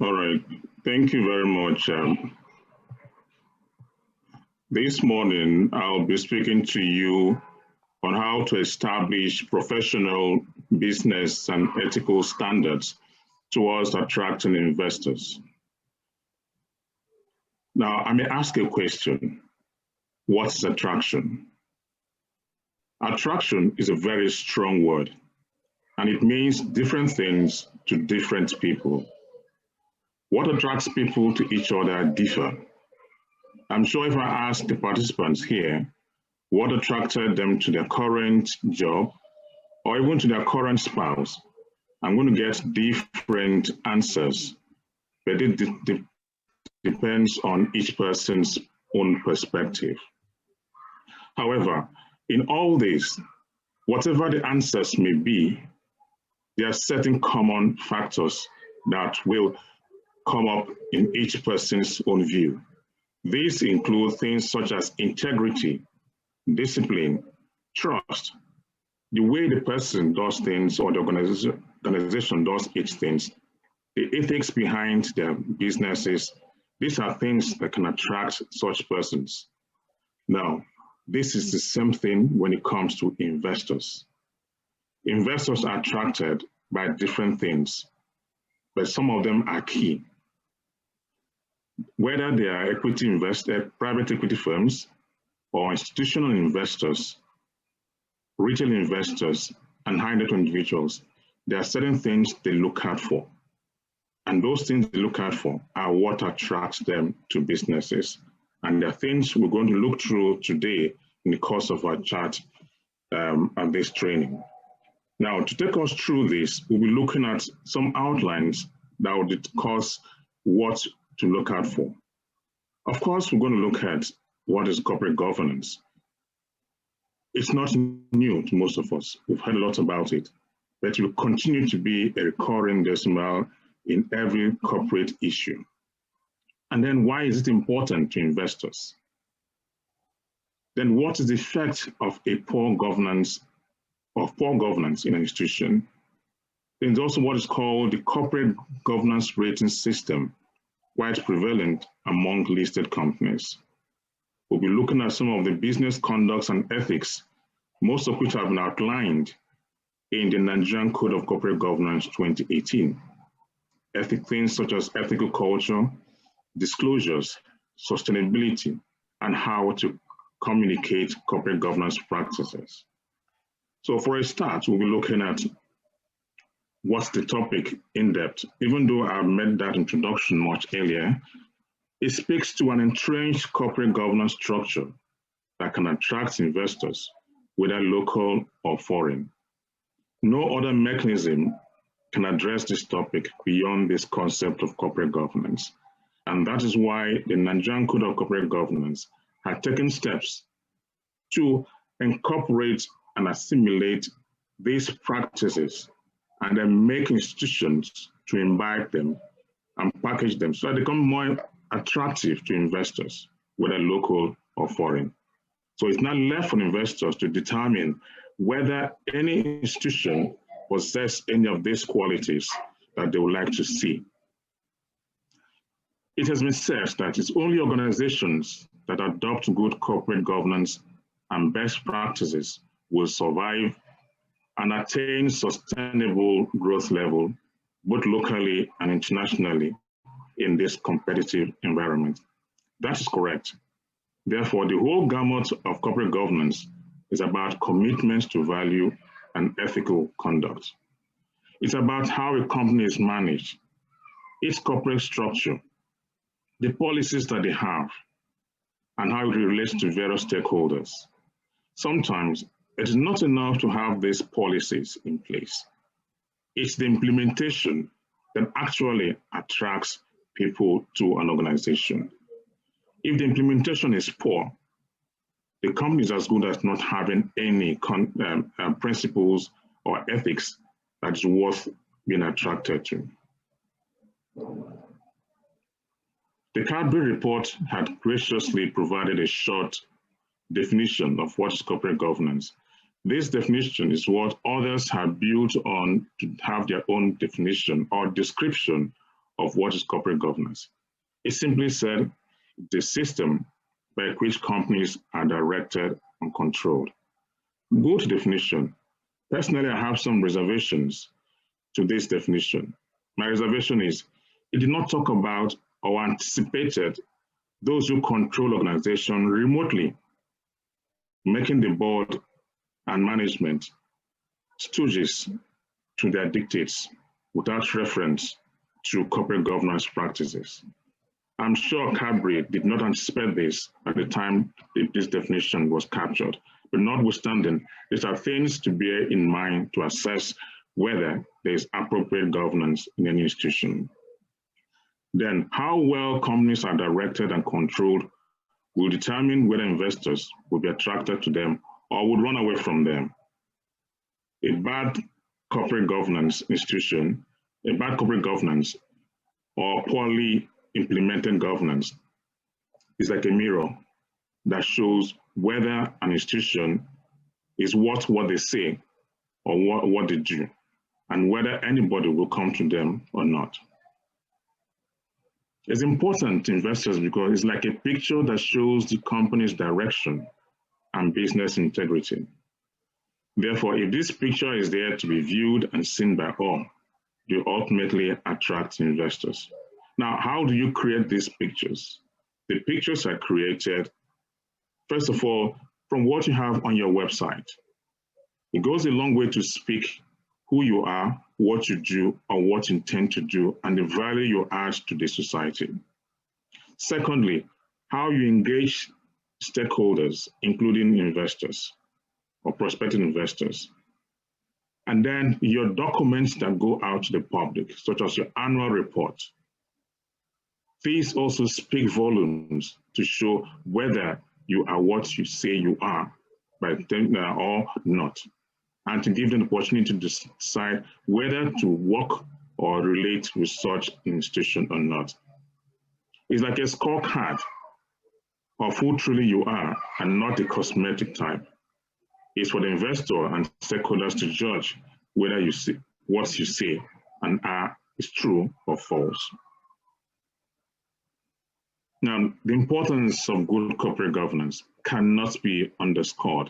All right, thank you very much. This morning, I'll be speaking to you on how to establish professional, business, and ethical standards towards attracting investors. Now, I may ask a question. What is attraction? Attraction is a very strong word, and it means different things to different people. What attracts people to each other differ. I'm sure if I ask the participants here what attracted them to their current job or even to their current spouse, I'm going to get different answers, but it depends on each person's own perspective. However, in all this, whatever the answers may be, there are certain common factors that will come up in each person's own view. These include things such as integrity, discipline, trust, the way the person does things or the organization does its things, the ethics behind their businesses. These are things that can attract such persons. Now, this is the same thing when it comes to investors. Investors are attracted by different things, but some of them are key. Whether they are equity invested, private equity firms, or institutional investors, retail investors, and high net worth individuals, there are certain things they look out for. And those things they look out for are what attracts them to businesses. And there are things we're going to look through today in the course of our chat and this training. Now, to take us through this, we'll be looking at some outlines that will discuss what to look out for. Of course, we're going to look at what is corporate governance. It's not new to most of us. We've heard a lot about it, but it will continue to be a recurring decimal in every corporate issue. And then why is it important to investors? Then what is the effect of poor governance in an institution? There's also what is called the corporate governance rating system, quite prevalent among listed companies. We'll be looking at some of the business conducts and ethics, most of which have been outlined in the Nigerian Code of Corporate Governance 2018. Things such as ethical culture, disclosures, sustainability, and how to communicate corporate governance practices. So for a start, we'll be looking at what's the topic in depth. Even though I made that introduction much earlier, it speaks to an entrenched corporate governance structure that can attract investors, whether local or foreign. No other mechanism can address this topic beyond this concept of corporate governance. And that is why the Nigerian Code of Corporate Governance had taken steps to incorporate and assimilate these practices and then make institutions to imbibe them and package them so that they become more attractive to investors, whether local or foreign. So it's not left for investors to determine whether any institution possesses any of these qualities that they would like to see. It has been said that it's only organizations that adopt good corporate governance and best practices will survive and attain sustainable growth level, both locally and internationally, in this competitive environment. That is correct. Therefore, the whole gamut of corporate governance is about commitments to value and ethical conduct. It's about how a company is managed, its corporate structure, the policies that they have, and how it relates to various stakeholders. Sometimes it is not enough to have these policies in place. It's the implementation that actually attracts people to an organization. If the implementation is poor, the company is as good as not having any principles or ethics that is worth being attracted to. The Cadbury report had graciously provided a short definition of what is corporate governance. This definition is what others have built on to have their own definition or description of what is corporate governance. It simply said the system by which companies are directed and controlled. Good definition. Personally, I have some reservations to this definition. My reservation is it did not talk about or anticipated those who control organization remotely, making the board and management stooges to their dictates without reference to corporate governance practices. I'm sure Cadbury did not anticipate this at the time this definition was captured, but notwithstanding, these are things to bear in mind to assess whether there is appropriate governance in any institution. Then, how well companies are directed and controlled will determine whether investors will be attracted to them or would run away from them. A bad corporate governance institution, a bad corporate governance or poorly implemented governance is like a mirror that shows whether an institution is what they say or what they do, and whether anybody will come to them or not. It's important to investors because it's like a picture that shows the company's direction and business integrity. Therefore, if this picture is there to be viewed and seen by all, you ultimately attract investors. Now, how do you create these pictures? The pictures are created, first of all, from what you have on your website. It goes a long way to speak who you are, what you do, or what you intend to do, and the value you add to the society. Secondly, how you engage stakeholders, including investors or prospective investors. And then your documents that go out to the public, such as your annual report. These also speak volumes to show whether you are what you say you are or not, and to give them the opportunity to decide whether to work or relate with such institution or not. It's like a scorecard of who truly you are and not a cosmetic type. It's for the investor and stakeholders to judge whether you see what you say and are is true or false. Now, the importance of good corporate governance cannot be underscored,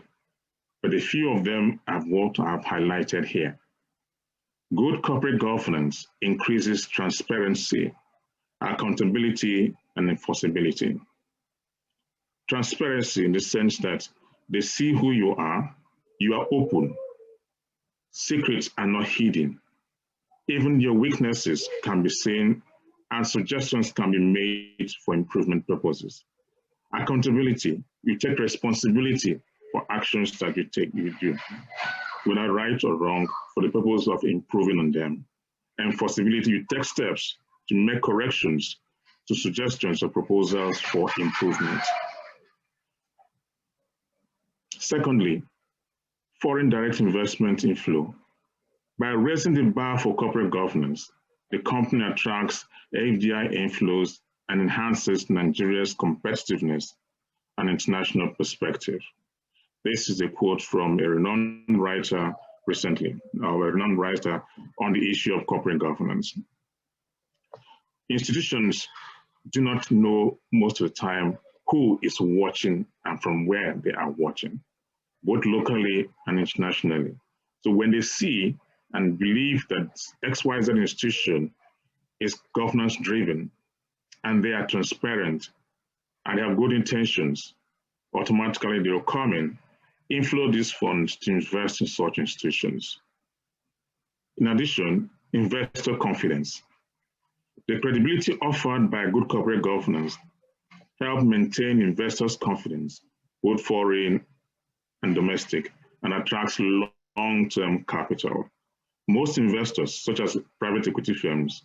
but a few of them are what I've highlighted here. Good corporate governance increases transparency, accountability, and enforceability. Transparency in the sense that they see who you are open, secrets are not hidden, even your weaknesses can be seen and suggestions can be made for improvement purposes. Accountability, you take responsibility for actions that you do, whether right or wrong, for the purpose of improving on them. Enforceability, you take steps to make corrections to suggestions or proposals for improvement. Secondly, foreign direct investment inflow. By raising the bar for corporate governance, the company attracts FDI inflows and enhances Nigeria's competitiveness and international perspective. This is a quote from a renowned writer recently, a renowned writer on the issue of corporate governance. Institutions do not know most of the time who is watching and from where they are watching, both locally and internationally. So when they see and believe that XYZ institution is governance driven and they are transparent and they have good intentions, automatically they will come in, inflow these funds to invest in such institutions. In addition, investor confidence. The credibility offered by good corporate governance help maintain investors' confidence, both foreign and domestic, and attracts long-term capital. Most investors, such as private equity firms,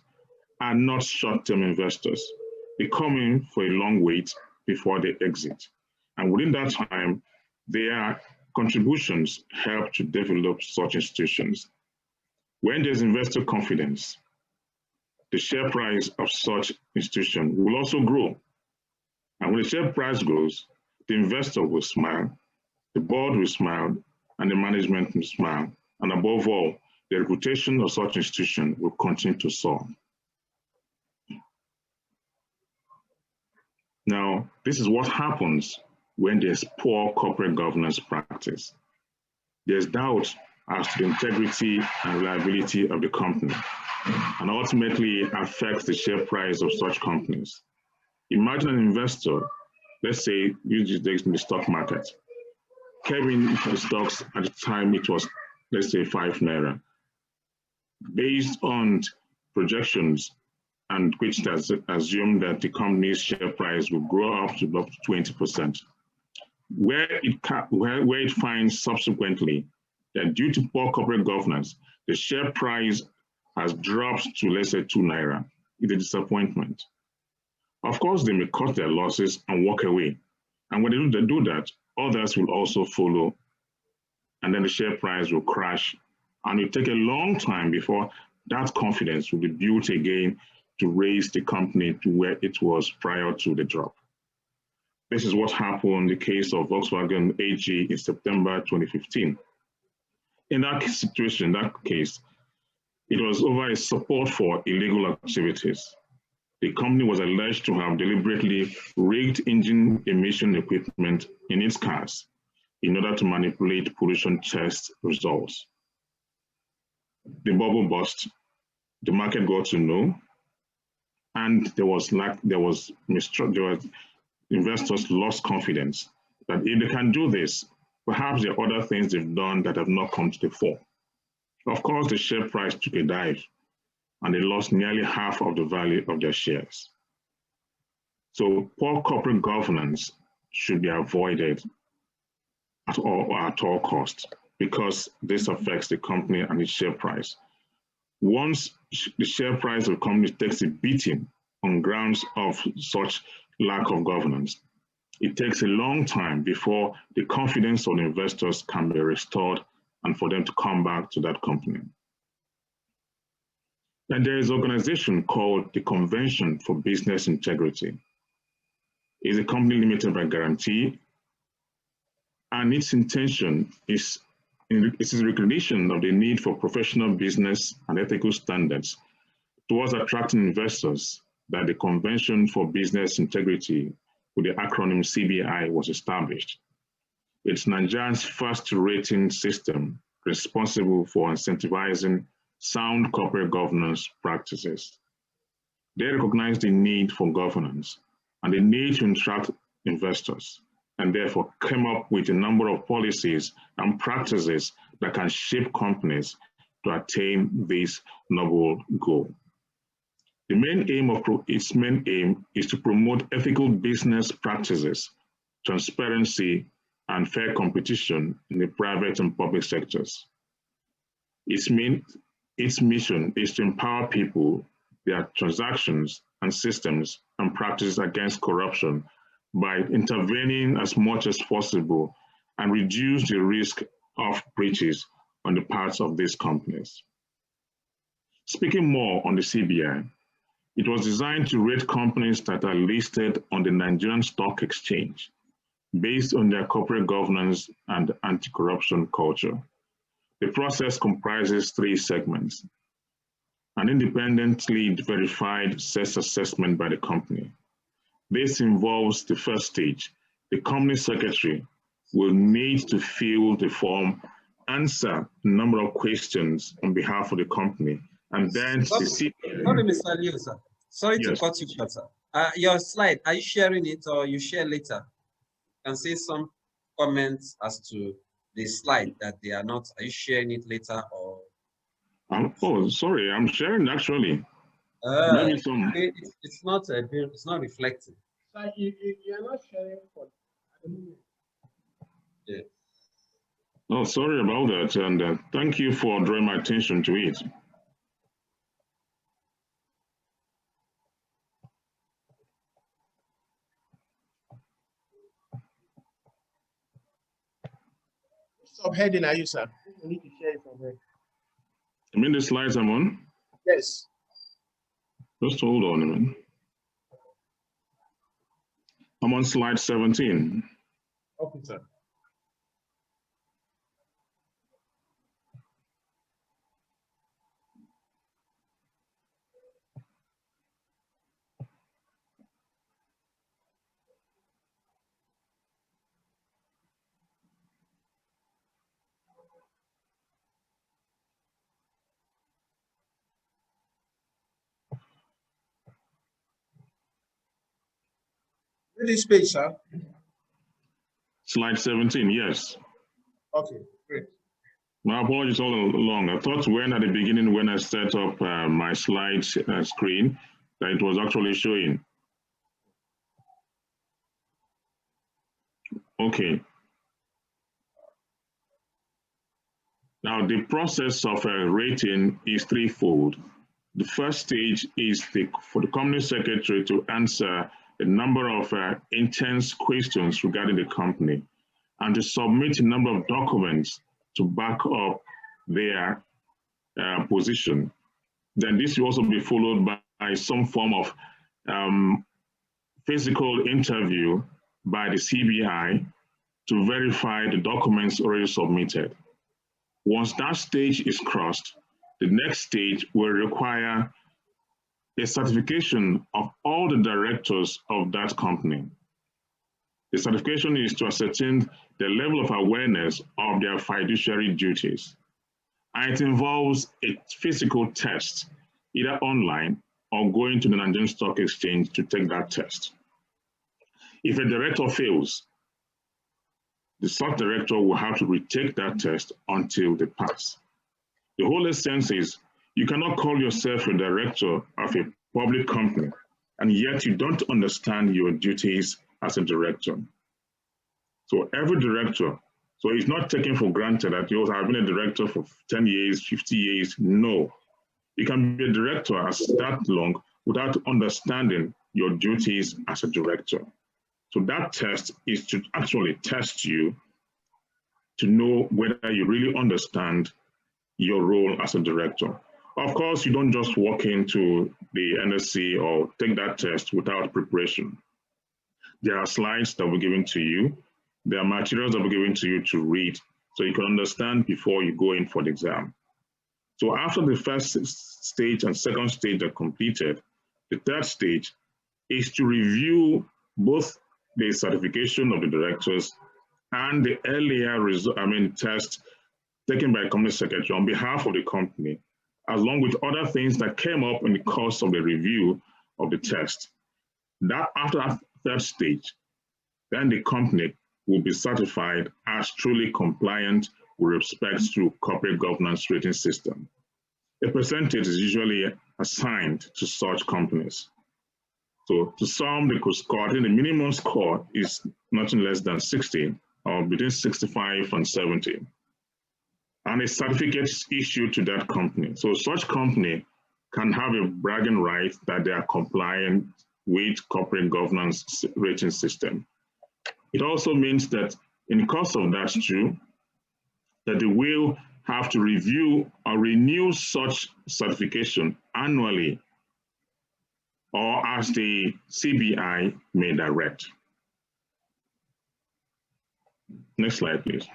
are not short-term investors. They come in for a long wait before they exit. And within that time, their contributions help to develop such institutions. When there's investor confidence, the share price of such institution will also grow. And when the share price grows, the investor will smile, the board will smile, and the management will smile. And above all, the reputation of such institution will continue to soar. Now, this is what happens when there's poor corporate governance practice. There's doubt as to the integrity and reliability of the company, and ultimately affects the share price of such companies. Imagine an investor, let's say, use this in the stock market, came in the stocks at the time it was, let's say, 5 naira. Based on projections and which has assumed that the company's share price will grow up to 20%, where it finds subsequently that due to poor corporate governance, the share price has dropped to, let's say, 2 naira. It's a disappointment. Of course, they may cut their losses and walk away. And when they do that, others will also follow, and then the share price will crash. And it will take a long time before that confidence will be built again to raise the company to where it was prior to the drop. This is what happened in the case of Volkswagen AG in September 2015. In that situation, that case, it was over a support for illegal activities. The company was alleged to have deliberately rigged engine emission equipment in its cars in order to manipulate pollution test results. The bubble burst, the market got to know, and investors lost confidence that if they can do this, perhaps there are other things they've done that have not come to the fore. Of course, the share price took a dive, and they lost nearly half of the value of their shares. So poor corporate governance should be avoided at all costs, because this affects the company and its share price. Once the share price of the company takes a beating on grounds of such lack of governance, it takes a long time before the confidence of investors can be restored and for them to come back to that company. And there is an organization called the Convention for Business Integrity. It's a company limited by guarantee, and its intention is recognition of the need for professional business and ethical standards towards attracting investors that the Convention for Business Integrity, with the acronym CBI, was established. It's Nigeria's first rating system responsible for incentivizing sound corporate governance practices. They recognize the need for governance and the need to attract investors, and therefore came up with a number of policies and practices that can shape companies to attain this noble goal. Its main aim is to promote ethical business practices, transparency, and fair competition in the private and public sectors. Its mission is to empower people, their transactions and systems and practices against corruption by intervening as much as possible and reduce the risk of breaches on the parts of these companies. Speaking more on the CBI, it was designed to rate companies that are listed on the Nigerian Stock Exchange based on their corporate governance and anti-corruption culture. The process comprises 3 segments: an independently verified self-assessment by the company. This involves the first stage. The company secretary will need to fill the form, answer a number of questions on behalf of the company, and then Sorry, Mr. Leo, sir. Sorry to cut you short, sir. Your slide, are you sharing it or you share later? You can see some comments as to the slide that they are not. Are you sharing it later or? Oh, sorry, I'm sharing actually. Maybe some. It's not reflecting. So you're not sharing for the moment. Yeah. Oh, sorry about that, and thank you for drawing my attention to it. Subheading are you, sir? You need to share it somewhere. You mean the slides I'm on? Yes. Just hold on a minute. I'm on slide 17. Okay, sir. this page, sir? Slide 17, yes. Okay, great. My apologies all along. I thought when at the beginning, when I set up my slide screen, that it was actually showing. Okay. Now, the process of rating is threefold. The first stage is for the company secretary to answer a number of intense questions regarding the company and to submit a number of documents to back up their position. Then this will also be followed by some form of physical interview by the CBI to verify the documents already submitted. Once that stage is crossed, the next stage will require a certification of all the directors of that company. The certification is to ascertain the level of awareness of their fiduciary duties. And it involves a physical test, either online or going to the Nigerian Stock Exchange to take that test. If a director fails, the stock director will have to retake that test until they pass. The whole essence is you cannot call yourself a director of a public company and yet you don't understand your duties as a director. So every director, so it's not taken for granted that you have been a director for 10 years, 50 years. No, you can be a director as that long without understanding your duties as a director. So that test is to actually test you to know whether you really understand your role as a director. Of course, you don't just walk into the NSC or take that test without preparation. There are slides that were given to you. There are materials that were given to you to read so you can understand before you go in for the exam. So after the first stage and second stage are completed, the third stage is to review both the certification of the directors and the earlier test taken by a company secretary on behalf of the company, along with other things that came up in the course of the review of the test. That after that third stage, then the company will be certified as truly compliant with respect to corporate governance rating system. A percentage is usually assigned to such companies. So to some, they could score, I think the minimum score is nothing less than 60 or between 65 and 70. And a certificate is issued to that company. So such company can have a bragging right that they are compliant with corporate governance rating system. It also means that in the course of that too, that they will have to review or renew such certification annually or as the CBI may direct. Next slide, please.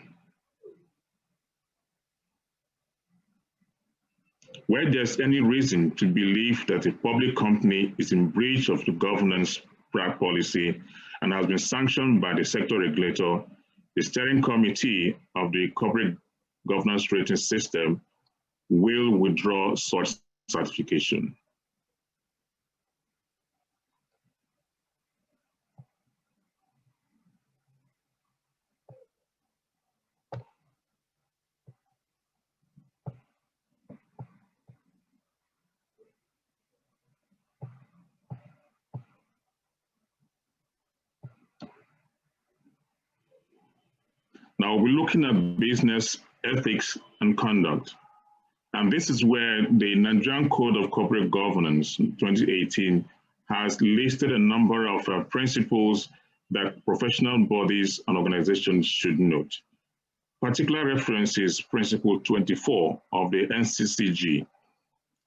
Where there's any reason to believe that a public company is in breach of the governance policy and has been sanctioned by the sector regulator, the steering committee of the corporate governance rating system will withdraw such certification. Now we're looking at business ethics and conduct. And this is where the Nigerian Code of Corporate Governance 2018 has listed a number of principles that professional bodies and organizations should note. Particular reference is Principle 24 of the NCCG,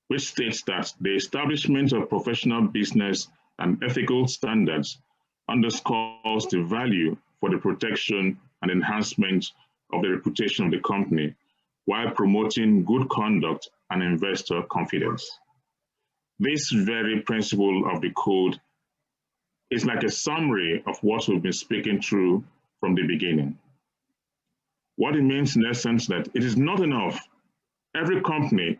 which states that the establishment of professional business and ethical standards underscores the value for the protection and enhancement of the reputation of the company while promoting good conduct and investor confidence. This very principle of the code is like a summary of what we've been speaking through from the beginning. What it means in essence that it is not enough. Every company,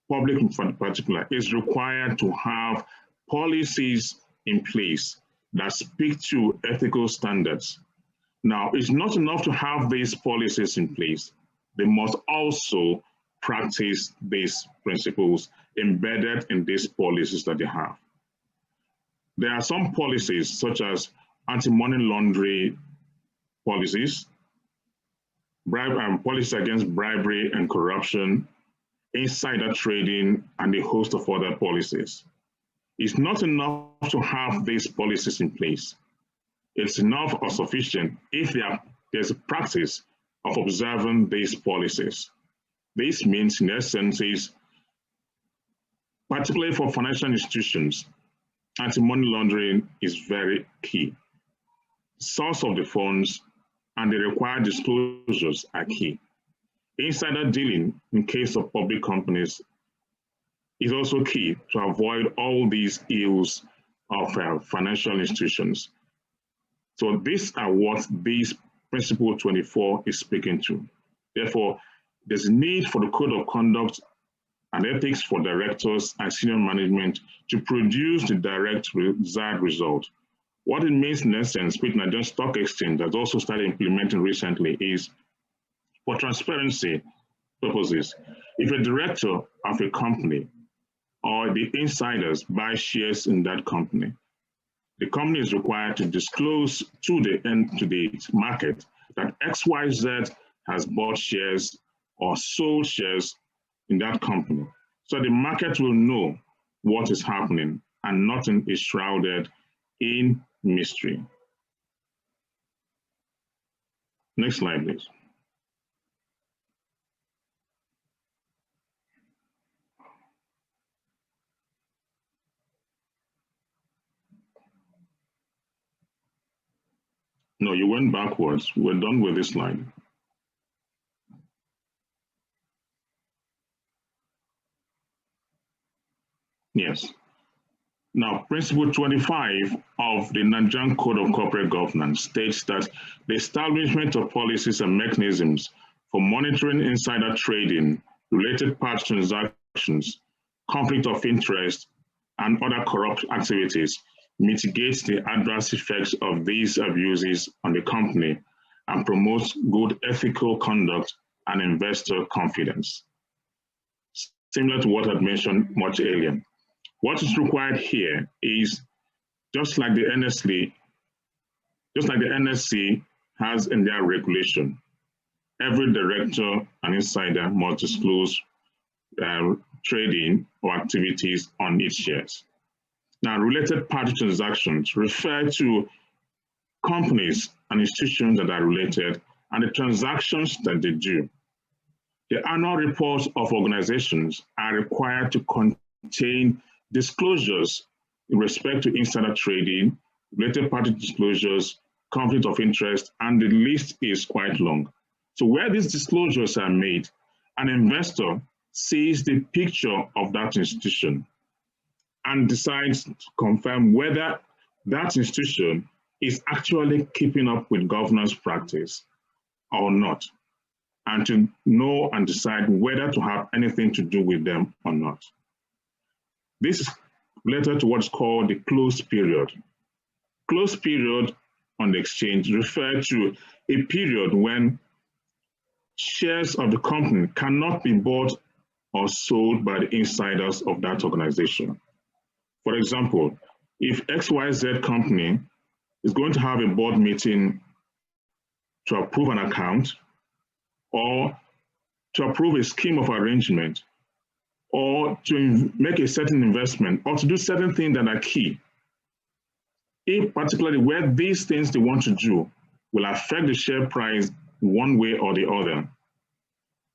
public in particular, is required to have policies in place that speak to ethical standards. Now, it's not enough to have these policies in place. They must also practice these principles embedded in these policies that they have. There are some policies such as anti-money laundering policies, policies against bribery and corruption, insider trading, and a host of other policies. It's not enough to have these policies in place. It's enough or sufficient if there's a practice of observing these policies. This means, in essence, is particularly for financial institutions, anti-money laundering is very key. Source of the funds and the required disclosures are key. Insider dealing in case of public companies is also key to avoid all these ills of financial institutions. So these are what this Principle 24 is speaking to. Therefore, there's a need for the Code of Conduct and Ethics for directors and senior management to produce the desired result. What it means in essence, which Nigerian Stock Exchange has also started implementing recently, is for transparency purposes. If a director of a company or the insiders buy shares in that company, the company is required to disclose to the market that XYZ has bought shares or sold shares in that company. So the market will know what is happening and nothing is shrouded in mystery. Next slide, please. No, you went backwards. We're done with this slide. Yes. Now, Principle 25 of the Nigerian Code of Corporate Governance states that the establishment of policies and mechanisms for monitoring insider trading, related party transactions, conflict of interest, and other corrupt activities mitigates the adverse effects of these abuses on the company and promotes good ethical conduct and investor confidence. Similar to what I mentioned much earlier. What is required here is just like the NSC has in their regulation, every director and insider must disclose trading or activities on its shares. Now, related party transactions refer to companies and institutions that are related and the transactions that they do. The annual reports of organizations are required to contain disclosures in respect to insider trading, related party disclosures, conflict of interest, and the list is quite long. So where these disclosures are made, an investor sees the picture of that institution and decides to confirm whether that institution is actually keeping up with governance practice or not, and to know and decide whether to have anything to do with them or not. This is related to what's called the closed period. Closed period on the exchange refers to a period when shares of the company cannot be bought or sold by the insiders of that organization. For example, if XYZ company is going to have a board meeting to approve an account or to approve a scheme of arrangement or to make a certain investment or to do certain things that are key, if particularly where these things they want to do will affect the share price one way or the other,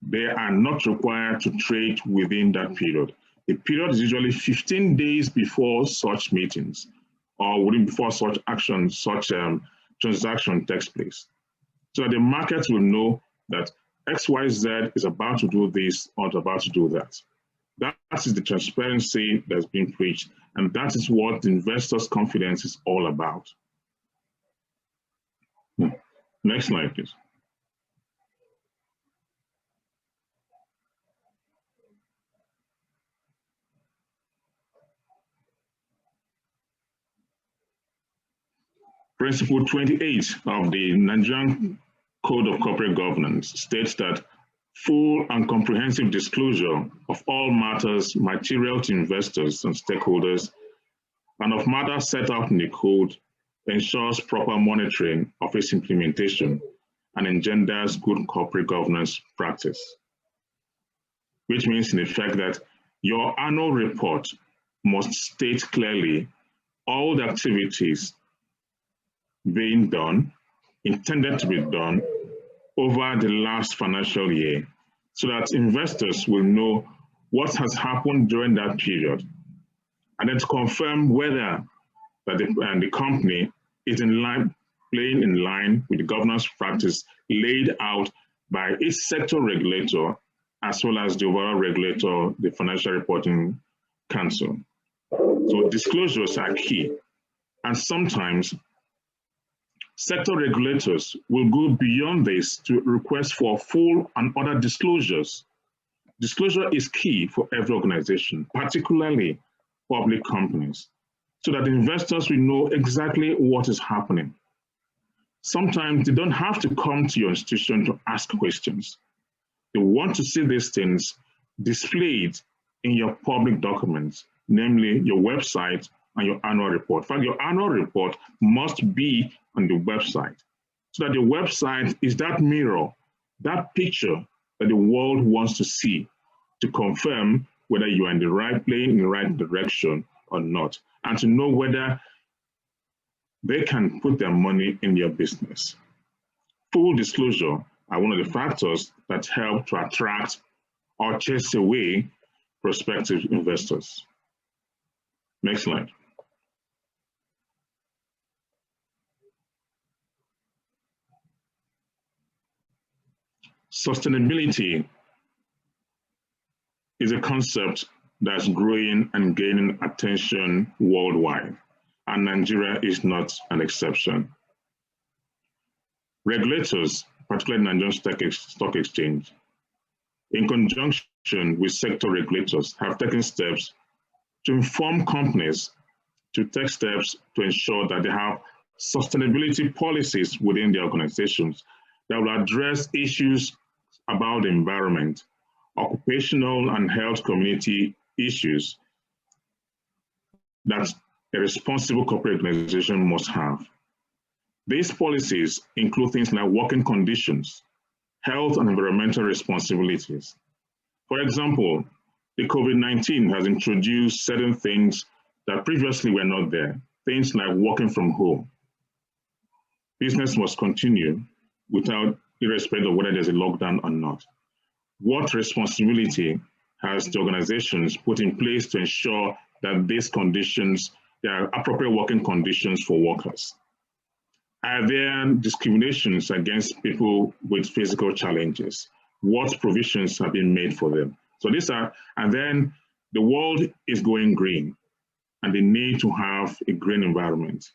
they are not required to trade within that period. The period is usually 15 days before such meetings or within before such action, such transaction takes place. So that the market will know that XYZ is about to do this or about to do that. That is the transparency that's being preached, and that is what the investors' confidence is all about. Next slide, please. Principle 28 of the Nigerian Code of Corporate Governance states that full and comprehensive disclosure of all matters material to investors and stakeholders and of matters set out in the code ensures proper monitoring of its implementation and engenders good corporate governance practice. Which means in effect that your annual report must state clearly all the activities being done, intended to be done over the last financial year, so that investors will know what has happened during that period, and then to confirm whether that the company is in line, playing in line with the governance practice laid out by its sector regulator, as well as the overall regulator, the Financial Reporting Council. So disclosures are key, and sometimes sector regulators will go beyond this to request for full and other disclosures. Disclosure is key for every organization, particularly public companies, so that investors will know exactly what is happening. Sometimes they don't have to come to your institution to ask questions. They want to see these things displayed in your public documents, namely your website and your annual report. In fact, your annual report must be on the website, so that the website is that mirror, that picture that the world wants to see to confirm whether you are in the right plane, in the right direction or not, and to know whether they can put their money in your business. Full disclosure are one of the factors that help to attract or chase away prospective investors. Next slide. Sustainability is a concept that's growing and gaining attention worldwide, and Nigeria is not an exception. Regulators, particularly Nigerian Stock Exchange, in conjunction with sector regulators, have taken steps to inform companies to take steps to ensure that they have sustainability policies within the organizations that will address issues about the environment, occupational and health community issues that a responsible corporate organization must have. These policies include things like working conditions, health and environmental responsibilities. For example, the COVID-19 has introduced certain things that previously were not there, things like working from home. Business must continue without, irrespective of whether there's a lockdown or not. What responsibility has the organizations put in place to ensure that these conditions, there are appropriate working conditions for workers? Are there discriminations against people with physical challenges? What provisions have been made for them? So these are, and then the world is going green, and they need to have a green environment.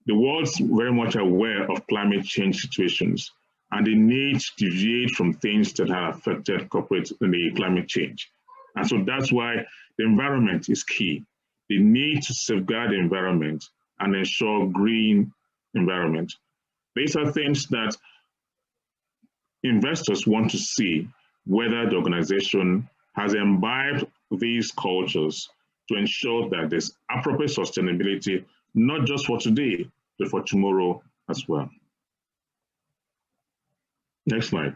The world's very much aware of climate change situations, and they need to deviate from things that have affected corporate in the climate change. And so that's why the environment is key. They need to safeguard the environment and ensure green environment. These are things that investors want to see whether the organization has imbibed these cultures to ensure that there's appropriate sustainability, not just for today, but for tomorrow as well. Next slide.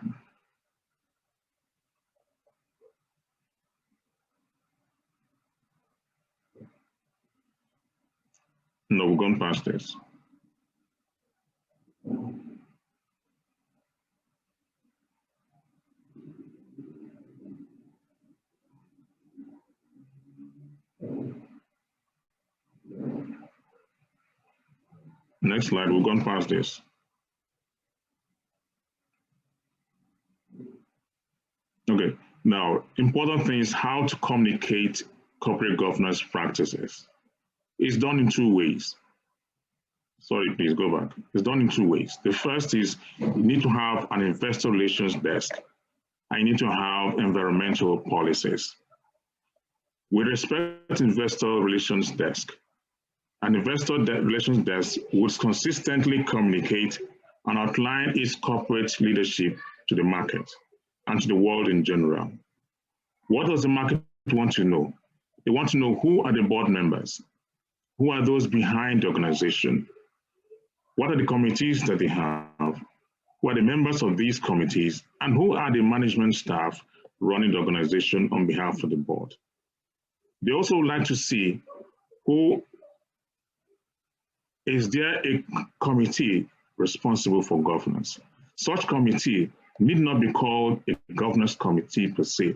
No, we've gone past this. Next slide, we've gone past this. Okay, now, important thing is how to communicate corporate governance practices. It's done in two ways. Sorry, please go back. It's done in two ways. The first is you need to have an investor relations desk, and you need to have environmental policies. With respect to investor relations desk, An investor relations desk would consistently communicate and outline its corporate leadership to the market and to the world in general. What does the market want to know? They want to know who are the board members, who are those behind the organization, what are the committees that they have, who are the members of these committees, and who are the management staff running the organization on behalf of the board. They also would like to see who is there a committee responsible for governance. Such committee need not be called a governance committee per se,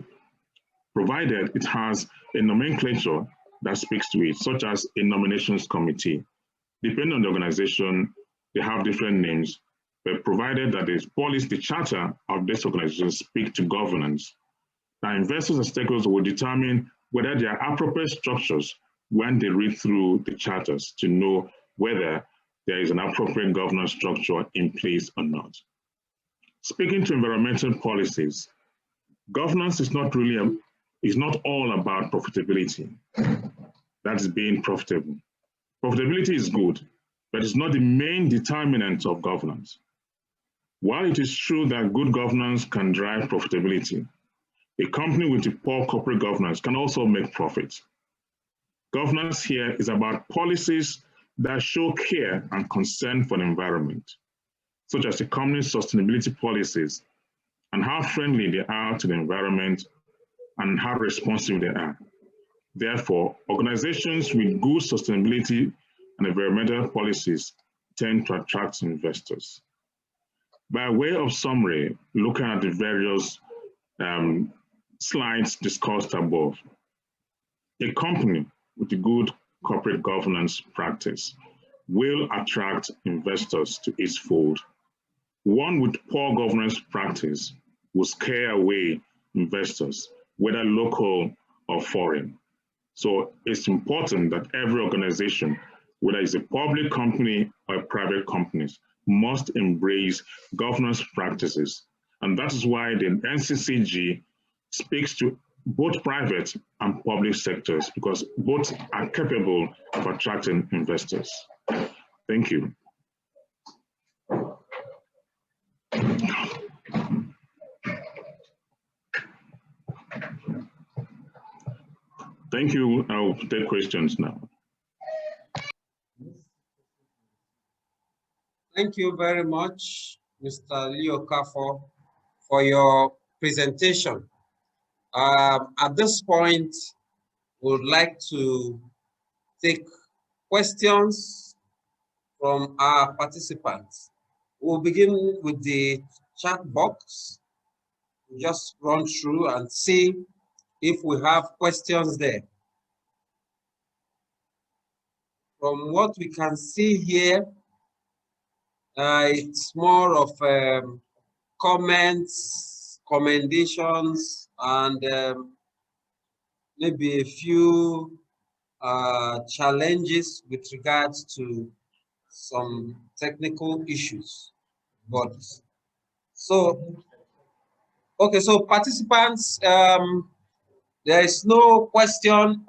provided it has a nomenclature that speaks to it, such as a nominations committee. Depending on the organization, they have different names, but provided that the policy, the charter of this organization speak to governance, now investors and stakeholders will determine whether there are appropriate structures when they read through the charters to know whether there is an appropriate governance structure in place or not. Speaking to environmental policies, governance is not all about profitability. That's being profitable. Profitability is good, but it's not the main determinant of governance. While it is true that good governance can drive profitability, a company with a poor corporate governance can also make profits. Governance here is about policies that show care and concern for the environment, such as the company's sustainability policies and how friendly they are to the environment and how responsive they are. Therefore, organizations with good sustainability and environmental policies tend to attract investors. By way of summary, looking at the various slides discussed above, a company with a good corporate governance practice will attract investors to its fold. One with poor governance practice will scare away investors, whether local or foreign. So it's important that every organization, whether it's a public company or private companies, must embrace governance practices. And that is why the NCCG speaks to both private and public sectors, because both are capable of attracting investors. Thank you. Thank you. I'll take questions now. Thank you very much, Mr. Leo Kafo, for your presentation. At this point, we would like to take questions from our participants. We'll begin with the chat box. We'll just run through and see if we have questions there. From what we can see here, it's more of comments, commendations, and maybe a few challenges with regards to some technical issues. But so, okay, so participants, there is no question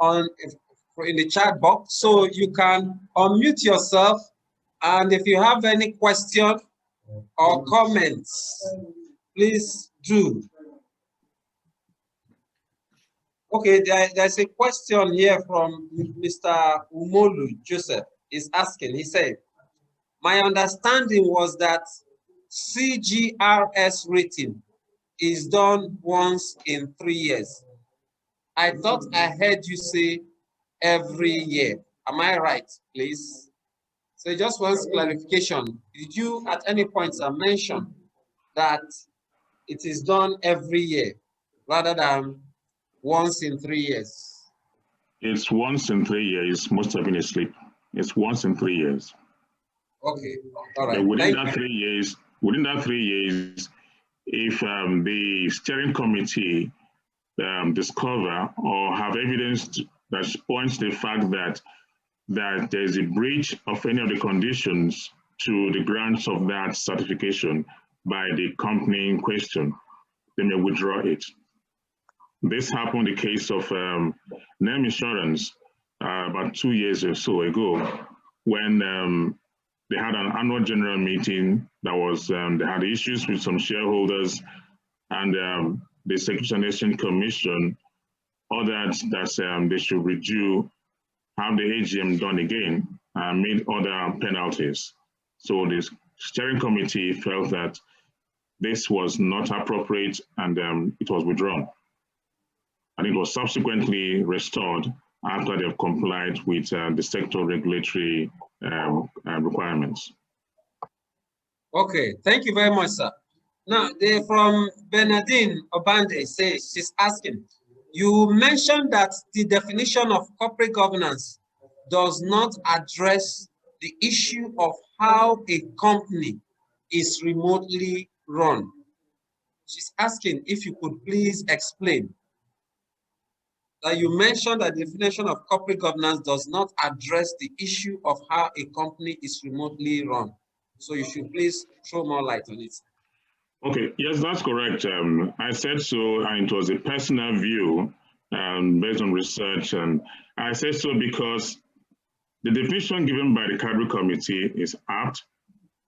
in the chat box, so you can unmute yourself, and if you have any question or comments, please do. Okay, there's a question here from Mr. Umolu Joseph. He's asking, he said, my understanding was that CGRS rating is done once in 3 years. I thought I heard you say every year. Am I right, please? So just one clarification. Did you at any point mention that it is done every year rather than once in 3 years? It's once in 3 years. Must have been asleep. It's once in 3 years. Okay, all right. Within that 3 years, if the steering committee discover or have evidence that points to the fact that there's a breach of any of the conditions to the grants of that certification by the company in question, they may withdraw it. This happened in the case of NEM Insurance. about 2 years or so ago, when they had an annual general meeting that was, they had issues with some shareholders, and the Securities and Exchange Commission ordered that they should have the AGM done again and made other penalties. So the steering committee felt that this was not appropriate, and it was withdrawn. And it was subsequently restored after they've complied with the sector regulatory requirements. Okay, thank you very much, sir. Now, from Bernadine Obande says, she's asking, you mentioned that the definition of corporate governance does not address the issue of how a company is remotely run. She's asking if you could please explain. You mentioned that the definition of corporate governance does not address the issue of how a company is remotely run. So you should please throw more light on it. Okay, yes, that's correct. I said so, and it was a personal view based on research. And I said so because the definition given by the Cadre Committee is apt,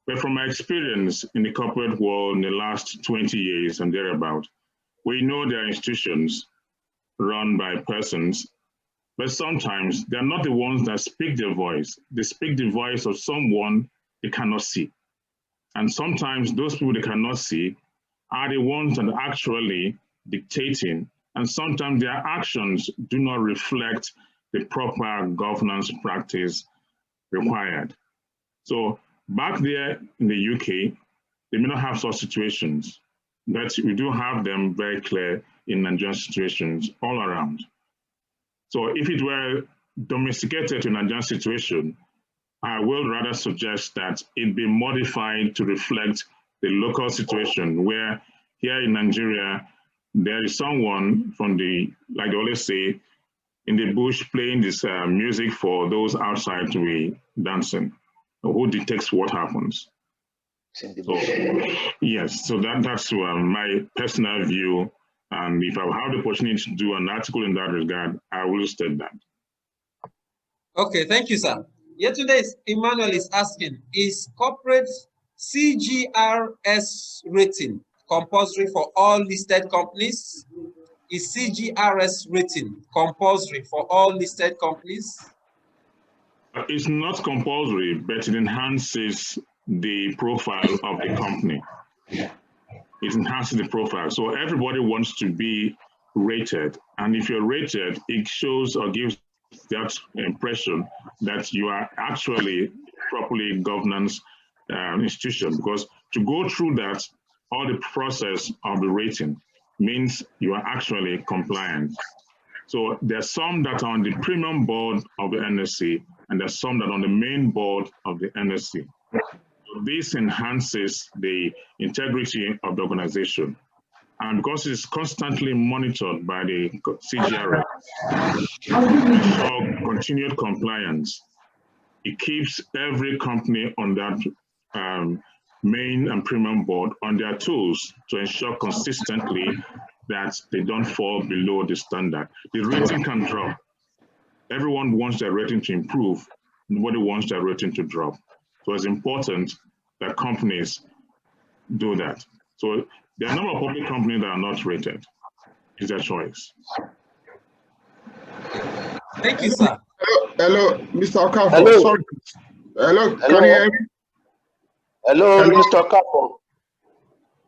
but from my experience in the corporate world in the last 20 years and thereabout, we know there are institutions run by persons, but sometimes they're not the ones that speak their voice. They speak the voice of someone they cannot see. And sometimes those people they cannot see are the ones that are actually dictating, and sometimes their actions do not reflect the proper governance practice required. So back there in the UK, they may not have such situations, but we do have them very clear in Nigerian situations all around. So if it were domesticated to Nigerian situation, I will rather suggest that it be modified to reflect the local situation, where here in Nigeria, there is someone from the, like they always say, in the bush playing this music for those outside to be dancing, who dictates what happens. So, yes, so that's my personal view. And if I have the opportunity to do an article in that regard, I will state that. Okay, thank you, sir. Yesterday, Emmanuel is asking, is corporate CGRS rating compulsory for all listed companies? Is CGRS rating compulsory for all listed companies? It's not compulsory, but it enhances the profile of the company. It enhances the profile. So everybody wants to be rated. And if you're rated, it shows or gives that impression that you are actually properly governance institution, because to go through that, all the process of the rating means you are actually compliant. So there's some that are on the premium board of the NSC, and there's some that are on the main board of the NSC. So this enhances the integrity of the organization. And because it's constantly monitored by the CGRS, for continued compliance, it keeps every company on that main and premium board on their toes to ensure consistently that they don't fall below the standard. The rating can drop. Everyone wants their rating to improve. Nobody wants their rating to drop. So it's important that companies do that. So there are a number of public companies that are not rated. It's their choice. Thank you, sir. Hello, Mr. Okafor. Hello. Sorry. Hello, can you hear me? Hello, Mr. Okafor.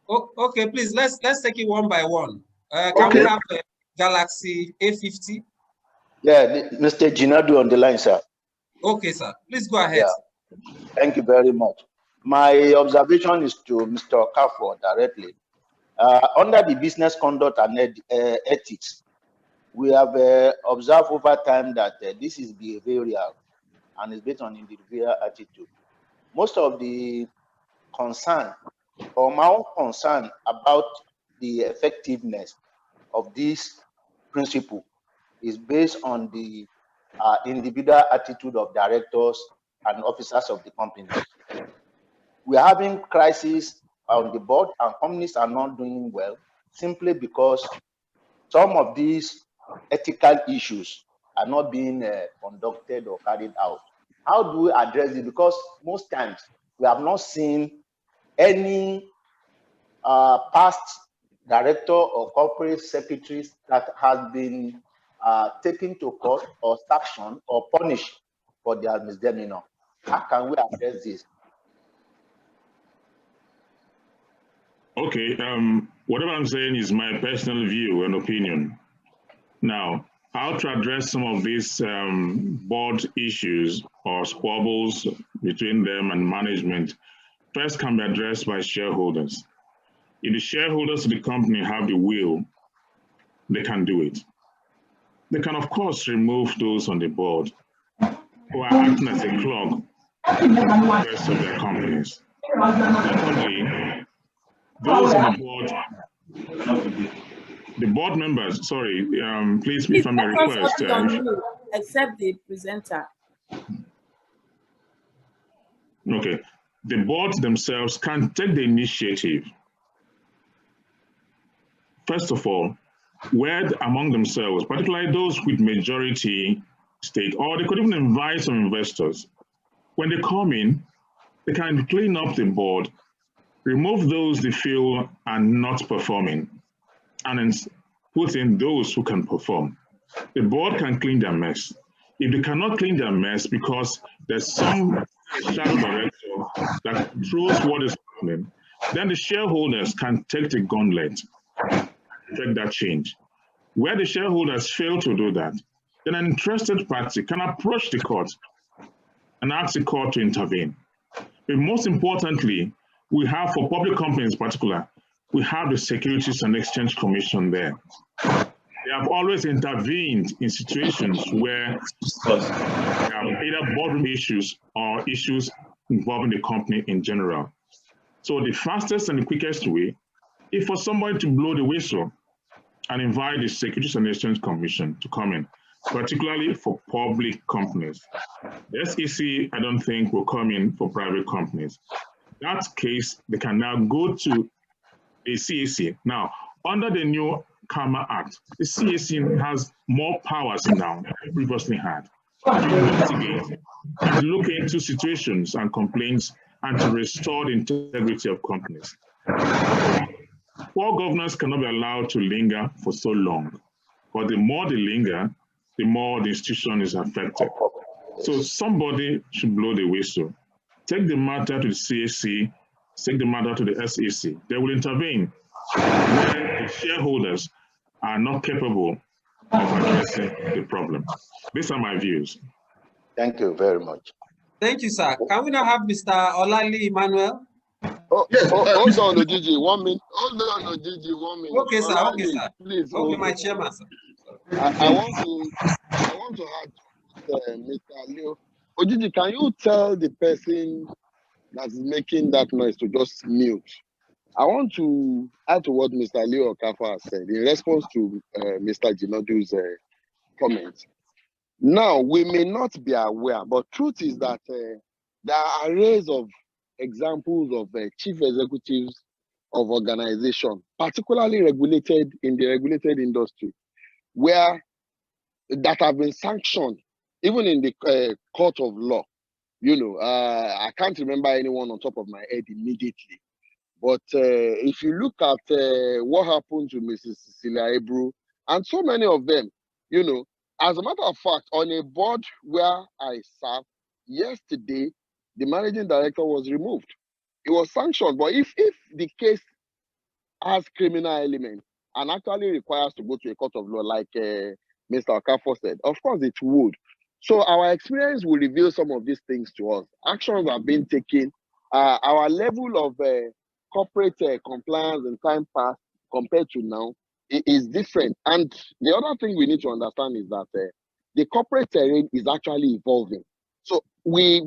Oh, okay, please, let's take it one by one. Can we have a Galaxy A50? Yeah, Mr. Jinadu on the line, sir. Okay, sir. Please go ahead. Yeah. Thank you very much. My observation is to Mr. Okafor directly. Under the business conduct and ethics, we have observed over time that this is behavioral and is based on individual attitude. Most of the concern, or my own concern about the effectiveness of this principle, is based on the individual attitude of directors and officers of the company. We are having crises on the board, and companies are not doing well simply because some of these ethical issues are not being conducted or carried out. How do we address it? Because most times we have not seen any past director or corporate secretaries that has been taken to court or sanctioned or punished for their misdemeanor. How can we address this? Okay, whatever I'm saying is my personal view and opinion. Now, how to address some of these board issues or squabbles between them and management first can be addressed by shareholders. If the shareholders of the company have the will, they can do it. They can, of course, remove those on the board who are acting as a clog for the rest of their companies. Secondly, those on the board members, sorry, please, if I may request. Except the presenter. Okay, the board themselves can take the initiative. First of all, word among themselves, particularly those with majority stake, or they could even invite some investors. When they come in, they can clean up the board, remove those they feel are not performing, and then put in those who can perform. The board can clean their mess. If they cannot clean their mess because there's some shadow director that controls what is happening, then the shareholders can take the gauntlet, take that change. Where the shareholders fail to do that, then an interested party can approach the court and ask the court to intervene. But most importantly, we have, for public companies in particular, we have the Securities and Exchange Commission there. They have always intervened in situations where there are either boardroom issues or issues involving the company in general. So the fastest and the quickest way is for somebody to blow the whistle and invite the Securities and Exchange Commission to come in, particularly for public companies. The SEC, I don't think, will come in for private companies. In that case, they can now go to the CAC. Now, under the new Karma Act, the CAC has more powers now than it previously had to investigate and look into situations and complaints and to restore the integrity of companies. Poor governance cannot be allowed to linger for so long, but the more they linger, the more the institution is affected. So somebody should blow the whistle. Take the matter to the CAC, take the matter to the SEC. They will intervene when the shareholders are not capable of addressing the problem. These are my views. Thank you very much. Thank you, sir. Can we now have Mr. Olali Emmanuel? Oh, yes. Hold on, Ojiji, 1 minute. Hold on, Ojiji, 1 minute. Okay, sir. Olali, okay, sir. Please. Okay, my chairman, sir. I want to add, Mr. Leo. Ojiji, can you tell the person that's making that noise to just mute? I want to add to what Mr. Leo Okafor has said in response to Mr. Jinodu's comments. Now, we may not be aware, but truth is that there are arrays of examples of chief executives of organizations, particularly regulated in the regulated industry, where that have been sanctioned, even in the court of law. You know, I can't remember anyone on top of my head immediately. But if you look at what happened to Mrs. Cecilia Ebru and so many of them, you know, as a matter of fact, on a board where I served yesterday, the managing director was removed. It was sanctioned. But if the case has criminal elements and actually requires to go to a court of law, like Mr. Okafor said, of course it would. So our experience will reveal some of these things to us. Actions are being taken. Our level of corporate compliance in time past compared to now is different. And the other thing we need to understand is that the corporate terrain is actually evolving. So we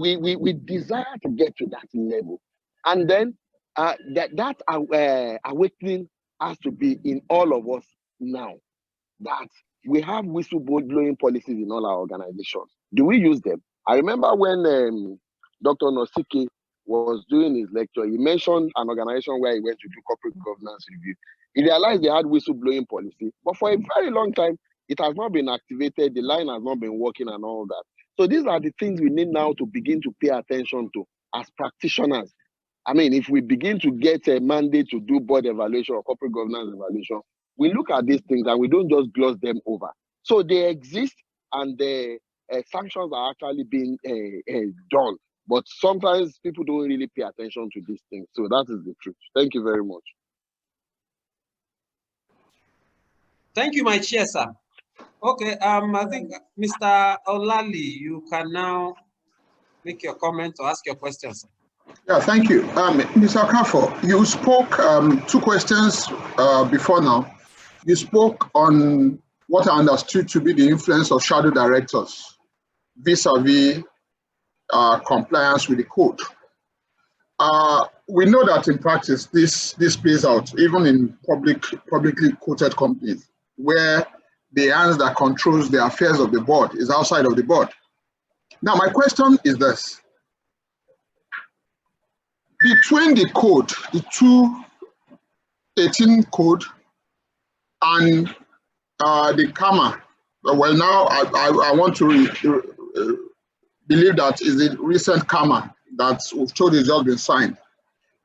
desire to get to that level. And then that awakening has to be in all of us now, that we have whistleblowing policies in all our organizations. Do we use them? I remember when Dr. Nosike was doing his lecture, he mentioned an organization where he went to do corporate governance review. He realized they had whistleblowing policy, but for a very long time, It has not been activated. The line has not been working and all that. So these are the things we need now to begin to pay attention to as practitioners. I mean, if we begin to get a mandate to do board evaluation or corporate governance evaluation, we look at these things and we don't just gloss them over. So they exist, and the sanctions are actually being done. But sometimes people don't really pay attention to these things. So that is the truth. Thank you very much. Thank you, my chair, sir. Okay, I think Mr. Olali, you can now make your comment or ask your questions. Yeah, thank you. Mr. Okafor, you spoke 2 questions before now. You spoke on what I understood to be the influence of shadow directors vis-a-vis compliance with the code. We know that in practice, this plays out even in publicly quoted companies, where the hands that controls the affairs of the board is outside of the board. Now, my question is this. Between the code, the 218 code and the CAMA, well, now I want to believe that is the recent CAMA that we've told is just been signed.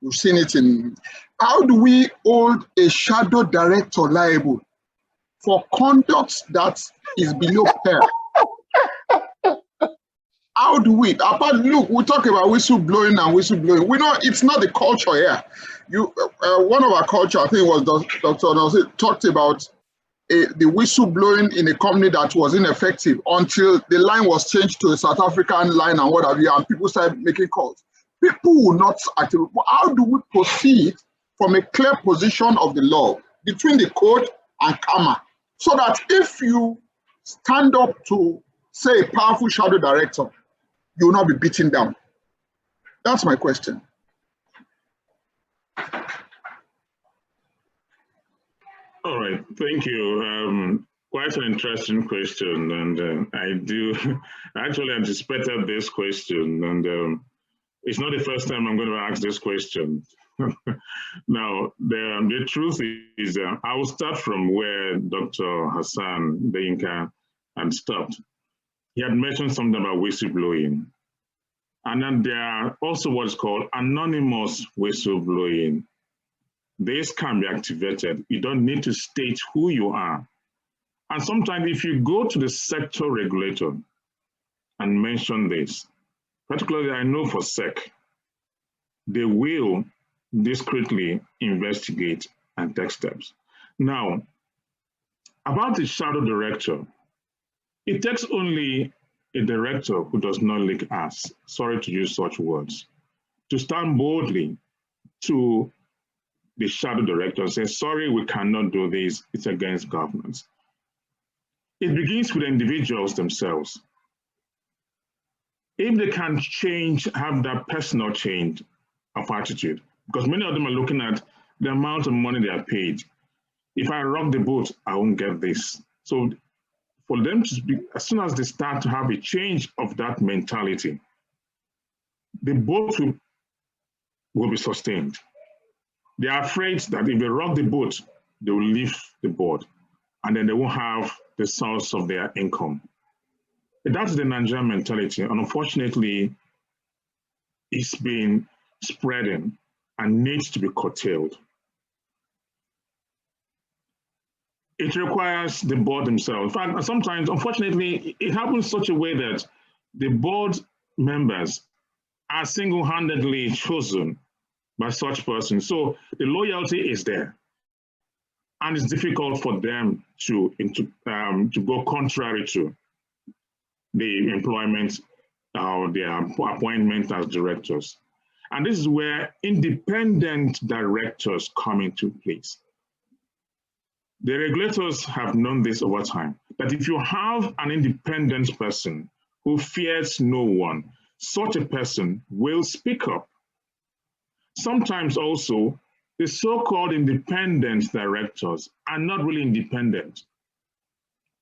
We've seen it in. How do we hold a shadow director liable for conduct that is below pair? How do we? Apart, look, we talk about whistleblowing and whistleblowing. We know it's not the culture here. One of our culture, I think, was Dr. Nolse, talked about the whistleblowing in a company that was ineffective until the line was changed to a South African line and what have you, and people started making calls. People will not activate. How do we proceed from a clear position of the law between the code and CAMA, so that if you stand up to, say, a powerful shadow director, you will not be beaten down? That's my question. All right, thank you. Quite an interesting question, and I actually anticipated this question, and it's not the first time I'm going to ask this question. Now, the truth is, I will start from where Dr. Hassan Deyinka had stopped. He had mentioned something about whistleblowing. And then there are also what's called anonymous whistleblowing. This can be activated. You don't need to state who you are. And sometimes if you go to the sector regulator and mention this, particularly I know for SEC, they will discreetly investigate and take steps. Now, about the shadow director, it takes only a director who does not lick ass, sorry to use such words, to stand boldly to the shadow director and say, sorry, we cannot do this, it's against governance. It begins with individuals themselves. If they can change, have that personal change of attitude, because many of them are looking at the amount of money they are paid. If I rock the boat, I won't get this. So for them to be, as soon as they start to have a change of that mentality, the boat will be sustained. They are afraid that if they rock the boat, they will leave the board, and then they won't have the source of their income. That's the Nigerian mentality, and unfortunately, it's been spreading and needs to be curtailed. It requires the board themselves. In fact, sometimes, unfortunately, it happens such a way that the board members are single-handedly chosen by such persons. So the loyalty is there. And it's difficult for them to go contrary to the employment or their appointment as directors. And this is where independent directors come into place. The regulators have known this over time, that if you have an independent person who fears no one, such a person will speak up. Sometimes also, the so-called independent directors are not really independent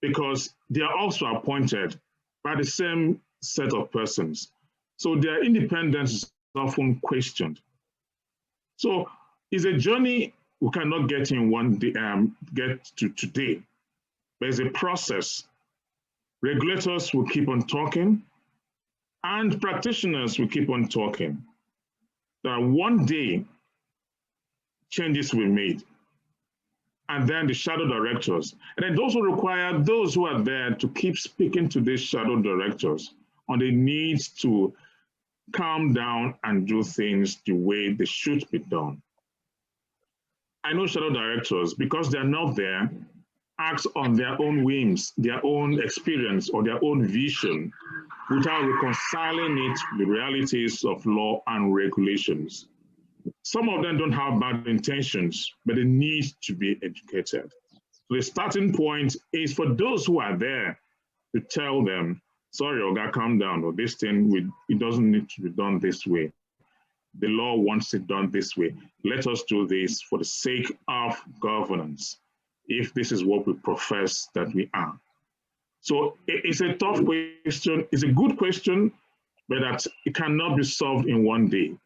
because they are also appointed by the same set of persons. So their independence is often questioned. So it's a journey we cannot get in one day, get to today. There's a process. Regulators will keep on talking, and practitioners will keep on talking. That one day, changes will be made. And then the shadow directors. And then those will require those who are there to keep speaking to these shadow directors on the need to calm down and do things the way they should be done. I know shadow directors, because they're not there, act on their own whims, their own experience, or their own vision without reconciling it with the realities of law and regulations. Some of them don't have bad intentions, but they need to be educated. So the starting point is for those who are there to tell them, sorry, Oga, calm down, or this thing, it doesn't need to be done this way. The law wants it done this way. Let us do this for the sake of governance, if this is what we profess that we are. So it's a tough question. It's a good question, but that it cannot be solved in one day.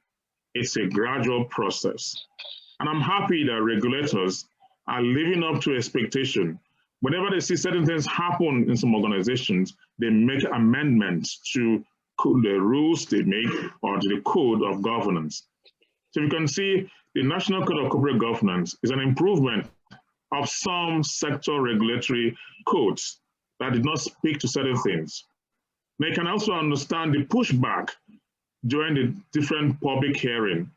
It's a gradual process. And I'm happy that regulators are living up to expectation. Whenever they see certain things happen in some organizations, they make amendments to the rules they make or to the code of governance. So you can see the National Code of Corporate Governance is an improvement of some sector regulatory codes that did not speak to certain things. They can also understand the pushback during the different public hearing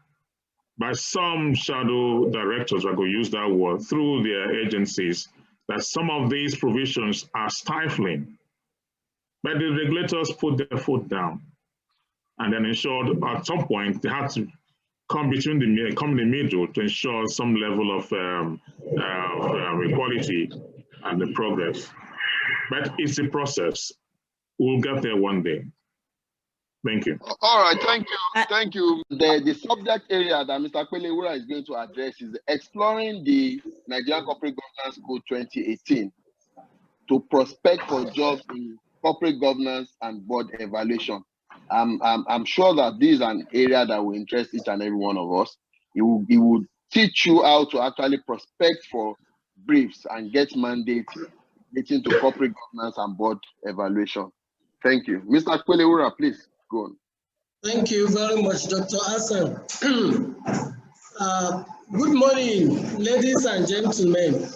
by some shadow directors, I could use that word, through their agencies, that some of these provisions are stifling. But the regulators put their foot down and then ensured at some point they had to come in the middle to ensure some level of equality and the progress. But it's a process. We'll get there one day. Thank you. All right, thank you. Thank you. The subject area that Mr. Kwelewura is going to address is exploring the Nigerian Corporate Governance Code 2018 to prospect for jobs in corporate governance and board evaluation. I'm sure that this is an area that will interest each and every one of us. It will teach you how to actually prospect for briefs and get mandates relating to corporate governance and board evaluation. Thank you. Mr. Kwelewura, please go on. Thank you very much, Dr. Hassan. Good morning, ladies and gentlemen.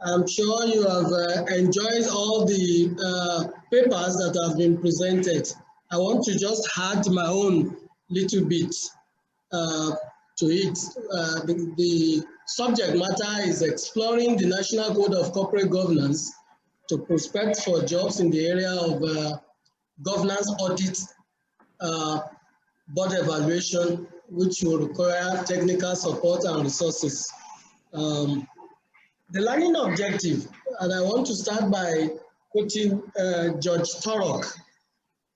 I'm sure you have enjoyed all the papers that have been presented. I want to just add my own little bit to it. The subject matter is exploring the National Code of Corporate Governance to prospect for jobs in the area of governance audit, board evaluation, which will require technical support and resources. The learning objective, and I want to start by quoting George Thorogood,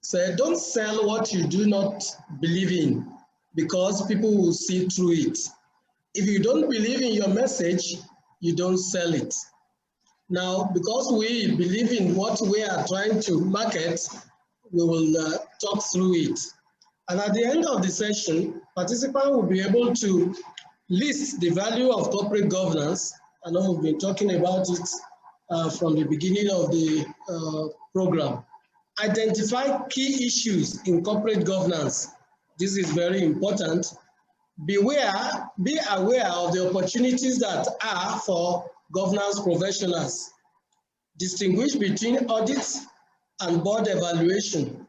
said, don't sell what you do not believe in because people will see through it. If you don't believe in your message, you don't sell it. Now, because we believe in what we are trying to market, we will talk through it. And at the end of the session, participants will be able to list the value of corporate governance. I know we've been talking about it from the beginning of the program. Identify key issues in corporate governance. This is very important. Be aware of the opportunities that are for governance professionals. Distinguish between audits and board evaluation,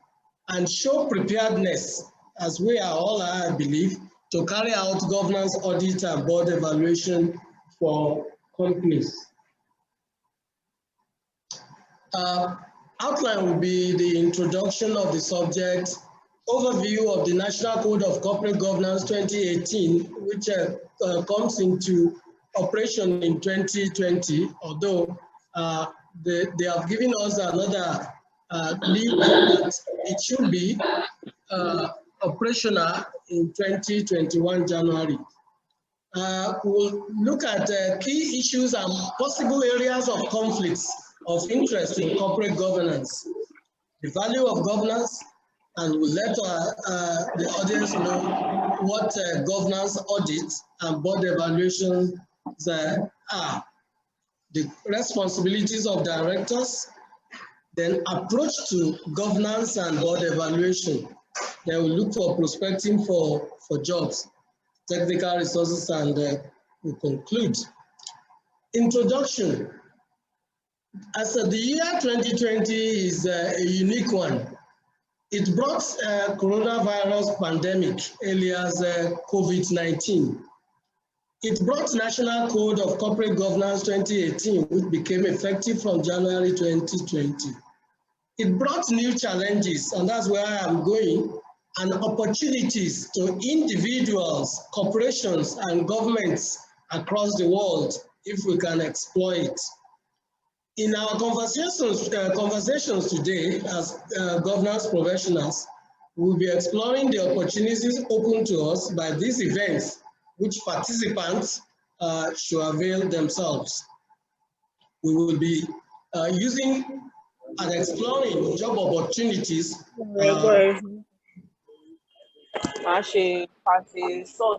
and show preparedness, as we are all, I believe, to carry out governance audit and board evaluation for companies. Outline will be the introduction of the subject, overview of the National Code of Corporate Governance 2018, which comes into operation in 2020, although they have given us another lead that it should be operational in 2021 January. We'll look at key issues and possible areas of conflicts of interest in corporate governance, the value of governance, and we'll let the audience know what governance audits and board evaluations are. the responsibilities of directors, then approach to governance and board evaluation. Then we look for prospecting for jobs, technical resources, and we conclude. Introduction. As the year 2020 is a unique one. It brought coronavirus pandemic, alias COVID-19. It brought National Code of Corporate Governance 2018, which became effective from January 2020. It brought new challenges, and that's where I'm going, and opportunities to individuals, corporations, and governments across the world if we can exploit. In our conversations today as governance professionals, we'll be exploring the opportunities open to us by these events, which participants should avail themselves. We will be using and exploring job opportunities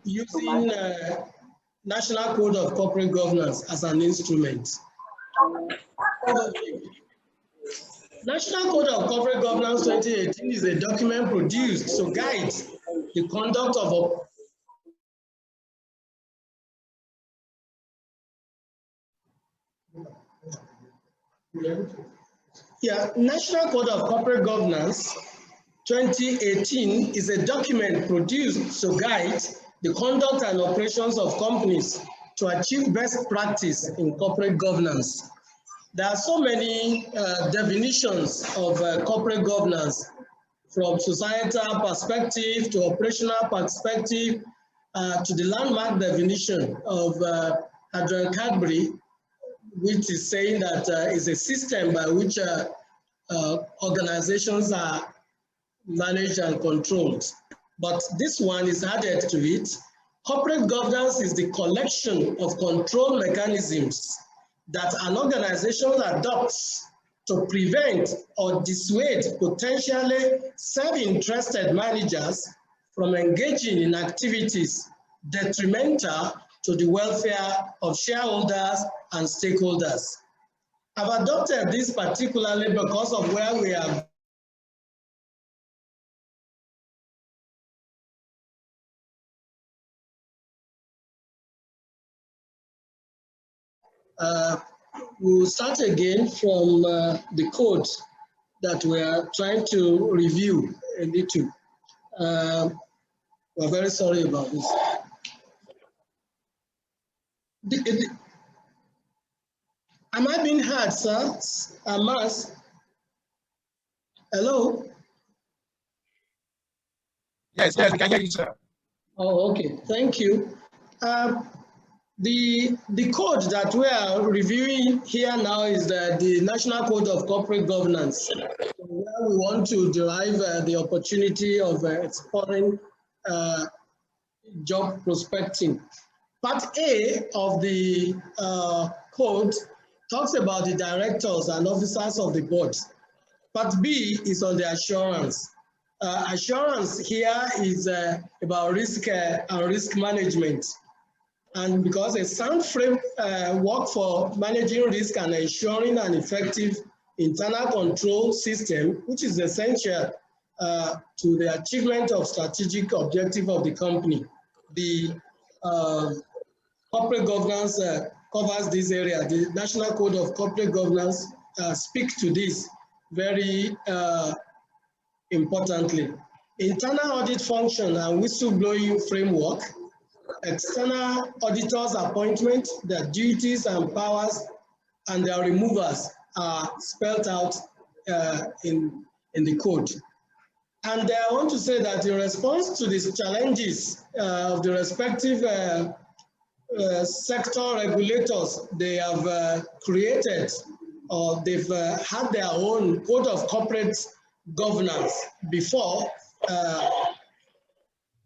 using National Code of Corporate Governance as an instrument. National Code of Corporate Governance 2018 is a document produced to guide the conduct of National Code of Corporate Governance 2018 is a document produced to guide the conduct and operations of companies to achieve best practice in corporate governance. There are so many definitions of corporate governance, from societal perspective to operational perspective to the landmark definition of Adrian Cadbury, which is saying that is a system by which organizations are managed and controlled. But this one is added to it. Corporate governance is the collection of control mechanisms that an organization adopts to prevent or dissuade potentially self-interested managers from engaging in activities detrimental to the welfare of shareholders and stakeholders. I've adopted this particularly because of where we are we'll start again from the code that we are trying to review a little. We're very sorry about this. Am I being heard, sir? Amas? Hello? Yes, we can hear you, sir. Oh, okay, thank you. The code that we are reviewing here now is the National Code of Corporate Governance, where we want to derive the opportunity of exploring job prospecting. Part A of the code talks about the directors and officers of the board. Part B is on the assurance. Assurance here is about risk and risk management. And because a sound framework for managing risk and ensuring an effective internal control system, which is essential to the achievement of strategic objective of the company. The corporate governance covers this area. The National Code of Corporate Governance speaks to this very importantly. Internal audit function and whistleblowing framework. External auditors' appointment, their duties and powers, and their removals are spelled out in the code. And I want to say that in response to these challenges of the respective sector regulators, they have created or they've had their own code of corporate governance before,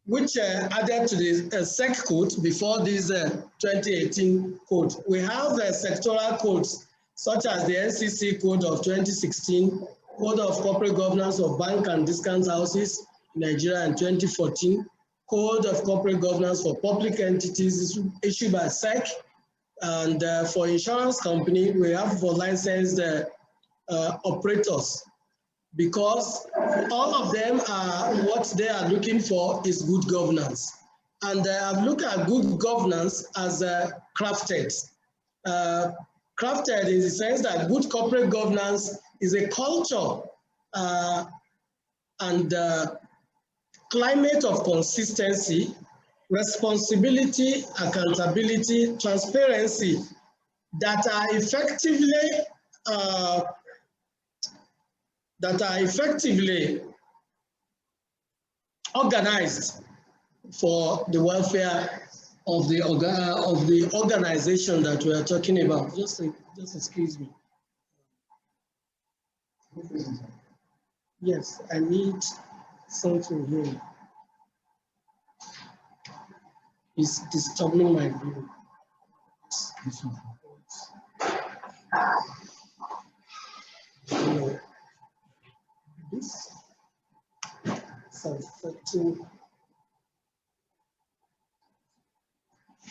which added to the SEC code before this 2018 code. We have sectoral codes such as the NCC code of 2016, Code of Corporate Governance of Bank and Discount Houses in Nigeria in 2014, Code of Corporate Governance for Public Entities issued by SEC And for insurance company, we have for licensed operators, because all of them are, what they are looking for is good governance. And I've looked at good governance as crafted. Crafted in the sense that good corporate governance is a culture and climate of consistency, responsibility, accountability, transparency that are effectively organized for the welfare of the organization that we are talking about. Just excuse me. Yes, I need something here. It's disturbing my view. No. This is affecting.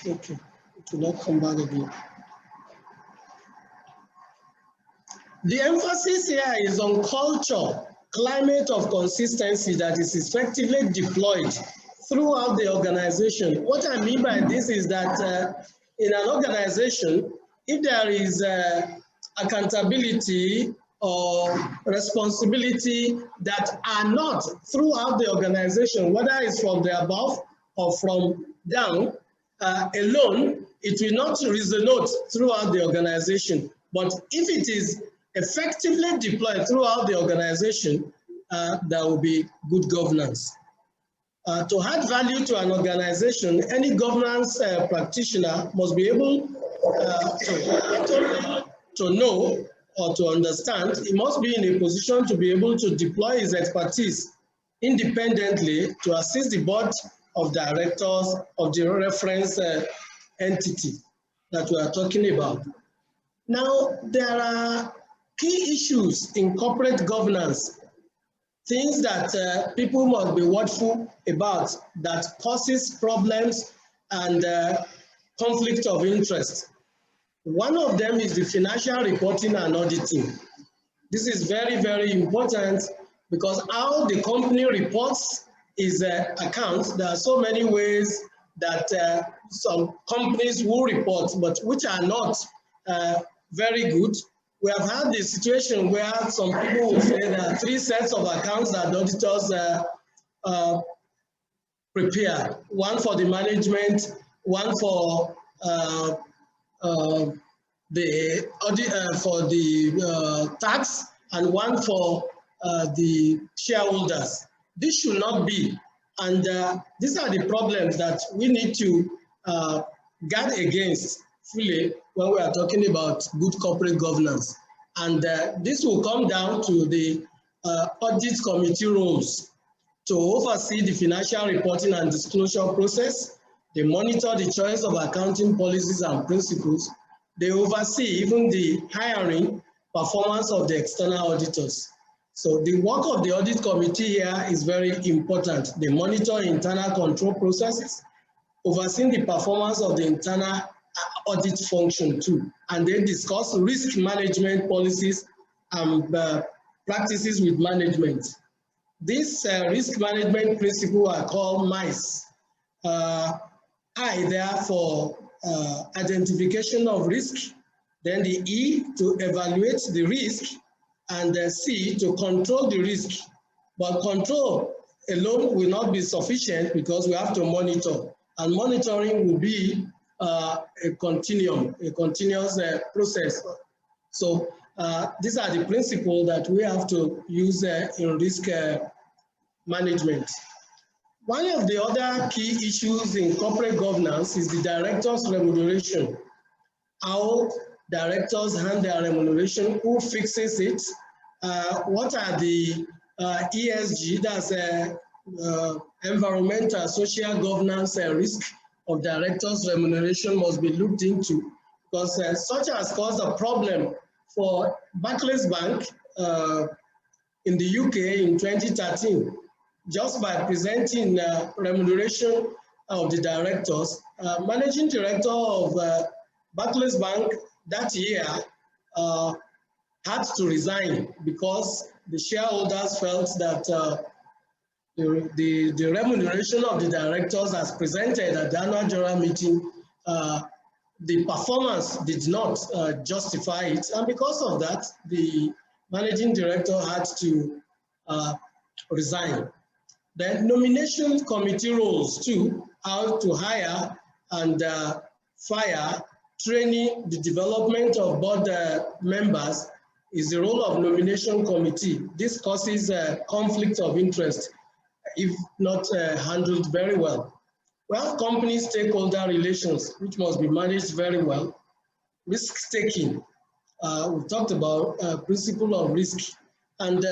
Okay, it will not come back again. The emphasis here is on culture, climate of consistency that is effectively deployed throughout the organization. What I mean by this is that in an organization, if there is accountability or responsibility that are not throughout the organization, whether it's from the above or from down, alone, it will not resonate throughout the organization. But if it is effectively deployed throughout the organization, there will be good governance. To add value to an organization, any governance practitioner must be able to know or to understand. He must be in a position to be able to deploy his expertise independently to assist the board of directors of the reference entity that we are talking about. Now, there are key issues in corporate governance, things that people must be watchful about that causes problems and conflict of interest. One of them is the financial reporting and auditing. This is very, very important because how the company reports is accounts. There are so many ways that some companies will report, but which are not very good. We have had the situation where some people will say there are 3 sets of accounts that auditors prepare. One for the management, one for the tax, and one for the shareholders. This should not be, and these are the problems that we need to guard against fully when we are talking about good corporate governance. And this will come down to the audit committee roles to oversee the financial reporting and disclosure process. They monitor the choice of accounting policies and principles. They oversee even the hiring performance of the external auditors. So the work of the audit committee here is very important. They monitor internal control processes, overseeing the performance of the internal audit function too. And they discuss risk management policies and practices with management. These risk management principles are called MICE. I there for identification of risk, then the E to evaluate the risk, and the C to control the risk. But control alone will not be sufficient because we have to monitor, and monitoring will be a continuous process. So these are the principles that we have to use in risk management. One of the other key issues in corporate governance is the director's remuneration. How directors handle their remuneration, who fixes it, what are the ESG, that's environmental, social governance risk of directors' remuneration must be looked into, because such has caused a problem for Barclays Bank in the UK in 2013. Just by presenting remuneration of the directors, managing director of Barclays Bank that year had to resign because the shareholders felt that the remuneration of the directors as presented at the annual general meeting, the performance did not justify it. And because of that, the managing director had to resign. Then nomination committee roles too, how to hire and fire, training, the development of board members is the role of nomination committee. This causes a conflict of interest if not handled very well. We have company stakeholder relations, which must be managed very well. Risk-taking, we've talked about principle of risk. And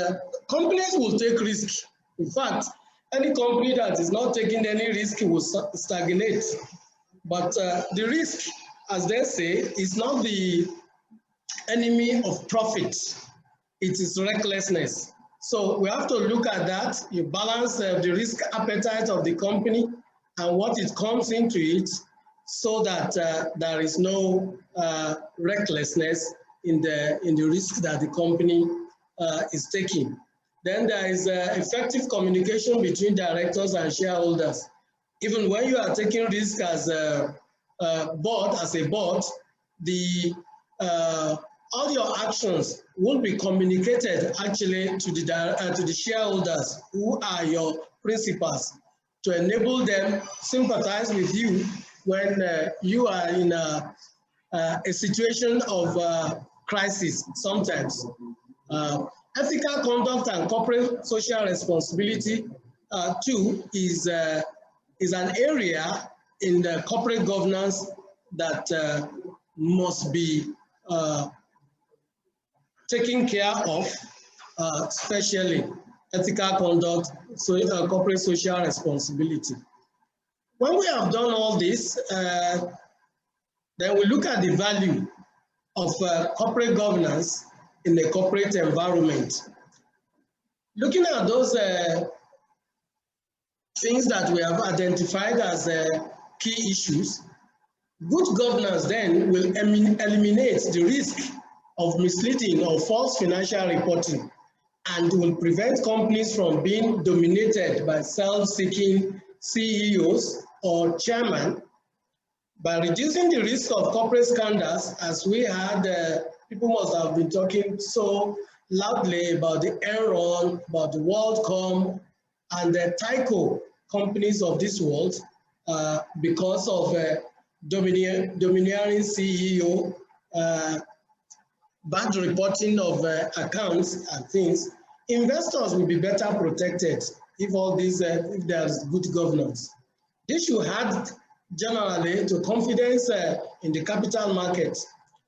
companies will take risk. In fact, any company that is not taking any risk will stagnate. But the risk, as they say, is not the enemy of profit. It is recklessness. So we have to look at that. You balance the risk appetite of the company and what it comes into it so that there is no recklessness in the risk that the company is taking. Then there is effective communication between directors and shareholders. Even when you are taking risk as a board, all your actions will be communicated actually to the shareholders who are your principals to enable them sympathize with you when you are in a situation of crisis sometimes. Ethical conduct and corporate social responsibility too is an area in the corporate governance that must be taken care of, especially ethical conduct, corporate social responsibility. When we have done all this, then we look at the value of corporate governance in the corporate environment. Looking at those things that we have identified as key issues, good governance then will eliminate the risk of misleading or false financial reporting and will prevent companies from being dominated by self-seeking CEOs or chairmen. By reducing the risk of corporate scandals, as we had, people must have been talking so loudly about the Enron, about the WorldCom, and the Tyco companies of this world because of domineering CEO, bad reporting of accounts and things. Investors will be better protected if all these, if there's good governance. This should add generally to confidence in the capital market.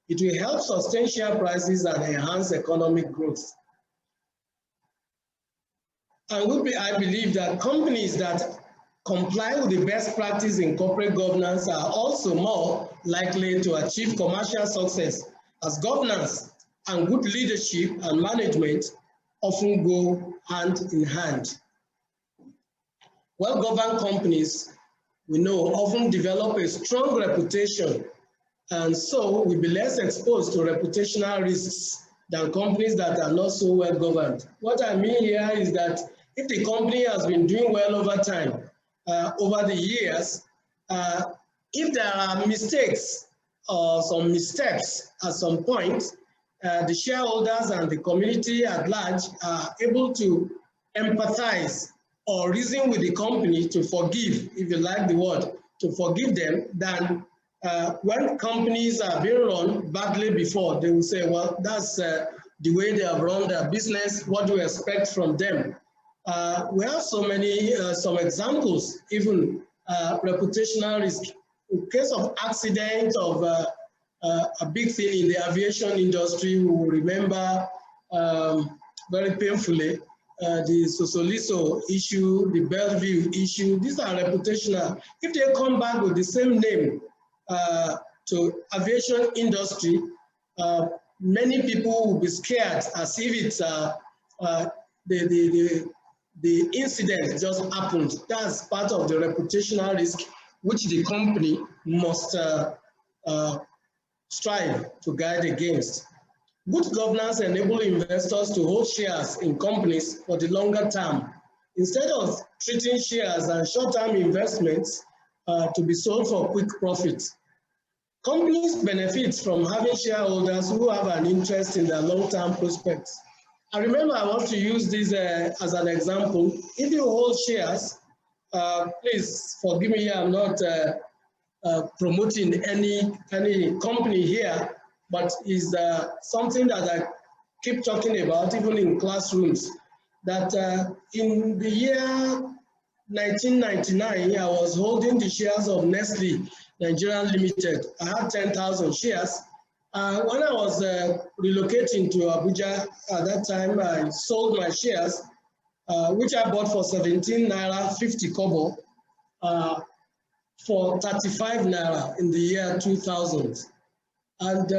It will help sustain share prices and enhance economic growth. And I believe that companies that comply with the best practice in corporate governance are also more likely to achieve commercial success, as governance and good leadership and management often go hand in hand. Well-governed companies, we know, often develop a strong reputation, and so will be less exposed to reputational risks than companies that are not so well governed. What I mean here is that if the company has been doing well over time, over the years, if there are mistakes or some missteps at some point, the shareholders and the community at large are able to empathize or reason with the company to forgive, if you like the word, to forgive them, than when companies are being run badly before. They will say, well, that's the way they have run their business. What do we expect from them? We have so many, some examples, even reputational risk. In case of accident of a big thing in the aviation industry, we will remember very painfully the Sosoliso issue, the Bellevue issue. These are reputational. If they come back with the same name to aviation industry, many people will be scared as if it's the incident just happened. That's part of the reputational risk which the company must strive to guide against. Good governance enables investors to hold shares in companies for the longer term, instead of treating shares and short-term investments to be sold for quick profits. Companies benefit from having shareholders who have an interest in their long-term prospects. I remember I want to use this as an example. If you hold shares, please forgive me, I'm not promoting any company here, but is something that I keep talking about even in classrooms, that in the year 1999, I was holding the shares of Nestle Nigeria Limited. I had 10,000 shares. When I was relocating to Abuja at that time, I sold my shares, which I bought for 17 naira 50 kobo, for 35 naira in the year 2000. And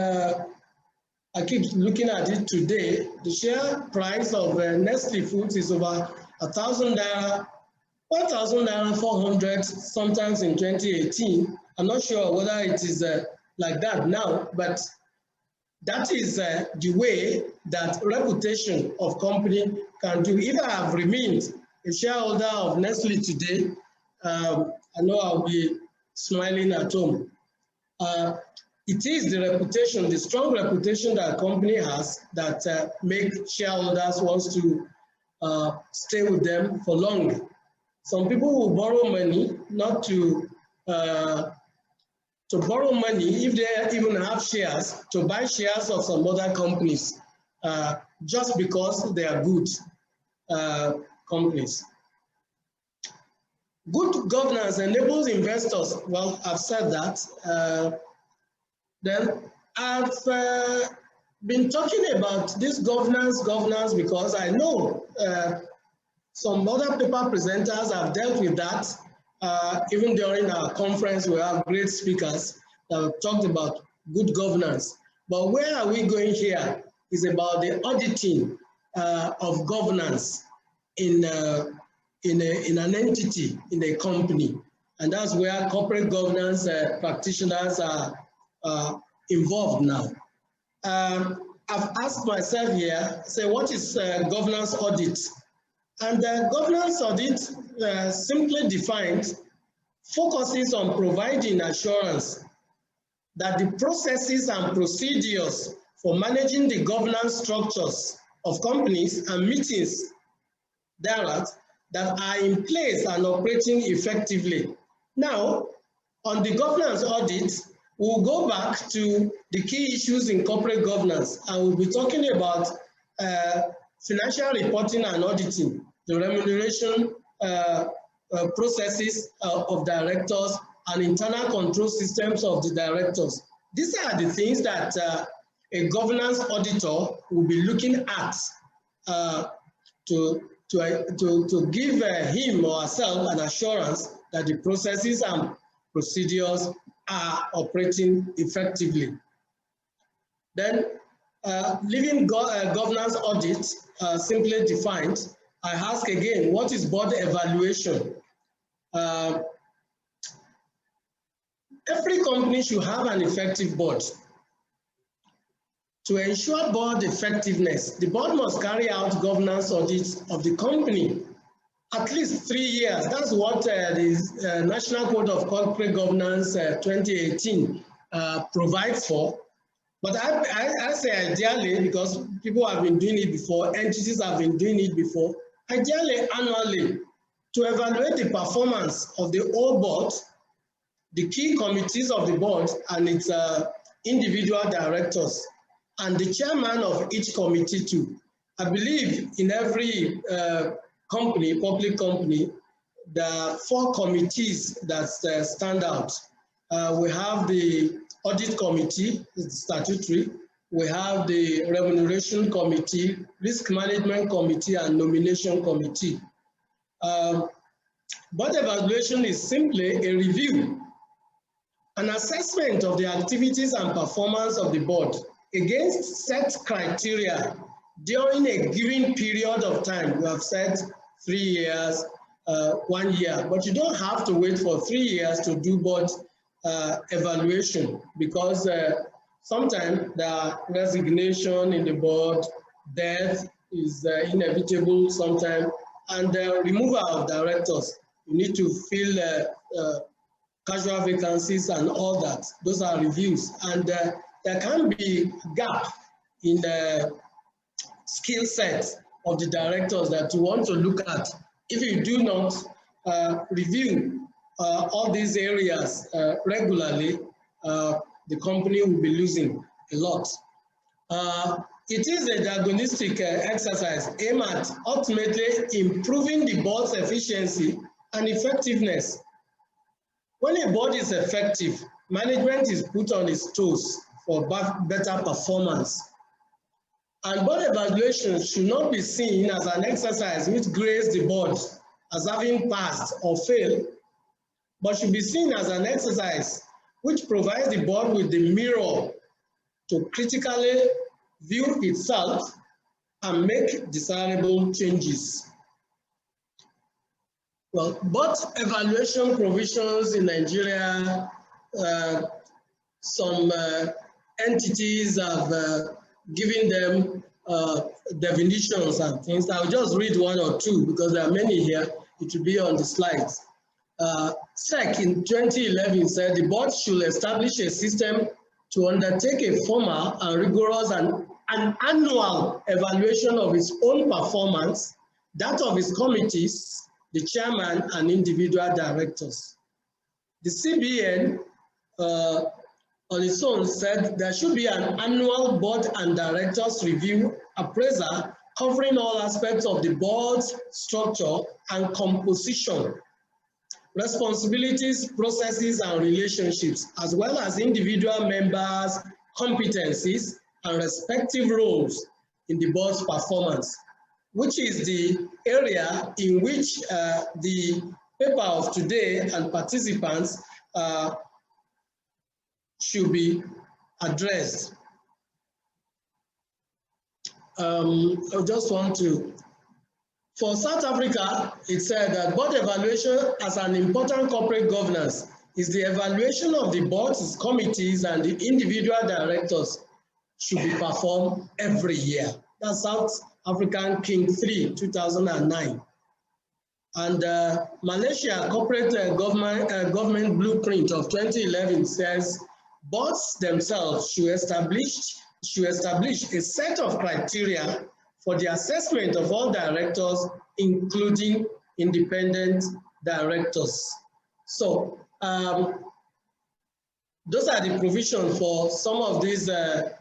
I keep looking at it today. The share price of Nestle Foods is over 1,000 naira, 1,000 naira 400, sometimes in 2018. I'm not sure whether it is like that now, but that is the way that reputation of company can do. If I have remained a shareholder of Nestle today, I know I'll be smiling at home. It is the reputation, the strong reputation that a company has that make shareholders want to stay with them for long. Some people will borrow money not to borrow money if they even have shares, to buy shares of some other companies just because they are good companies. Good governance enables investors. Well, I've said that. Then I've been talking about this governance because I know some other paper presenters have dealt with that. Even during our conference, we have great speakers that have talked about good governance. But where are we going here is about the auditing of governance in an entity, in a company. And that's where corporate governance practitioners are involved now. I've asked myself here, say, what is governance audit? And governance audit, simply defined, focuses on providing assurance that the processes and procedures for managing the governance structures of companies and meetings thereat that are in place and operating effectively. Now, on the governance audit, we'll go back to the key issues in corporate governance, and we'll be talking about financial reporting and auditing, the remuneration processes of directors, and internal control systems of the directors. These are the things that a governance auditor will be looking at to give him or herself an assurance that the processes and procedures are operating effectively. Then, leaving governance audit simply defined, I ask again, what is board evaluation? Every company should have an effective board. To ensure board effectiveness, the board must carry out governance audits of the company at least 3 years. That's what the National Code of Corporate Governance 2018 provides for. But I say ideally, because people have been doing it before, entities have been doing it before, ideally annually, to evaluate the performance of the whole board, the key committees of the board and its individual directors, and the chairman of each committee too. I believe in every company, public company, there are 4 committees that stand out. We have the audit committee, it's statutory. We have the remuneration committee, risk management committee, and nomination committee. Board evaluation is simply a review, an assessment of the activities and performance of the board against set criteria during a given period of time. We have said 3 years, 1 year, but you don't have to wait for 3 years to do board evaluation, because sometimes there are resignation in the board, death is inevitable sometimes, and the removal of directors. You need to fill casual vacancies and all that. Those are reviews. And there can be gap in the skill set of the directors that you want to look at. If you do not review all these areas regularly, the company will be losing a lot. It is a diagnostic exercise aimed at ultimately improving the board's efficiency and effectiveness. When a board is effective, management is put on its toes for better performance. And board evaluation should not be seen as an exercise which grades the board as having passed or failed, but should be seen as an exercise which provides the board with the mirror to critically view itself and make desirable changes. Well, board evaluation provisions in Nigeria, some entities have given them definitions and things. I'll just read one or two because there are many here. It will be on the slides. SEC in 2011 said the board should establish a system to undertake a formal and rigorous and an annual evaluation of its own performance, that of its committees, the chairman and individual directors. The CBN on its own said there should be an annual board and directors review appraiser covering all aspects of the board's structure and composition, responsibilities, processes, and relationships, as well as individual members' competencies and respective roles in the board's performance, which is the area in which the paper of today and participants should be addressed. I just want to, for South Africa, it said that board evaluation as an important corporate governance is the evaluation of the boards, its committees, and the individual directors should be performed every year. That's South African King 3, 2009. And Malaysia Corporate Government Blueprint of 2011 says boards themselves should establish a set of criteria for the assessment of all directors, including independent directors. So those are the provisions for some of these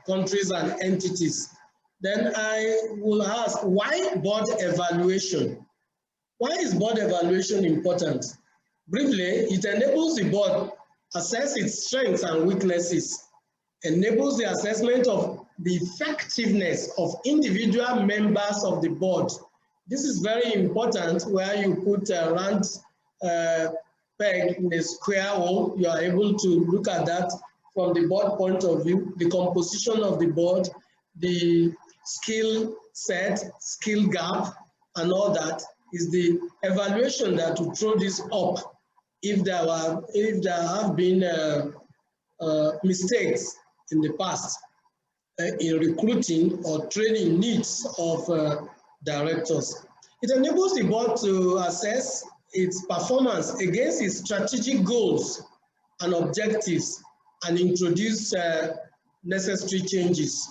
countries and entities. Then I will ask, why board evaluation? Why is board evaluation important? Briefly, it enables the board assess its strengths and weaknesses, enables the assessment of the effectiveness of individual members of the board. This is very important where you put a round peg in a square hole. You are able to look at that from the board point of view, the composition of the board, the skill set, skill gap, and all that is the evaluation that will throw this up if there have been mistakes in the past in recruiting or training needs of directors. It enables the board to assess its performance against its strategic goals and objectives and introduce necessary changes.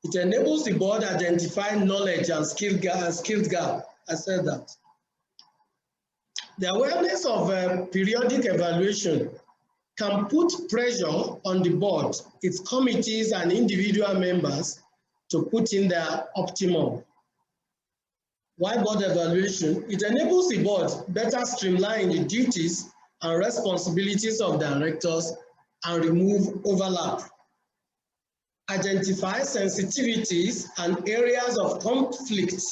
It enables the board to identify knowledge and skill gap. I said that. The awareness of periodic evaluation can put pressure on the board, its committees and individual members to put in their optimum. Why board evaluation? It enables the board better streamline the duties and responsibilities of directors and remove overlap. Identify sensitivities and areas of conflict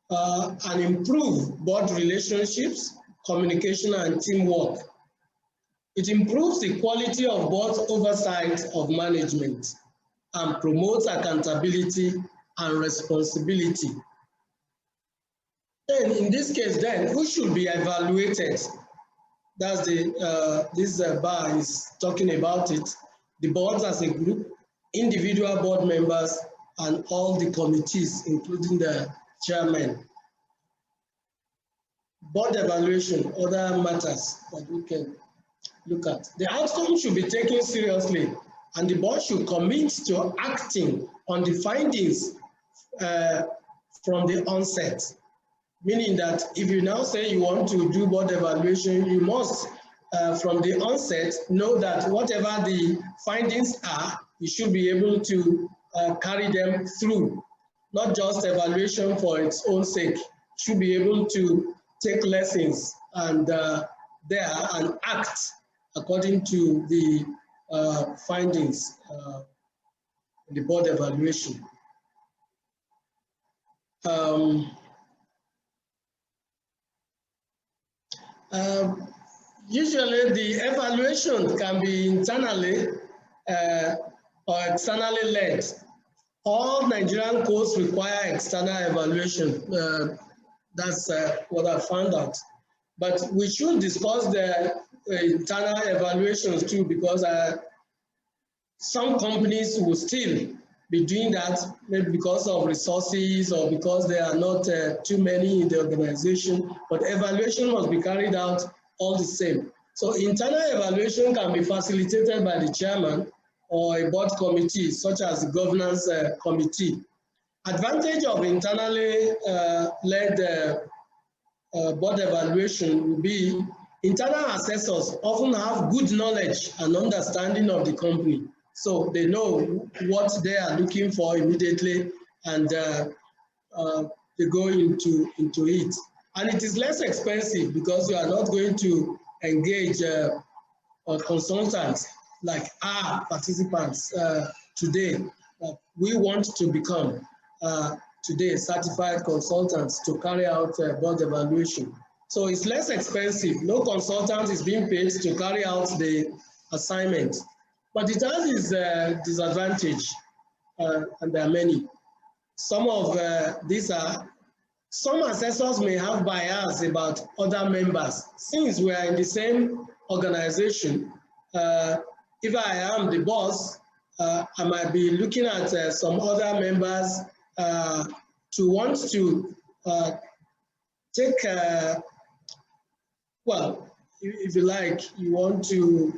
and improve board relationships, communication, and teamwork. It improves the quality of board's oversight of management and promotes accountability and responsibility. Then, in this case, then, who should be evaluated? That's the, this bar is talking about it. The boards as a group, individual board members, and all the committees, including the chairman. Board evaluation, other matters that we can look at. The outcome should be taken seriously, and the board should commit to acting on the findings from the onset. Meaning that if you now say you want to do board evaluation, you must, from the onset, know that whatever the findings are, you should be able to carry them through. Not just evaluation for its own sake. You should be able to take lessons and and act according to the findings in the board evaluation. Usually the evaluation can be internally or externally led. All Nigerian codes require external evaluation. That's what I found out. But we should discuss the internal evaluations too, because some companies will still be doing that, maybe because of resources or because there are not too many in the organization, but evaluation must be carried out all the same. So internal evaluation can be facilitated by the chairman or a board committee, such as the governance committee. Advantage of internally led board evaluation will be internal assessors often have good knowledge and understanding of the company. So they know what they are looking for immediately, and they go into it. And it is less expensive because you are not going to engage consultants like our participants today. We want to become today certified consultants to carry out board evaluation. So it's less expensive. No consultant is being paid to carry out the assignment. But it has its disadvantage, and there are many. Some of these are, some assessors may have bias about other members. Since we are in the same organization, if I am the boss, I might be looking at some other members to want to take, well, if you like, you want to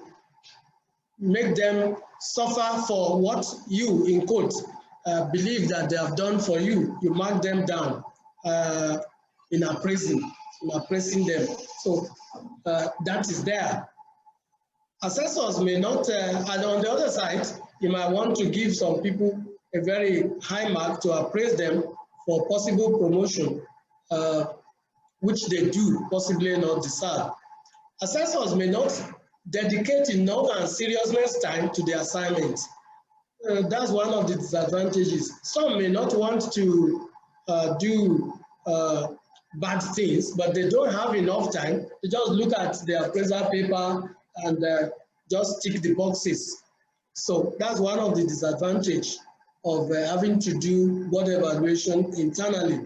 make them suffer for what you, in quote, believe that they have done for you. You mark them down in appraising them. So that is there. Assessors may not, and on the other side, you might want to give some people a very high mark to appraise them for possible promotion, which they do possibly not deserve. Assessors may not dedicate enough and seriousness time to the assignment. That's one of the disadvantages. Some may not want to do bad things, but they don't have enough time. They just look at the appraisal paper and just tick the boxes. So that's one of the disadvantages of having to do board evaluation internally.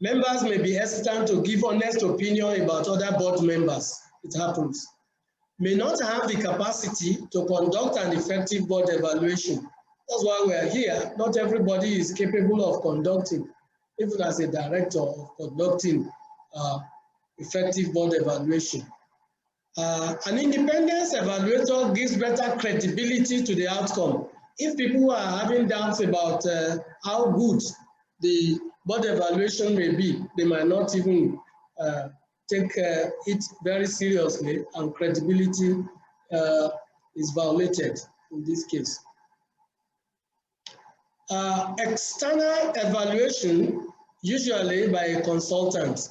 Members may be hesitant to give honest opinion about other board members. It happens. May not have the capacity to conduct an effective board evaluation. That's why we are here. Not everybody is capable of conducting, even as a director, of conducting effective board evaluation. An independent evaluator gives better credibility to the outcome. If people are having doubts about how good the board evaluation may be, they might not even take it very seriously, and credibility is violated in this case. External evaluation, usually by a consultant.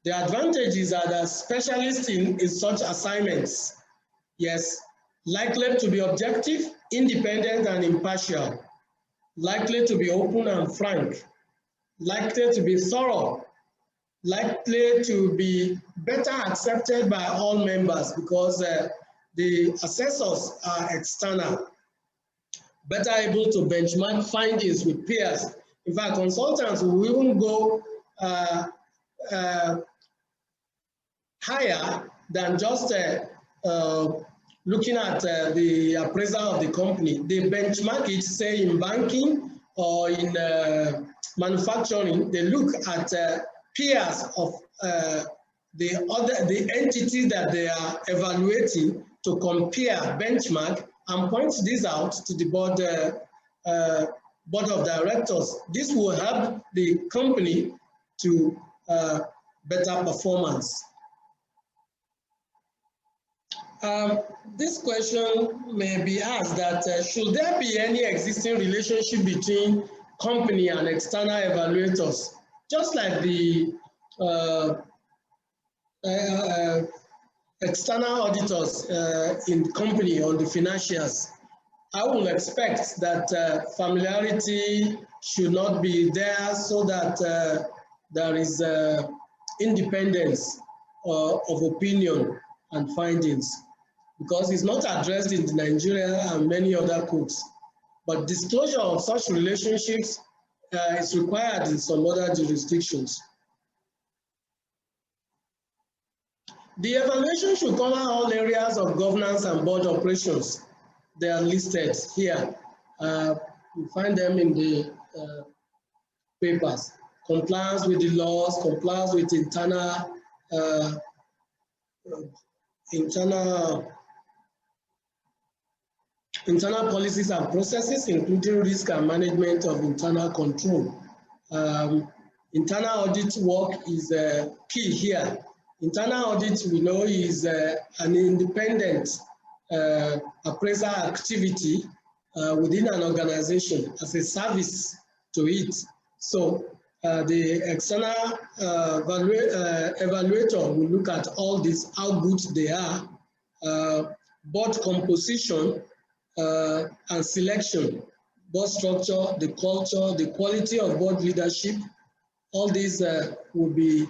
The advantages are that specialists in such assignments, yes, likely to be objective, independent, and impartial, likely to be open and frank, likely to be thorough, likely to be better accepted by all members because the assessors are external, better able to benchmark findings with peers. In fact, consultants will even go higher than just looking at the appraisal of the company, they benchmark it, say in banking or in manufacturing. They look at peers of the entity that they are evaluating to compare, benchmark, and point this out to the board of directors. This will help the company to better performance. This question may be asked that should there be any existing relationship between company and external evaluators, just like the external auditors in the company on the financials? I will expect that familiarity should not be there, so that there is independence of opinion and findings, because it's not addressed in the Nigeria and many other codes. But disclosure of such relationships is required in some other jurisdictions. The evaluation should cover all areas of governance and board operations. They are listed here. You find them in the papers. Compliance with the laws, compliance with internal policies and processes, including risk and management of internal control. Internal audit work is key here. Internal audit, we know, is an independent appraisal activity within an organization as a service to it. So the external evaluator will look at all this, how good they are, board composition and selection, board structure, the culture, the quality of board leadership. All these will be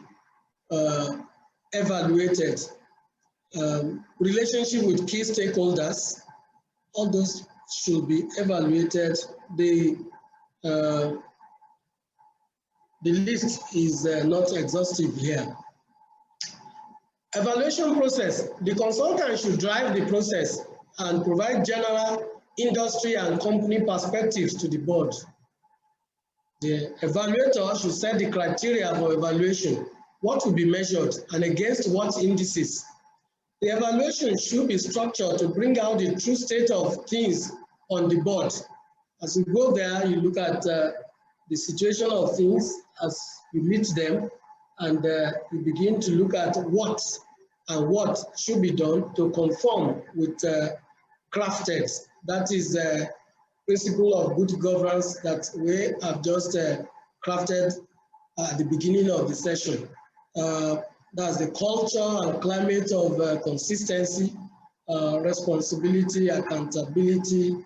evaluated. Relationship with key stakeholders, all those should be evaluated. The list is not exhaustive here. Evaluation process. The consultant should drive the process and provide general industry and company perspectives to the board. The evaluator should set the criteria for evaluation, what will be measured and against what indices. The evaluation should be structured to bring out the true state of things on the board. As you go there, you look at the situation of things as you meet them, and you begin to look at what should be done to conform with crafted. That is the principle of good governance that we have just crafted at the beginning of the session. That's the culture and climate of consistency, responsibility, accountability,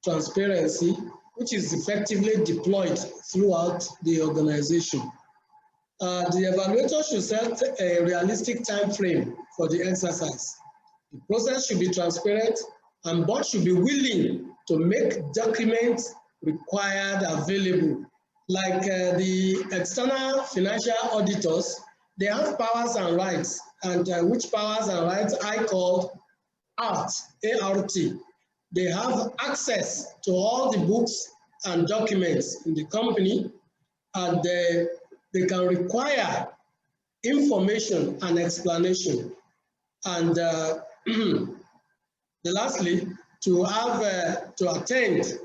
transparency, which is effectively deployed throughout the organization. The evaluator should set a realistic time frame for the exercise. The process should be transparent, and board should be willing to make documents required available. Like the external financial auditors, they have powers and rights, and which powers and rights I call ART, A-R-T. They have access to all the books and documents in the company, and they can require information and explanation. And lastly, to have to attend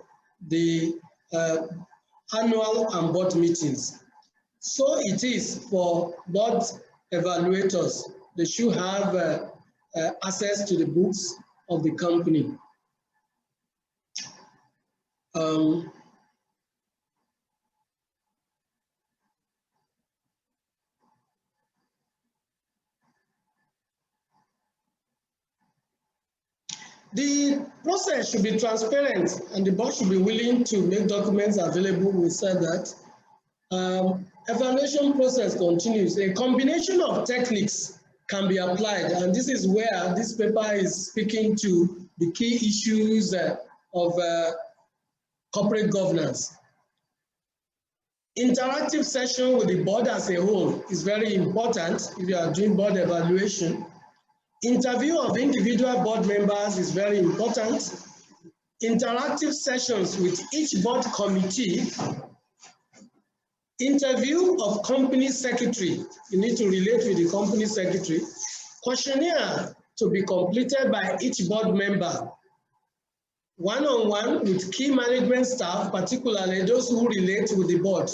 the annual and board meetings. So it is for board evaluators. They should have access to the books of the company. The process should be transparent, and the board should be willing to make documents available. We said that. Evaluation process continues. A combination of techniques can be applied, and this is where this paper is speaking to the key issues of corporate governance. Interactive session with the board as a whole is very important if you are doing board evaluation. Interview of individual board members is very important. Interactive sessions with each board committee. Interview of company secretary. You need to relate with the company secretary. Questionnaire to be completed by each board member. One-on-one with key management staff, particularly those who relate with the board.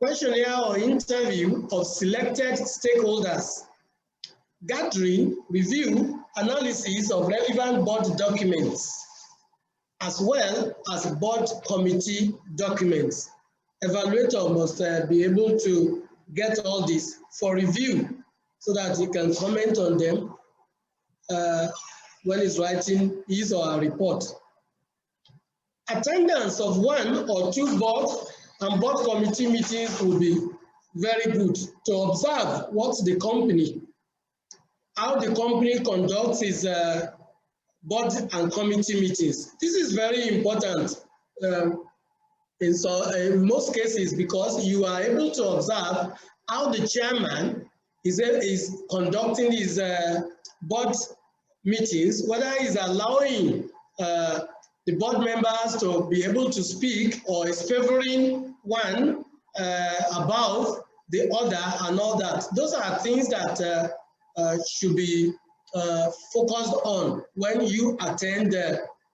Questionnaire or interview of selected stakeholders. Gathering, review, analysis of relevant board documents, as well as board committee documents. Evaluator must be able to get all this for review so that he can comment on them when he's writing his or her report. Attendance of 1 or 2 board and board committee meetings will be very good to observe what the company, how the company conducts its board and committee meetings. This is very important in most cases because you are able to observe how the chairman is conducting his board meetings, whether he's allowing the board members to be able to speak or is favoring one above the other and all that. Those are things that should be focused on when you attend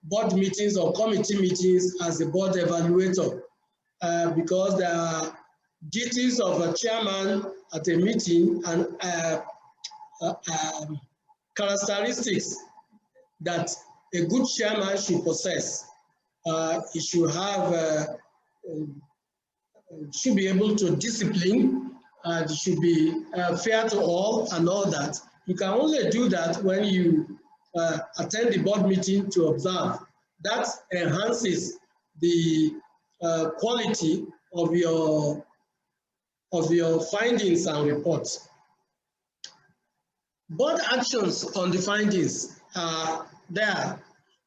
board meetings or committee meetings as a board evaluator, because there are duties of a chairman at a meeting and characteristics that a good chairman should possess. He should have, should be able to discipline, should be fair to all and all that. You can only do that when you attend the board meeting to observe. That enhances the quality of your findings and reports. Board actions on the findings are there.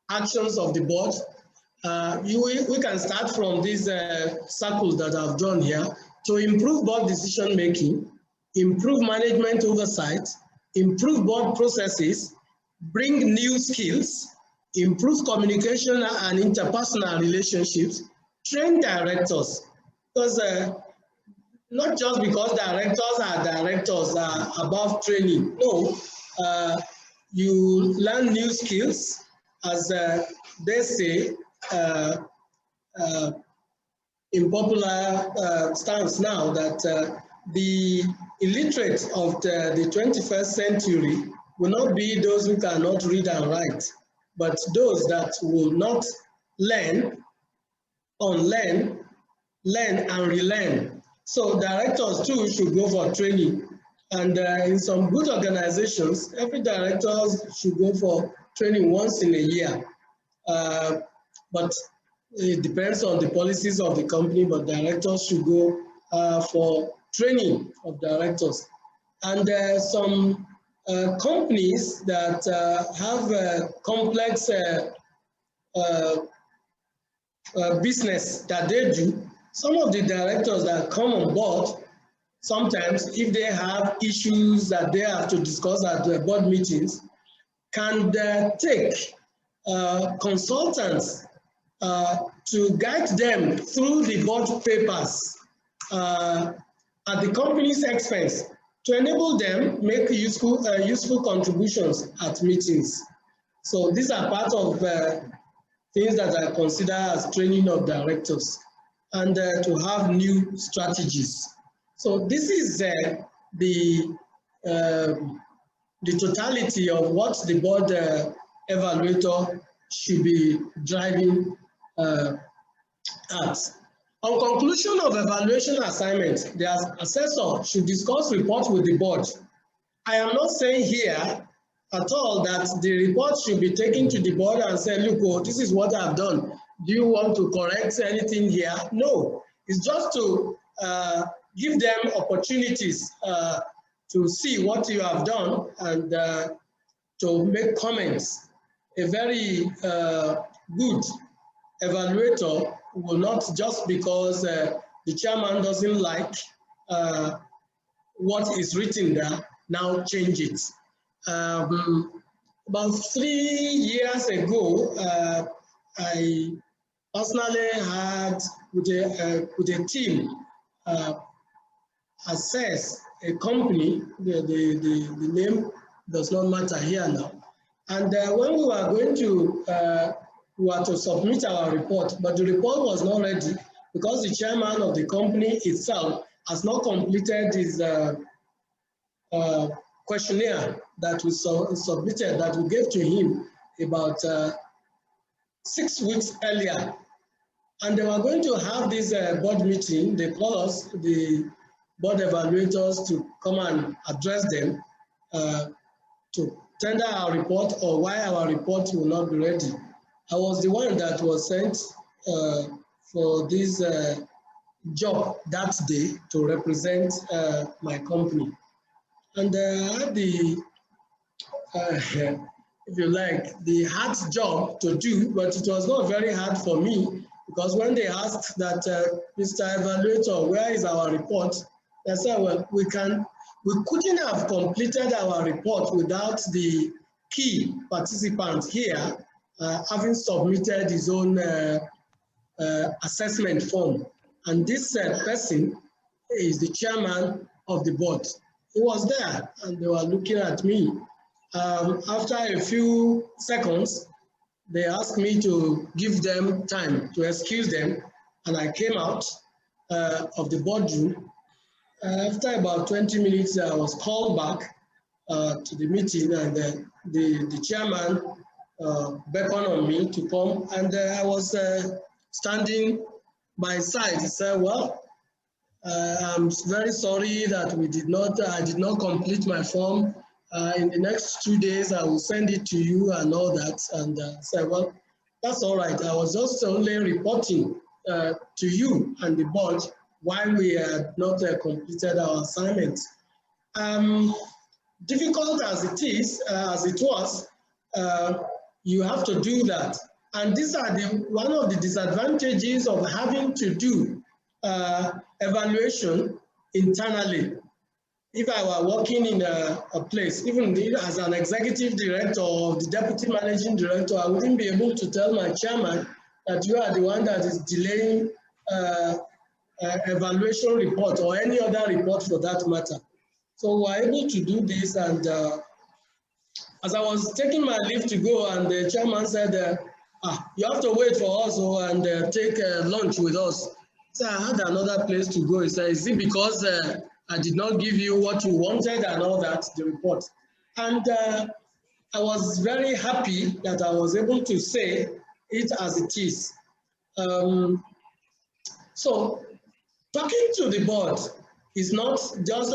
Actions of the board. We can start from these circles that I've drawn here to improve board decision making, improve management oversight, improve board processes, bring new skills, improve communication and interpersonal relationships, train directors. Because not just because directors are above training. No, you learn new skills, as they say in popular stance now, that the illiterate of the 21st century will not be those who cannot read and write, but those that will not learn, unlearn, learn and relearn. So directors too should go for training. And in some good organizations, every director should go for training once in a year. But it depends on the policies of the company, but directors should go for training of directors. And some companies that have complex business that they do, some of the directors that come on board, sometimes if they have issues that they have to discuss at the board meetings, can take consultants to guide them through the board papers at the company's expense to enable them make useful contributions at meetings. So these are part of things that I consider as training of directors, and to have new strategies. So this is the totality of what the board evaluator should be driving at. On conclusion of evaluation assignment, the assessor should discuss report with the board. I am not saying here at all that the report should be taken to the board and say, look, oh, this is what I've done. Do you want to correct anything here? No, it's just to give them opportunities to see what you have done and to make comments. A very good evaluator will not, just because the chairman doesn't like what is written there, now change it. About 3 years ago, I personally had, with a team, assess a company. The name does not matter here now. And when we were going to, we were to submit our report, but the report was not ready because the chairman of the company itself has not completed his questionnaire that we submitted, that we gave to him about 6 weeks earlier. And they were going to have this board meeting. They called us, the board evaluators, to come and address them to tender our report or why our report will not be ready. I was the one that was sent for this job that day to represent my company. And I had the, if you like, the hard job to do, but it was not very hard for me, because when they asked that, Mr. Evaluator, where is our report? I said, well, we couldn't have completed our report without the key participant here having submitted his own assessment form. And this person is the chairman of the board. He was there and they were looking at me. After a few seconds, they asked me to give them time to excuse them, and I came out of the boardroom. After about 20 minutes, I was called back to the meeting, and the chairman beckoned on me to come, and I was standing by his side. He said, well, I'm very sorry that I did not complete my form. In the next 2 days, I will send it to you and all that. And I said, well, that's all right. I was just only reporting to you and the board why we had not completed our assignment. Difficult as it is, as it was, you have to do that. And these are one of the disadvantages of having to do evaluation internally. If I were working in a place, even as an executive director or the deputy managing director, I wouldn't be able to tell my chairman that you are the one that is delaying evaluation report or any other report for that matter. So we're able to do this, and as I was taking my leave to go, and the chairman said, you have to wait for us and take lunch with us. So I had another place to go. He said, is it because I did not give you what you wanted and all that, the report? And I was very happy that I was able to say it as it is. So talking to the board is not just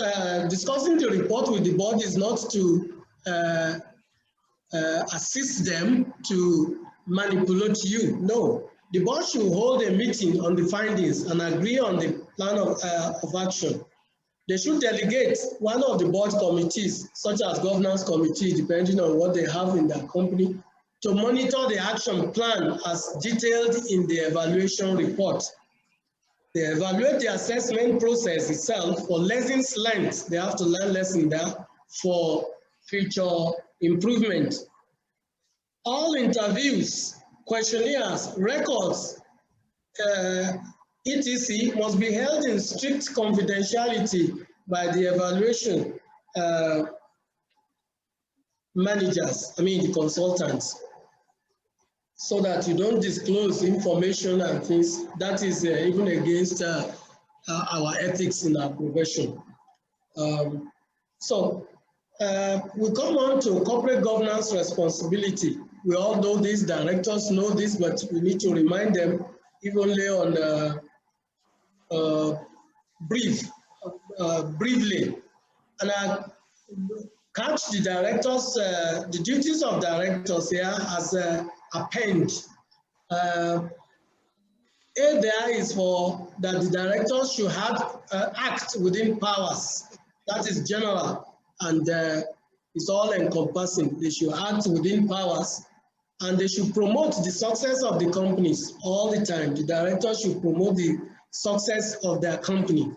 discussing the report with the board is not to assist them to manipulate you. No, the board should hold a meeting on the findings and agree on the plan of action. They should delegate one of the board committees, such as governance committee, depending on what they have in their company, to monitor the action plan as detailed in the evaluation report. They evaluate the assessment process itself for lessons learned. They have to learn lessons there for future improvement. All interviews, questionnaires, records, etc. must be held in strict confidentiality by the evaluation managers, the consultants, so that you don't disclose information and things that is even against our ethics in our profession. So we come on to corporate governance responsibility. We all know this, directors know this, but we need to remind them, if only on briefly. And I catch the directors, the duties of directors here as append. A there is for that the directors should have act within powers. That is general, and it's all encompassing. They should act within powers, and they should promote the success of the companies all the time. The directors should promote the success of their company.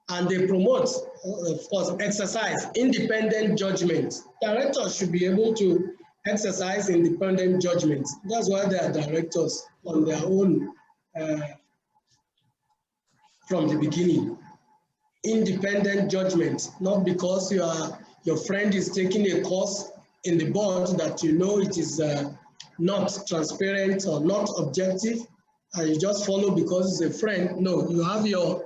and they promote, of course, exercise independent judgment. Directors should be able to exercise independent judgment. That's why they are directors on their own from the beginning. Independent judgment, not because your friend is taking a course in the board that you know it is not transparent or not objective, and you just follow because it's a friend. No, you have your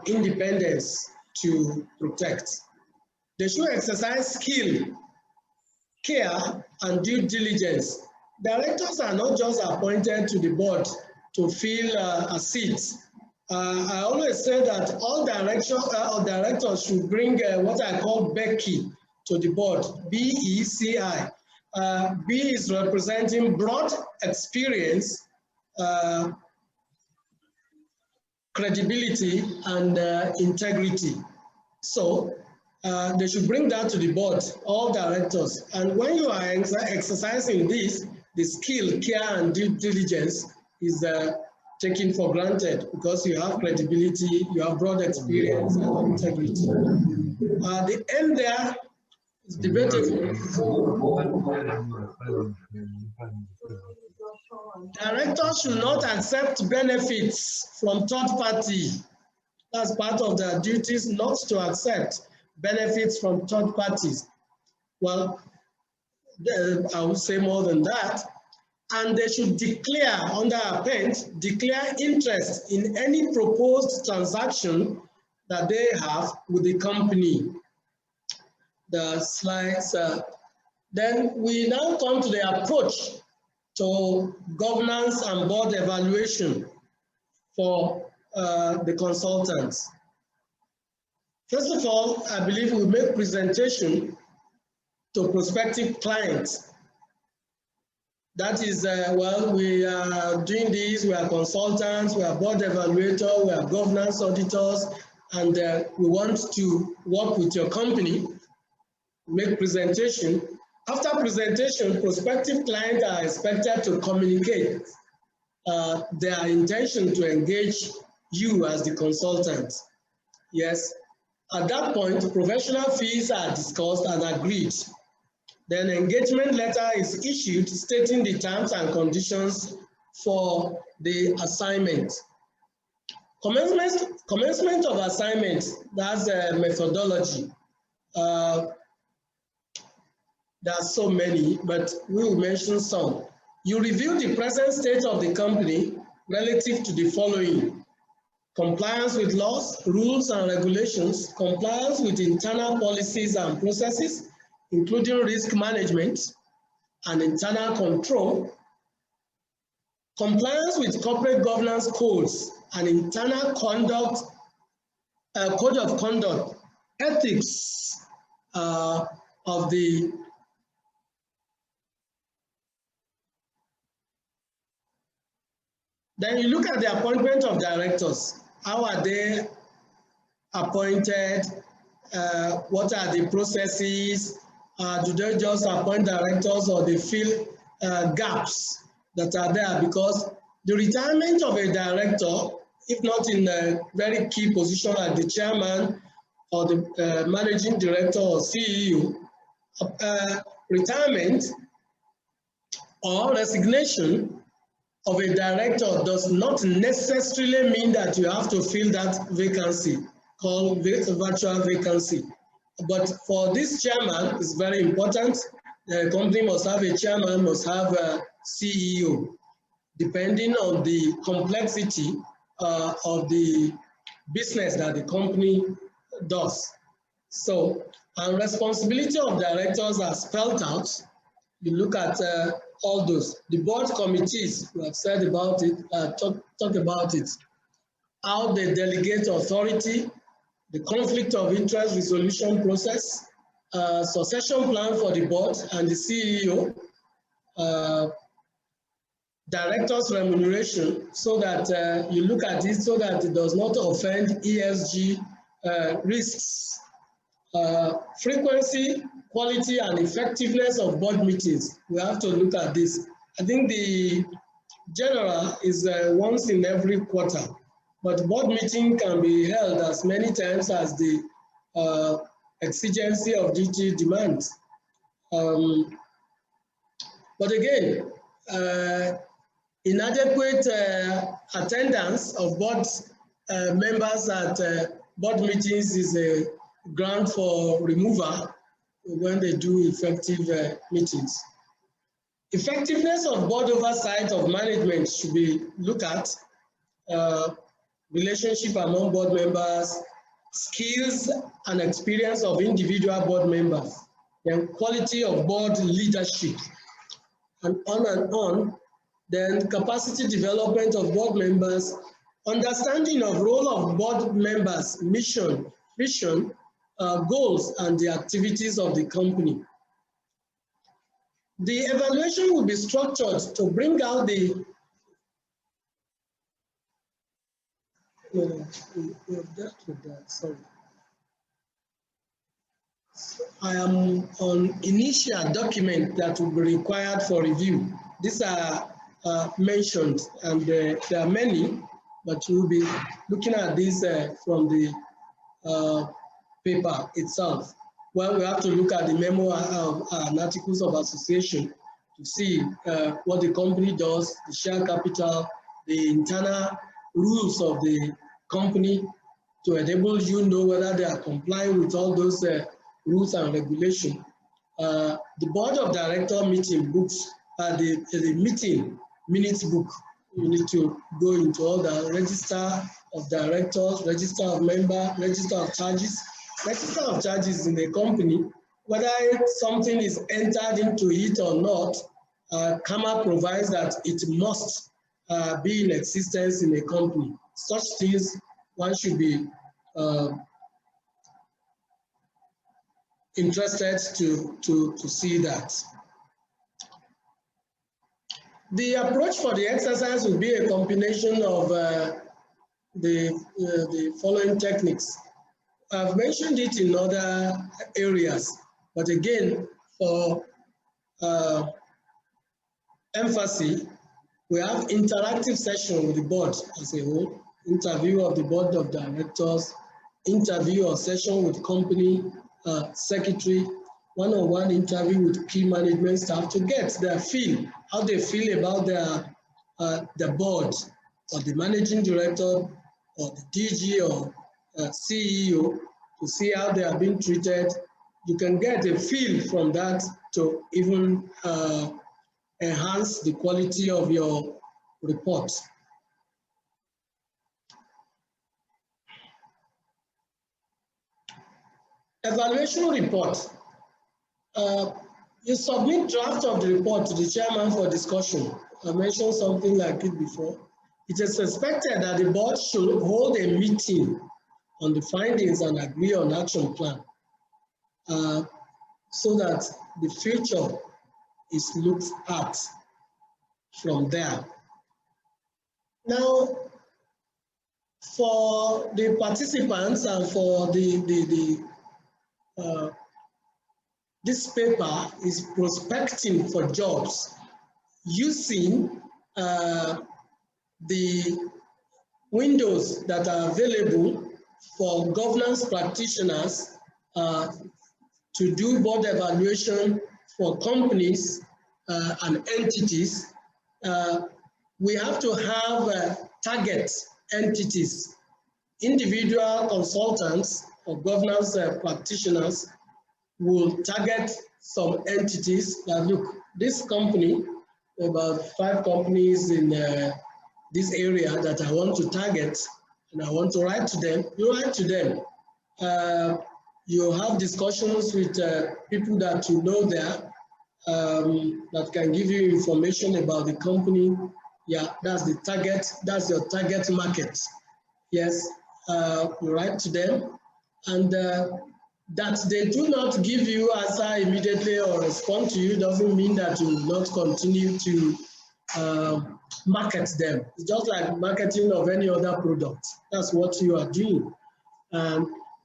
independence to protect. They should exercise skill, care, and due diligence. Directors are not just appointed to the board to fill a seat. I always say that all directors should bring what I call BECI to the board, BECI. B is representing broad experience, credibility, and integrity. So they should bring that to the board, all directors. And when you are exercising this, the skill, care, and due diligence is taken for granted because you have credibility, you have broad experience and integrity. The end there is debatable. Directors should not accept benefits from third party. That's part of their duties, not to accept benefits from third parties. Well, I would say more than that. And they should declare, under append, declare interest in any proposed transaction that they have with the company. The slides. Then we now come to the approach to governance and board evaluation for the consultants. First of all, I believe we make presentation to prospective clients. That is, well, we are doing this, we are consultants, we are board evaluators, we are governance auditors, and we want to work with your company, make presentation. After presentation, prospective clients are expected to communicate their intention to engage you as the consultant. Yes, at that point, professional fees are discussed and agreed. Then engagement letter is issued stating the terms and conditions for the assignment. Commencement of assignment, that's a methodology. There are so many, but we will mention some. You review the present state of the company relative to the following: compliance with laws, rules, and regulations, compliance with internal policies and processes, including risk management and internal control, compliance with corporate governance codes and internal conduct, code of conduct, ethics of the Then you look at the appointment of directors. How are they appointed? What are the processes? Do they just appoint directors, or they fill gaps that are there? Because the retirement of a director, if not in a very key position like the chairman or the managing director or CEO, retirement or resignation of a director does not necessarily mean that you have to fill that vacancy, called virtual vacancy. But for this chairman, it's very important. The company must have a chairman, must have a CEO, depending on the complexity of the business that the company does. So, and responsibility of directors are spelled out. You look at all those. The board committees, we have said about it, talk about it. How they delegate authority, the conflict of interest resolution process, succession plan for the board and the CEO, directors' remuneration, so that you look at it so that it does not offend ESG risks. Frequency, quality, and effectiveness of board meetings. We have to look at this. I think the general is once in every quarter. but board meeting can be held as many times as the exigency of duty demands. But again, inadequate attendance of board members at board meetings is a ground for removal when they do effective meetings. Effectiveness of board oversight of management should be looked at. Relationship among board members, skills and experience of individual board members, then quality of board leadership, and on. Then capacity development of board members, understanding of role of board members, mission, vision, goals, and the activities of the company. The evaluation will be structured to bring out the sorry. I am on initial document that will be required for review. These are mentioned, and there are many, but we'll be looking at this from the paper itself. Well, we have to look at the memo and articles of association to see what the company does, the share capital, the internal rules of the company, to enable you know whether they are complying with all those rules and regulations. The board of director meeting books, the meeting minutes book, you need to go into all the register of directors, register of member, register of charges. Register of charges in a company, whether something is entered into it or not, CAMA provides that it must be in existence in a company. Such things, one should be interested to see that. The approach for the exercise will be a combination of the following techniques. I've mentioned it in other areas, but again, for emphasis, we have interactive session with the board as a whole, interview of the board of directors, interview or session with company secretary, one-on-one interview with key management staff to get their feel, how they feel about the board or the managing director or the DG or CEO, to see how they are being treated. You can get a feel from that to even enhance the quality of your report. Evaluation report. You submit draft of the report to the chairman for discussion. I mentioned something like it before. It is expected that the board should hold a meeting on the findings and agree on action plan, so that the future is looked at from there. Now, for the participants and for this paper is prospecting for jobs using the windows that are available for governance practitioners to do board evaluation for companies and entities. We have to have target entities, individual consultants or governance practitioners will target some entities that look, this company, about 5 companies in this area that I want to target, and I want to write to them. You write to them. You have discussions with people that you know there that can give you information about the company. Yeah, that's the target. That's your target market. Yes, you write to them, and that they do not give you answer immediately or respond to you doesn't mean that you will not continue to market them. It's just like marketing of any other product. That's what you are doing.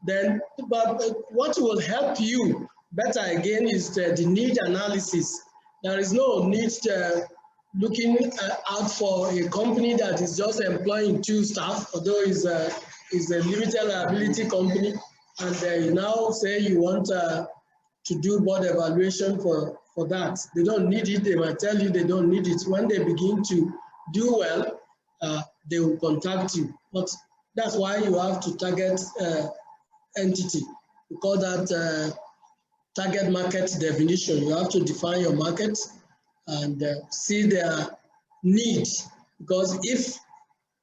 Then, but what will help you better again is the need analysis. There is no need looking out for a company that is just employing 2 staff, although it's a limited liability company, and you now say you want to do board evaluation for that. They don't need it. They might tell you they don't need it. When they begin to do well, they will contact you. But that's why you have to target entity. We call that target market definition. You have to define your market and see their need. Because if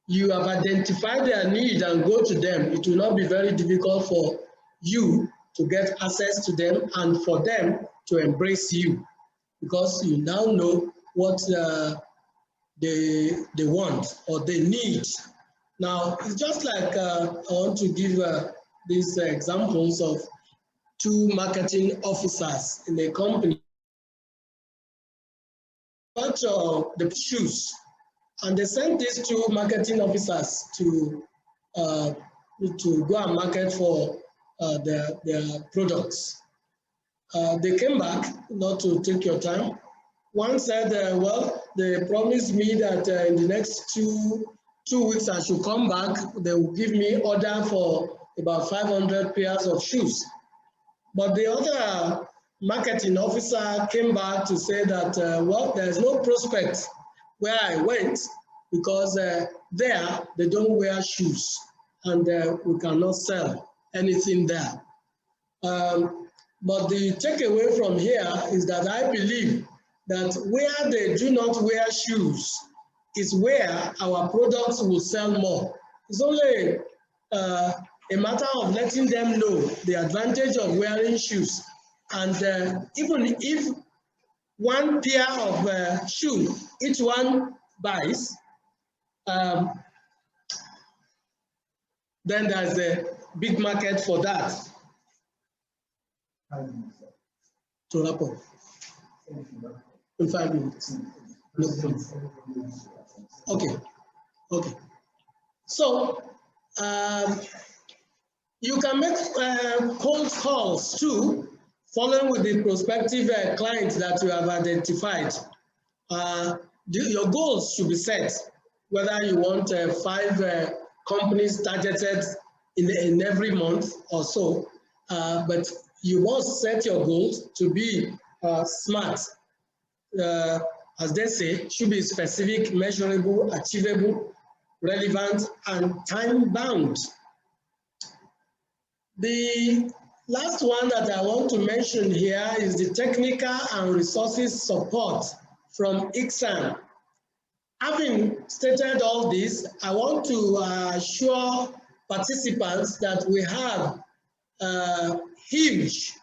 you have identified their need and go to them, it will not be very difficult for you to get access to them and for them to embrace you, because you now know what they want or they need. Now, it's just like I want to give these examples of 2 marketing officers in a company. But the shoes, and they sent these 2 marketing officers to go and market for their products. They came back, not to take your time. One said, well, they promised me that in the next two weeks I should come back. They will give me order for about 500 pairs of shoes. But the other marketing officer came back to say that, well, there's no prospect where I went because there they don't wear shoes and we cannot sell anything there. But the takeaway from here is that I believe that where they do not wear shoes is where our products will sell more. It's only a matter of letting them know the advantage of wearing shoes. And even if 1 pair of shoe each one buys, then there's a big market for that. To wrap up in 5 minutes. Okay. So you can make cold calls too, following with the prospective clients that you have identified. Your goals should be set, whether you want 5 companies targeted in every month or so, but you must set your goals to be SMART. As they say, should be specific, measurable, achievable, relevant, and time-bound. The last one that I want to mention here is the technical and resources support from ICSAN. Having stated all this, I want to assure participants that we have huge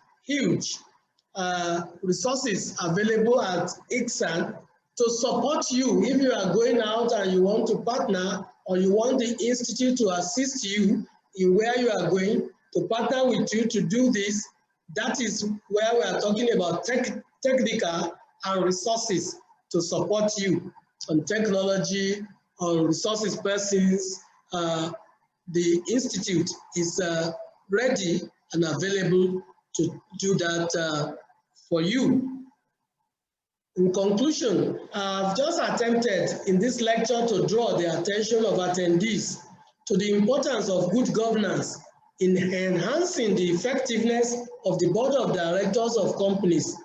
resources available at ICSAN to support you if you are going out and you want to partner, or you want the institute to assist you in where you are going, to partner with you to do this. That is where we are talking about technical and resources to support you on technology, on resources persons. The institute is ready and available to do that for you. In conclusion, I've just attempted in this lecture to draw the attention of attendees to the importance of good governance in enhancing the effectiveness of the board of directors of companies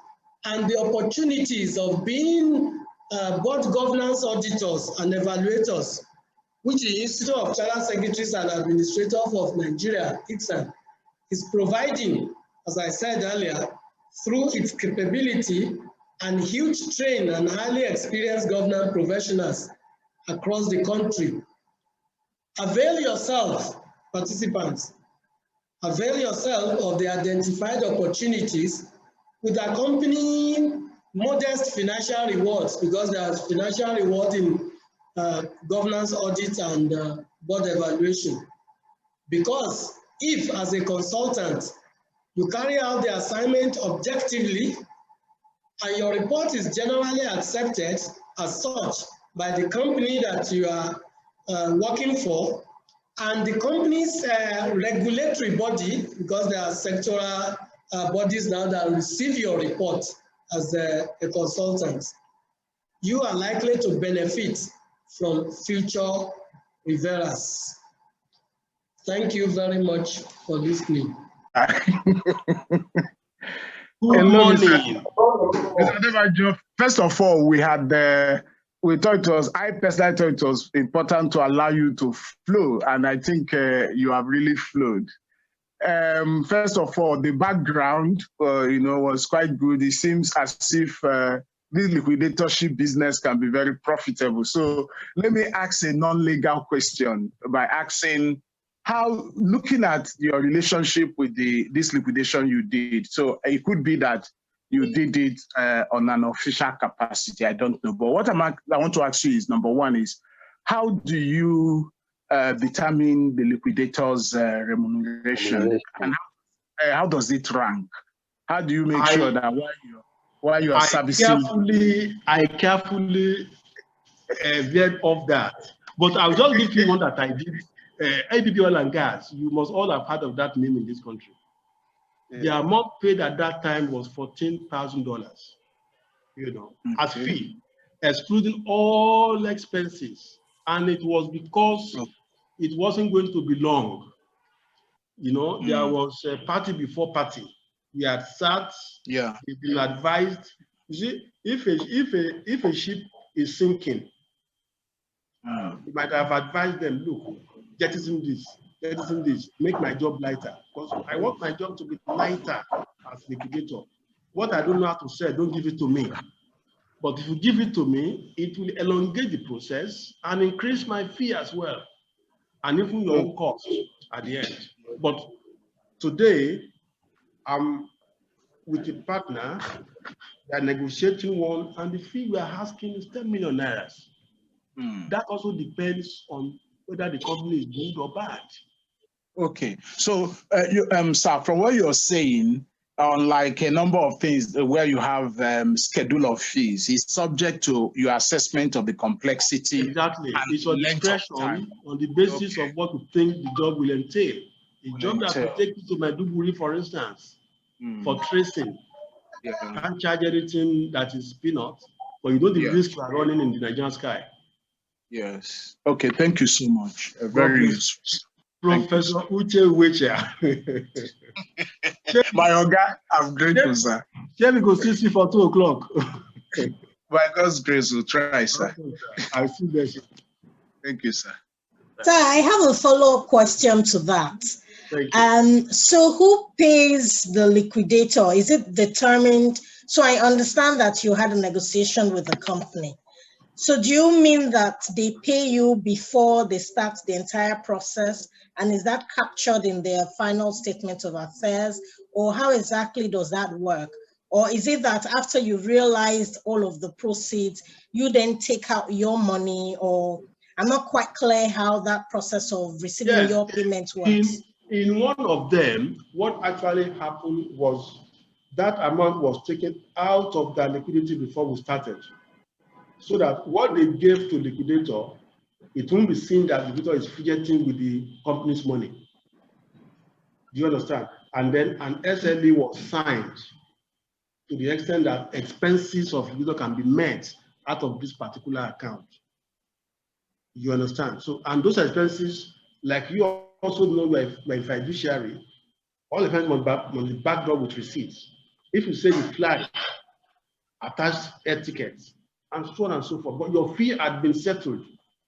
and the opportunities of being board governance auditors and evaluators, which the Institute of Chartered Secretaries and Administrators of Nigeria, ICSAN, is providing, as I said earlier, through its capability and huge trained and highly experienced governance professionals across the country. Avail yourself, participants, avail yourself of the identified opportunities with accompanying modest financial rewards, because there's financial reward in governance audit and board evaluation. Because if, as a consultant, you carry out the assignment objectively and your report is generally accepted as such by the company that you are working for, and the company's regulatory body, because there are sectoral bodies now that receive your report as a consultant, you are likely to benefit from future reversals. Thank you very much for listening. Good morning. First of all, we thought it was, I personally thought it was important to allow you to flow, and I think you have really flowed. First of all, the background, was quite good. It seems as if this liquidatorship business can be very profitable. So let me ask a non-legal question by asking, how, looking at your relationship with this liquidation you did, so it could be that you did it on an official capacity, I don't know. But what I want to ask you is, number one is, how do you determine the liquidator's remuneration? And how does it rank? How do you make sure that while you are servicing? I carefully veered off that. But I'll just give you one that I did. APP Oil and Gas, you must all have heard of that name in this country. The amount paid at that time was $14,000, as fee, excluding all expenses. And it was because it wasn't going to be long. There was a party before party. We had sat, we've been advised. You see, if a ship is sinking, you might have advised them, look, jettison this, make my job lighter. Because I want my job to be lighter as liquidator. What I don't know how to say, don't give it to me. But if you give it to me, it will elongate the process and increase my fee as well. And even your own cost at the end. But today, I'm with a partner, they are negotiating one, and the fee we are asking is 10 million naira. That also depends on whether the company is good or bad. Okay, so sir, from what you're saying, unlike a number of things where you have schedule of fees, it's subject to your assessment of the complexity. Exactly, it's on discretion on the basis of what you think the job will entail. A job that will take you to Maiduguri, for instance, for tracing, can't charge anything that is peanuts, but you know the risk you are running in the Nigerian sky. Yes. Okay, thank you so much. Very useful. Professor Uche Wecha. My Oga, I'm grateful, sir. Here we go see for 2 o'clock. By God's grace, we'll try, sir. I'll see you. Thank you, sir. Sir, I have a follow-up question to that. So who pays the liquidator? Is it determined? So I understand that you had a negotiation with the company. So do you mean that they pay you before they start the entire process? And is that captured in their final statement of affairs? Or how exactly does that work? Or is it that after you realized all of the proceeds, you then take out your money? Or I'm not quite clear how that process of receiving your payment works. In one of them, what actually happened was that amount was taken out of the liquidity before we started. So that what they gave to liquidator, it won't be seen that liquidator is fidgeting with the company's money. Do you understand? And then an SLA was signed to the extent that expenses of liquidator can be met out of this particular account. You understand? So, and those expenses, like you also know, by fiduciary, all the expenses must be backed up with receipts. If you say you flag, attached air tickets, and so on and so forth, but your fee had been settled,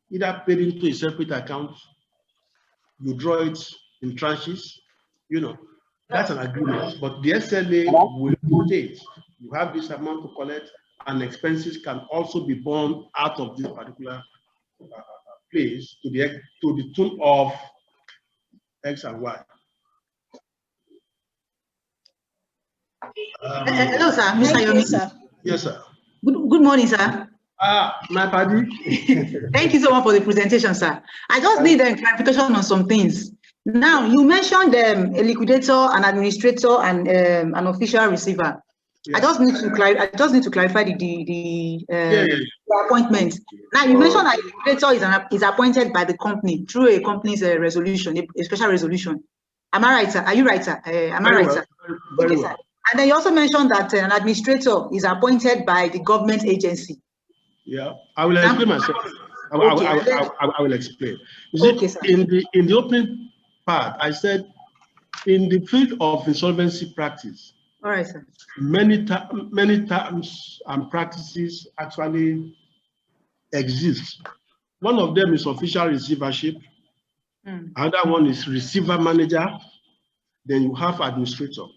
either paid into a separate account, you draw it in tranches, that's an agreement. But the SLA will state you have this amount to collect, and expenses can also be borne out of this particular place to the tune of X and Y. Hello, sir. Mr. Yomi. Yes, sir. Good morning, sir. My buddy. Thank you so much for the presentation, sir. I just need a clarification on some things. Now, you mentioned a liquidator, an administrator, and an official receiver. Yeah. I just need to clarify the appointment. Now, you mentioned that the liquidator is appointed by the company through a company's resolution, a special resolution. Am I right, sir? Are you right, sir? Am I right, sir? Very well. And then you also mentioned that an administrator is appointed by the government agency. Yeah, I will explain myself. I will explain. You see, okay, in the opening part, I said in the field of insolvency practice, all right, sir, many terms and practices actually exist. One of them is official receivership. Another one is receiver manager. Then you have administrator.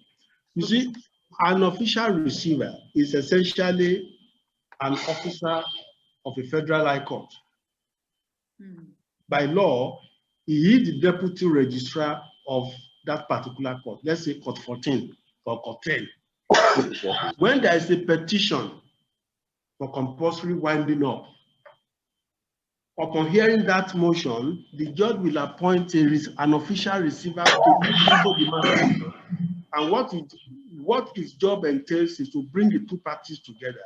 You see, an official receiver is essentially an officer of a federal high court. By law, he is the deputy registrar of that particular court. Let's say court 14 or court 10. When there is a petition for compulsory winding up, upon hearing that motion, the judge will appoint an official receiver to the matter. And what his job entails is to bring the two parties together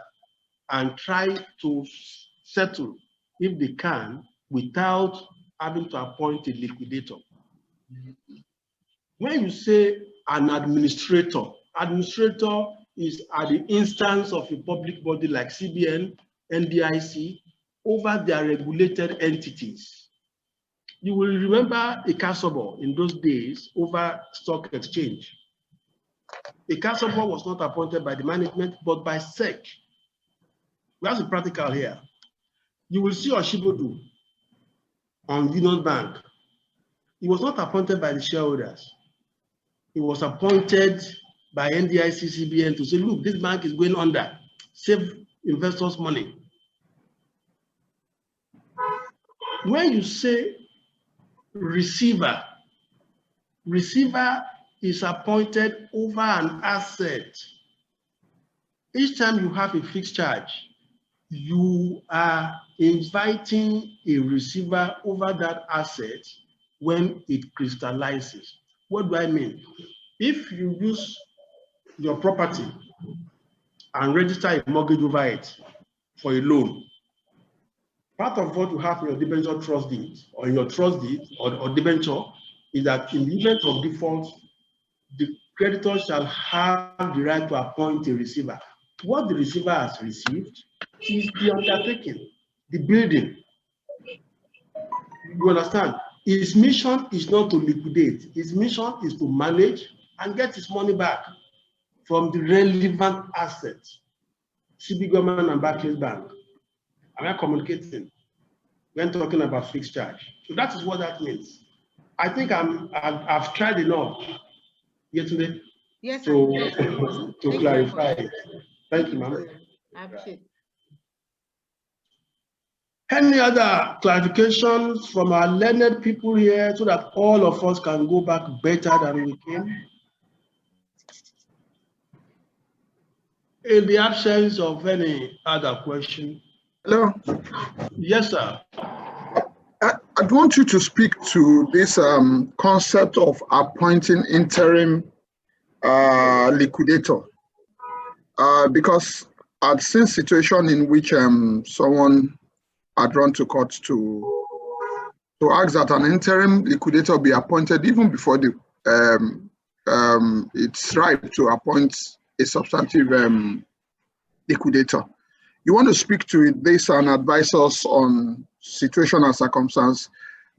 and try to settle, if they can, without having to appoint a liquidator. When you say an administrator, administrator is at the instance of a public body like CBN, NDIC, over their regulated entities. You will remember a CASOBO in those days over stock exchange. A CASOBO was not appointed by the management, but by SEC. That's the practical here. You will see Oshibodu on Union Bank. He was not appointed by the shareholders. He was appointed by NDIC CBN to say, look, this bank is going under. Save investors' money. When you say receiver, receiver is appointed over an asset. Each time you have a fixed charge, you are inviting a receiver over that asset when it crystallizes. What do I mean? If you use your property and register a mortgage over it for a loan, part of what you have in your debenture trust deed or in your trust deed or debenture is that in the event of default, the creditor shall have the right to appoint a receiver. What the receiver has received is the undertaking, the building. You understand? His mission is not to liquidate. His mission is to manage and get his money back from the relevant assets. CB Government and Barclays Bank. Am I communicating when talking about fixed charge? So that is what that means. I think I've tried enough yesterday to clarify it. Thank you, ma'am. I appreciate it. Any other clarifications from our learned people here so that all of us can go back better than we came? In the absence of any other question. Hello. Yes, sir. I'd want you to speak to this concept of appointing interim liquidator, because I've seen situation in which someone had run to court to ask that an interim liquidator be appointed even before the it's right to appoint a substantive liquidator. You want to speak to this and advise us on situation and circumstance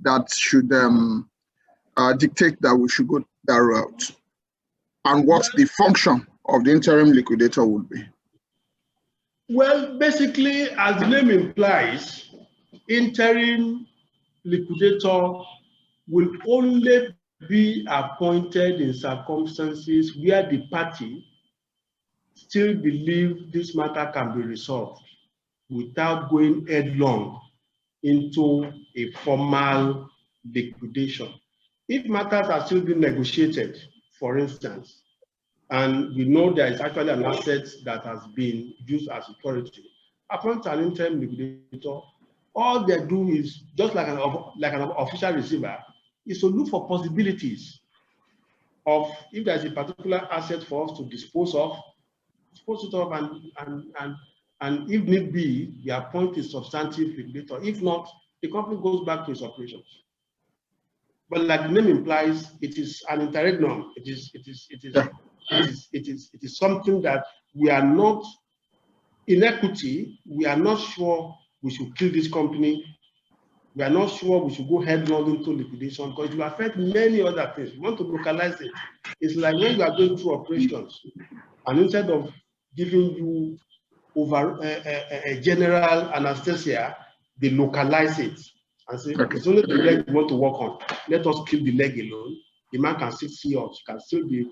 that should dictate that we should go that route, and what the function of the interim liquidator would be. Well, basically, as the name implies, interim liquidator will only be appointed in circumstances where the party still believe this matter can be resolved without going headlong into a formal liquidation. If matters are still being negotiated, for instance, and we know there is actually an asset that has been used as security, appoint an interim liquidator. All they do is, just like an official receiver, is to look for possibilities of, if there's a particular asset for us to dispose it of, and if need be, we appoint a substantive liquidator. If not, the company goes back to its operations. But like the name implies, it is an interregnum. It is something that we are not inequity, we are not sure we should kill this company. We are not sure we should go headlong into liquidation because it will affect many other things. We want to localize it. It's like when you are going through operations, and instead of giving you over a general anesthesia, they localize it and say, okay, it's only the leg we want to work on. Let us kill the leg alone. The man can still see us, can still be,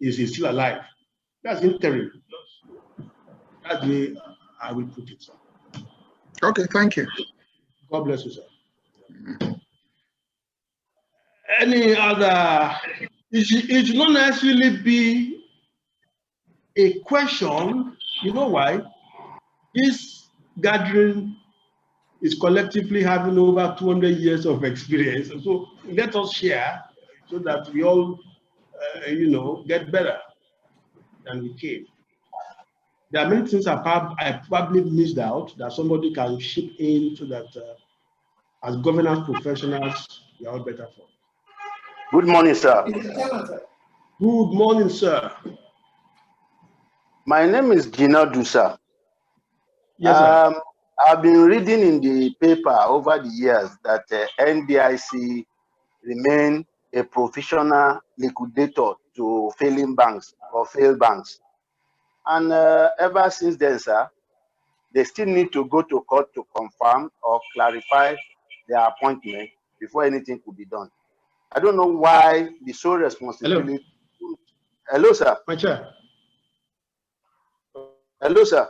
is he still alive? That's interim. That's the way I will put it, sir. Okay, thank you. God bless you, sir. Any other? It should not necessarily be a question. You know why? This gathering is collectively having over 200 years of experience. So let us share so that we all, get better than we came. There are many things I probably missed out that somebody can chip in so that as governance professionals, we are all better for. Good morning, sir. Good morning, sir. My name is Jinadu, sir. Yes, sir. I've been reading in the paper over the years that NDIC remain a professional liquidator to failing banks or failed banks. And ever since then, sir, they still need to go to court to confirm or clarify their appointment before anything could be done. I don't know why the sole responsibility. Hello, sir. My chair. Hello, sir.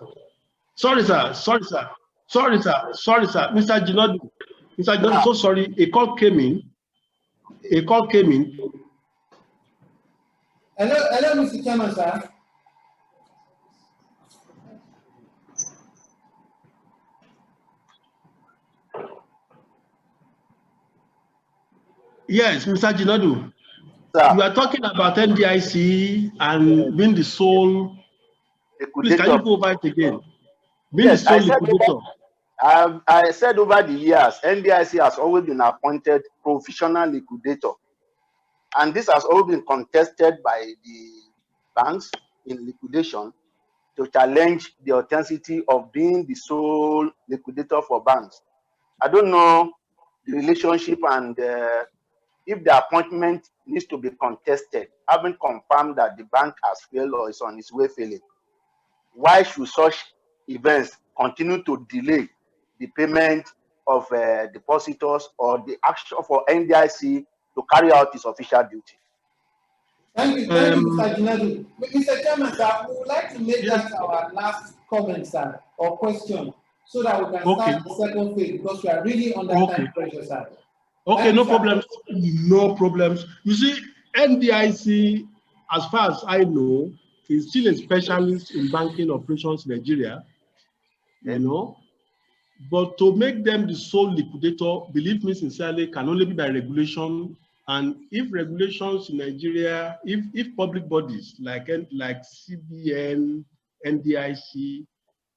Sorry, sir. Sorry, sir. Sorry, sir. Sorry, sir. Mr. Jinadu. Mr. Jinadu, so sorry. A call came in. Hello, Mr. Chairman, sir. Yes, Mr. Jinadu. You are talking about NDIC and being the sole. Please, can you go over it again? Being the sole liquidator. I said over the years, NDIC has always been appointed professional liquidator. And this has always been contested by the banks in liquidation to challenge the authenticity of being the sole liquidator for banks. I don't know the relationship and if the appointment needs to be contested, having confirmed that the bank has failed or is on its way failing. Why should such events continue to delay the payment of depositors or the action for NDIC to carry out its official duty? Thank you, Mr. Jinadu. Mr. Chairman, sir, we would like to make that our last comment, sir, or question, so that we can start the second phase because we are really under time pressure, sir. Okay, no problems. No problems. You see, NDIC, as far as I know, is still a specialist in banking operations in Nigeria, but to make them the sole liquidator, believe me sincerely, can only be by regulation. And if regulations in Nigeria, if public bodies like CBN, NDIC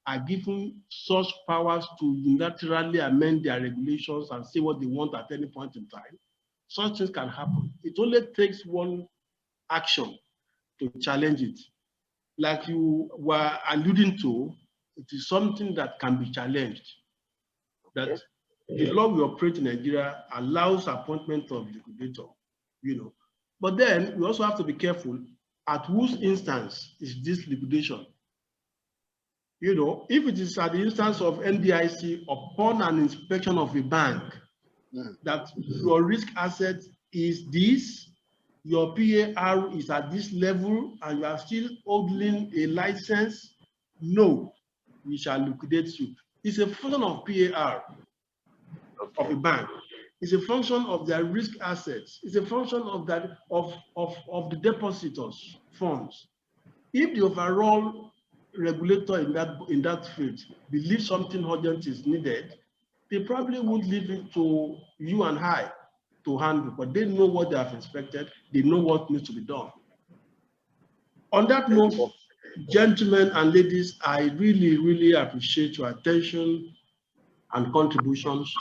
are given such powers to unilaterally amend their regulations and say what they want at any point in time, such things can happen. It only takes one action to challenge it. Like you were alluding to, it is something that can be challenged. That the law we operate in Nigeria allows appointment of liquidator, But then we also have to be careful at whose instance is this liquidation. If it is at the instance of NDIC upon an inspection of a bank, that your risk asset is this, your PAR is at this level, and you are still holding a license, no, we shall liquidate you. It's a function of PAR of a bank. It's a function of their risk assets. It's a function of that of the depositors' funds. If the overall regulator in that field believes something urgent is needed, they probably would leave it to you and I to handle, but they know what they have inspected, they know what needs to be done. On that note, gentlemen and ladies, I really, really appreciate your attention and contributions.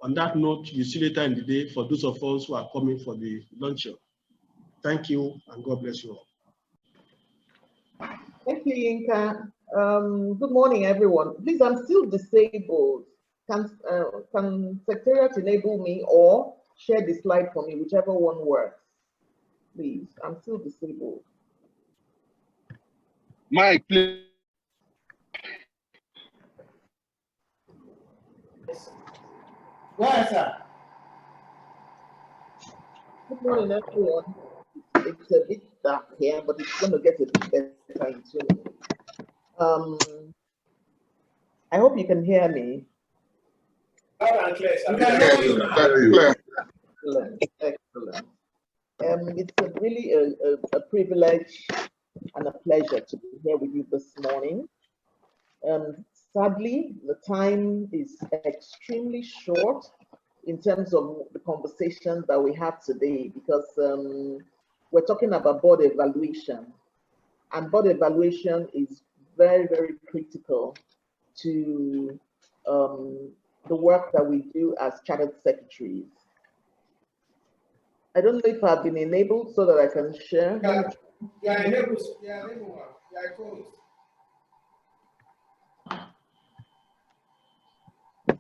On that note, you see later in the day for those of us who are coming for the luncheon. Thank you and God bless you all. Thank you, Yinka. Good morning, everyone. Please, I'm still disabled. Can Secretariat enable me or share the slide for me, whichever one works? Please, I'm still disabled. Mike, please. Where, sir? Good morning, everyone. It's a bit dark here, but it's going to get a bit better in 2 minutes. I hope you can hear me. Loud and clear, sir. We can hear you. Excellent, excellent. It's really a privilege and a pleasure to be here with you this morning. Sadly, the time is extremely short in terms of the conversation that we have today, because we're talking about board evaluation, and board evaluation is very, very critical to the work that we do as chartered secretaries. I don't know if I've been enabled so that I can share. Yeah, enabled. Yeah, enabled. Yeah, cool.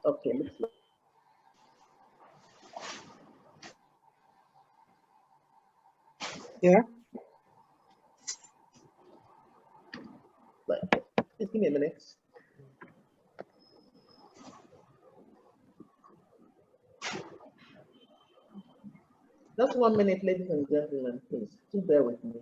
Okay, let's look. Yeah. Just give me a minute. Just 1 minute, ladies and gentlemen, please. Do bear with me.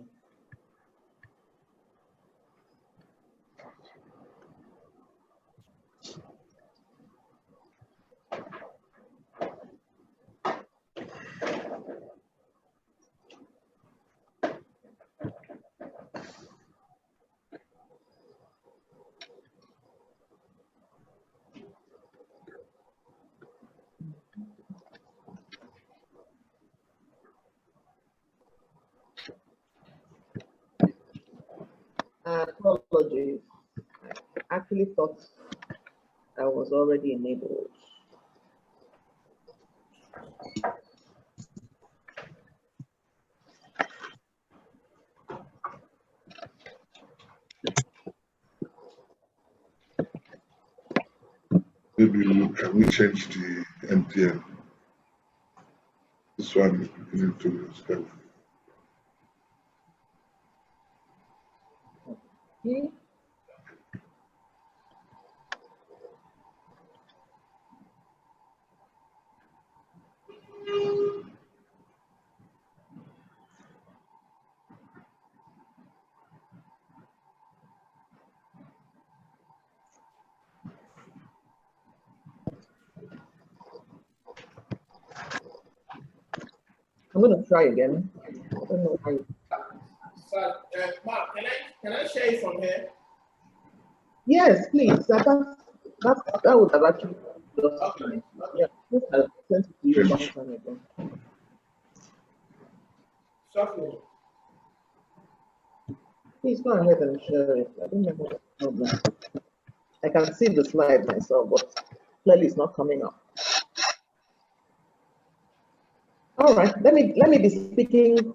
Apologies. I actually thought I was already enabled. Maybe can we change the MTN? This one is beginning to spell. Okay. I'm going to try again. I don't know how. Sir, Mark, can I share it from here? Yes, please. That would have actually. Okay. Yeah, this has sent it to you a long time ago. Certainly. Please go ahead and share it. I don't know what the problem. I can see the slide myself, but clearly it's not coming up. All right, let me be speaking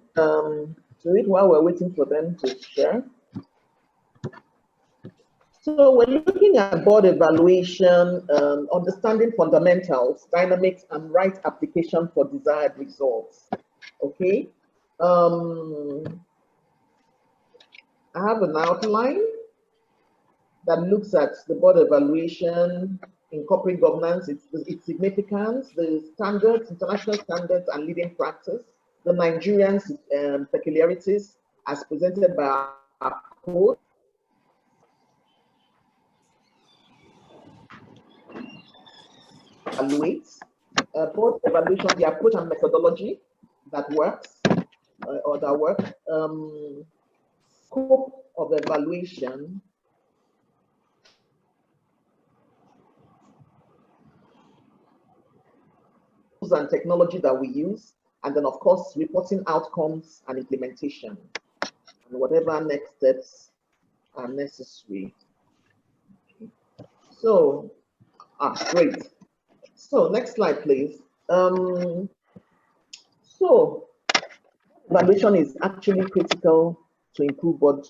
to it while we're waiting for them to share. So we're looking at board evaluation, understanding fundamentals, dynamics, and right application for desired results. Okay. I have an outline that looks at the board evaluation in corporate governance, its significance, the standards, international standards, and leading practice, the Nigerian peculiarities as presented by our code, evaluates, board evaluation, the approach and methodology that works or that work, scope of evaluation, and technology that we use, and then of course reporting outcomes and implementation, and whatever next steps are necessary. So, great. So next slide, please. So evaluation is actually critical to improve board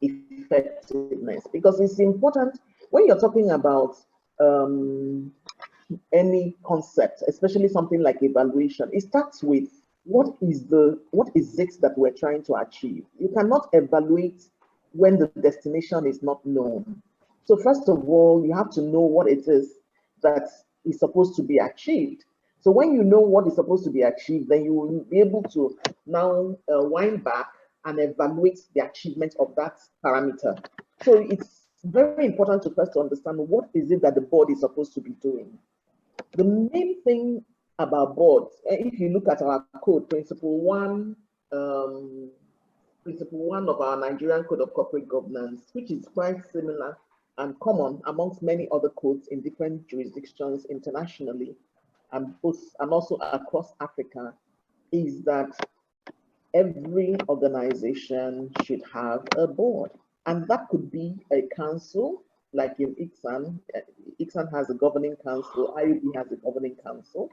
effectiveness, because it's important when you're talking about any concept, especially something like evaluation. It starts with what is it that we're trying to achieve. You cannot evaluate when the destination is not known. So first of all, you have to know what it is that is supposed to be achieved. So when you know what is supposed to be achieved, then you will be able to now wind back and evaluate the achievement of that parameter. So it's very important to first understand what is it that the board is supposed to be doing. The main thing about boards, if you look at our code, principle one of our Nigerian Code of Corporate Governance, which is quite similar and common amongst many other codes in different jurisdictions internationally and also across Africa, is that every organization should have a board. And that could be a council, like in ICSAN. ICSAN has a governing council, IUB has a governing council.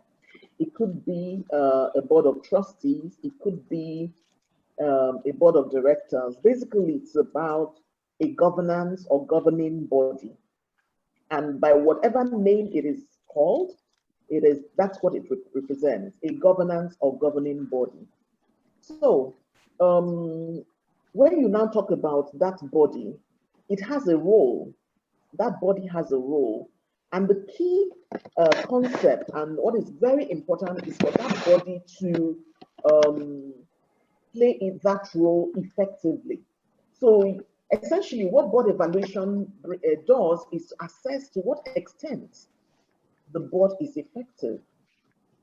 It could be a board of trustees, it could be a board of directors. Basically, it's about a governance or governing body. And by whatever name it is called, that's what it represents, a governance or governing body. So when you now talk about that body, it has a role. That body has a role. And the key concept and what is very important is for that body to play that role effectively. So essentially what board evaluation does is to assess to what extent the board is effective.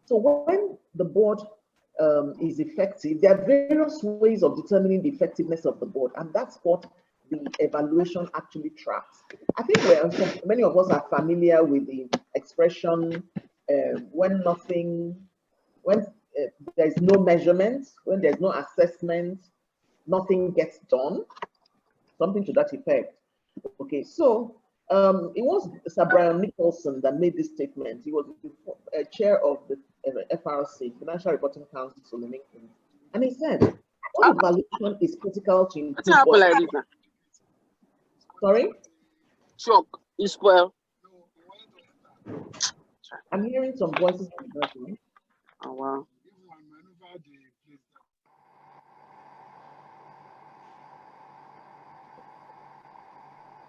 So when the board is effective, there are various ways of determining the effectiveness of the board, and that's what the evaluation actually tracks. I think many of us are familiar with the expression when there's no measurement, when there's no assessment, nothing gets done, something to that effect. Okay, so it was Sir Brian Nicholson that made this statement. He was the chair of the FRC, Financial Reporting Council in England, and he said, "What evaluation is critical to improve." Sorry? Shock. It's well. I'm hearing some voices. Oh, wow.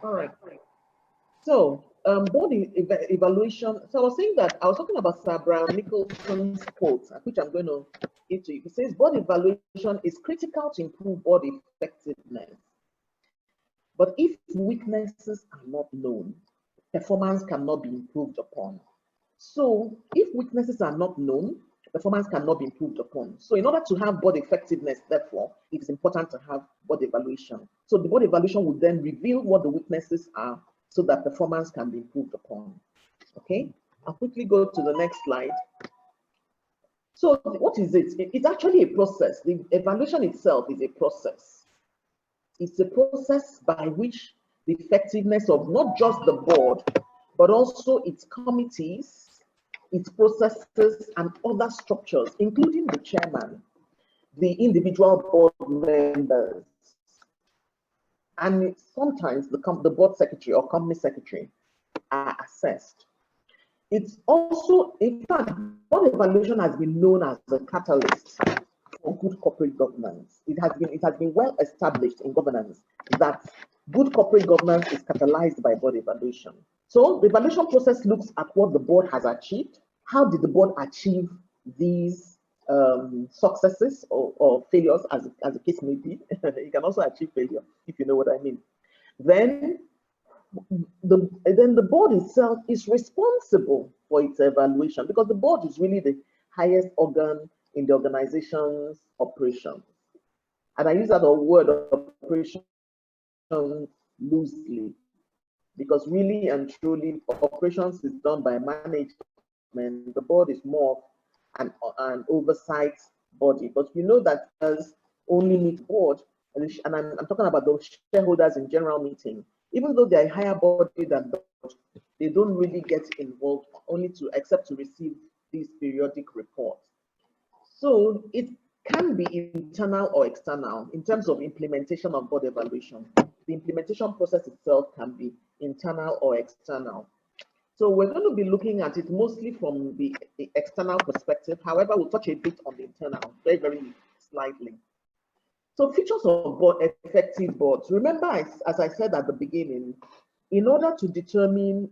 All right. So, board evaluation. So I was saying that I was talking about Sir Brian Nicholson's quote, which I'm going to give to you. He says, board evaluation is critical to improve board effectiveness. But if weaknesses are not known, performance cannot be improved upon. So if weaknesses are not known, performance cannot be improved upon. So in order to have board effectiveness, therefore, it is important to have board evaluation. So the board evaluation would then reveal what the weaknesses are so that performance can be improved upon. Okay, I'll quickly go to the next slide. So what is it? It's actually a process. The evaluation itself is a process. It's a process by which the effectiveness of not just the board, but also its committees, its processes, and other structures, including the chairman, the individual board members, and sometimes the board secretary or company secretary are assessed. It's also, in fact, board evaluation has been known as a catalyst for good corporate governance. It has been well established in governance that good corporate governance is catalyzed by board evaluation. So the evaluation process looks at what the board has achieved. How did the board achieve these successes or failures, as the case may be? You can also achieve failure, if you know what I mean. Then the board itself is responsible for its evaluation, because the board is really the highest organ in the organization's operations. And I use that word operation loosely, because really and truly operations is done by management. The board is more an oversight body, but you know that as only meet board, and I'm talking about those shareholders in general meeting, even though they're a higher body than the board, they don't really get involved except to receive these periodic reports. So it can be internal or external in terms of implementation of board evaluation. the implementation process itself can be internal or external. So we're going to be looking at it mostly from the external perspective. However, we'll touch a bit on the internal, very, very slightly. So features of effective boards. Remember, as I said at the beginning, in order to determine,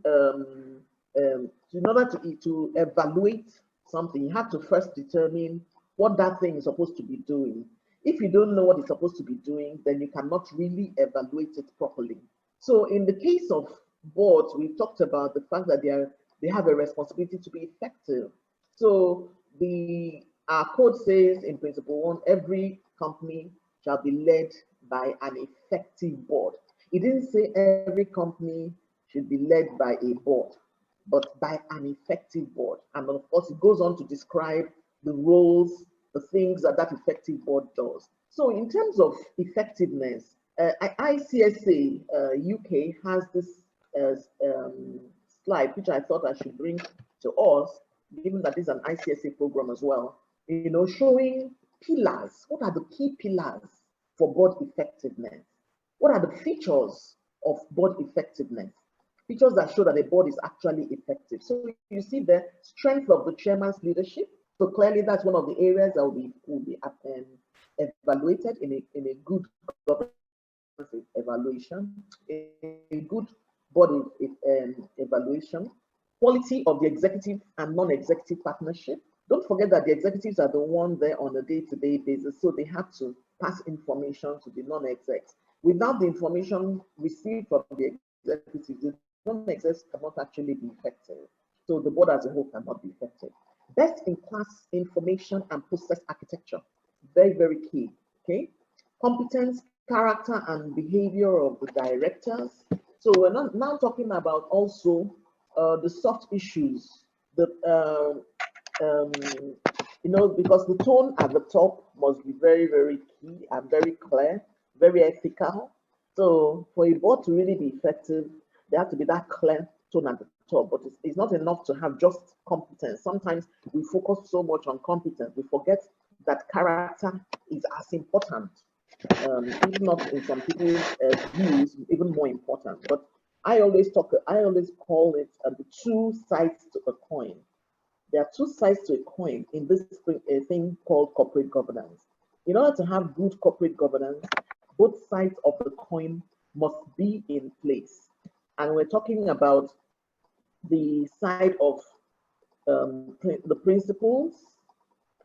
in order to evaluate something, you have to first determine what that thing is supposed to be doing. If you don't know what it's supposed to be doing, then you cannot really evaluate it properly. So in the case of boards, we talked about the fact that they have a responsibility to be effective. So our code says in principle 1, every company shall be led by an effective board. It didn't say every company should be led by a board, but by an effective board. And of course, it goes on to describe the roles, the things that that effective board does. So in terms of effectiveness, ICSA UK has this slide, which I thought I should bring to us, given that this is an ICSA program as well, you know, showing pillars. What are the key pillars for board effectiveness? What are the features of board effectiveness? Features that show that a board is actually effective. So you see the strength of the chairman's leadership. So clearly that's one of the areas that will be evaluated in a good governance evaluation, a good board evaluation. Quality of the executive and non-executive partnership. Don't forget that the executives are the ones there on a day-to-day basis, so they have to pass information to the non-execs. Without the information received from the executives, the non-execs cannot actually be effective. So the board as a whole cannot be effective. Best-in-class information and process architecture, very, very key, okay? Competence, character, and behavior of the directors. So we're now talking about also the soft issues, you know, because the tone at the top must be very, very key and very clear, very ethical. So for a board to really be effective, there has to be that clear tone at the top, but it's not enough to have just competence. Sometimes we focus so much on competence, we forget that character is as important, if not in some people's views, even more important. But I always call it the two sides to a coin. There are two sides to a coin in this thing called corporate governance. In order to have good corporate governance, both sides of the coin must be in place. And we're talking about the side of the principles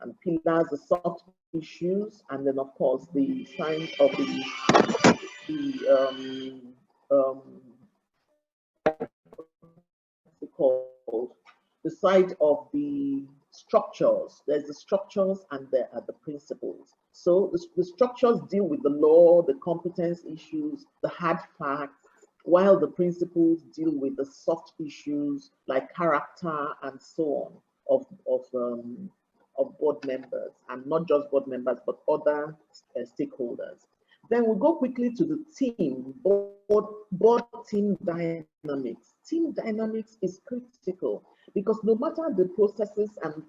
and pillars, the soft issues, and then of course the side of the side of the structures. There's the structures and there are the principles. So the structures deal with the law, the competence issues, the hard facts, while the principles deal with the soft issues like character and so on of board members, and not just board members, but other stakeholders. Then we'll go quickly to the team, board team dynamics. Team dynamics is critical because no matter the processes and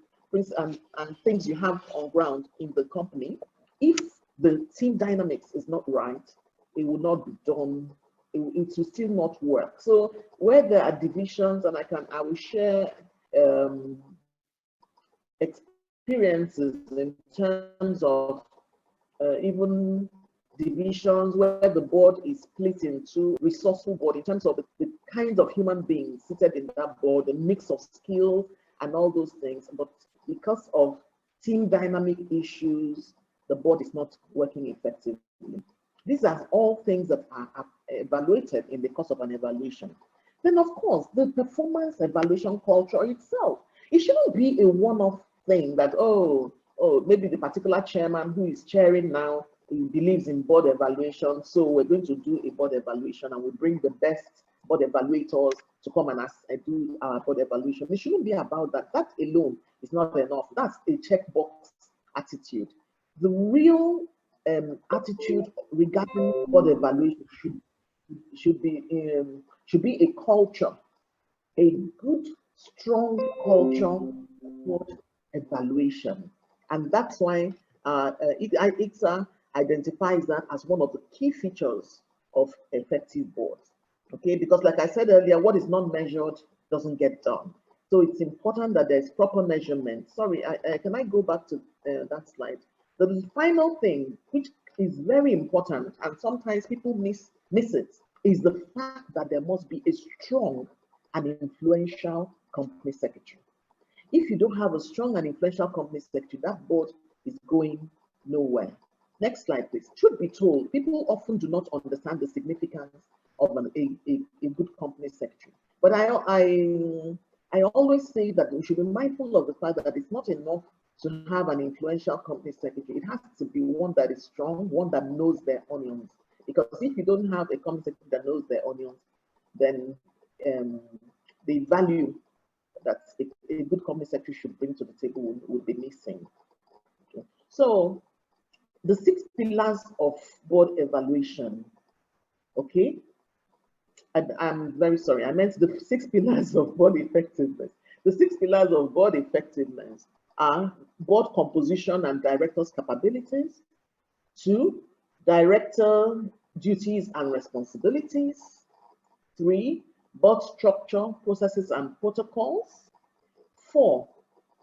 things you have on ground in the company, if the team dynamics is not right, it will not be done. It will still not work. So where there are divisions, and I will share experiences in terms of even divisions where the board is split into resourceful board in terms of the kinds of human beings seated in that board, the mix of skills and all those things. But because of team dynamic issues, the board is not working effectively. These are all things that are evaluated in the course of an evaluation. Then of course, the performance evaluation culture itself. It shouldn't be a one-off thing that, oh, maybe the particular chairman who is chairing now, he believes in board evaluation, so we're going to do a board evaluation and we bring the best board evaluators to come and do our board evaluation. It shouldn't be about that. That alone is not enough. That's a checkbox attitude. The real attitude regarding board evaluation should be a culture, a good, strong culture for evaluation. And that's why ICSA identifies that as one of the key features of effective boards. Okay, because like I said earlier, what is not measured doesn't get done. So it's important that there's proper measurement. Sorry, can I go back to that slide? The final thing, which is very important, and sometimes people miss it, is the fact that there must be a strong and influential company secretary. If you don't have a strong and influential company secretary, that board is going nowhere. Next slide, please. Truth be told, people often do not understand the significance of a good company secretary. But I always say that we should be mindful of the fact that it's not enough to have an influential company secretary. It has to be one that is strong, one that knows their onions. Because if you don't have a company secretary that knows their onions, then the value that a good company secretary should bring to the table will be missing. Okay. So the 6 pillars of board evaluation, okay? And I'm very sorry, I meant the 6 pillars of board effectiveness. The 6 pillars of board effectiveness are board composition and directors' capabilities, 2, director duties and responsibilities, 3, board structure, processes and protocols, 4,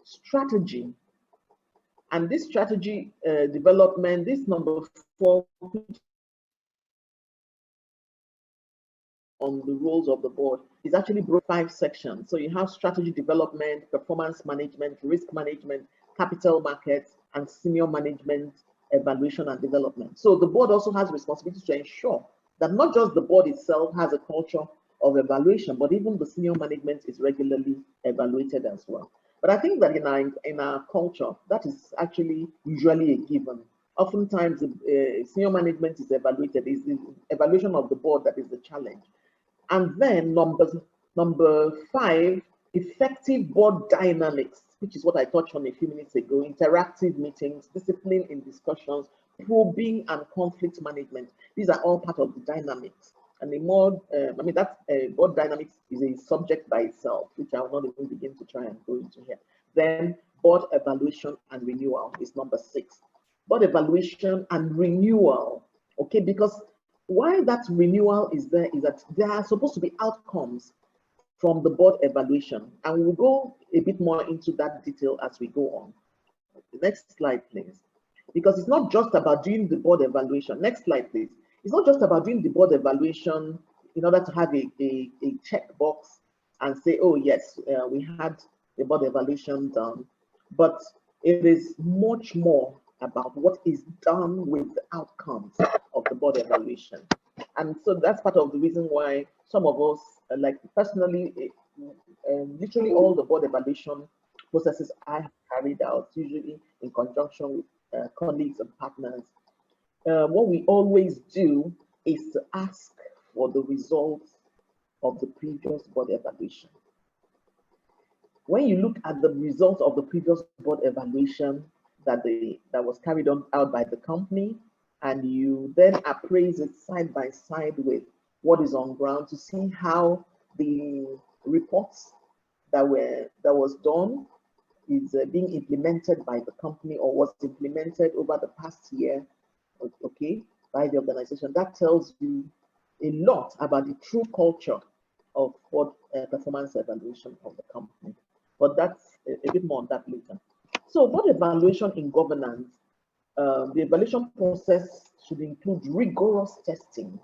strategy. And this strategy development, this number 4, on the roles of the board, is actually broken 5 sections. So you have strategy development, performance management, risk management, capital markets, and senior management evaluation and development. So the board also has responsibility to ensure that not just the board itself has a culture of evaluation, but even the senior management is regularly evaluated as well. But I think that in our culture, that is actually usually a given. Oftentimes, senior management is evaluated. It's the evaluation of the board that is the challenge. And then number 5, effective board dynamics, which is what I touched on a few minutes ago, interactive meetings, discipline in discussions, probing and conflict management. These are all part of the dynamics. And the more, board dynamics is a subject by itself, which I will not even begin to try and go into here. Then board evaluation and renewal is number 6. Board evaluation and renewal, okay, because why that renewal is there is that there are supposed to be outcomes from the board evaluation. And we'll go a bit more into that detail as we go on. Next slide, please. Because it's not just about doing the board evaluation. Next slide, please. It's not just about doing the board evaluation in order to have a checkbox and say, oh yes, we had the board evaluation done. But it is much more about what is done with the outcomes of the board evaluation. And so that's part of the reason why some of us, like personally, literally all the board evaluation processes I have carried out, usually in conjunction with colleagues and partners. What we always do is to ask for the results of the previous board evaluation. When you look at the results of the previous board evaluation that was carried out by the company, and you then appraise it side by side with what is on ground to see how the reports that was done is being implemented by the company or was implemented over the past year, okay, by the organization. That tells you a lot about the true culture of board performance evaluation of the company. But that's a bit more on that later. So board evaluation in governance, the evaluation process should include rigorous testing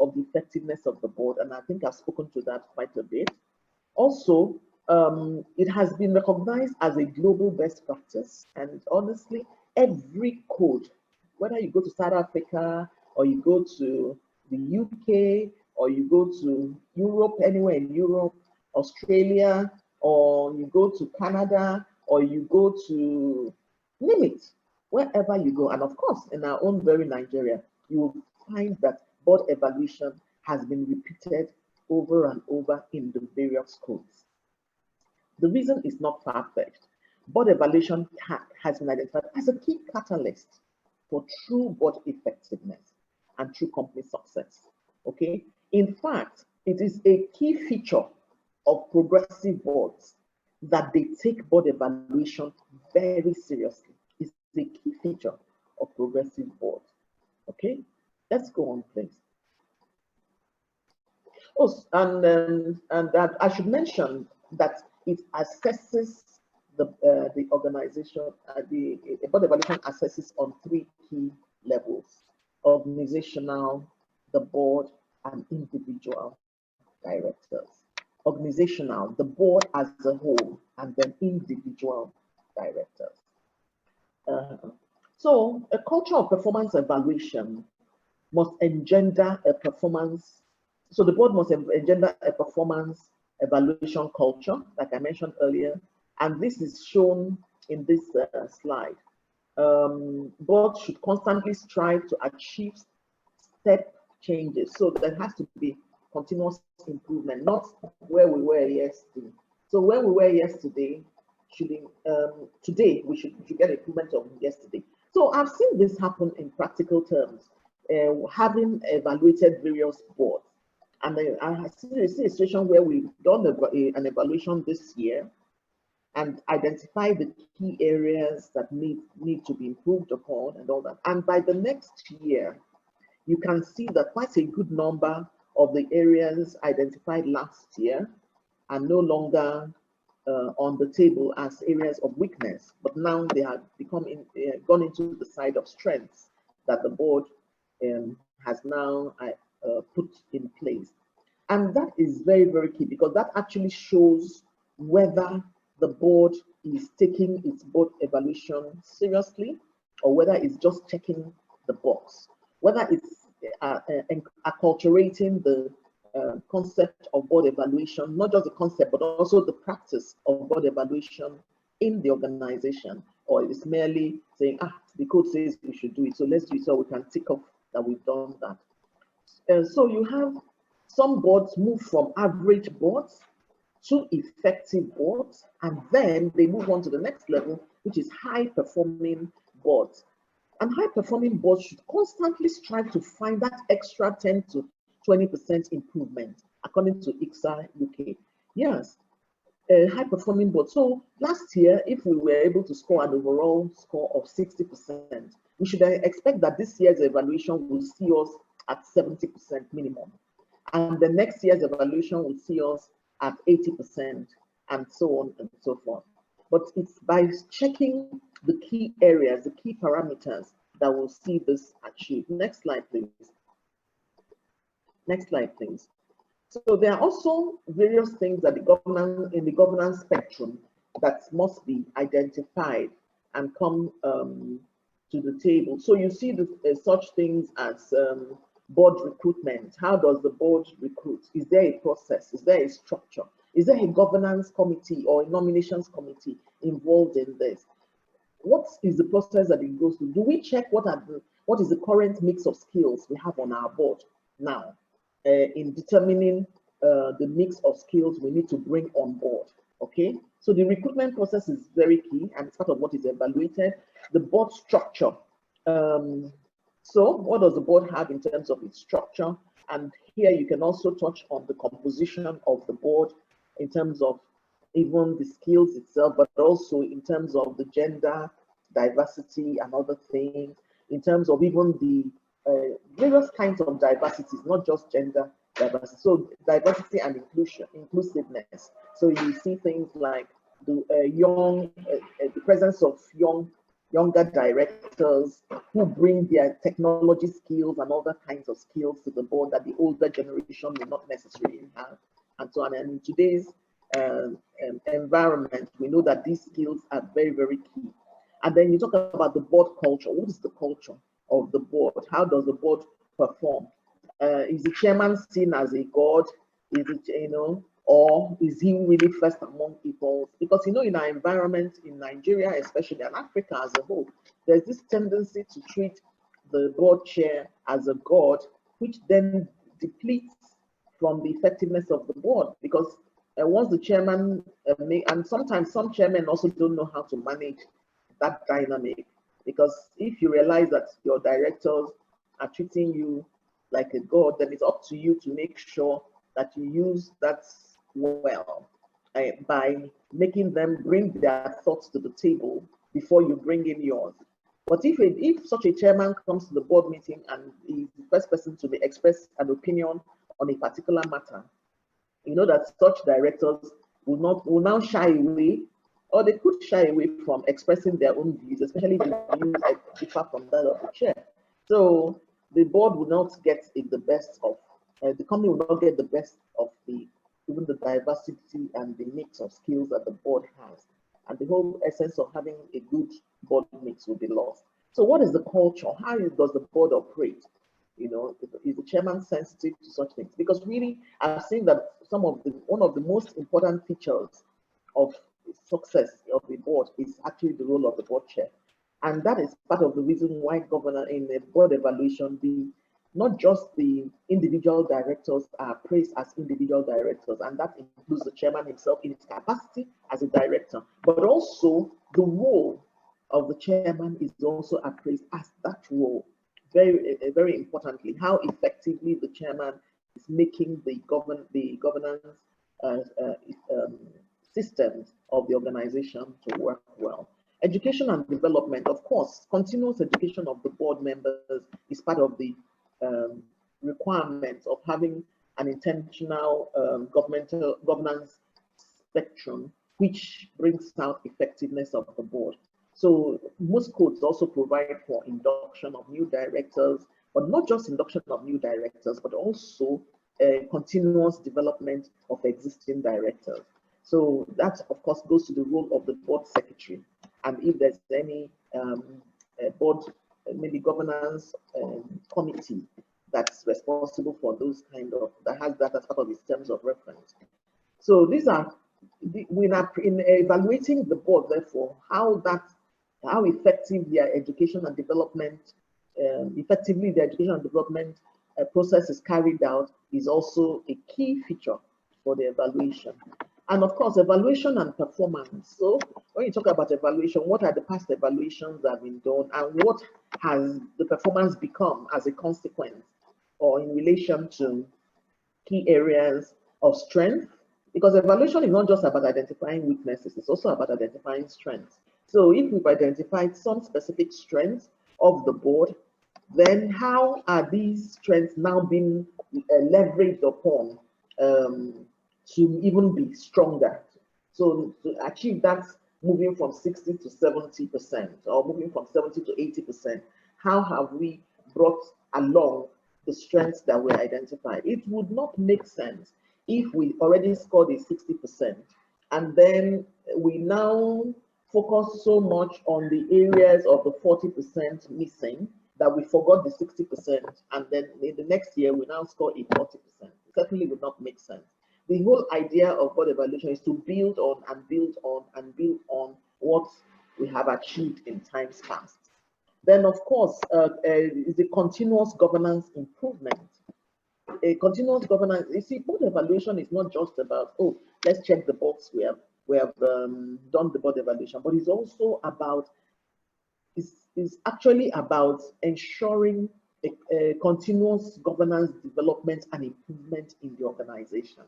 of the effectiveness of the board. And I think I've spoken to that quite a bit. Also, it has been recognized as a global best practice. And honestly, every code, whether you go to South Africa or you go to the UK or you go to Europe, anywhere in Europe, Australia, or you go to Canada, or you go to, name it, wherever you go. And of course, in our own very Nigeria, you will find that board evaluation has been repeated over and over in the various codes. The reason is not far-fetched. Board evaluation has been identified as a key catalyst for true board effectiveness and true company success, okay? In fact, it is a key feature of progressive boards that they take board evaluation very seriously. It's a key feature of progressive boards. Okay, let's go on, please. Oh, and that I should mention that it assesses the organization. The board evaluation assesses on 3 key levels: organizational, the board, and individual directors. Organizational, the board as a whole, and then individual directors. So a culture of performance evaluation must engender a performance. So the board must engender a performance evaluation culture, like I mentioned earlier, and this is shown in this slide. Boards should constantly strive to achieve step changes. So there has to be continuous improvement, not where we were yesterday. So where we were yesterday, today we should get improvement of yesterday. So I've seen this happen in practical terms, having evaluated various boards. And I see a situation where we've done an evaluation this year and identified the key areas that need to be improved upon and all that. And by the next year, you can see that quite a good number of the areas identified last year are no longer on the table as areas of weakness, but now they have become gone into the side of strengths that the board has now put in place. And that is very, very key, because that actually shows whether the board is taking its board evaluation seriously or whether it's just checking the box, whether it's acculturating the concept of board evaluation, not just the concept, but also the practice of board evaluation in the organization, or it's merely saying, the code says we should do it, so let's do it so we can tick off that we've done that. So you have some boards move from average boards to effective boards, and then they move on to the next level, which is high-performing boards. And high-performing boards should constantly strive to find that extra 10 to 20% improvement, according to ICSA UK. Yes, a high-performing board. So last year, if we were able to score an overall score of 60%, we should expect that this year's evaluation will see us at 70% minimum. And the next year's evaluation will see us at 80%, and so on and so forth. But it's by checking the key areas, the key parameters, that will see this achieved. Next slide, please. Next slide, please. So there are also various things that in the governance spectrum that must be identified and come to the table. So you see such things as board recruitment. How does the board recruit? Is there a process? Is there a structure? Is there a governance committee or a nominations committee involved in this? What is the process that it goes through? Do we check what is the current mix of skills we have on our board now in determining the mix of skills we need to bring on board? Okay, so the recruitment process is very key, and it's part of what is evaluated. The board structure. So what does the board have in terms of its structure? And here you can also touch on the composition of the board in terms of even the skills itself, but also in terms of the gender diversity and other things, in terms of even the various kinds of diversities, not just gender diversity. So diversity and inclusiveness. So you see things like the the presence of younger directors who bring their technology skills and other kinds of skills to the board that the older generation may not necessarily have, and so on. And in today's environment, we know that these skills are very, very key. And then you talk about the board culture. What is the culture of the board? How does the board perform? Is the chairman seen as a god? Is it, or is he really first among equals? Because, in our environment in Nigeria, especially, and Africa as a whole, there's this tendency to treat the board chair as a god, which then depletes from the effectiveness of the board. Because once the chairman, and sometimes some chairmen also don't know how to manage that dynamic. Because if you realize that your directors are treating you like a god, then it's up to you to make sure that you use that well by making them bring their thoughts to the table before you bring in yours. But if such a chairman comes to the board meeting and is the first person to express an opinion on a particular matter, you know that such directors will now shy away, or they could shy away from expressing their own views, especially if the views differ from that of the chair. So the board will not get the best of, the company will not get the best of even the diversity and the mix of skills that the board has. And the whole essence of having a good board mix will be lost. So what is the culture? How does the board operate? You know, is the chairman sensitive to such things? Because really, I've seen that one of the most important features of success of the board is actually the role of the board chair. And that is part of the reason why governor in the board evaluation, not just the individual directors are praised as individual directors, and that includes the chairman himself in his capacity as a director, but also the role of the chairman is also appraised as that role. Very, very importantly, how effectively the chairman is making the governance systems of the organization to work well. Education and development, of course, continuous education of the board members is part of the requirements of having an intentional governance spectrum, which brings out effectiveness of the board. So most codes also provide for induction of new directors, but not just induction of new directors, but also continuous development of existing directors. So that, of course, goes to the role of the board secretary. And if there's any board, maybe governance committee that's responsible for those that has that as part of its terms of reference. So these are, in evaluating the board, therefore, how effective their education and development, process is carried out is also a key feature for the evaluation. And of course, evaluation and performance. So when you talk about evaluation, what are the past evaluations that have been done and what has the performance become as a consequence or in relation to key areas of strength? Because evaluation is not just about identifying weaknesses, it's also about identifying strengths. So if we've identified some specific strengths of the board, then how are these strengths now being leveraged upon to even be stronger? So to achieve that, moving from 60 to 70% or moving from 70 to 80%, how have we brought along the strengths that were identified? It would not make sense if we already scored a 60% and then we now focus so much on the areas of the 40% missing that we forgot the 60%, and then in the next year we now score a 40%. It certainly would not make sense. The whole idea of board evaluation is to build on and build on and build on what we have achieved in times past. Then, of course, is the continuous governance improvement. A continuous governance, you see, board evaluation is not just about, oh, let's check the box, we have done the board evaluation, but it's also about, is actually about ensuring a continuous governance development and improvement in the organization.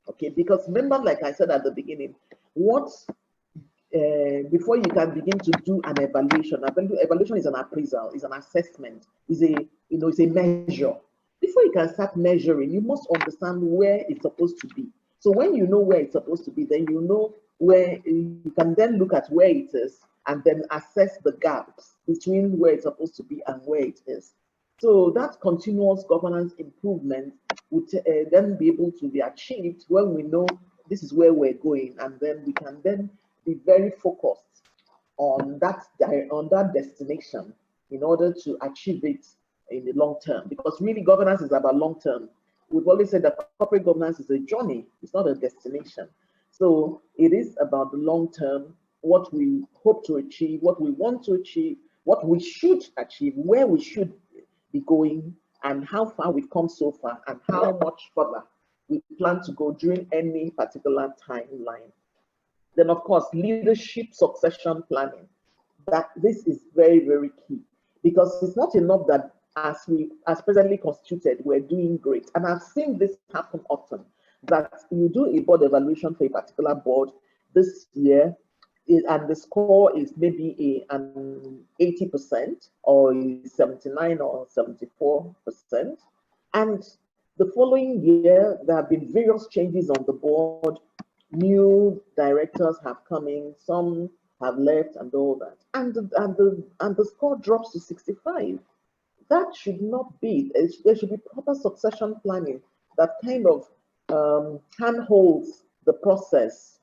Okay, because remember, like I said at the beginning, before you can begin to do an evaluation, evaluation is an appraisal, is an assessment, is a measure. Before you can start measuring, you must understand where it's supposed to be. So when you know where it's supposed to be, then you know where you can then look at where it is and then assess the gaps between where it's supposed to be and where it is. So that continuous governance improvement would then be able to be achieved when we know this is where we're going, and then we can then be very focused on that destination in order to achieve it in the long term. Because really governance is about long term. We've always said that corporate governance is a journey, it's not a destination. So it is about the long term, what we hope to achieve, what we want to achieve, what we should achieve, where we should be going, and how far we've come so far, and how much further we plan to go during any particular timeline. Then, of course, leadership succession planning. That this is very, very key, because it's not enough that as presently constituted, we're doing great. And I've seen this happen often, that you do a board evaluation for a particular board this year, and the score is maybe an 80% or 79 or 74%, and The following year, there have been various changes on the board. New directors have come in, some have left and all that. And the score drops to 65. That should not be. There should be proper succession planning that kind of handholds the process,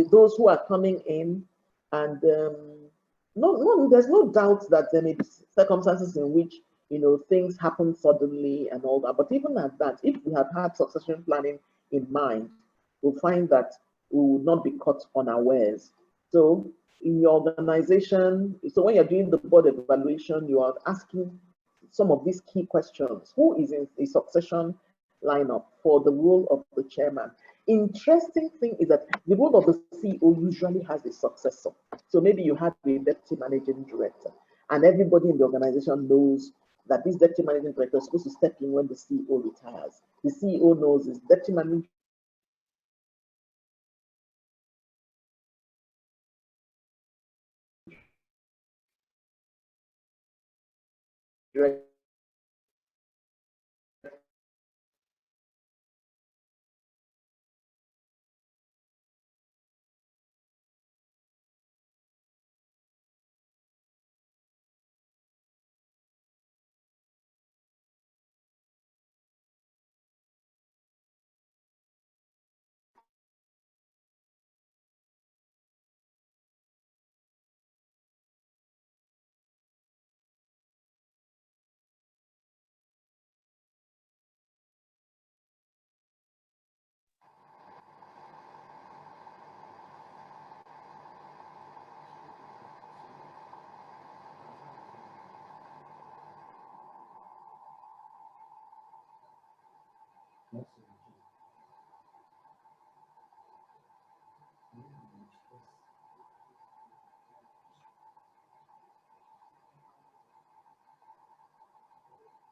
those who are coming in, and there's no doubt that there may be circumstances in which things happen suddenly and all that. But even at that, if we have had succession planning in mind, we'll find that we will not be caught unawares. So in your organization, so when you're doing the board evaluation, you are asking some of these key questions. Who is in the succession lineup for the role of the chairman? Interesting thing is that the role of the CEO usually has a successor. So maybe you have a deputy managing director, and everybody in the organization knows that this deputy managing director is supposed to step in when the CEO retires. The CEO knows his deputy managing director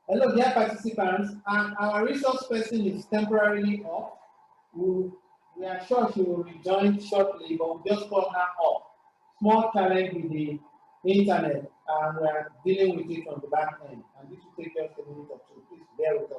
Hello, dear participants. Our resource person is temporarily off. We are sure she will rejoin shortly, but we just called her off. Small challenge with the internet, and we are dealing with it on the back end. And this will take just a minute or two. Please bear with us.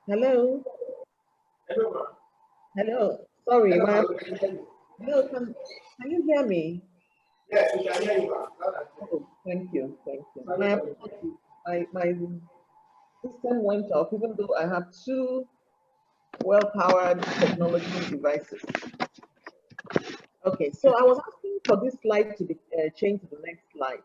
Hello. Hello. Sorry, hello, can you hear me? Yes, we can hear you. Oh, thank you. My system went off, even though I have two well-powered technology devices. Okay, so I was asking for this slide to be changed to the next slide.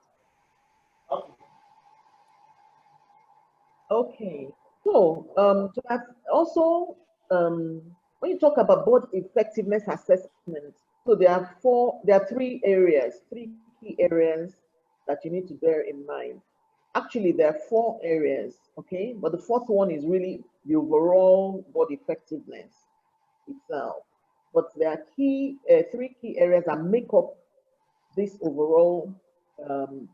Okay, so to have also when you talk about board effectiveness assessment, so there are three key areas that you need to bear in mind. Actually, there are 4 areas, okay? But the 4th one is really the overall board effectiveness itself. But there are 3 key areas that make up this overall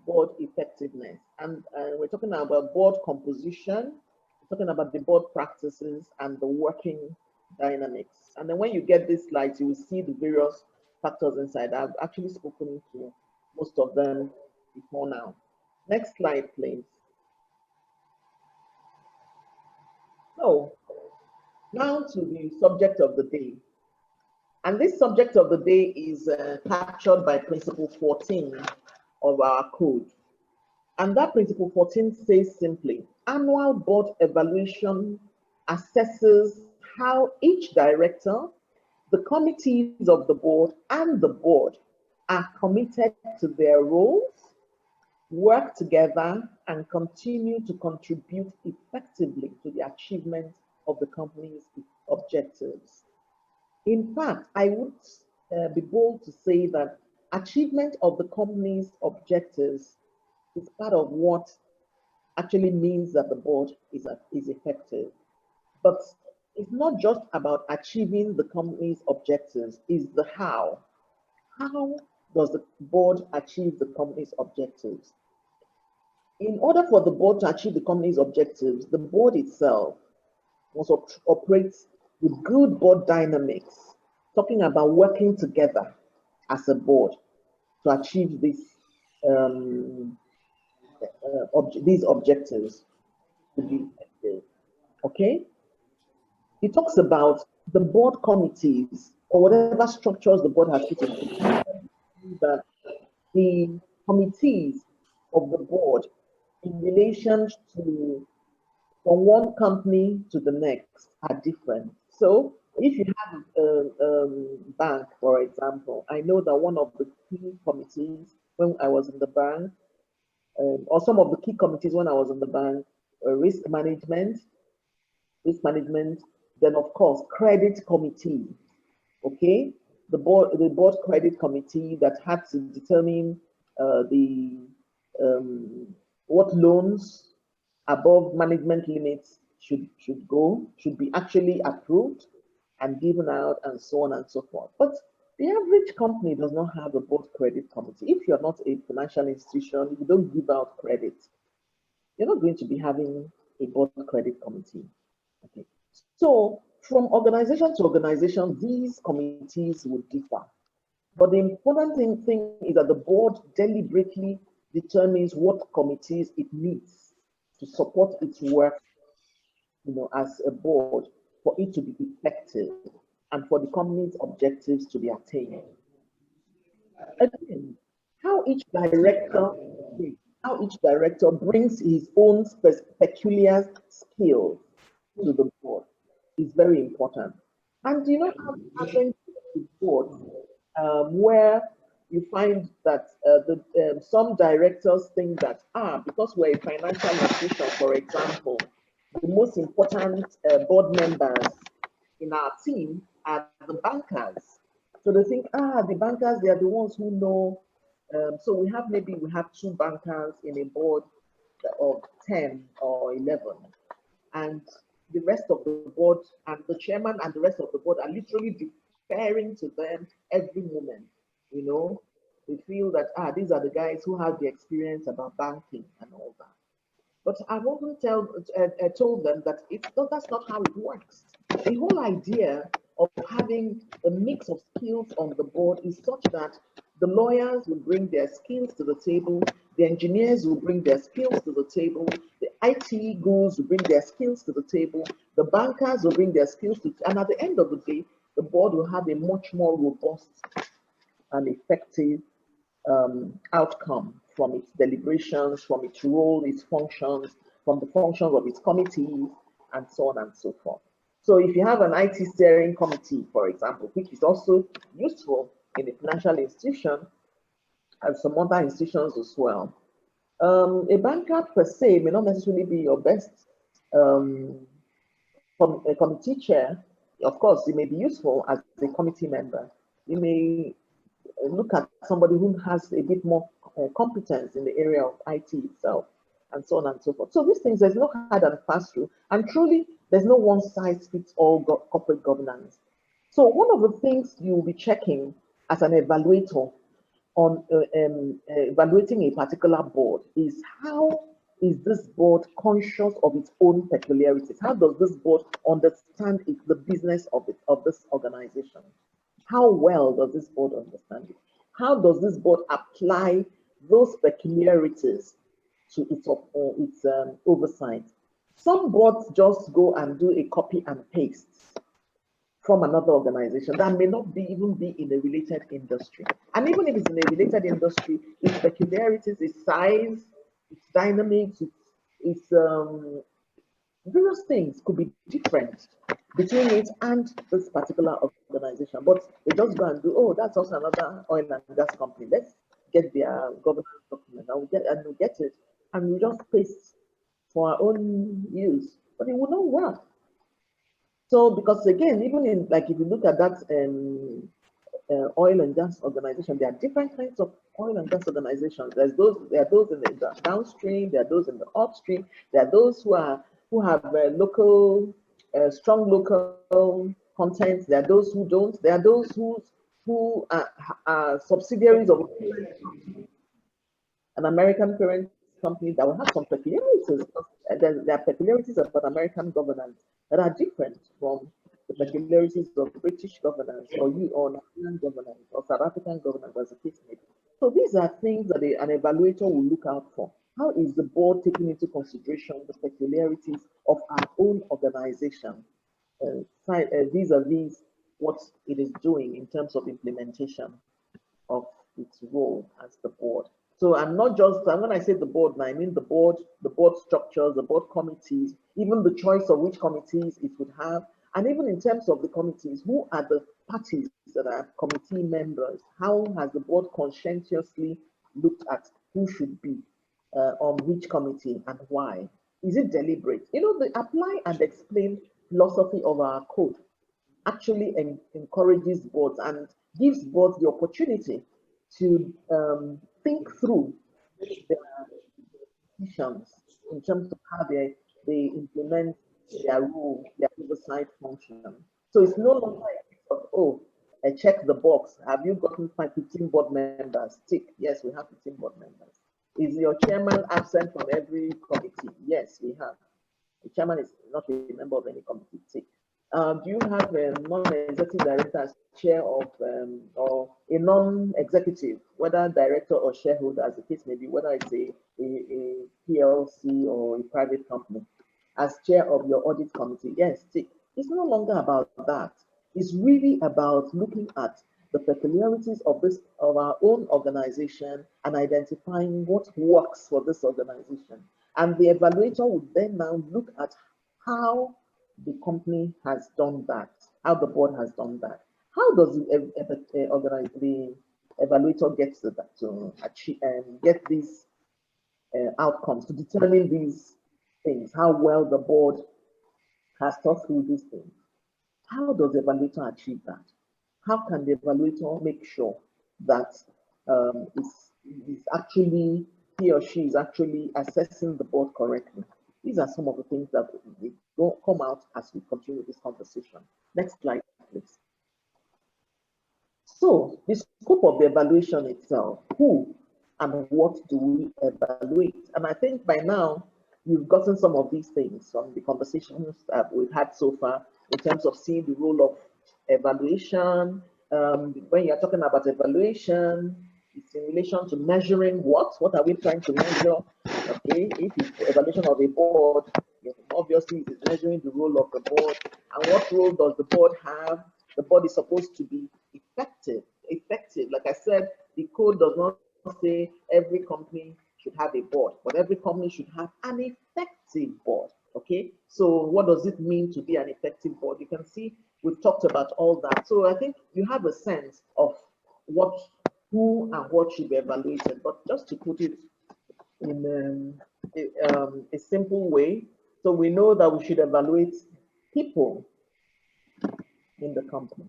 board effectiveness. And we're talking about board composition, we're talking about the board practices and the working dynamics. And then when you get these slides, you will see the various factors inside. I've actually spoken to most of them before now. Next slide, please. So now to the subject of the day. And this subject of the day is captured by Principle 14 of our code. And that Principle 14 says simply, annual board evaluation assesses how each director, the committees of the board, and the board are committed to their roles, work together, and continue to contribute effectively to the achievement of the company's objectives. In fact, I would be bold to say that achievement of the company's objectives is part of what actually means that the board is effective. But it's not just about achieving the company's objectives, it's the how. How does the board achieve the company's objectives? In order for the board to achieve the company's objectives, the board itself must operate with good board dynamics, talking about working together as a board to achieve these objectives to be effective. Okay? It talks about the board committees or whatever structures the board has put in place, that the committees of the board in relation to from one company to the next are different. So if you have a bank, for example, I know that one of the key committees when I was in the bank, or some of the key committees when I was in the bank, risk management, then of course, credit committee, okay? The board credit committee that had to determine what loans above management limits should be actually approved and given out and so on and so forth. But the average company does not have a board credit committee. If you're not a financial institution, you don't give out credit, you're not going to be having a board credit committee. Okay. So from organization to organization, these committees will differ. But the important thing is that the board deliberately determines what committees it needs to support its work, as a board, for it to be effective and for the company's objectives to be attained. Again, how each director brings his own peculiar skills to the board is very important. And how happens to boards where you find that some directors think that, because we're a financial institution, for example, the most important board members in our team are the bankers. So they think, the bankers, they are the ones who know. So we have 2 bankers in a board of 10 or 11. And the rest of the board and the chairman and the rest of the board are literally deferring to them every moment. They feel that, these are the guys who have the experience about banking and all that. But I've often told them that that's not how it works. The whole idea of having a mix of skills on the board is such that the lawyers will bring their skills to the table, the engineers will bring their skills to the table, the IT gurus will bring their skills to the table, the bankers will bring their skills to, and at the end of the day, the board will have a much more robust and effective outcome from its deliberations, from its role, its functions, from the functions of its committees, and so on and so forth. So if you have an IT steering committee, for example, which is also useful in a financial institution and some other institutions as well, a banker per se may not necessarily be your best committee chair. Of course, it may be useful as a committee member. You may look at somebody who has a bit more competence in the area of IT itself. and so on and so forth. So these things, there's no hard and fast rule, and truly, there's no one size fits all corporate governance. So one of the things you'll be checking as an evaluator on evaluating a particular board is how is this board conscious of its own peculiarities? How does this board understand the business of this organization? How well does this board understand it? How does this board apply those peculiarities to its oversight? Some boards just go and do a copy and paste from another organization that may not even be in a related industry. And even if it's in a related industry, its peculiarities, its size, its dynamics, its various things could be different between it and this particular organization. But they just go and do, oh, that's also another oil and gas company. Let's get their governance document and we'll get it, and we just paste for our own use. But it will not work. So, because again, even in, like, if you look at that oil and gas organization, there are different kinds of oil and gas organizations. There are those in the downstream, there are those in the upstream, there are those who have local, strong local content. There are those who don't. There are those who are subsidiaries of an American parent company that will have some peculiarities. There are peculiarities about American governance that are different from the peculiarities of British governance or Nigerian governance or South African governance, as the case may be. So these are things that an evaluator will look out for. How is the board taking into consideration the peculiarities of our own organization vis-a-vis what it is doing in terms of implementation of its role as the board? So I'm not just, when I say the board, I mean the board structures, the board committees, even the choice of which committees it would have, and even in terms of the committees, who are the parties that are committee members? How has the board conscientiously looked at who should be on which committee and why? Is it deliberate? You know, the apply and explain philosophy of our code actually encourages boards and gives boards the opportunity to think through their decisions in terms of how they implement their role, their oversight function. So it's no longer a case of, oh, I check the box. Have you gotten 15 board members? Tick. Yes, we have 15 board members. Is your chairman absent from every committee? Yes, we have. The chairman is not a member of any committee. Tick. Do you have a non-executive director as chair of, or a non-executive, whether director or shareholder, as the case may be, whether it's a PLC or a private company, as chair of your audit committee? Yes, tick. It's no longer about that. It's really about looking at the peculiarities of our own organization and identifying what works for this organization. And the evaluator would then now look at how the company has done that, how the board has done that. How does the evaluator get to that, to achieve and get these outcomes, to determine these things, how well the board has thought through these things? How does the evaluator achieve that? How can the evaluator make sure that he or she is actually assessing the board correctly? These are some of the things that will come out as we continue this conversation. Next slide, please. So the scope of the evaluation itself, who and what do we evaluate? And I think by now, you've gotten some of these things from the conversations that we've had so far in terms of seeing the role of evaluation. When you're talking about evaluation, it's in relation to measuring what are we trying to measure? Okay, if it's evaluation of a board, obviously it's measuring the role of the board. And what role does the board have? The board is supposed to be effective. Like I said, the code does not say every company should have a board, but every company should have an effective board. Okay, so what does it mean to be an effective board? You can see we've talked about all that. So I think you have a sense of who and what should be evaluated. But just to put it in a simple way, so we know that we should evaluate people in the company.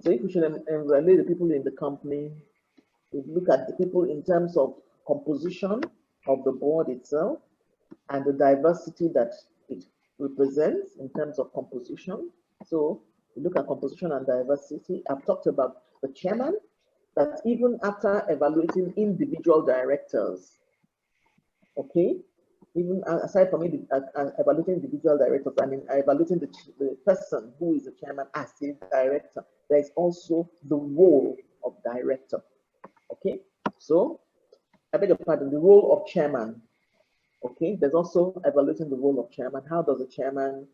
So if we should evaluate the people in the company, we look at the people in terms of composition of the board itself and the diversity that it represents in terms of composition. So we look at composition and diversity. I've talked about the chairman, that even after evaluating individual directors, okay, even aside from evaluating individual directors, I mean, evaluating the person who is the chairman as a director, there is also the role of director, okay? So, I beg your pardon, the role of chairman, okay? There's also evaluating the role of chairman. How does the chairman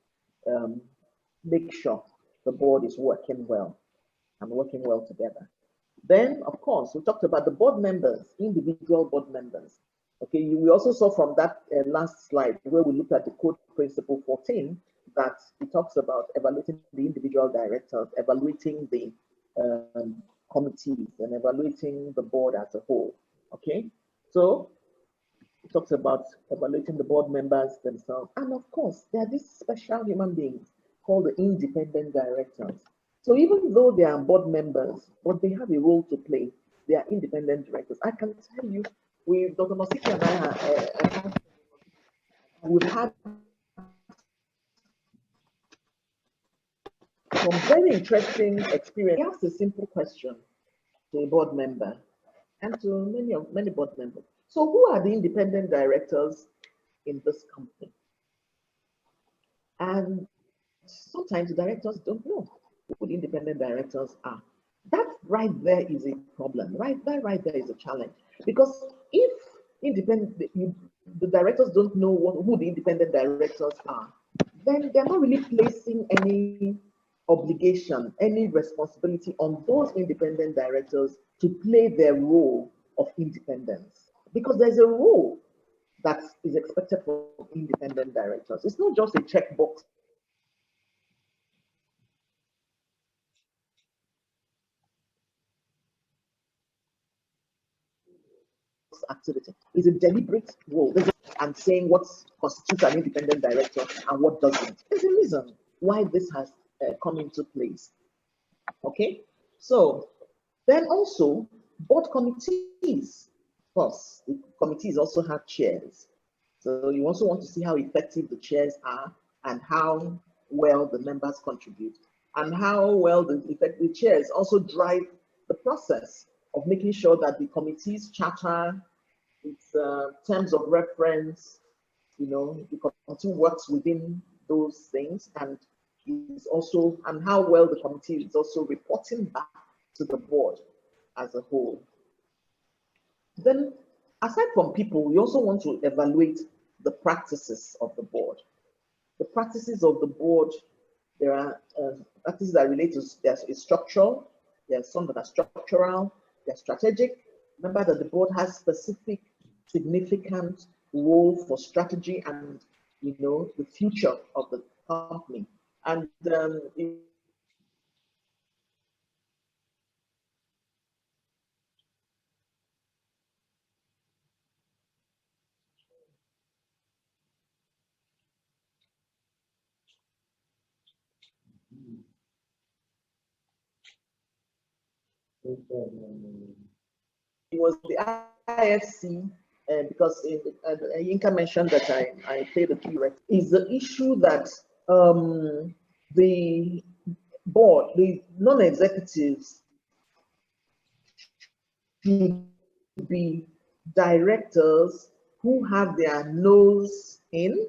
make sure the board is working well and working well together? Then, of course, we talked about the board members, individual board members. Okay, we also saw from that last slide where we looked at the code principle 14 that it talks about evaluating the individual directors, evaluating the committees, and evaluating the board as a whole. Okay, so it talks about evaluating the board members themselves. And of course, there are these special human beings called the independent directors. So even though they are board members, but they have a role to play, they are independent directors. I can tell you, with Dr. Nosiki and I, we've had some very interesting experience. He asked a simple question to a board member and to many board members. So who are the independent directors in this company? And sometimes the directors don't know who the independent directors are. That right there is a problem. That right there is a challenge. Because if the directors don't know who the independent directors are, then they're not really placing any obligation, any responsibility on those independent directors to play their role of independence. Because there's a role that is expected from independent directors. It's not just a checkbox activity. Is a deliberate role and saying what constitutes an independent director and what doesn't. There's a reason why this has come into place. Okay, so then also board committees. Of course, the committees also have chairs. So you also want to see how effective the chairs are and how well the members contribute and how well the chairs also drive the process of making sure that the committee's charter, its terms of reference, you know, the committee works within those things, and is also, and how well the committee is also reporting back to the board as a whole. Then, aside from people, we also want to evaluate the practices of the board. The practices of the board, there are practices that relate to, there's structural, there are some that are structural, they're strategic. Remember that the board has specific, significant role for strategy and, you know, the future of the company. And it was the IFC, because Yinka mentioned that I played the key role, is the issue that the board, the non-executives should be directors who have their nose in,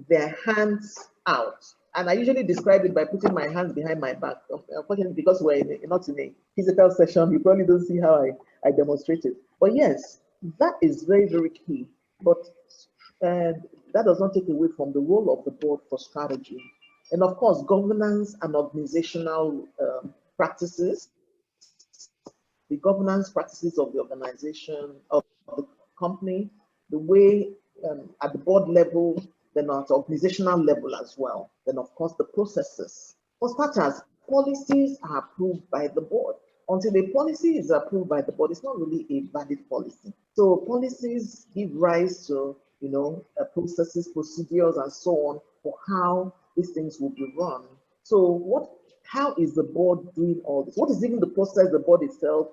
their hands out. And I usually describe it by putting my hands behind my back. Unfortunately, because we're not in a physical session, you probably don't see how I demonstrate it. But yes, that is very, very key. But that does not take away from the role of the board for strategy. And of course, governance and organizational practices, the governance practices of the organization, of the company, the way at the board level, then at the organizational level as well. Then of course the processes. For starters, policies are approved by the board. Until a policy is approved by the board, it's not really a valid policy. So policies give rise to, you know, processes, procedures, and so on for how these things will be run. So how is the board doing all this? What is even the process the board itself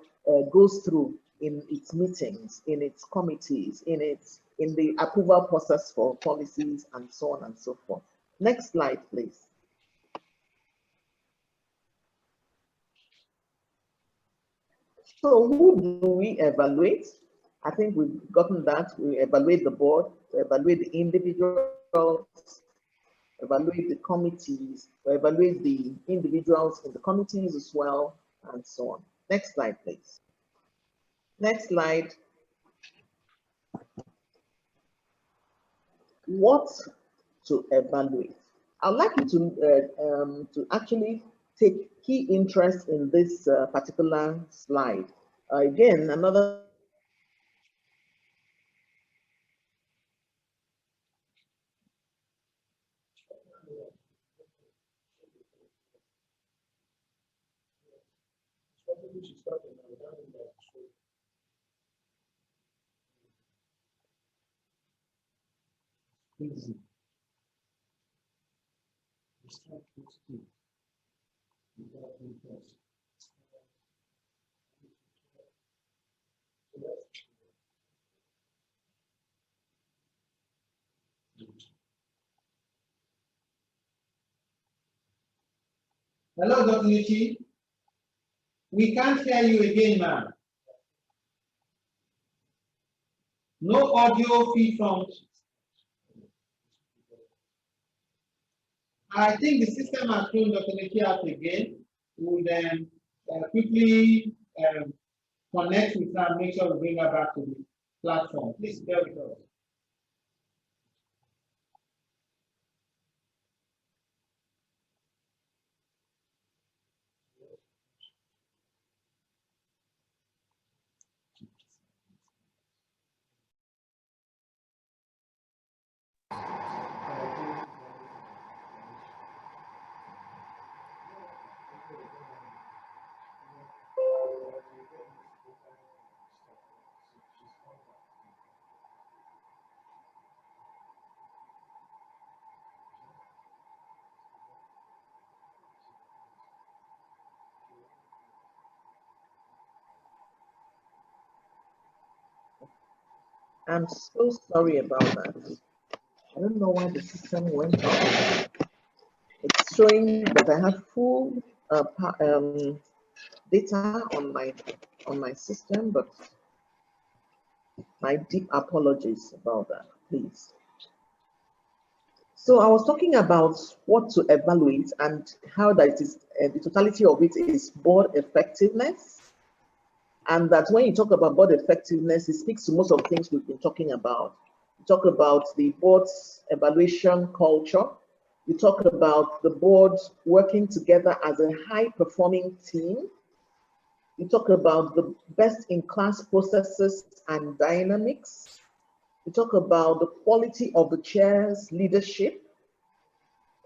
goes through in its meetings, in its committees, in its in the approval process for policies and so on and so forth. Next slide, please. So who do we evaluate? I think we've gotten that. We evaluate the board, evaluate the individuals, evaluate the committees, evaluate the individuals in the committees as well, and so on. Next slide, please. Next slide. What to evaluate? I'd like you to actually take key interest in this particular slide. Again, another Hello, Dr. Nichi. We can't hear you again, ma'am. No audio feed from. I think the system has thrown Dr. Nichi out again. We will then quickly connect with her and make sure we bring her back to the platform. Please bear with us. I'm so sorry about that. I don't know why the system went off. It's showing that I have full data on my system, but my deep apologies about that, please. So I was talking about what to evaluate and how that is the totality of it is board effectiveness. And that when you talk about board effectiveness, it speaks to most of the things we've been talking about. You talk about the board's evaluation culture. You talk about the board working together as a high-performing team. You talk about the best-in-class processes and dynamics. You talk about the quality of the chair's leadership.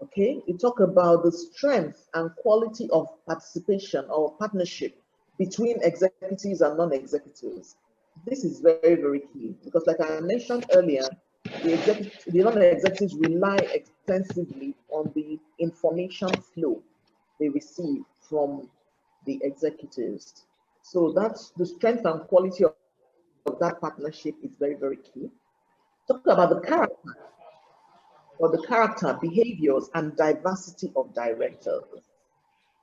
Okay, you talk about the strength and quality of participation or partnership between executives and non-executives. This is very, very key because like I mentioned earlier, the non-executives rely extensively on the information flow they receive from the executives. So that's the strength and quality of that partnership is very, very key. Talk about the character, behaviors, and diversity of directors.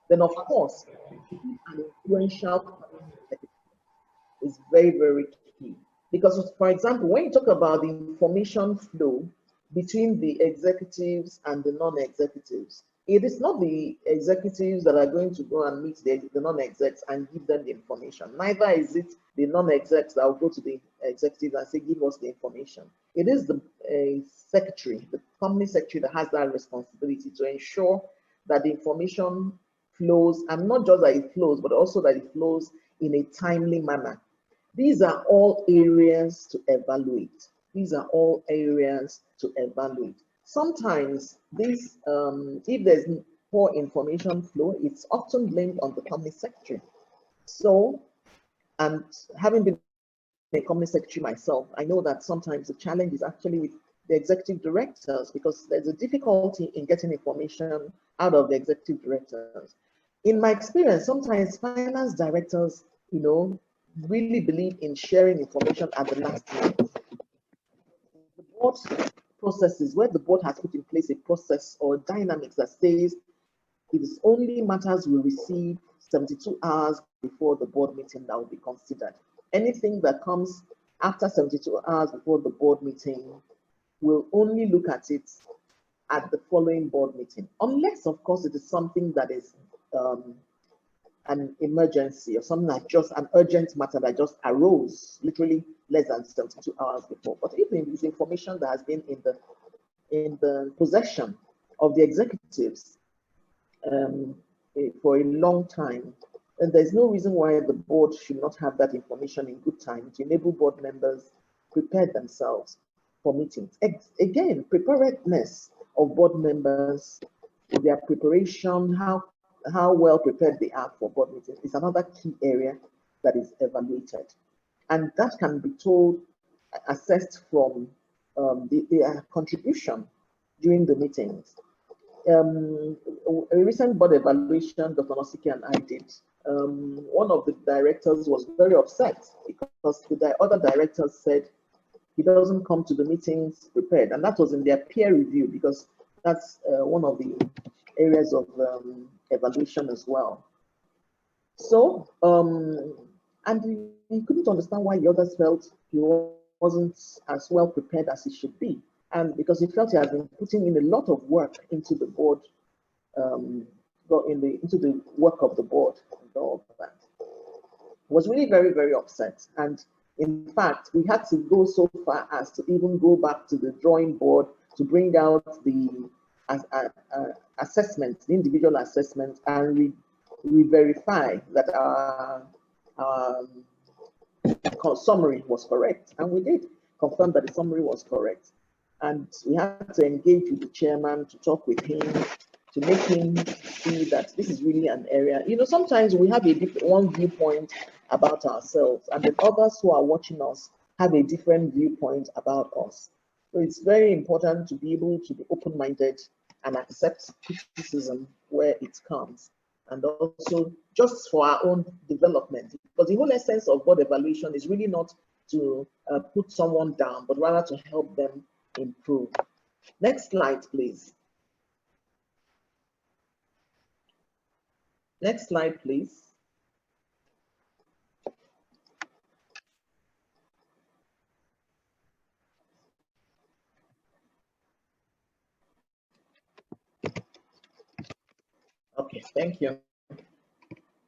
Then, of course, an influential is very, very key. Because, for example, when you talk about the information flow between the executives and the non-executives, it is not the executives that are going to go and meet the non-execs and give them the information. Neither is it the non-execs that will go to the executives and say, give us the information. It is the secretary, the company secretary that has that responsibility to ensure that the information flows, and not just that it flows, but also that it flows in a timely manner. These are all areas to evaluate. These are all areas to evaluate. Sometimes this, if there's poor information flow, it's often blamed on the company secretary. So, and having been a company secretary myself, I know that sometimes the challenge is actually with the executive directors because there's a difficulty in getting information out of the executive directors. In my experience, sometimes finance directors, really believe in sharing information at the last minute. board processes, where the board has put in place a process or dynamics that says it is only matters we receive 72 hours before the board meeting that will be considered. Anything that comes after 72 hours before the board meeting, we'll only look at it at the following board meeting, unless, of course, it is something that is an emergency or something like just an urgent matter that just arose literally less than 72 hours before. But if it is information that has been in the possession of the executives for a long time, and there's no reason why the board should not have that information in good time to enable board members prepare themselves for meetings. Again, preparedness of board members, their preparation, how well prepared they are for board meetings is another key area that is evaluated. And that can be assessed from their contribution during the meetings. A recent board evaluation Dr. Nosike and I did, one of the directors was very upset because the other directors said he doesn't come to the meetings prepared. And that was in their peer review, because that's one of the areas of evaluation as well. So, and he couldn't understand why the others felt he wasn't as well prepared as he should be. And because he felt he had been putting in a lot of work into the board, into the work of the board and all of that. Was really very, very upset. And in fact, we had to go so far as to even go back to the drawing board to bring out the assessment, the individual assessment, and re-verify that our summary was correct. And we did confirm that the summary was correct. And we had to engage with the chairman to talk with him, to make him see that this is really an area. You know, sometimes we have one viewpoint about ourselves, and then others who are watching us have a different viewpoint about us. So it's very important to be able to be open-minded and accept criticism where it comes, and also just for our own development. Because the whole essence of board evaluation is really not to put someone down, but rather to help them improve. Next slide, please. Next slide, please. Okay, thank you.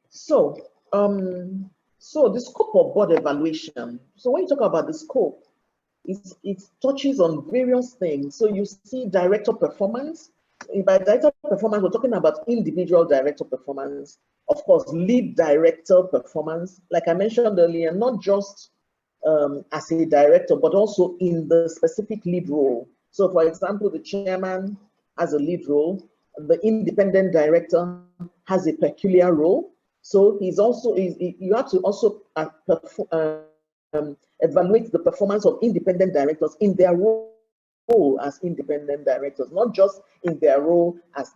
So, so the scope of board evaluation. So when you talk about the scope, it touches on various things. So you see director performance. By director performance, we're talking about individual director performance. Of course, lead director performance. Like I mentioned earlier, not just as a director, but also in the specific lead role. So for example, the chairman has a lead role. The independent director has a peculiar role. So he's also, you have to also evaluate the performance of independent directors in their role as independent directors, not just in their role as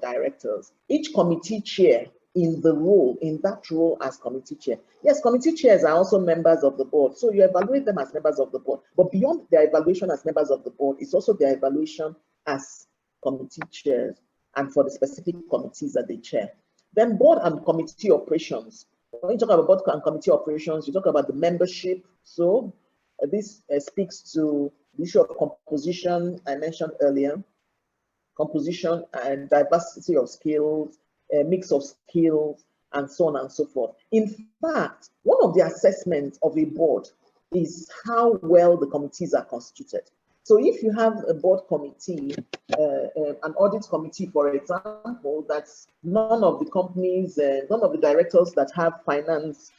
directors. Each committee chair in that role as committee chair. Yes, committee chairs are also members of the board, so you evaluate them as members of the board. But beyond their evaluation as members of the board, it's also their evaluation as committee chairs and for the specific committees that they chair. Then board and committee operations. When you talk about board and committee operations, you talk about the membership. So this speaks to the issue of composition I mentioned earlier, composition and diversity of skills, a mix of skills, and so on and so forth. In fact, one of the assessments of a board is how well the committees are constituted. So if you have a board committee, an audit committee, for example, that's none of the companies, none of the directors that have finance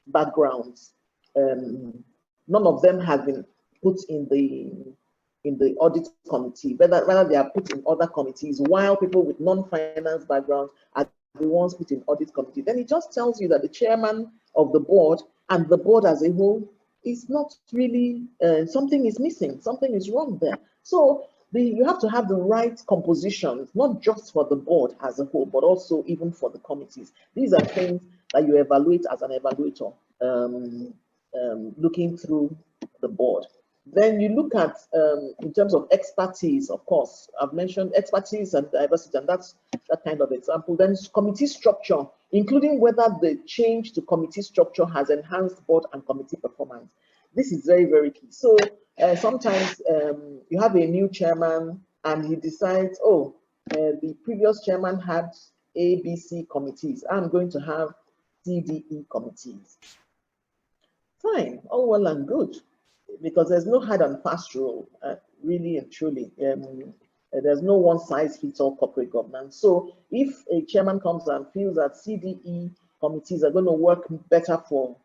backgrounds, none of them have been put in the audit committee, rather they are put in other committees, while people with non-finance backgrounds are the ones put in audit committee. Then it just tells you that the chairman of the board and the board as a whole is not really, something is missing, something is wrong there. So you have to have the right compositions, not just for the board as a whole, but also even for the committees. These are things that you evaluate as an evaluator, looking through the board. Then you look at, in terms of expertise, of course, I've mentioned expertise and diversity, and that's that kind of example. Then committee structure, including whether the change to committee structure has enhanced board and committee performance. This is very, very key. So sometimes you have a new chairman and he decides, oh, the previous chairman had A, B, C committees. I'm going to have C, D, E committees. Fine, all well and good, because there's no hard and fast rule, really and truly. There's no one-size-fits-all corporate governance. So if a chairman comes and feels that CDE committees are going to work better for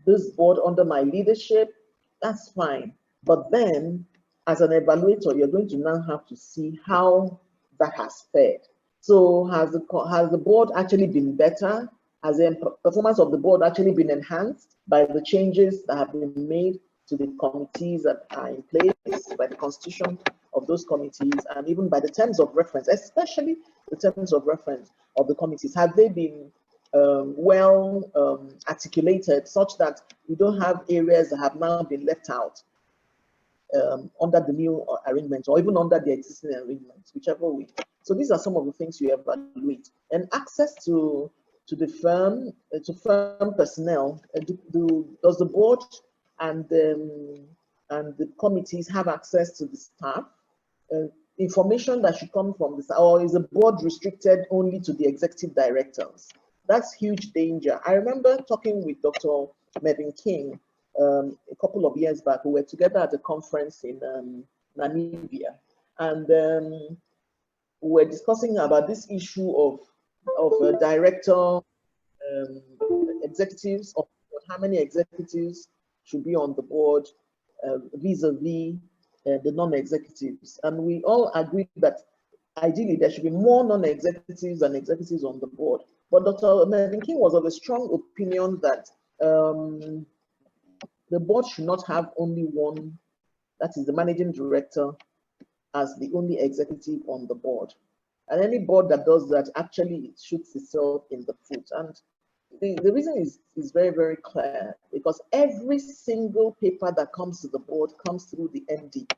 this board under my leadership, that's fine. But then, as an evaluator, you're going to now have to see how that has fared. So has the board actually been better? Has the performance of the board actually been enhanced by the changes that have been made to the committees that are in place, by the constitution of those committees, and even by the terms of reference, especially the terms of reference of the committees? Have they been well articulated such that we don't have areas that have now been left out under the new arrangement or even under the existing arrangements, whichever way? So these are some of the things you evaluate. And access to the firm, to firm personnel. Does the board and the committees have access to the staff? Information that should come from the staff, or is the board restricted only to the executive directors? That's huge danger. I remember talking with Dr. Mervyn King a couple of years back. We were together at a conference in Namibia, and we were discussing about this issue of director executives, of how many executives should be on the board vis-a-vis the non-executives. And we all agreed that ideally there should be more non-executives than executives on the board. But Dr. Mervyn King was of a strong opinion that the board should not have only one, that is the managing director, as the only executive on the board. And any board that does that actually shoots itself in the foot. And the reason is very, very clear, because every single paper that comes to the board comes through the MD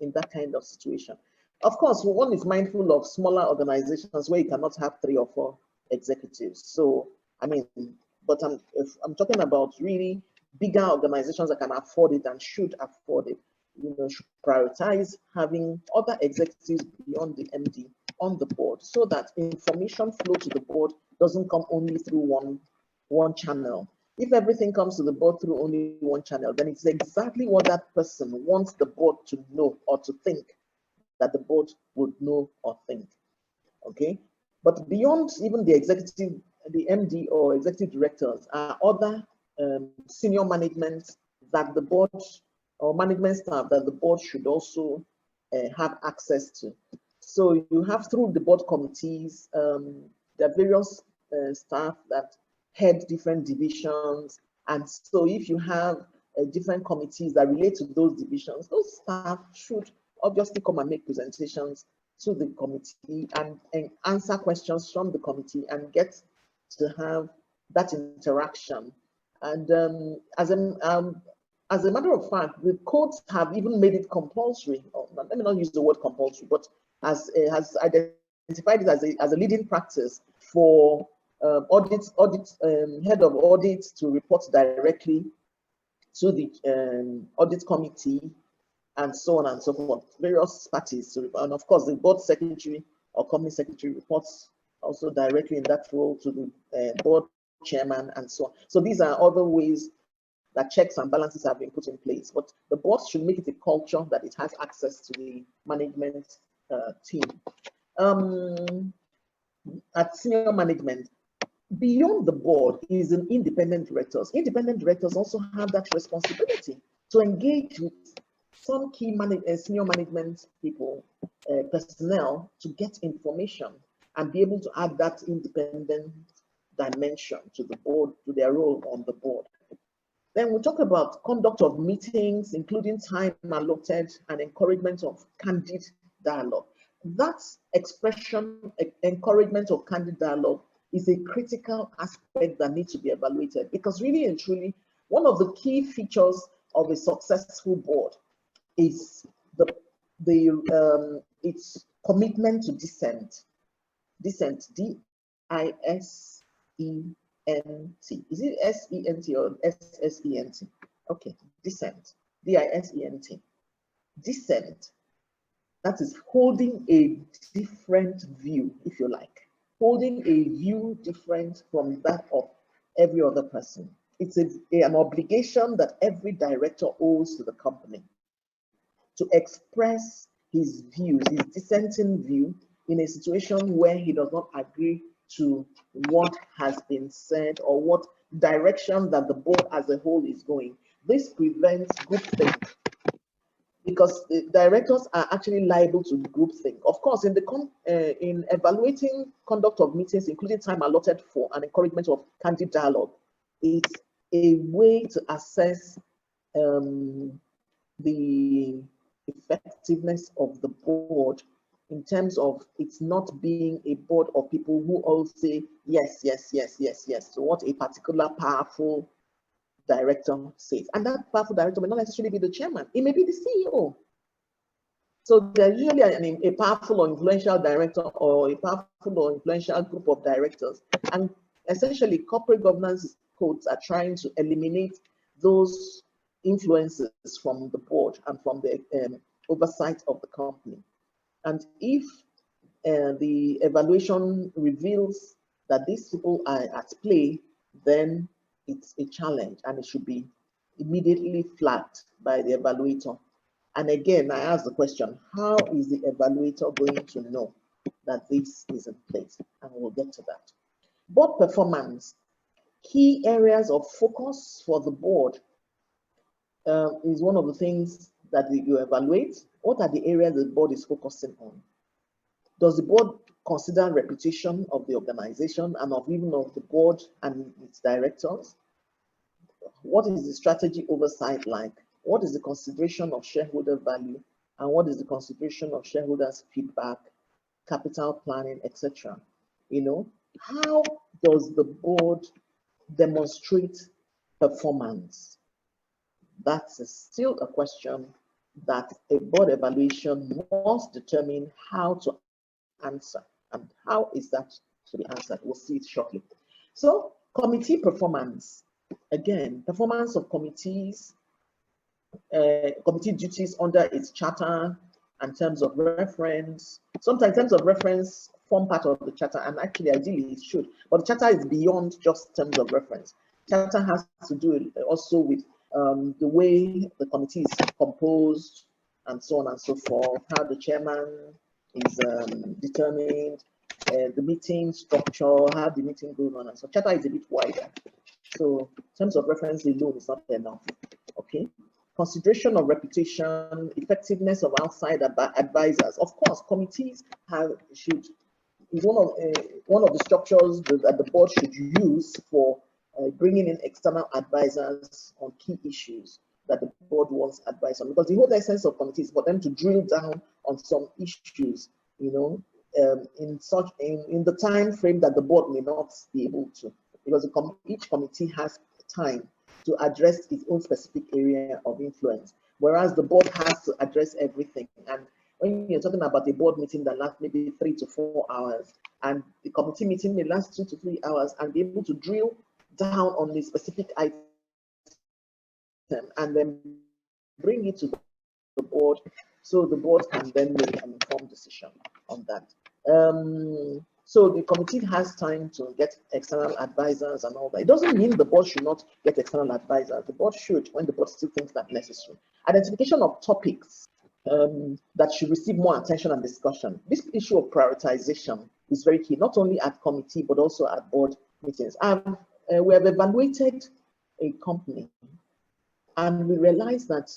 in that kind of situation. Of course, one is mindful of smaller organizations where you cannot have 3 or 4 executives. So, I mean, but if I'm talking about really bigger organizations that can afford it and should afford it, you know, should prioritize having other executives beyond the MD on the board, so that information flow to the board doesn't come only through one channel. If everything comes to the board through only one channel, then it's exactly what that person wants the board to know or to think that the board would know or think. Okay, but beyond even the executive, the MD or executive directors, are other senior management that the board or management staff that the board should also have access to. So you have, through the board committees, there are various staff that head different divisions. And so if you have different committees that relate to those divisions, those staff should obviously come and make presentations to the committee and answer questions from the committee and get to have that interaction. And as a matter of fact, the courts have even made it compulsory. Let me not use the word compulsory, but has identified it as a leading practice for head of audit to report directly to the audit committee, and so on and so forth. Various parties to report, and of course the board secretary or company secretary reports also directly in that role to the board chairman, and so on. So these are other ways that checks and balances have been put in place, but the board should make it a culture that it has access to the management team. At senior management, beyond the board is an independent directors. Independent directors also have that responsibility to engage with some key senior management people, personnel, to get information and be able to add that independent dimension to the board, to their role on the board. Then we talk about conduct of meetings, including time allotted and encouragement of candid dialogue. That expression, encouragement of candid dialogue, is a critical aspect that needs to be evaluated, because really and truly, one of the key features of a successful board is its commitment to dissent. Dissent, D-I-S-E-N-T. Is it S-E-N-T or S-S-E-N-T? Okay, dissent, D-I-S-E-N-T. Dissent, that is holding a different view, if you like. Holding a view different from that of every other person. It's an obligation that every director owes to the company to express his views, his dissenting view, in a situation where he does not agree to what has been said or what direction that the board as a whole is going. This prevents groupthink, because the directors are actually liable to groupthink. Of course, in evaluating conduct of meetings, including time allotted for and encouragement of candid dialogue, it's a way to assess the effectiveness of the board in terms of it's not being a board of people who all say yes, yes, yes, yes, yes to what a particular powerful director says. And that powerful director may not necessarily be the chairman, it may be the CEO. So there's usually a powerful or influential director or a powerful or influential group of directors. And essentially corporate governance codes are trying to eliminate those influences from the board and from the oversight of the company. And if the evaluation reveals that these people are at play, then it's a challenge and it should be immediately flagged by the evaluator. And again, I ask the question, how is the evaluator going to know that this is in place? And we'll get to that. Board performance, key areas of focus for the board is one of the things that you evaluate. What are the areas the board is focusing on? Does the board consider reputation of the organization and even of the board and its directors? What is the strategy oversight like? What is the consideration of shareholder value? And what is the consideration of shareholders' feedback, capital planning, etc.? You know, how does the board demonstrate performance? That's still a question that a board evaluation must determine how to answer. And how is that to be answered? We'll see it shortly. So, committee performance. Again, performance of committees, committee duties under its charter and terms of reference. Sometimes terms of reference form part of the charter, and actually, ideally, it should. But the charter is beyond just terms of reference. Charter has to do also with the way the committee is composed, and so on and so forth, how the chairman is determined, the meeting structure, how the meeting goes on, and so charter is a bit wider. So in terms of reference alone is not enough. Okay. Consideration of reputation, effectiveness of outside advisors. Of course, committees is one of the structures that the board should use for bringing in external advisors on key issues that the board wants advice on. Because the whole essence of committees is for them to drill down on some issues, you know, in the time frame that the board may not be able to. Because each committee has time to address its own specific area of influence, whereas the board has to address everything. And when you're talking about a board meeting that lasts maybe 3 to 4 hours, and the committee meeting may last 2 to 3 hours, and be able to drill down on the specific item and then bring it to the board, so the board can then make an informed decision on that. So the committee has time to get external advisors and all that. It doesn't mean the board should not get external advisors. The board should, when the board still thinks that necessary. Identification of topics that should receive more attention and discussion. This issue of prioritization is very key, not only at committee, but also at board meetings. We have evaluated a company, and we realized that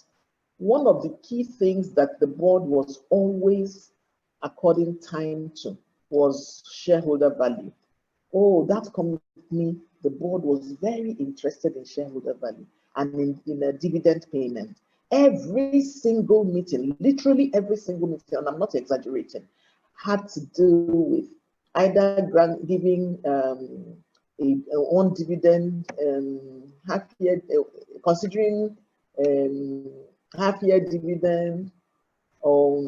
one of the key things that the board was always according time to was shareholder value. Oh, that company, the board was very interested in shareholder value and in a dividend payment. Every single meeting, literally every single meeting, and I'm not exaggerating, had to do with either giving on dividend, considering half-year dividend, or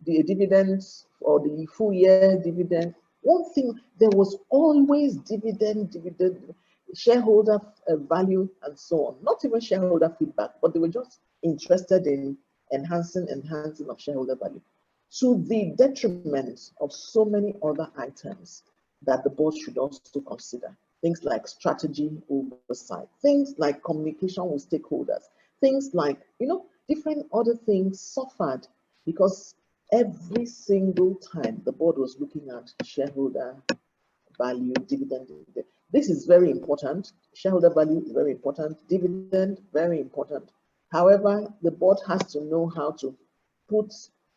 the dividends, or the full-year dividend. One thing, there was always dividend, shareholder value, and so on. Not even shareholder feedback, but they were just interested in enhancing of shareholder value, to the detriment of so many other items that the board should also consider. Things like strategy oversight, things like communication with stakeholders, things like, different other things suffered because every single time the board was looking at shareholder value, dividend. This is very important. Shareholder value is very important. Dividend, very important. However, the board has to know how to put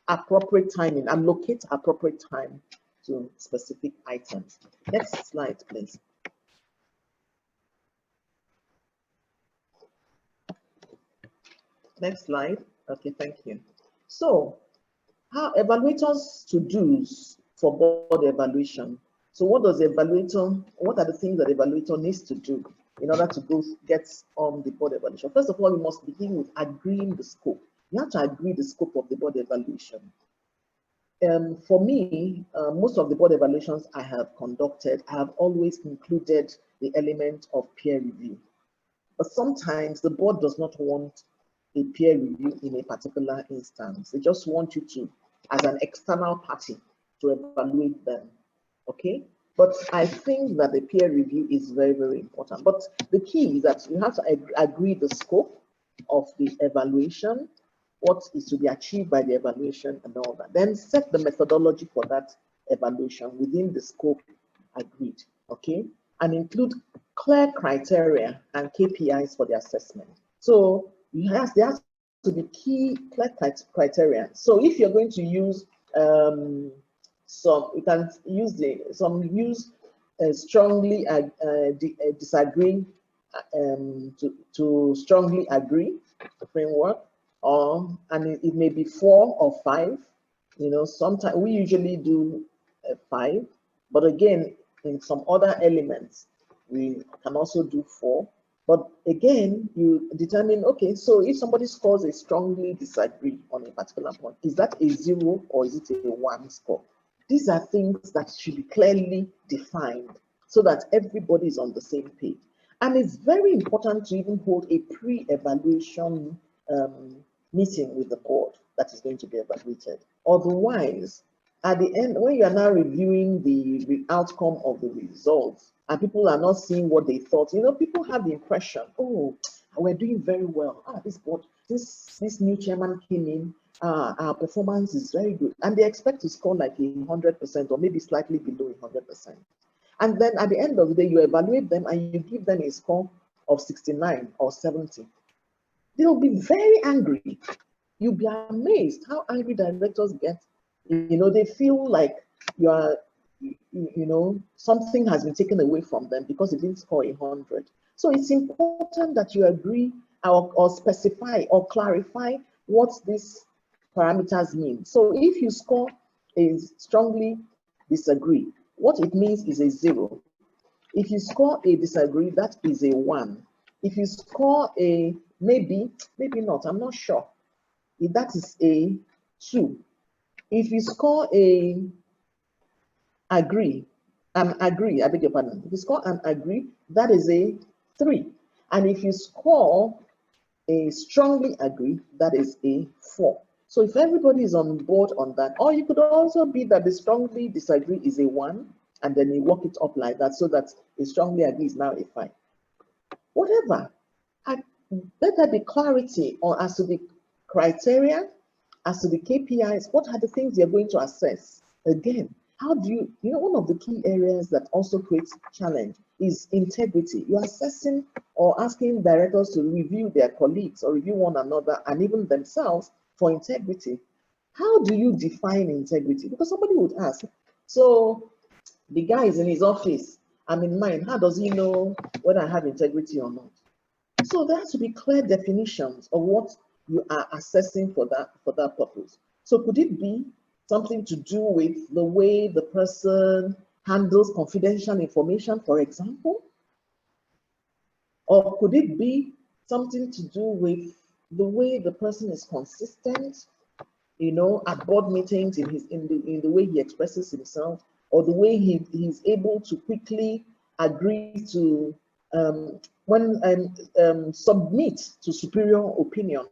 appropriate time in, allocate appropriate time to specific items. Next slide, please. Next slide. Okay, thank you. So, how evaluators to-dos for board evaluation. So what are the things that the evaluator needs to do in order to go get on the board evaluation? First of all, we must begin with agreeing the scope. You have to agree the scope of the board evaluation. For me, most of the board evaluations I have conducted, I have always included the element of peer review. But sometimes the board does not want a peer review in a particular instance. They just want you to, as an external party, to evaluate them. Okay? But I think that the peer review is very, very important. But the key is that you have to agree the scope of the evaluation, what is to be achieved by the evaluation and all that. Then set the methodology for that evaluation within the scope agreed, okay? And include clear criteria and KPIs for the assessment. So there has to be key clear criteria. So if you're going to use strongly disagree to strongly agree framework, and it may be 4 or 5. Sometimes we usually do 5, but again, in some other elements, we can also do 4. But again, you determine, okay, so if somebody scores a strongly disagree on a particular point, is that a 0 or is it a 1 score? These are things that should be clearly defined so that everybody is on the same page. And it's very important to even hold a pre-evaluation meeting with the board that is going to be evaluated. Otherwise, at the end, when you are now reviewing the outcome of the results and people are not seeing what they thought, people have the impression, oh, we're doing very well. This board, this new chairman came in, our performance is very good. And they expect to score like 100% or maybe slightly below 100%. And then at the end of the day, you evaluate them and you give them a score of 69 or 70. They'll be very angry. You'll be amazed how angry directors get. They feel like something has been taken away from them because they didn't score 100. So it's important that you agree or specify or clarify what these parameters mean. So if you score a strongly disagree, what it means is a 0. If you score a disagree, that is a 1. If you score a maybe not, I'm not sure, that is a 2. If you score a agree, I beg your pardon. If you score an agree, that is a 3. And if you score a strongly agree, that is a 4. So if everybody is on board on that, or you could also be that the strongly disagree is a 1, and then you work it up like that so that a strongly agree is now a 5. Whatever. Let there be clarity on as to the criteria, as to the KPIs, what are the things you're going to assess? Again, how do you, one of the key areas that also creates challenge is integrity. You're assessing or asking directors to review their colleagues or review one another and even themselves for integrity. How do you define integrity? Because somebody would ask, so the guy is in his office, I'm in mine, how does he know whether I have integrity or not? So there has to be clear definitions of what you are assessing for that purpose. So could it be something to do with the way the person handles confidential information, for example? Or could it be something to do with the way the person is consistent, you know, at board meetings, in the way he expresses himself, or the way he's able to quickly agree to submit to superior opinion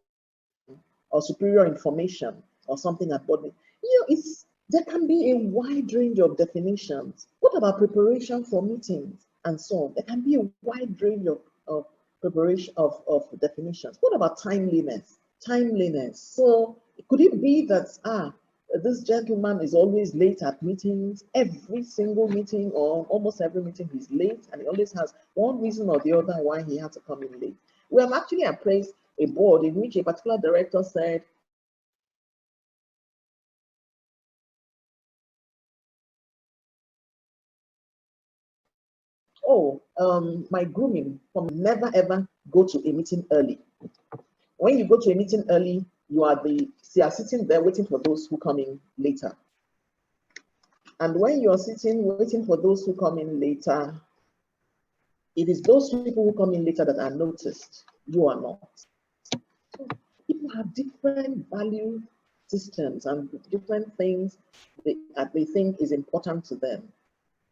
or superior information or something at board meeting. You know, there can be a wide range of definitions. What about preparation for meetings and so on? There can be a wide range of preparation of definitions. What about timeliness? So could it be that this gentleman is always late at meetings, every single meeting or almost every meeting he's late, and he always has one reason or the other why he had to come in late? We have actually appraised a board in which a particular director said, oh, my grooming, never ever go to a meeting early. When you go to a meeting early, you are sitting there waiting for those who come in later. And when you are sitting waiting for those who come in later, it is those people who come in later that are noticed. You are not. So people have different value systems and different things that they think is important to them.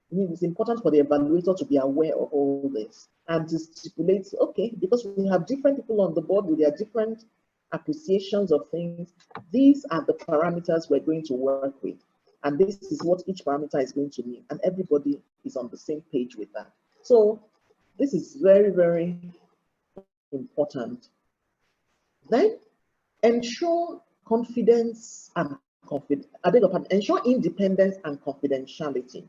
It's important for the evaluator to be aware of all this and to stipulate, okay, because we have different people on the board with their different appreciations of things, these are the parameters we're going to work with. And this is what each parameter is going to mean. And everybody is on the same page with that. So this is very, very important. Then ensure confidence and ensure independence and confidentiality.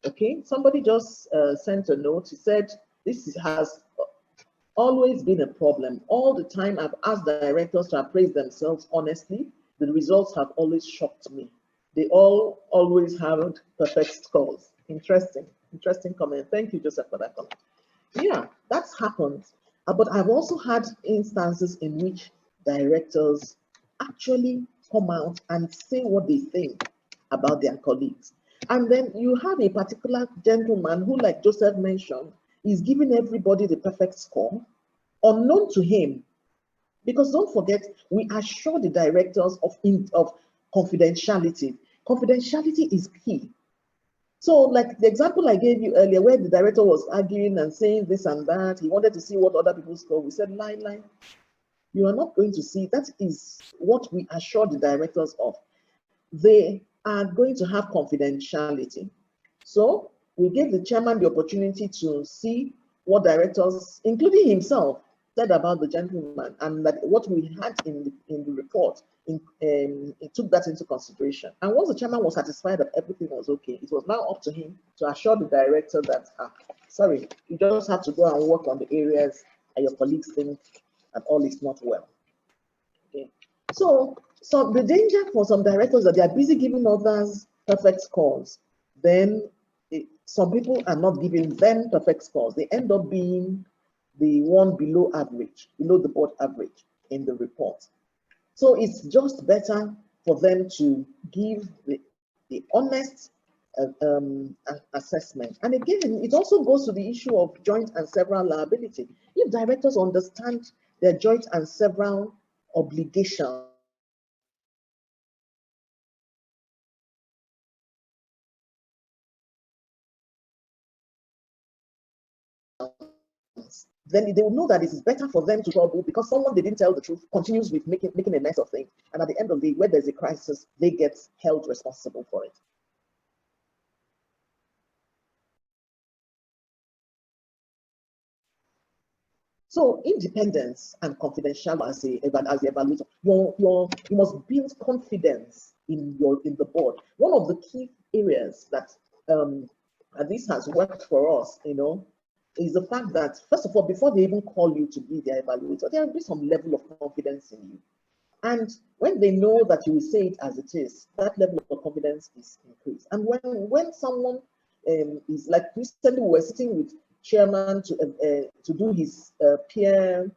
Okay, somebody just sent a note. He said, this has always been a problem. All the time I've asked directors to appraise themselves honestly. The results have always shocked me. They always have perfect scores. Interesting comment. Thank you, Joseph, for that comment. Yeah, that's happened. But I've also had instances in which directors actually come out and say what they think about their colleagues. And then you have a particular gentleman who, like Joseph mentioned, is giving everybody the perfect score, unknown to him. Because don't forget, we assure the directors of confidentiality. Confidentiality is key. So like the example I gave you earlier, where the director was arguing and saying this and that, he wanted to see what other people score. We said, lie. You are not going to see. That is what we assure the directors of. They are going to have confidentiality. So we gave the chairman the opportunity to see what directors, including himself, said about the gentleman, and that what we had in the report, it took that into consideration. And once the chairman was satisfied that everything was okay, it was now up to him to assure the director that, sorry, you just have to go and work on the areas that your colleagues think that all is not well. Okay. So the danger for some directors that they are busy giving others perfect scores, then some people are not giving them perfect scores. They end up being the one below average, below the board average in the report. So it's just better for them to give the honest assessment. And again, it also goes to the issue of joint and several liability. If directors understand their joint and several obligations, then they will know that it is better for them to trouble because someone they didn't tell the truth continues with making a mess of things. And at the end of the day, where there's a crisis, they get held responsible for it. So independence and confidentiality as the evaluator, you must build confidence in the board. One of the key areas that and this has worked for us, is the fact that, first of all, before they even call you to be their evaluator, there will be some level of confidence in you. And when they know that you will say it as it is, that level of confidence is increased. And when someone is like, recently we were sitting with chairman to do his peer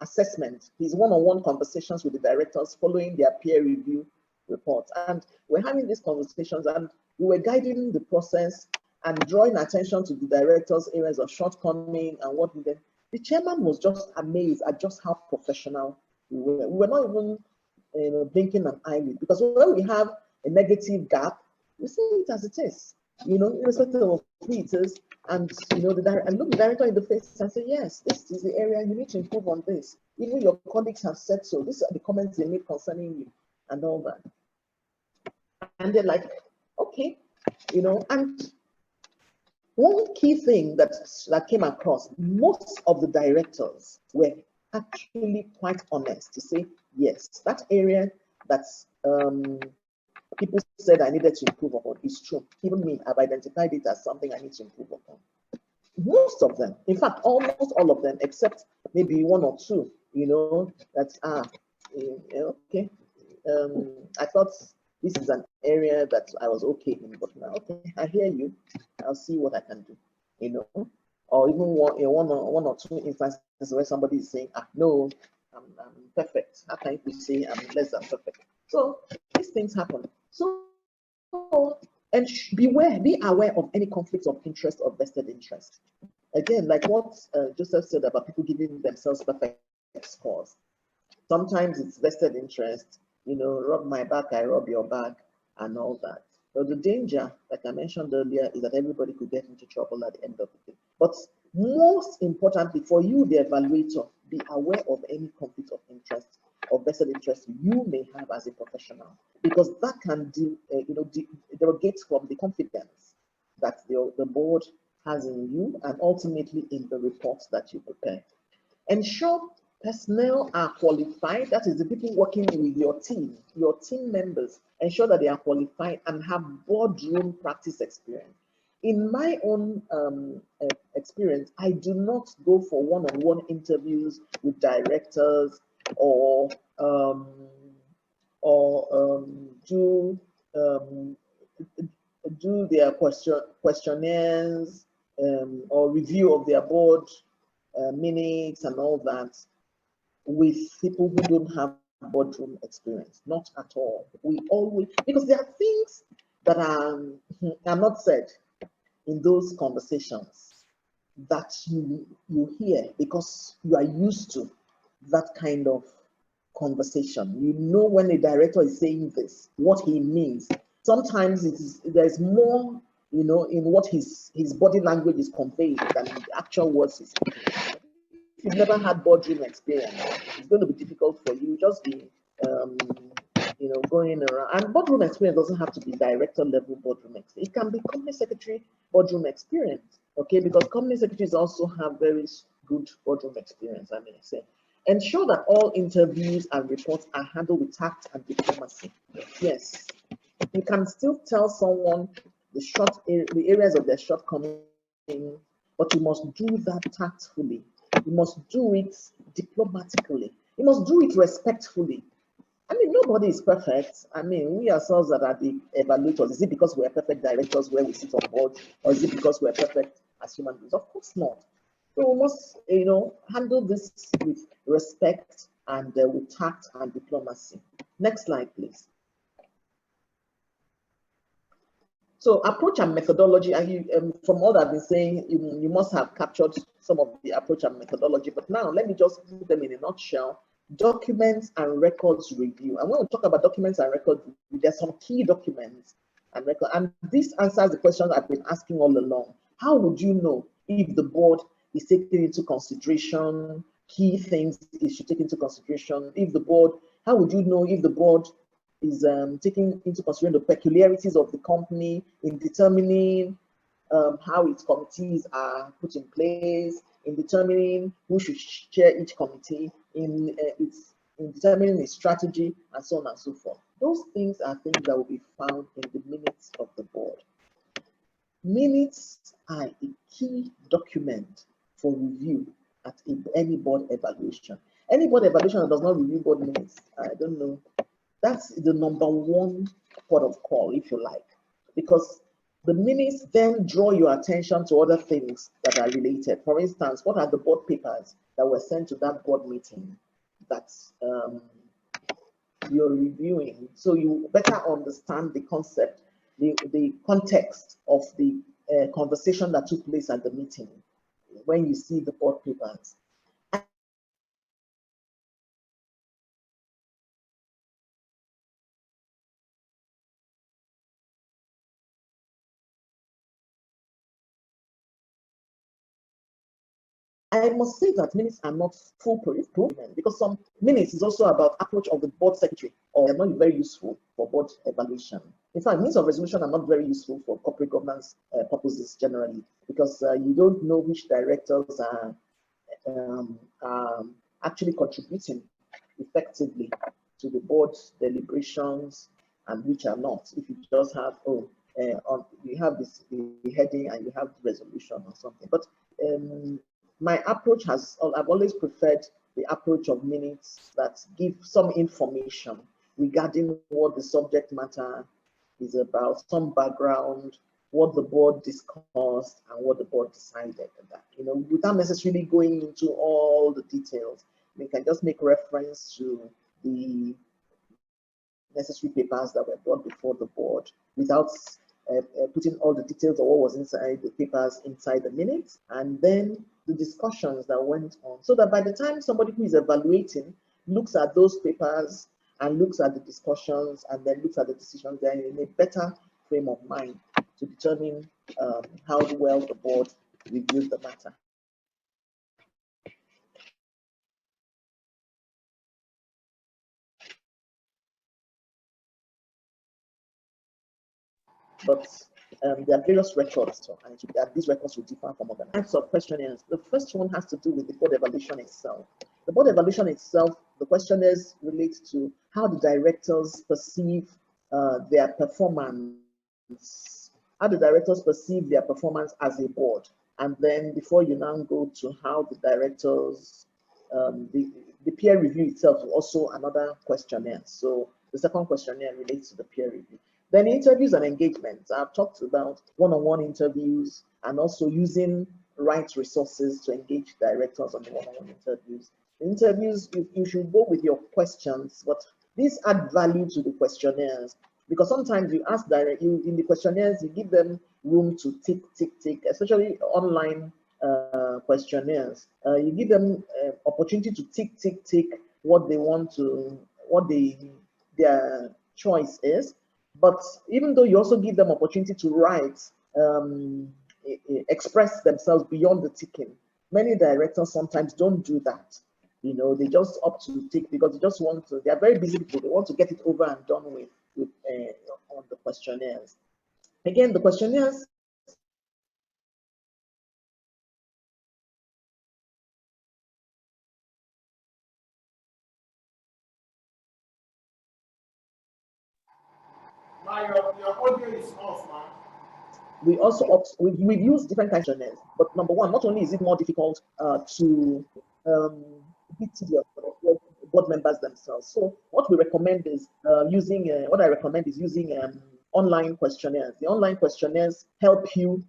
assessment, his one-on-one conversations with the directors following their peer review reports. And we're having these conversations and we were guiding the process and drawing attention to the directors' areas of shortcoming and what we did. The chairman was just amazed at just how professional We're not even blinking an eyelid, because when we have a negative gap, we say it as it is, irrespective of who it is, and and look the director in the face and say, yes, this is the area you need to improve on this. Even your colleagues have said so. These are the comments they made concerning you, and all that. And they're like, okay, and one key thing that came across, most of the directors were actually quite honest to say, yes, that area that's people said I needed to improve upon is true. Even me, I've identified it as something I need to improve upon. Most of them, in fact, almost all of them, except maybe one or two, that okay. I thought this is an area that I was okay in, but now, okay, I hear you. I'll see what I can do, or even one or two instances where somebody is saying, no, I'm perfect. How can you say I'm less than perfect? So these things happen. So, and be aware of any conflicts of interest or vested interest. Again, like what Joseph said about people giving themselves perfect scores. Sometimes it's vested interest, rub my back, I rub your back, and all that. So the danger, like I mentioned earlier, is that everybody could get into trouble at the end of the day. But most importantly, for you, the evaluator, be aware of any conflict of interest or vested interest you may have as a professional, because that can derogate from the confidence that the board has in you and ultimately in the reports that you prepare. Ensure personnel are qualified, that is the people working with your team members. Ensure that they are qualified and have boardroom practice experience. In my own experience, I do not go for one-on-one interviews with directors or do their questionnaires or review of their board minutes and all that with people who don't have boardroom experience. Not at all. We always, because there are things that are not said in those conversations that you hear because you are used to that kind of conversation. When a director is saying this, what he means. Sometimes there's more, in what his body language is conveying than the actual words he's speaking. If you've never had boardroom experience, it's going to be difficult for you. Just be, going around. And boardroom experience doesn't have to be director level boardroom experience. It can be company secretary boardroom experience, okay? Because company secretaries also have very good boardroom experience, I may say. Ensure that all interviews and reports are handled with tact and diplomacy. Yes, you can still tell someone the areas of their shortcoming, but you must do that tactfully. You must do it diplomatically. You must do it respectfully. I mean, nobody is perfect. I mean, we ourselves that are the evaluators, is it because we're perfect directors where we sit on board, or is it because we're perfect as human beings? Of course not. So we must, handle this with respect and with tact and diplomacy. Next slide, please. So approach and methodology, and from what I've been saying, you must have captured some of the approach and methodology, but now let me just put them in a nutshell. Documents and records review. And when we talk about documents and records review, there's some key documents and records, and this answers the question I've been asking all along. How would you know if the board is taking into consideration key things it should take into consideration? How would you know if the board is taking into consideration the peculiarities of the company in determining how its committees are put in place, in determining who should chair each committee, in determining its strategy, and so on and so forth. Those things are things that will be found in the minutes of the board. Minutes are a key document for review at any board evaluation. Any board evaluation that does not review board minutes, I don't know. That's the #1 port of call, if you like, because the minutes then draw your attention to other things that are related. For instance, what are the board papers that were sent to that board meeting that you're reviewing? So you better understand the concept, the context of the conversation that took place at the meeting when you see the board papers. I must say that minutes are not foolproof because some minutes is also about approach of the board secretary, or they're not very useful for board evaluation. In fact, minutes of resolution are not very useful for corporate governance purposes generally, because you don't know which directors are actually contributing effectively to the board's deliberations and which are not. If you just have, you have this the heading and you have the resolution or something. But my approach I've always preferred the approach of minutes that give some information regarding what the subject matter is about, some background, what the board discussed and what the board decided. That, without necessarily going into all the details. We can just make reference to the necessary papers that were brought before the board without putting all the details of what was inside the papers inside the minutes, and then the discussions that went on, so that by the time somebody who is evaluating looks at those papers and looks at the discussions and then looks at the decisions, they're in a better frame of mind to determine how well the board reviewed the matter. But there are various records, and these records will differ from other types of questionnaires. The first one has to do with the board evaluation itself. The board evaluation itself, the questionnaires relate to how the directors perceive their performance, how the directors perceive their performance as a board. And then before you now go to how the directors, the peer review itself is also another questionnaire. So the second questionnaire relates to the peer review. Then interviews and engagements. I've talked about one-on-one interviews and also using right resources to engage directors on the one-on-one interviews. Interviews, you should go with your questions, but these add value to the questionnaires, because sometimes you ask in the questionnaires, you give them room to tick, especially online questionnaires. You give them opportunity to tick what they want to, their choice is. But even though you also give them opportunity to write, express themselves beyond the ticking, many directors sometimes don't do that. They just opt to tick because they just want to, they are very busy people, they want to get it over and done with on the questionnaires. Again, the questionnaires your audio is off, man. we also we've used different kinds of questionnaires, but number one, not only is it more difficult to be tedious for the board members themselves. So what we recommend is using online questionnaires. The online questionnaires help you,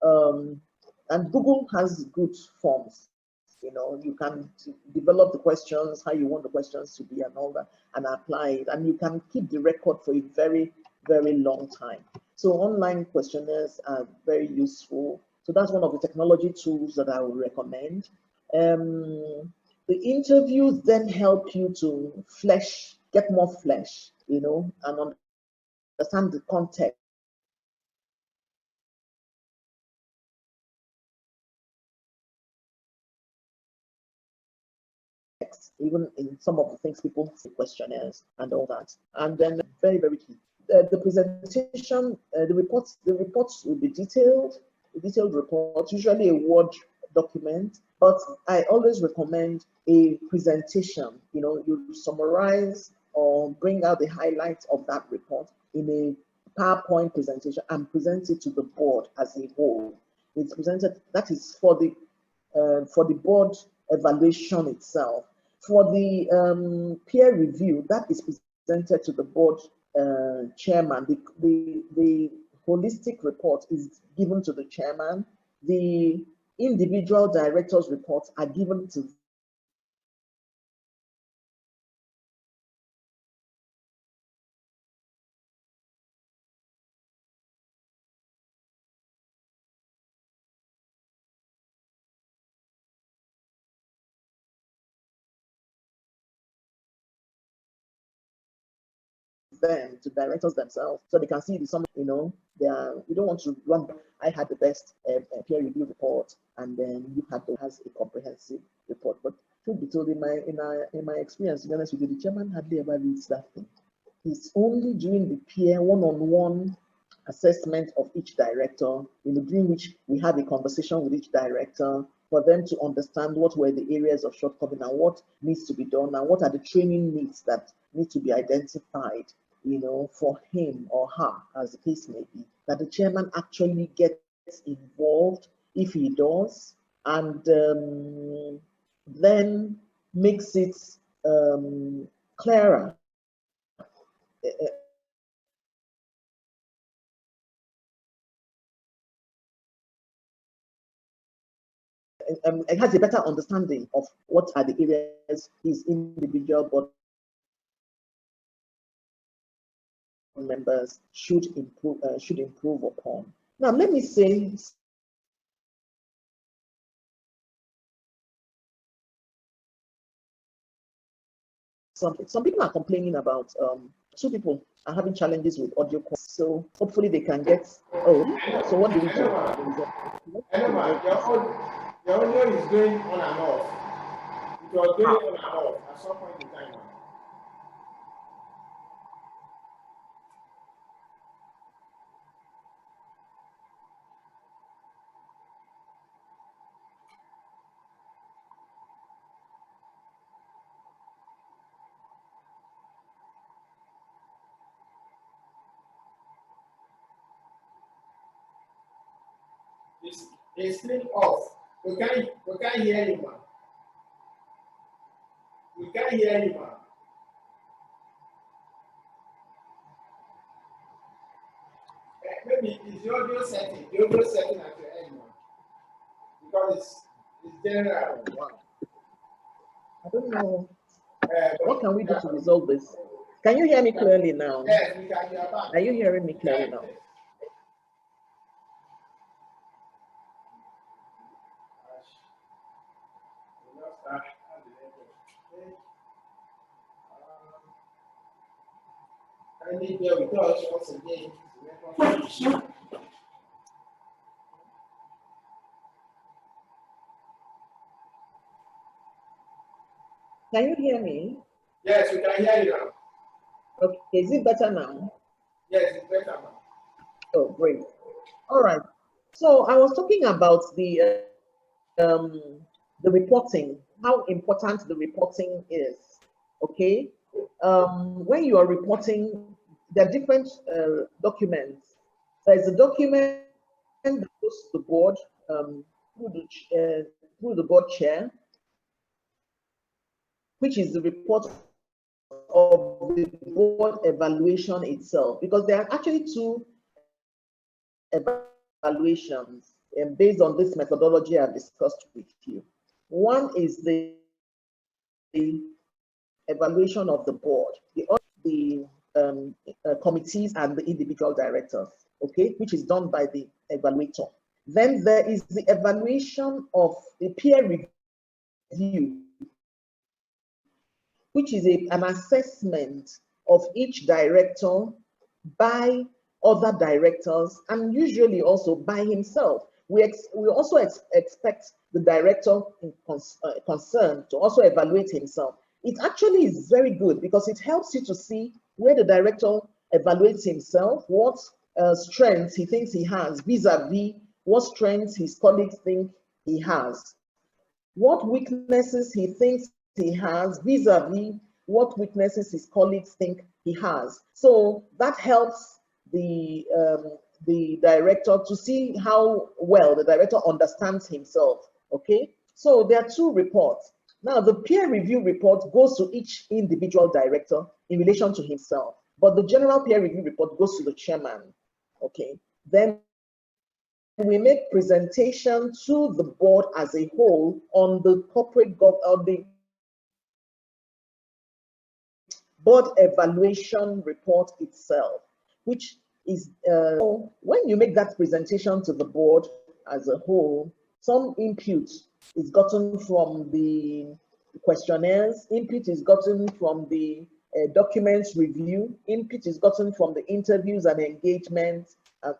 and Google has good forms. You can develop the questions, how you want the questions to be and all that, and apply it. And you can keep the record for a very, very long time. So online questionnaires are very useful. So that's one of the technology tools that I would recommend. The interviews then help you to get more flesh, and understand the context. Even in some of the things people say, questionnaires and all that. And then very, very key. The presentation, the reports will be detailed, a detailed report, usually a Word document, but I always recommend a presentation. You summarize or bring out the highlights of that report in a PowerPoint presentation and present it to the board as a whole. It's presented, that is for the board evaluation itself. For the peer review, that is presented to the board chairman. The holistic report is given to the chairman. The individual directors' reports are given to them to directors themselves so they can see the summary. You know, you don't want to run. I had the best peer review report, and then you had to has a comprehensive report. But truth be told, in my experience, to be honest with you, the chairman hardly ever reads that thing. He's only doing the peer one-on-one assessment of each director, during which we have a conversation with each director for them to understand what were the areas of shortcoming and what needs to be done and what are the training needs that need to be identified, for him or her, as the case may be, that the chairman actually gets involved if he does, and then makes it clearer. It has a better understanding of what are the areas his individual board members should improve upon. Now, let me say some people are complaining about 2 people are having challenges with audio calls, so hopefully they can get. So what do we do? Your audio is going on and off. It was going on and off at some point in time. It's still off. We can't hear you, man. We can't hear you, man. Maybe it's the audio setting. The audio setting at your end, man. Because it's general. I don't know. What can we do to resolve this? Can you hear me clearly now? Yes, we can hear back. Are you hearing me clearly now? I need your request once again. Can you hear me? Yes, we can hear you now. Okay, is it better now? Yes, it's better now. Oh, great. All right. So I was talking about the reporting, how important the reporting is. Okay. When you are reporting, there are different documents. There's a document that goes to the board through the board chair, which is the report of the board evaluation itself, because there are actually 2 evaluations based on this methodology I've discussed with you. One is the evaluation of the board, the committees and the individual directors, okay, which is done by the evaluator. Then there is the evaluation of the peer review, which is an assessment of each director by other directors and usually also by himself. We also expect the director concerned to also evaluate himself. It actually is very good because it helps you to see where the director evaluates himself, what strengths he thinks he has vis-a-vis what strengths his colleagues think he has, what weaknesses he thinks he has vis-a-vis what weaknesses his colleagues think he has. So that helps the director to see how well the director understands himself. Okay, so there are 2 reports. Now the peer review report goes to each individual director in relation to himself, but the general peer review report goes to the chairman. Okay, then we make presentation to the board as a whole on the the board evaluation report itself, which is when you make that presentation to the board as a whole, some input is gotten from the questionnaires, input is gotten from the documents review, input is gotten from the interviews and engagement,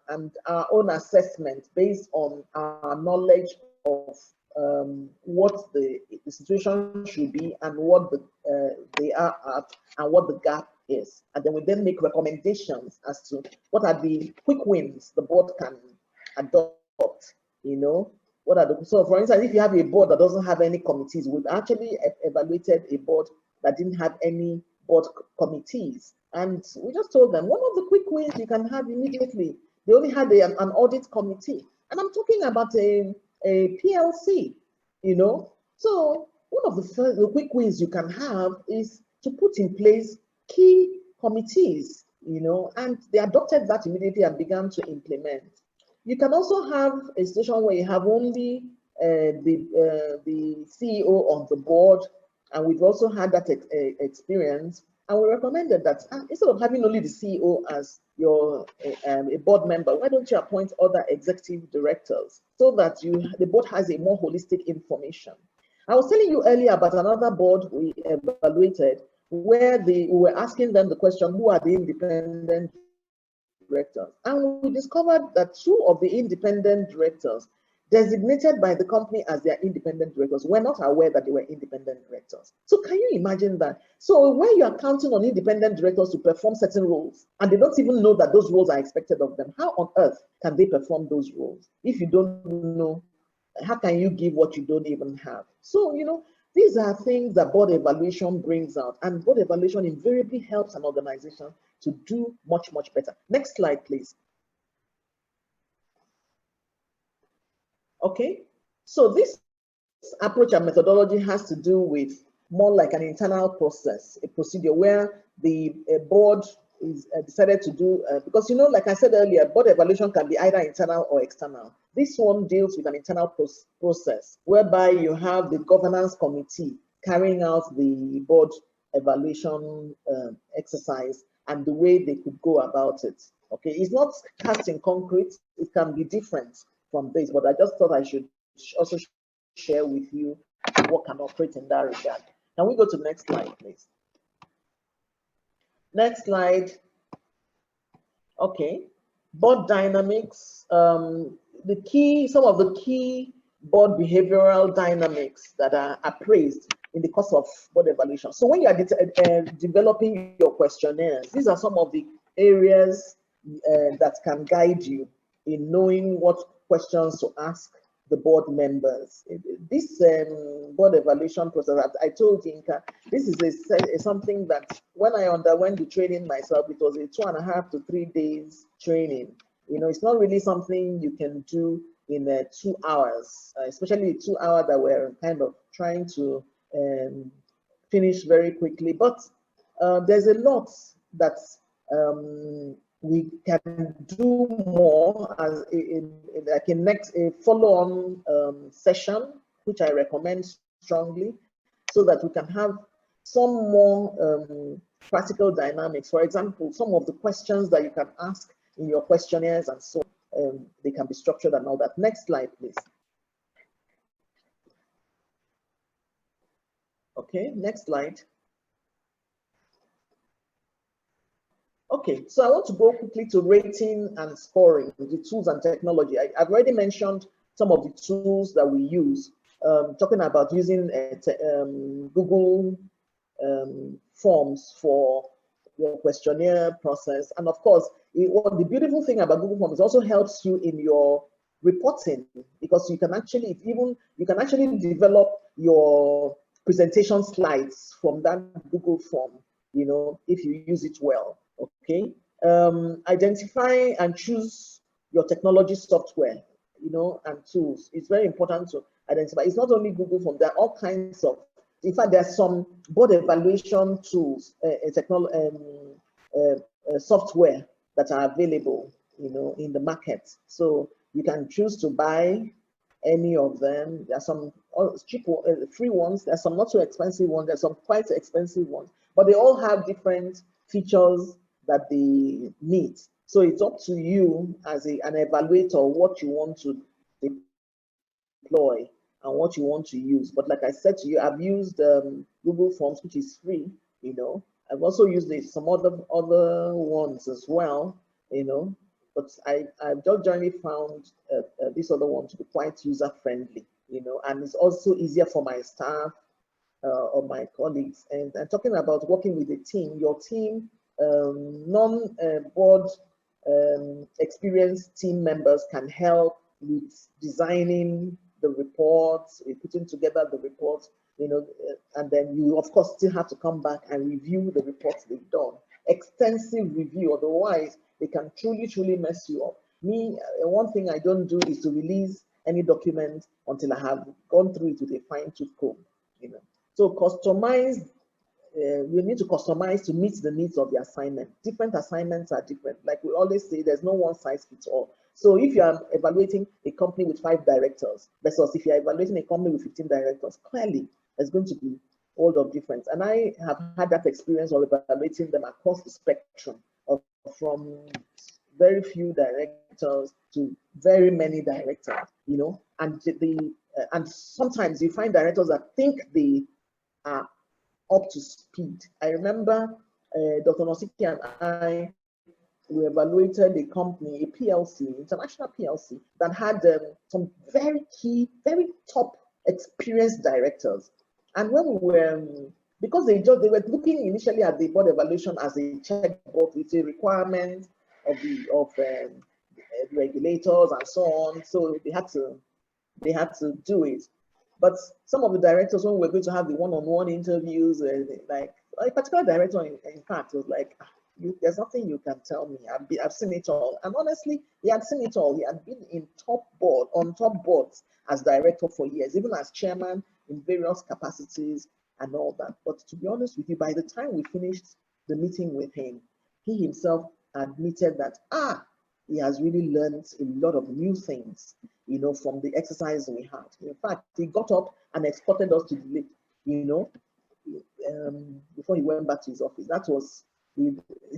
and our own assessment based on our knowledge of what the situation should be and what they are at and what the gap is. And then we then make recommendations as to what are the quick wins the board can adopt, you know. So for instance, if you have a board that doesn't have any committees, we've actually evaluated a board that didn't have any board committees. And we just told them, one of the quick wins you can have immediately, they only had an audit committee. And I'm talking about a PLC, you know. So one of the quick wins you can have is to put in place key committees, you know, and they adopted that immediately and began to implement. You can also have a situation where you have only the CEO on the board, and we've also had that experience. And we recommended that instead of having only the CEO as your a board member, why don't you appoint other executive directors so that the board has a more holistic information? I was telling you earlier about another board we evaluated where we were asking them the question, who are the independent directors? And we discovered that 2 of the independent directors designated by the company as their independent directors were not aware that they were independent directors. So can you imagine that? So when you are counting on independent directors to perform certain roles and they don't even know that those roles are expected of them, how on earth can they perform those roles? If you don't know, how can you give what you don't even have? So, you know, these are things that board evaluation brings out, and board evaluation invariably helps an organization to do much, much better. Next slide, please. Okay, so this approach and methodology has to do with more like an internal process, a procedure where the board is decided to do, because, you know, like I said earlier, board evaluation can be either internal or external. This one deals with an internal process whereby you have the governance committee carrying out the board evaluation exercise and the way they could go about it. Okay, it's not cast in concrete, it can be different from this, but I just thought I should also share with you what can operate in that regard. Can we go to the next slide, please? Next slide. Okay, board dynamics. Some of the key board behavioral dynamics that are appraised in the course of board evaluation. So when you are developing your questionnaires, these are some of the areas that can guide you in knowing what questions to ask the board members. This board evaluation process, I told Yinka, this is something that when I underwent the training myself, it was a 2.5 to 3 days training. You know, it's not really something you can do in 2 hours, especially 2 hours that we're kind of trying to finish very quickly. But there's a lot that we can do more as like a follow-on session, which I recommend strongly, so that we can have some more practical dynamics. For example, some of the questions that you can ask in your questionnaires and so they can be structured and all that. Next slide, please. Okay, next slide. Okay, so I want to go quickly to rating and scoring, the tools and technology. I've already mentioned some of the tools that we use, talking about using Google Forms for your questionnaire process. And of course, the beautiful thing about Google Forms also helps you in your reporting, because you can actually develop your presentation slides from that Google Form, you know, if you use it well. Okay, identify and choose your technology software, you know, and tools. It's very important to identify. It's not only Google Form, there are all kinds of, in fact, there are some board evaluation tools, software that are available, you know, in the market. So you can choose to buy any of them. There are some cheap, free ones. There are some not so expensive ones. There are some quite expensive ones, but they all have different features that they need. So it's up to you as an evaluator what you want to deploy and what you want to use. But like I said to you, I've used Google Forms, which is free, you know, I've also used some other ones as well, you know, but I've just generally found this other one to be quite user friendly, you know, and it's also easier for my staff or my colleagues. And talking about working with a team, your team, non-board experienced team members can help with designing the reports, putting together the reports, you know, and then you of course still have to come back and review the reports they've done. Extensive review, otherwise they can truly mess you up. Me, one thing I don't do is to release any document until I have gone through it with a fine-tooth comb, you know. So customize, you need to customize to meet the needs of the assignment. Different assignments are different. Like we always say, there's no one size fits all. So if you are evaluating a company with 5 directors versus if you're evaluating a company with 15 directors, clearly there's going to be a world of difference. And I have had that experience of evaluating them across the spectrum from very few directors to very many directors, you know, and and sometimes you find directors that think they are up to speed. I remember Dr. Nosiki and I, we evaluated a company, a PLC, international PLC, that had some very key, very top experienced directors. And when we were, because they were looking initially at the board evaluation as a checkbox with a requirement of the regulators and so on. So they had to do it. But some of the directors, when we were going to have the one-on-one interviews, like a particular director, in fact, was like, there's nothing you can tell me. I've seen it all. And honestly, he had seen it all. He had been on top boards as director for years, even as chairman in various capacities and all that. But to be honest with you, by the time we finished the meeting with him, he himself admitted that, he has really learned a lot of new things, you know, from the exercise we had. In fact, he got up and escorted us to the lift, you know, before he went back to his office. That was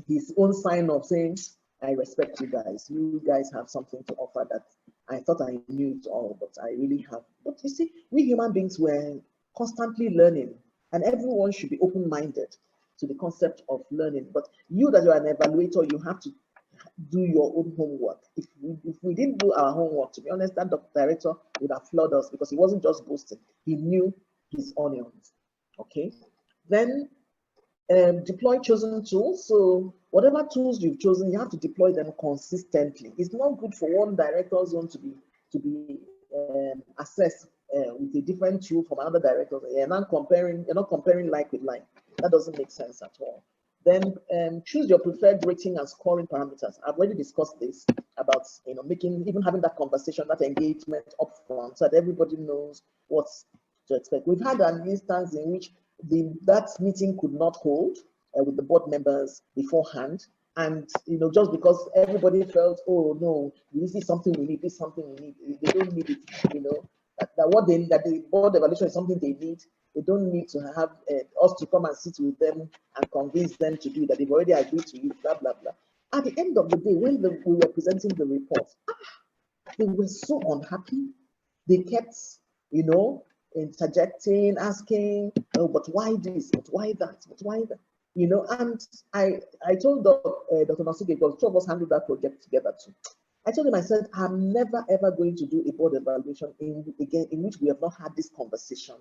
his own sign of saying, I respect you guys. You guys have something to offer that I thought I knew it all, but I really have. But you see, we human beings were constantly learning, and everyone should be open-minded to the concept of learning. But you that you're an evaluator, you have to do your own homework. If we didn't do our homework, to be honest, that director would have floored us because he wasn't just boasting. He knew his onions, okay? Then deploy chosen tools. So whatever tools you've chosen, you have to deploy them consistently. It's not good for one director's zone to be assessed with a different tool from another director. You're not comparing like with like. That doesn't make sense at all. Then choose your preferred rating and scoring parameters. I've already discussed this about, you know, even having that conversation, that engagement up front, so that everybody knows what to expect. We've had an instance in which that meeting could not hold with the board members beforehand, and you know, just because everybody felt, oh no, this is something we need, this is something we need. They don't need it, you know. That the board evaluation is something they need. They don't need to have us to come and sit with them and convince them to do that. They've already agreed to it, blah, blah, blah. At the end of the day, when we were presenting the report, they were so unhappy. They kept, you know, interjecting, asking, oh, but why this? But why that? But why that? You know, and I told Dr. Nosike, because two of us handled that project together too. I told him, I said, I'm never ever going to do a board evaluation in which we have not had this conversation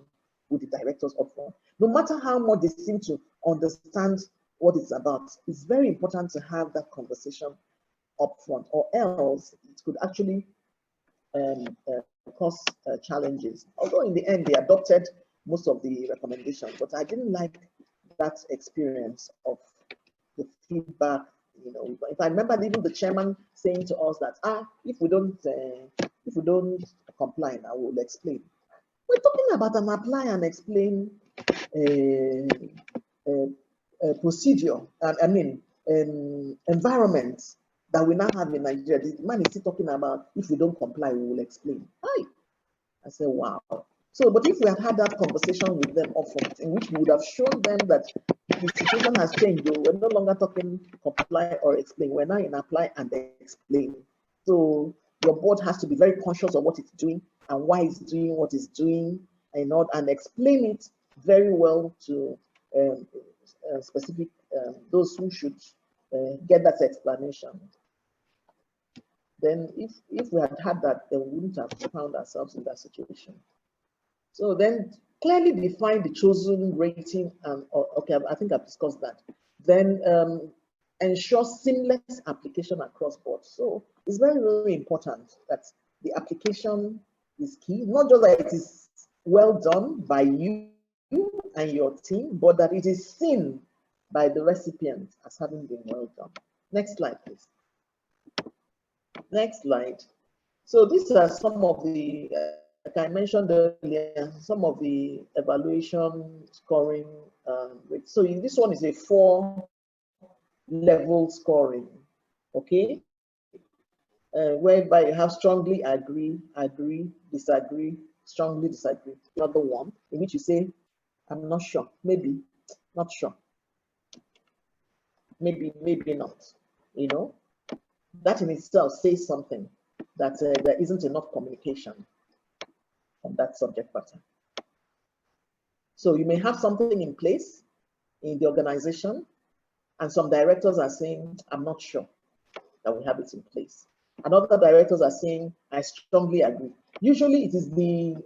with the directors up front. No matter how much they seem to understand what it's about, it's very important to have that conversation up front, or else it could actually cause challenges. Although in the end, they adopted most of the recommendations, but I didn't like that experience of the feedback. You know, if I remember even the chairman saying to us that, if we don't comply, I will explain. We're talking about an apply and explain procedure, environment that we now have in Nigeria. The man is still talking about, if we don't comply, we will explain. I said, wow. So, but if we had that conversation with them upfront, in which we would have shown them that the situation has changed, we're no longer talking comply or explain. We're now in apply and explain. So your board has to be very conscious of what it's doing and why it's doing what it's doing, and explain it very well to specific those who should get that explanation. Then if we had that, then we wouldn't have found ourselves in that situation. So then clearly define the chosen rating, and okay, I think I've discussed that. Then ensure seamless application across board. So it's very, very important that the application is key, not just that it is well done by you and your team, but that it is seen by the recipient as having been well done. Next slide, please. Next slide. So these are some of the, like I mentioned earlier, some of the evaluation scoring rates. So this one is a 4-level scoring, okay? Whereby you have strongly agree, disagree, strongly disagree. The other one in which you say, I'm not sure, maybe, not sure, maybe not, you know? That in itself says something, that there isn't enough communication on that subject matter. So you may have something in place in the organization, and some directors are saying, I'm not sure that we have it in place. And other directors are saying, I strongly agree. Usually it is the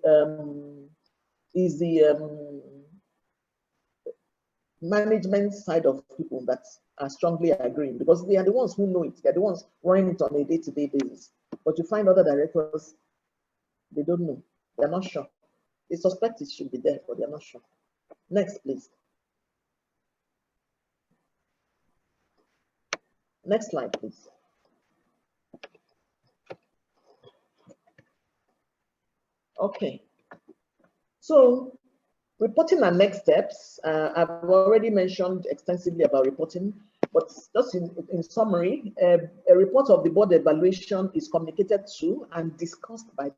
management side of people that are strongly agreeing, because they are the ones who know it. They're the ones running it on a day-to-day basis. But you find other directors, they don't know. They're not sure. They suspect it should be there, but they're not sure. Next, please. Next slide, please. Okay. So reporting and next steps. I've already mentioned extensively about reporting, but just in summary, a report of the board evaluation is communicated to and discussed by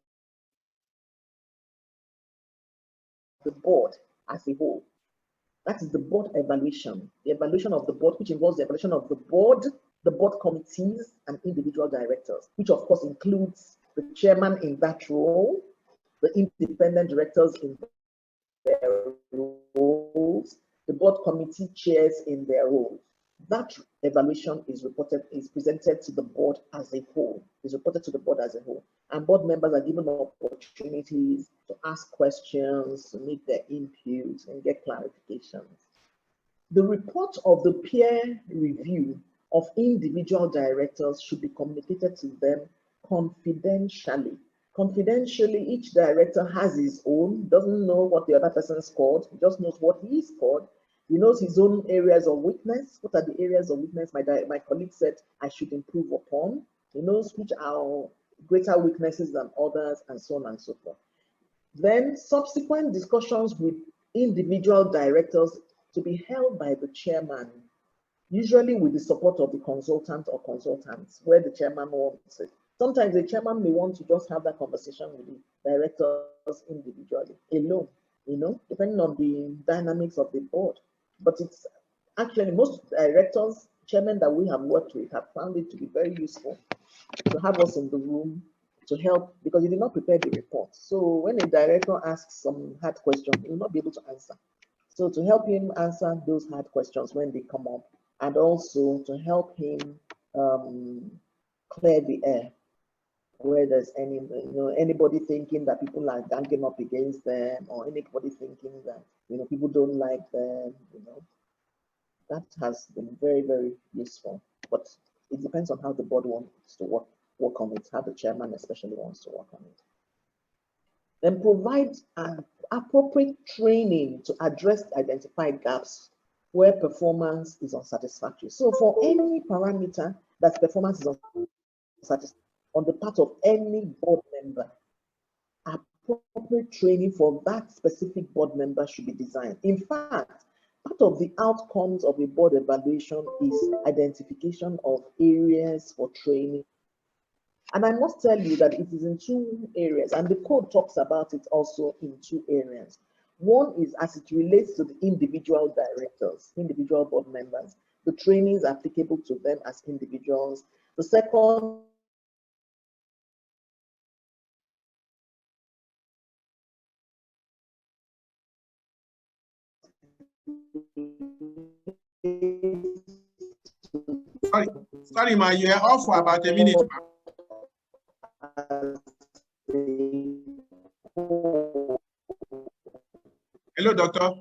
the board as a whole. That is the board evaluation. The evaluation of the board, which involves the evaluation of the board committees, and individual directors, which of course includes the chairman in that role, the independent directors in their roles, the board committee chairs in their roles. That evaluation is presented to the board as a whole, and board members are given opportunities to ask questions, to make their inputs, and get clarifications. The report of the peer review of individual directors should be communicated to them confidentially. Confidentially, each director has his own, doesn't know what the other person scored, he just knows what he scored. He knows his own areas of weakness. What are the areas of weakness my colleague said I should improve upon? He knows which are greater weaknesses than others, and so on and so forth. Then subsequent discussions with individual directors to be held by the chairman, usually with the support of the consultant or consultants, where the chairman wants it. Sometimes the chairman may want to just have that conversation with the directors individually, alone, you know, depending on the dynamics of the board. But it's actually most directors, chairmen that we have worked with have found it to be very useful to have us in the room to help, because he did not prepare the report. So when a director asks some hard questions, he will not be able to answer. So to help him answer those hard questions when they come up, and also to help him clear the air where there's anybody thinking that people are ganging up against them, or anybody thinking that people don't like them, that has been very, very useful. But it depends on how the board wants to work on it, how the chairman especially wants to work on it. Then provide an appropriate training to address identified gaps where performance is unsatisfactory. So for any parameter that performance is unsatisfactory on the part of any board member, appropriate training for that specific board member should be designed. In fact, part of the outcomes of a board evaluation is identification of areas for training. And I must tell you that it is in 2 areas, and the code talks about it also in 2 areas. One is as it relates to the individual directors, individual board members, the trainings applicable to them as individuals. The second Sorry, ma, you are off for about a minute. Hello, doctor.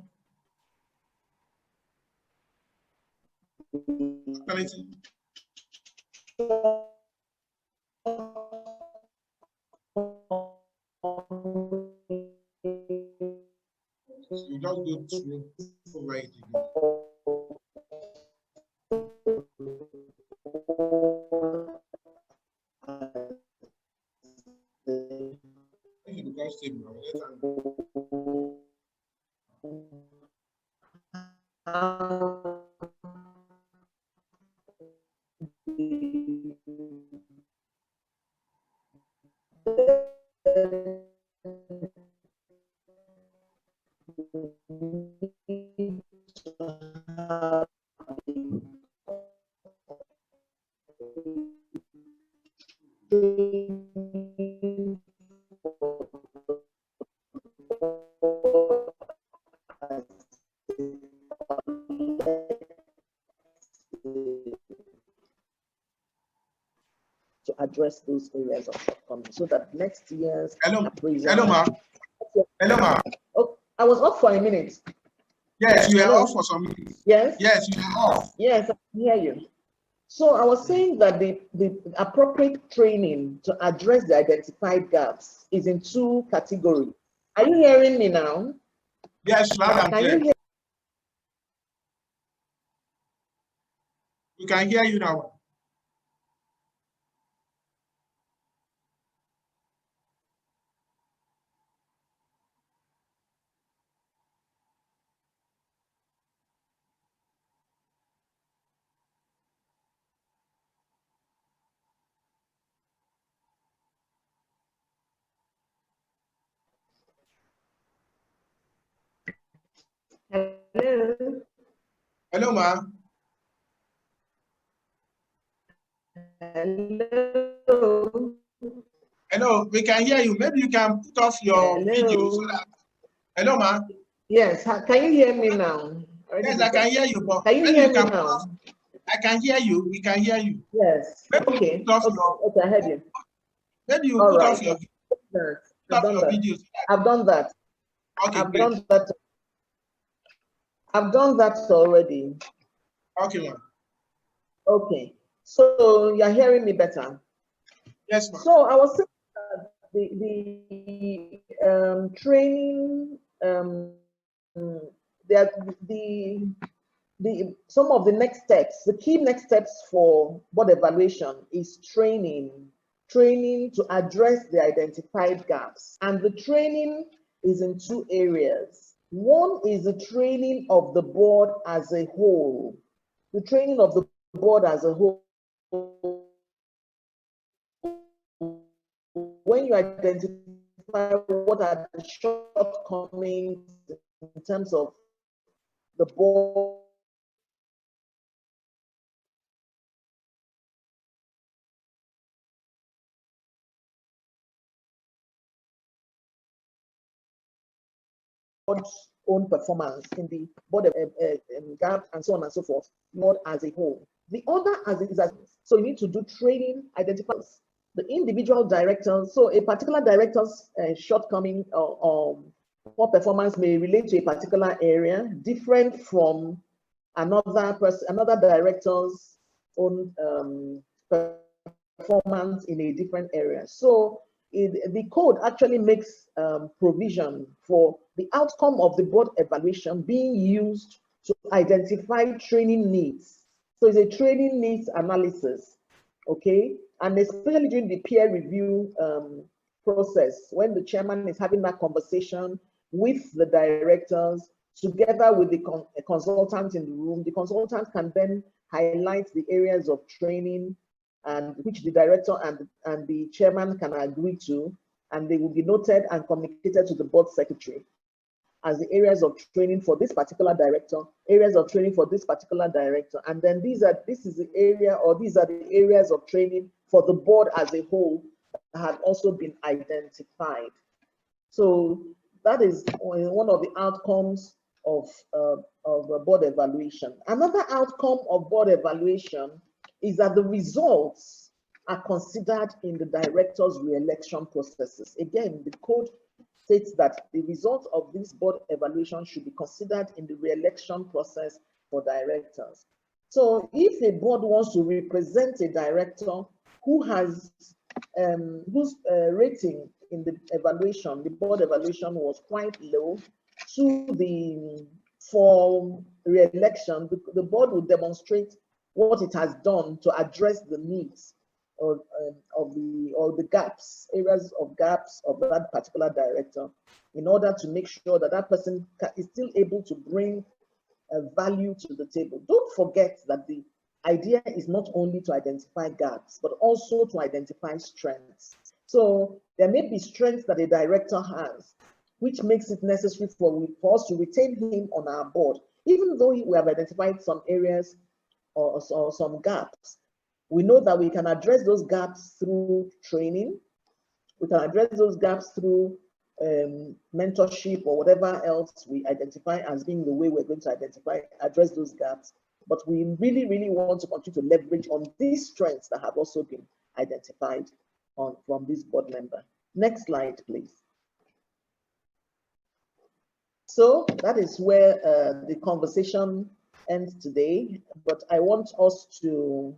You just go through over it again. To address those areas of shortcomings so that next year's appraisal. Hello, ma. Hello, ma. Oh, I was off for a minute. Yes, you are off for some minutes. Yes? Yes, you are off. Yes, I can hear you. So I was saying that the appropriate training to address the identified gaps is in two categories. Are you hearing me now? Yes, loud and clear. We can hear you now. Hello. Hello, ma. Hello. Hello, we can hear you. Maybe you can put off your video so that. Hello, ma. Yes, can you hear me now? Yes, I can hear you. But can you hear me now? I can hear you. We can hear you. Yes. Maybe okay. You put off Okay, I heard you. Maybe you All put right. off your, I've done that. video. I've done that. Okay, I've great. done that. I've done that already. Okay, ma'am. Okay. So you're hearing me better? Yes, ma'am. So I was saying the training, some of the next steps, the key next steps for board evaluation is training to address the identified gaps. And the training is in two areas. One is the training of the board as a whole. The training of the board as a whole. When you identify what are the shortcomings in terms of the board own performance in the board gap and so on and so forth, not as a whole. The other is so you need to do training, identify the individual directors. So a particular director's shortcoming or poor performance may relate to a particular area, different from another director's own performance in a different area. So the code actually makes provision for the outcome of the board evaluation being used to identify training needs. So it's a training needs analysis, okay? And especially during the peer review process, when the chairman is having that conversation with the directors, together with the consultant in the room, the consultant can then highlight the areas of training and which the director and the chairman can agree to, and they will be noted and communicated to the board secretary as the areas of training for this particular director, areas of training for this particular director, and then this is the area, or these are the areas of training for the board as a whole that have also been identified. So that is one of the outcomes of board evaluation. Another outcome of board evaluation is that the results are considered in the director's re-election processes. Again, the code states that the results of this board evaluation should be considered in the re-election process for directors. So if a board wants to represent a director who has whose rating in the evaluation, the board evaluation was quite low, for re-election, the board will demonstrate what it has done to address the needs of the gaps, areas of gaps of that particular director, in order to make sure that that person is still able to bring value to the table. Don't forget that the idea is not only to identify gaps, but also to identify strengths. So there may be strengths that a director has, which makes it necessary for us to retain him on our board, even though we have identified some areas or some gaps. We know that we can address those gaps through training. We can address those gaps through mentorship or whatever else we identify as being the way we're going to address those gaps. But we really, really want to continue to leverage on these strengths that have also been identified from this board member. Next slide, please. So that is where the conversation ends today. But I want us to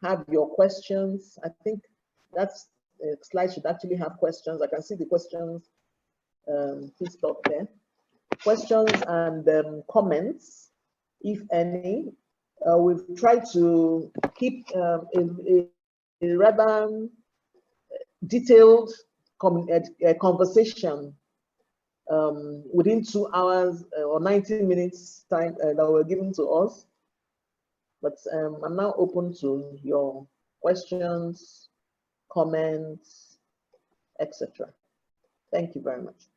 have your questions. I think that slide should actually have questions. I can see the questions. Please stop there. Questions and comments, if any. We've tried to keep a rather detailed conversation within 2 hours or 90 minutes time that were given to us. But I'm now open to your questions, comments, etc. Thank you very much.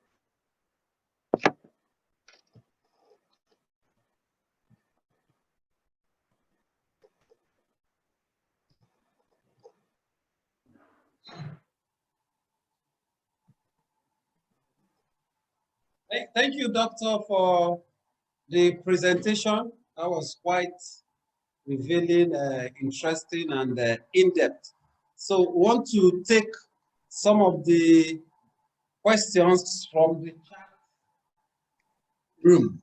Thank you, Doctor, for the presentation. That was quite revealing, interesting, and in-depth. So we want to take some of the questions from the chat room.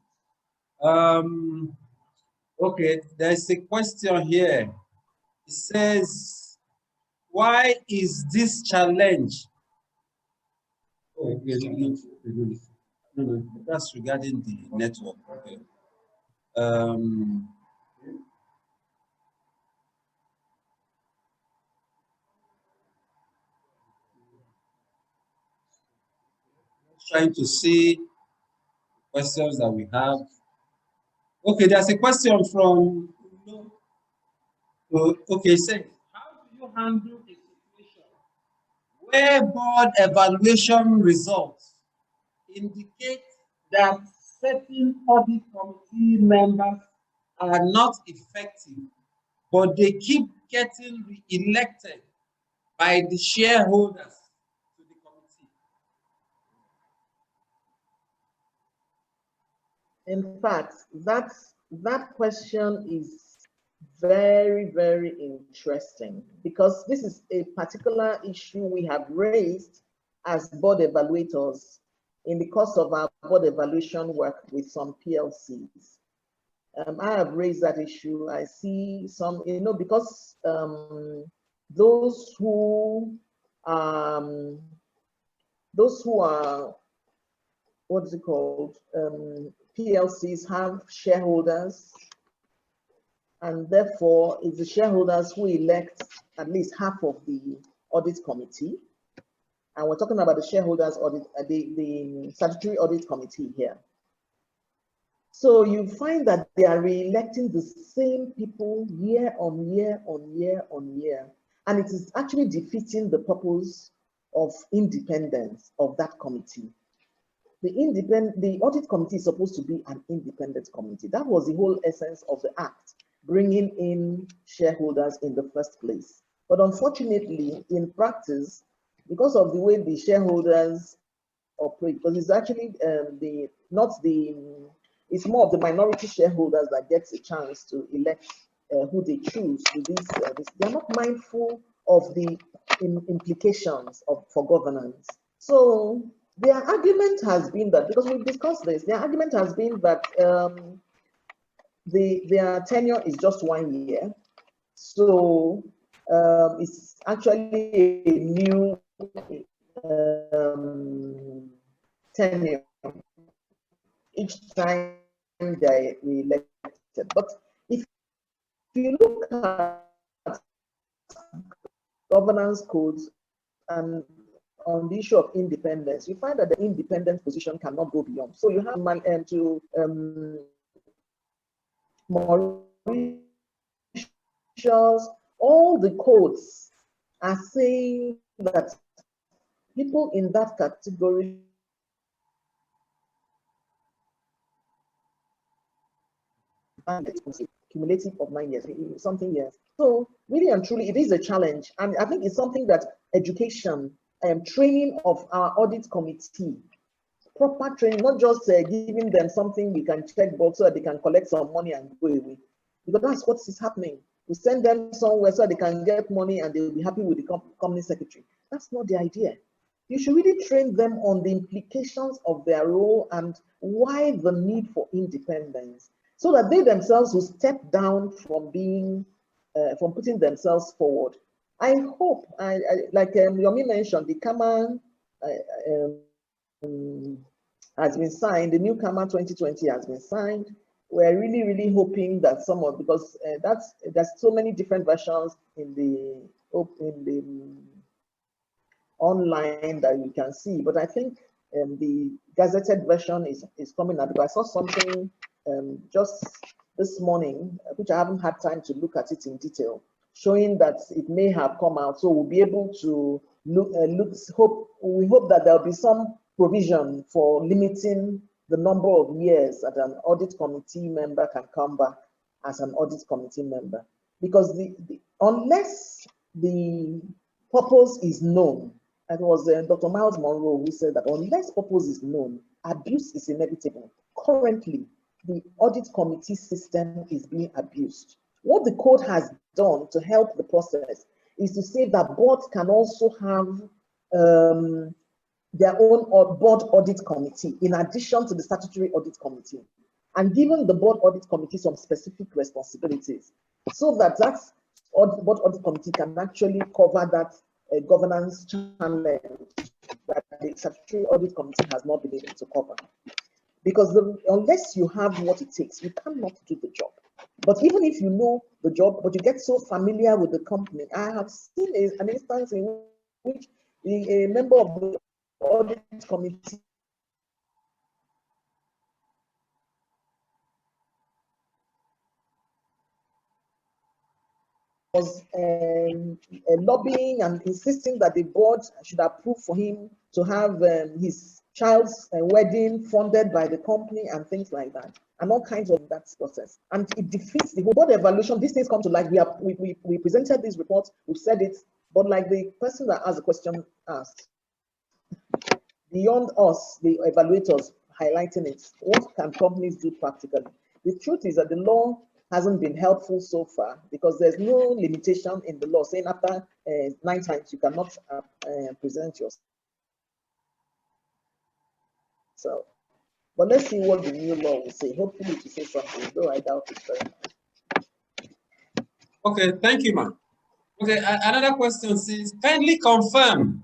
Okay, there's a question here. It says, why is this challenge? Oh, no, that's regarding the network. Okay. Trying to see questions that we have. Okay, there's a question from, okay, say, how do you handle a situation where board evaluation results indicate that certain audit committee members are not effective, but they keep getting re-elected by the shareholders to the committee? In fact, that question is very, very interesting, because this is a particular issue we have raised as board evaluators in the course of our board evaluation work with some PLCs. I have raised that issue. I see some, because those who are, what is it called? PLCs have shareholders, and therefore it's the shareholders who elect at least half of the audit committee. And we're talking about the shareholders audit, the statutory audit committee here. So you find that they are re-electing the same people year on year on year on year. And it is actually defeating the purpose of independence of that committee. The audit committee is supposed to be an independent committee. That was the whole essence of the act, bringing in shareholders in the first place. But unfortunately, in practice, because of the way the shareholders operate, because it's actually not the it's more of the minority shareholders that gets a chance to elect who they choose to this. They're not mindful of the implications for governance. So their argument has been that, because we've discussed this, their argument has been that their tenure is just 1 year. So it's actually a new tenure each time they are elected. But if you look at governance codes and on the issue of independence, you find that the independent position cannot go beyond. So you have Mauritius, all the codes are saying that people in that category cumulative of 9 years, something years. So really and truly, it is a challenge. And I think it's something that education and training of our audit committee, proper training, not just giving them something we can check box so that they can collect some money and go away. Because that's what is happening. We send them somewhere so they can get money and they will be happy with the company secretary. That's not the idea. You should really train them on the implications of their role and why the need for independence, so that they themselves will step down from being, from putting themselves forward. I hope, like Yomi mentioned, the CAMA has been signed, the new CAMA 2020 has been signed. We're really, really hoping that because there's so many different versions in the online that you can see, but I think the gazetted version is coming out. Because I saw something just this morning, which I haven't had time to look at it in detail, showing that it may have come out. So we'll be able to we hope that there'll be some provision for limiting the number of years that an audit committee member can come back as an audit committee member. Because unless the purpose is known, and it was Dr. Miles Monroe who said that unless purpose is known, abuse is inevitable. Currently, the audit committee system is being abused. What the code has done to help the process is to say that boards can also have their own board audit committee in addition to the statutory audit committee, and given the board audit committee some specific responsibilities, so that board audit committee can actually cover that governance challenge that the statutory audit committee has not been able to cover. Because unless you have what it takes, you cannot do the job. But even if you know the job, but you get so familiar with the company, I have seen an instance in which a member of the audit committee was lobbying and insisting that the board should approve for him to have his child's wedding funded by the company and things like that, and all kinds of that process. And it defeats the whole board evaluation. These things come to light. We presented these reports, we've said it, but like the person that asked the question asked, beyond us, the evaluators highlighting it, what can companies do practically? The truth is that the law hasn't been helpful so far, because there's no limitation in the law saying after 9 times you cannot present yourself. So, but let's see what the new law will say. Hopefully it will say something, though I doubt it very much. Okay, thank you, ma'am. Okay, another question says, kindly confirm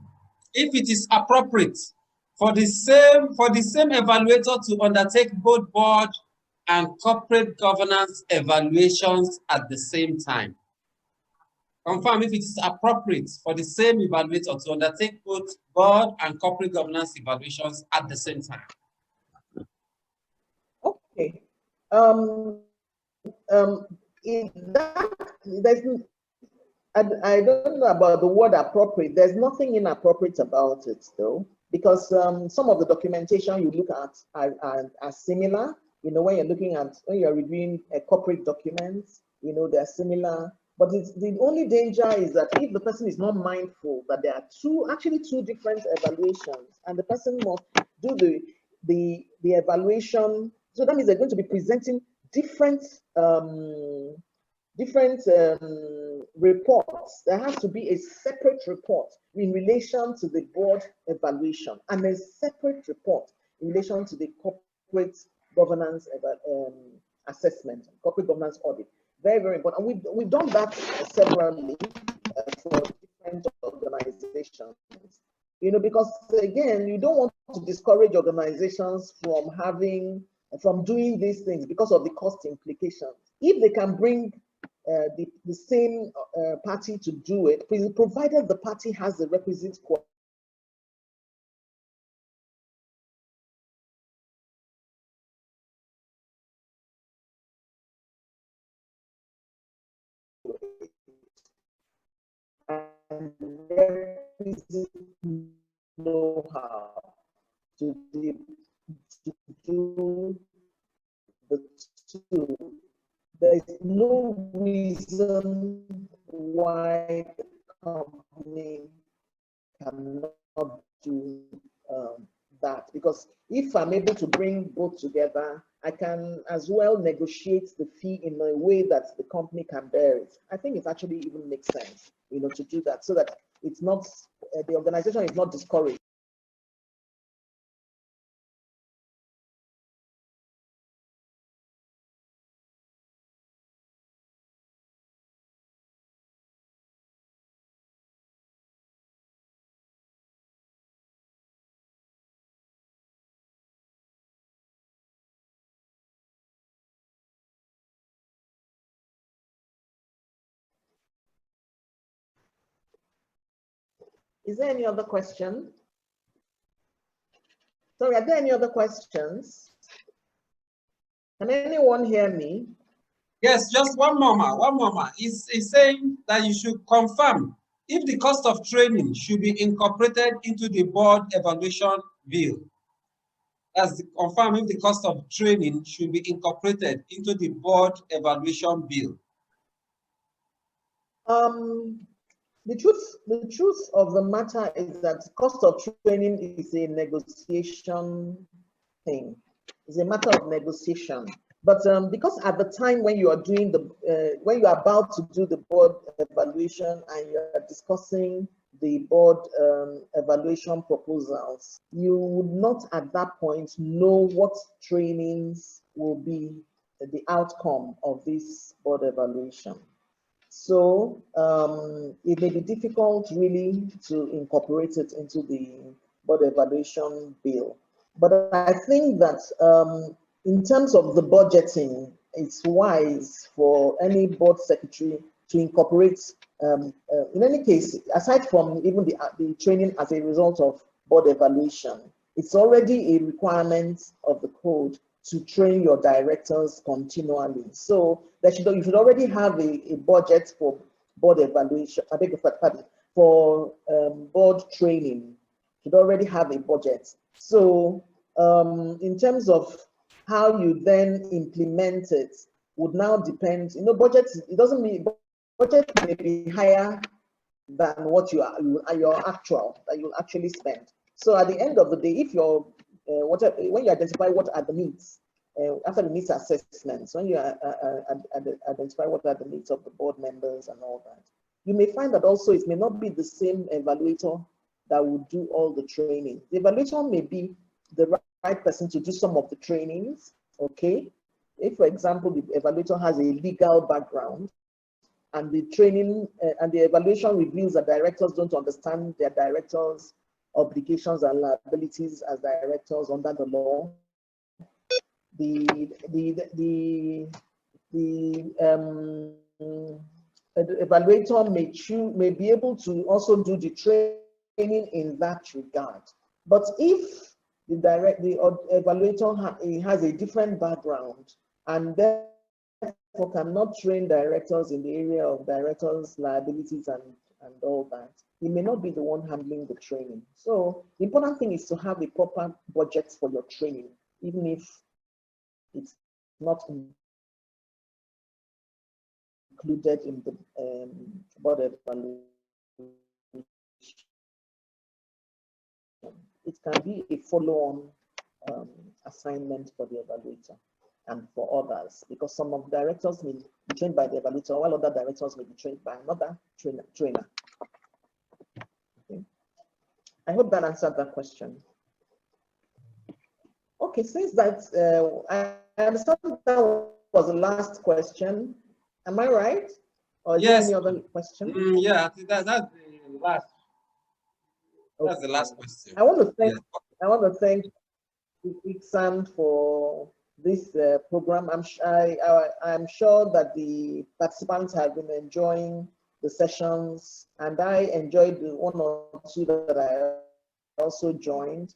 if it is appropriate for the same evaluator to undertake both board and corporate governance evaluations at the same time. Confirm if it is appropriate for the same evaluator to undertake both board and corporate governance evaluations at the same time. Okay. I don't know about the word appropriate. There's nothing inappropriate about it, though, because some of the documentation you look at are similar. You know, when you're reviewing corporate documents, you know, they're similar. But the only danger is that if the person is not mindful that there are actually two different evaluations, and the person must do the evaluation So that means they're going to be presenting different reports. There has to be a separate report in relation to the board evaluation and a separate report in relation to the corporate governance assessment, corporate governance audit. Very, very important. And we've done that severally for different organizations. You know, because again, you don't want to discourage organizations from doing these things because of the cost implications. If they can bring the same party to do it, provided the party has the requisite quality. And know-how to do the two. There is no reason why the company cannot do that, because if I'm able to bring both together, I can as well negotiate the fee in a way that the company can bear it. I think it actually even makes sense, you know, to do that so that it's not, the organization is not discouraged. Is there any other question? Sorry, are there any other questions? Can anyone hear me? Yes, just one moment, one moment. It's saying that you should confirm if the cost of training should be incorporated into the board evaluation bill. That's confirm if the cost of training should be incorporated into the board evaluation bill. The truth of the matter is that cost of training is a negotiation thing. It's a matter of negotiation. But because at the time when you are doing when you are about to do the board evaluation and you are discussing the board evaluation proposals, you would not at that point know what trainings will be the outcome of this board evaluation. So it may be difficult really to incorporate it into the board evaluation bill. But I think that in terms of the budgeting, it's wise for any board secretary to incorporate, in any case, aside from even the training as a result of board evaluation, it's already a requirement of the code to train your directors continually. So you should already have a budget for board evaluation, I beg your pardon, for board training. You should already have a budget. So in terms of how you then implement it would now depend, you know, budget, it doesn't mean, budget may be higher than what your actual, that you'll actually spend. So at the end of the day, if you're, when you identify what are the needs, after the needs assessments, when you identify what are the needs of the board members and all that, you may find that also it may not be the same evaluator that will do all the training. The evaluator may be the right person to do some of the trainings, okay? If, for example, the evaluator has a legal background and the training and the evaluation reveals that directors don't understand their directors' obligations and liabilities as directors under the law, the evaluator may be able to also do the training in that regard. But if the evaluator has a different background and therefore cannot train directors in the area of directors' liabilities and all that, he may not be the one handling the training. So the important thing is to have a proper budget for your training, even if it's not included in the board evaluation. It can be a follow-on assignment for the evaluator and for others, because some of the directors may be trained by the evaluator, while other directors may be trained by another trainer. Okay. I hope that answered that question. Okay, since that, I understand that was the last question. Am I right? Or is there any other question? Yeah, I think that's the last. That's the last question. I want to thank ICSAN for this program. I'm sure that the participants have been enjoying the sessions, and I enjoyed the one or two that I also joined.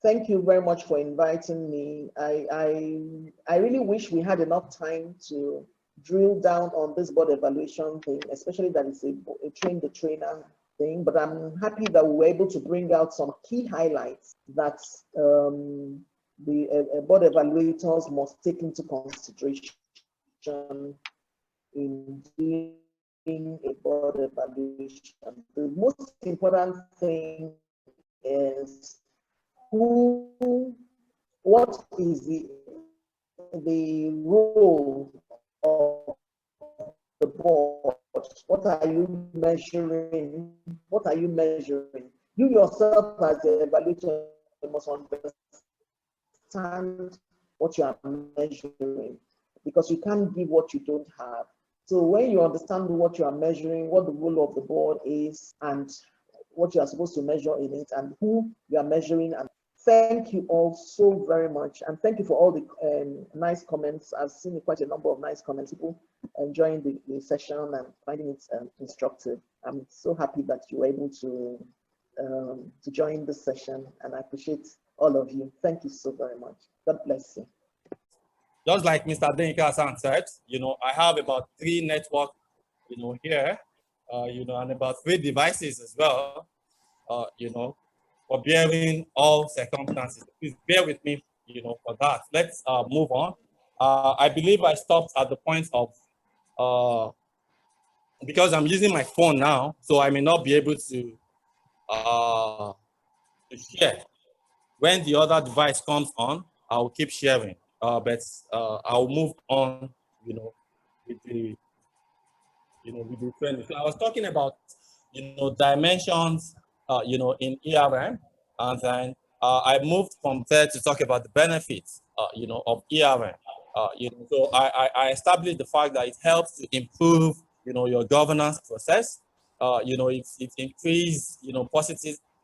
Thank you very much for inviting me. I really wish we had enough time to drill down on this board evaluation thing, especially that it's a train the trainer thing, but I'm happy that we were able to bring out some key highlights that the board evaluators must take into consideration in doing a board evaluation. The most important thing is what is the role of the board? What are you measuring? What are you measuring? You yourself as the evaluator must understand what you are measuring, because you can't give what you don't have. So when you understand what you are measuring, what the role of the board is, and what you are supposed to measure in it, and who you are measuring. And thank you all so very much, and thank you for all the nice comments. I've seen quite a number of nice comments, people enjoying the session and finding it instructive. I'm so happy that you were able to join the session, and I appreciate all of you. Thank you so very much. God bless you. Just like Mr. Adenika said, I have about 3 networks, here, and about 3 devices as well, for bearing all circumstances. Please bear with me, for that. Let's move on. I believe I stopped at the point of, because I'm using my phone now, so I may not be able to share. When the other device comes on, I'll keep sharing. But I'll move on, with the, with the training. So I was talking about, dimensions, in ERM, and then I moved from there to talk about the benefits, of ERM. So I established the fact that it helps to improve, your governance process. It increases,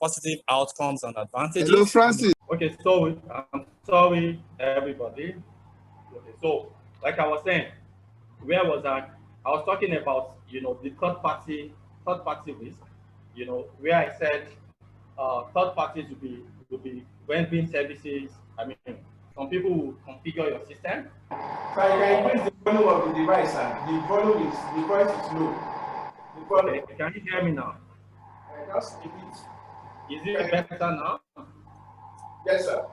positive outcomes and advantages. Hello, Francis. Okay, so I'm sorry, everybody. Okay, so like I was saying, where was I? I was talking about, the third party risk, where I said third parties will be rendering services. I mean, some people will configure your system. So you can increase the volume of the device, sir. The voice is low. Okay, can you hear me now? Just repeat. Is it better now? Yes, sir.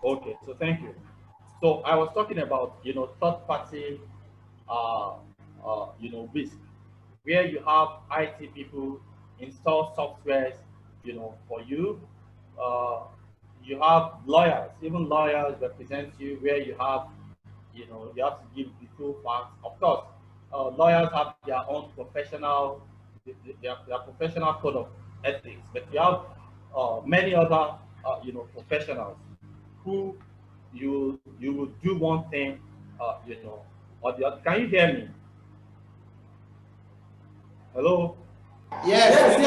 Okay, so thank you. So I was talking about, third party, risk, where you have IT people install softwares, for you. You have lawyers, even lawyers represent you, where you have, you have to give the true facts. Of course, lawyers have their own professional, their professional code of ethics, but you have many other, professionals who you will do one thing, or the other. Can you hear me? Hello? Yes, I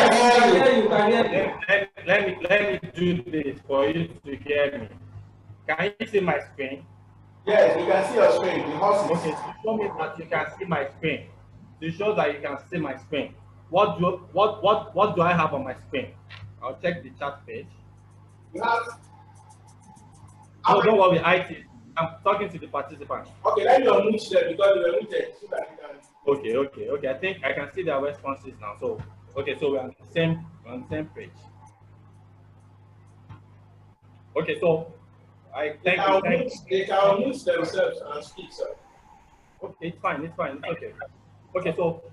hear you. Let me do this for you to hear me. Can you see my screen? Yes, you can see your screen. The horse is... Okay, to show me that you can see my screen. To show that you can see my screen. What do I have on my screen? I'll check the chat page. You have... Oh, don't worry, IT. I'm talking to the participants. Okay, let me unmute them because they were muted so that you can... Okay. I think I can see their responses now. So, okay, so we're on the same page. Okay, so I thank you. They can unmute themselves and speak, sir. Okay, it's fine. It's okay. Okay, so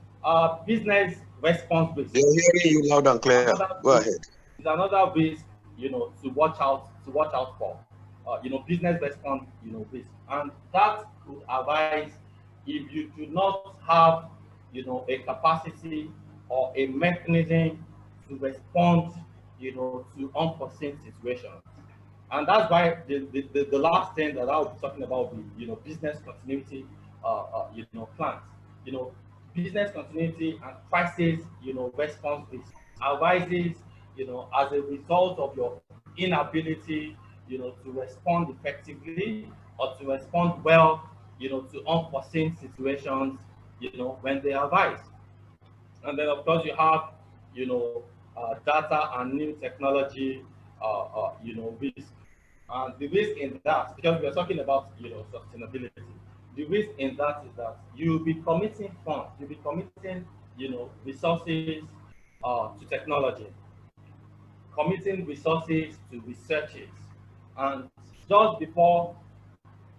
business response risk. They're hearing you loud and clear. Go ahead. It's another risk, to watch out for. business response, risk. And that could arise if you do not have, a capacity or a mechanism to respond, to unforeseen situations. And that's why the last thing that I'll be talking about will be, business continuity, plans. Business continuity and crisis, response risk arises, as a result of your inability, to respond effectively or to respond well, to unforeseen situations, when they arise. And then, of course, you have, data and new technology, risk. And the risk in that, because we are talking about, sustainability, the risk in that is that you'll be committing funds, you'll be committing, resources to technology, committing resources to researches, and just before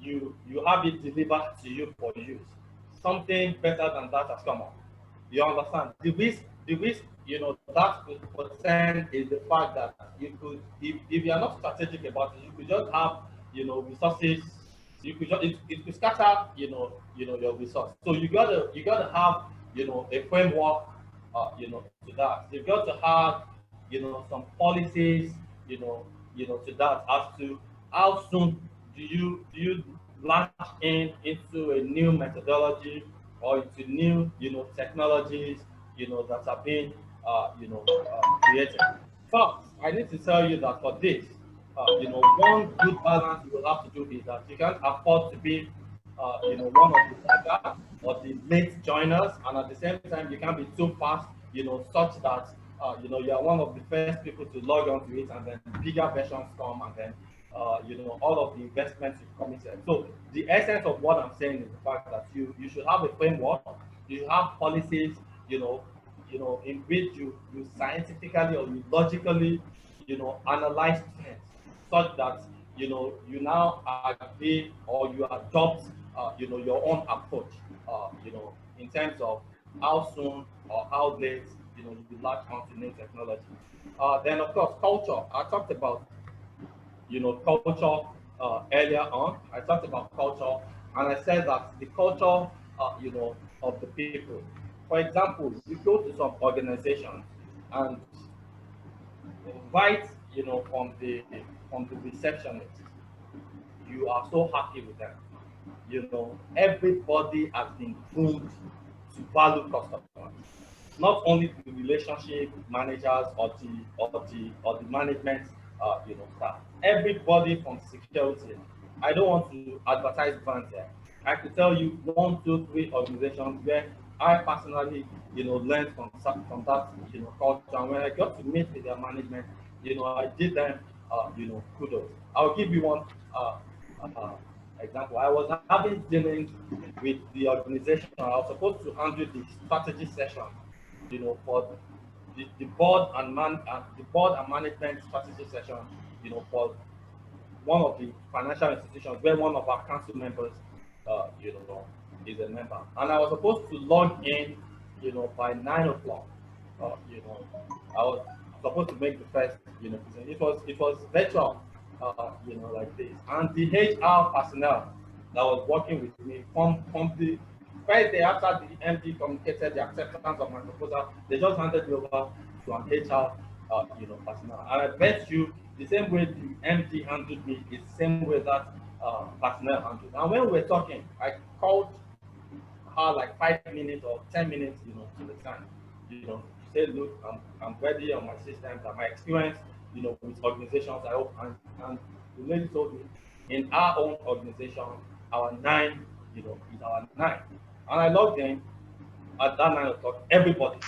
you have it delivered to you for use, something better than that has come up. You understand? The risk, that could present is the fact that you could, if you are not strategic about it, you could just have, resources. You could just, it could scatter, your resource. So you gotta have, a framework, to that. You've got to have, some policies, to that as to how soon do you launch into a new methodology or into new, technologies, that are being, created. First, I need to tell you that for this, one good balance you will have to do is that you can't afford to be, one of the laggards or the late joiners, and at the same time, you can't be too fast, such that, you are one of the first people to log on to it, and then bigger versions come, and then, all of the investments you've committed. So the essence of what I'm saying is the fact that you should have a framework, you should have policies, in which you scientifically or you logically, analyze trends, such that, you now agree or you adopt, your own approach, in terms of how soon or how late, you latch onto new technology. Then of course, culture. I talked about, culture earlier on. I talked about culture, and I said that the culture, of the people. For example, you go to some organizations and right, from the receptionist, you are so happy with them. Everybody has been groomed to value customers. Not only the relationship managers or the management, staff. Everybody from security. I don't want to advertise brands here. I could tell you 1, 2, 3 organizations where I personally, learned from that, culture. And when I got to meet with their management, I did them, kudos. I'll give you one example. I was having dealings with the organization. I was supposed to handle the strategy session, for the board and management strategy session, for one of the financial institutions where one of our council members, is a member. And I was supposed to log in, by 9 o'clock. I was supposed to make the first, it was virtual, like this. And the HR personnel that was working with me from the first day after the MD communicated the acceptance of my proposal, they just handed me over to an HR, personnel. And I bet you the same way the MD handled me is the same way that personnel handled. And when we were talking, I called her like 5 minutes or 10 minutes, to the time, to say, look, I'm ready on my systems and my experience, with organizations. I hope, and the lady told me, in our own organization, our 9, is our 9. And I logged in at that 9 o'clock. Everybody,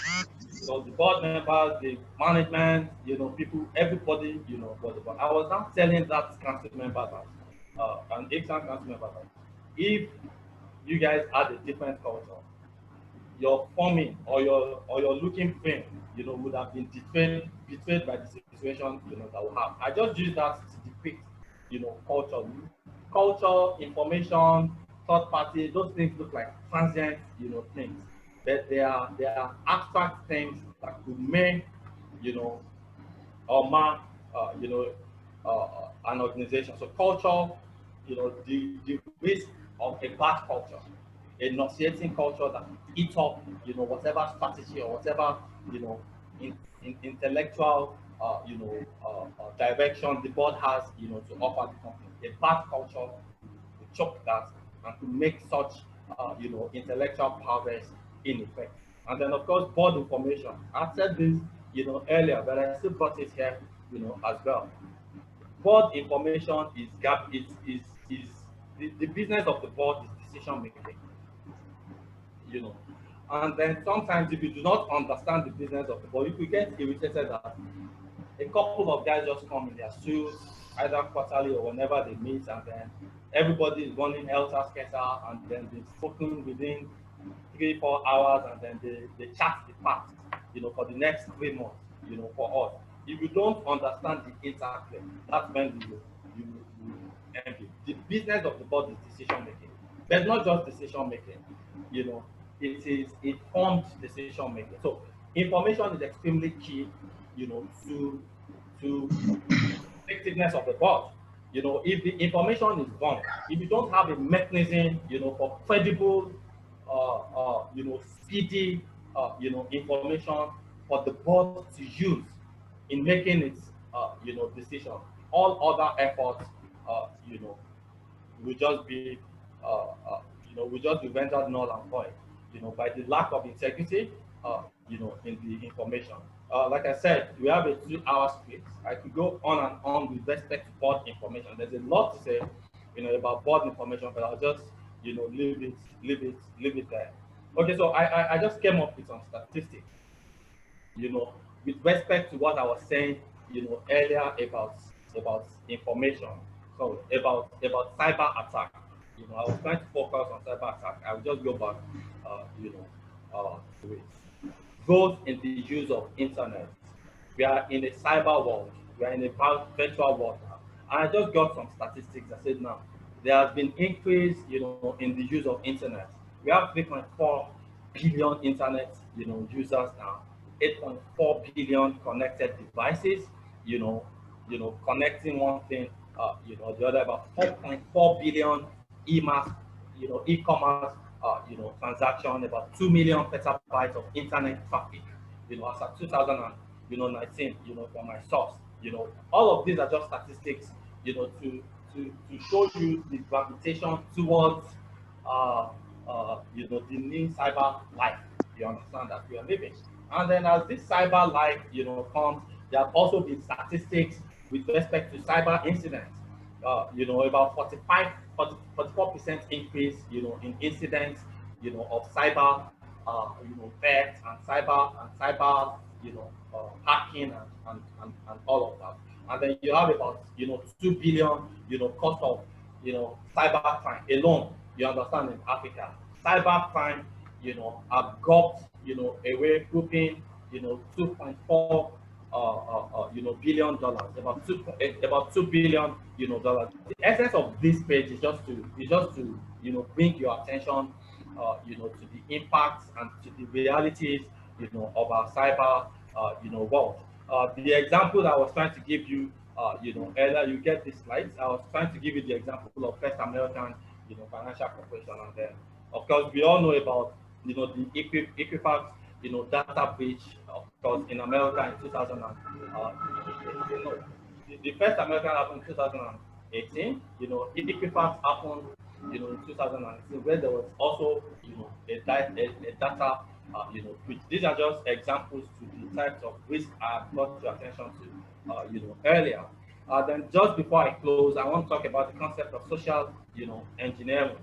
so the board members, the management, people, everybody, I was now telling that council member that, an ex-council member that, if you guys had a different culture, your forming or your looking frame, would have been betrayed by the situation, that we have. I just use that to depict, culture, information, third party. Those things look like transient, things, but they are abstract things that could make, or mark, an organization. So culture, the risk of a bad culture, a nauseating culture that eats up, whatever strategy or whatever, intellectual, direction the board has, to offer the company. A bad culture to choke that and to make such, intellectual progress in effect. And then, of course, board information. I said this, earlier, but I still brought it here, as well. Board information is the business of the board is decision making. And then sometimes if you do not understand the business of the board, you could get irritated that a couple of guys just come in their suits, either quarterly or whenever they meet, and then everybody is running helter-skelter, and then they've spoken within 3-4 hours, and then they chat the past, for the next 3 months, for us. If you don't understand the interplay, that's when you end it. The business of the board is decision making. There's not just decision making, it is informed decision making. So information is extremely key, to effectiveness of the board. If the information is wrong, if you don't have a mechanism, for credible, speedy, information for the board to use in making its, decision, all other efforts, will just be, rendered null and void, by the lack of integrity, in the information. Like I said, we have a 2-hour script. I could go on and on with respect to board information. There's a lot to say, about board information, but I'll just, leave it there. Okay, so I just came up with some statistics, with respect to what I was saying, earlier about information. So about cyber attack. I was trying to focus on cyber attack. I'll just go back, to it. Growth in the use of internet. We are in a cyber world. We are in a virtual world now. And I just got some statistics that said now there has been increase, in the use of internet. We have 3.4 billion internet, users now. 8.4 billion connected devices, connecting one thing, the other, about 4.4 billion e-commerce, transaction, about 2 million petabytes of internet traffic, as of 2019, from my source. All of these are just statistics, to show you the gravitation towards, the new cyber life. You understand that we are living. And then as this cyber life, comes, there have also been statistics with respect to cyber incidents. About 44% increase, in incidents, of cyber, theft and cyber, hacking and all of that. And then you have about, 2 billion, cost of, cyber crime alone. You understand, in Africa, cyber crime, have got, away grouping, $2.4 billion, about $2 billion, The essence of this page is just to bring your attention, to the impacts and to the realities, of our cyber, world. The example that I was trying to give you, earlier, you get these slides. I was trying to give you the example of First American, Financial Corporation, and then, of course, we all know about, the Equifax, data breach, of course, in America in 2000. The First American happened in 2018. Equifax happened, in 2019, where there was also, a data, breach. These are just examples to the types of risk I brought your attention to, earlier. Then just before I close, I want to talk about the concept of social, engineering.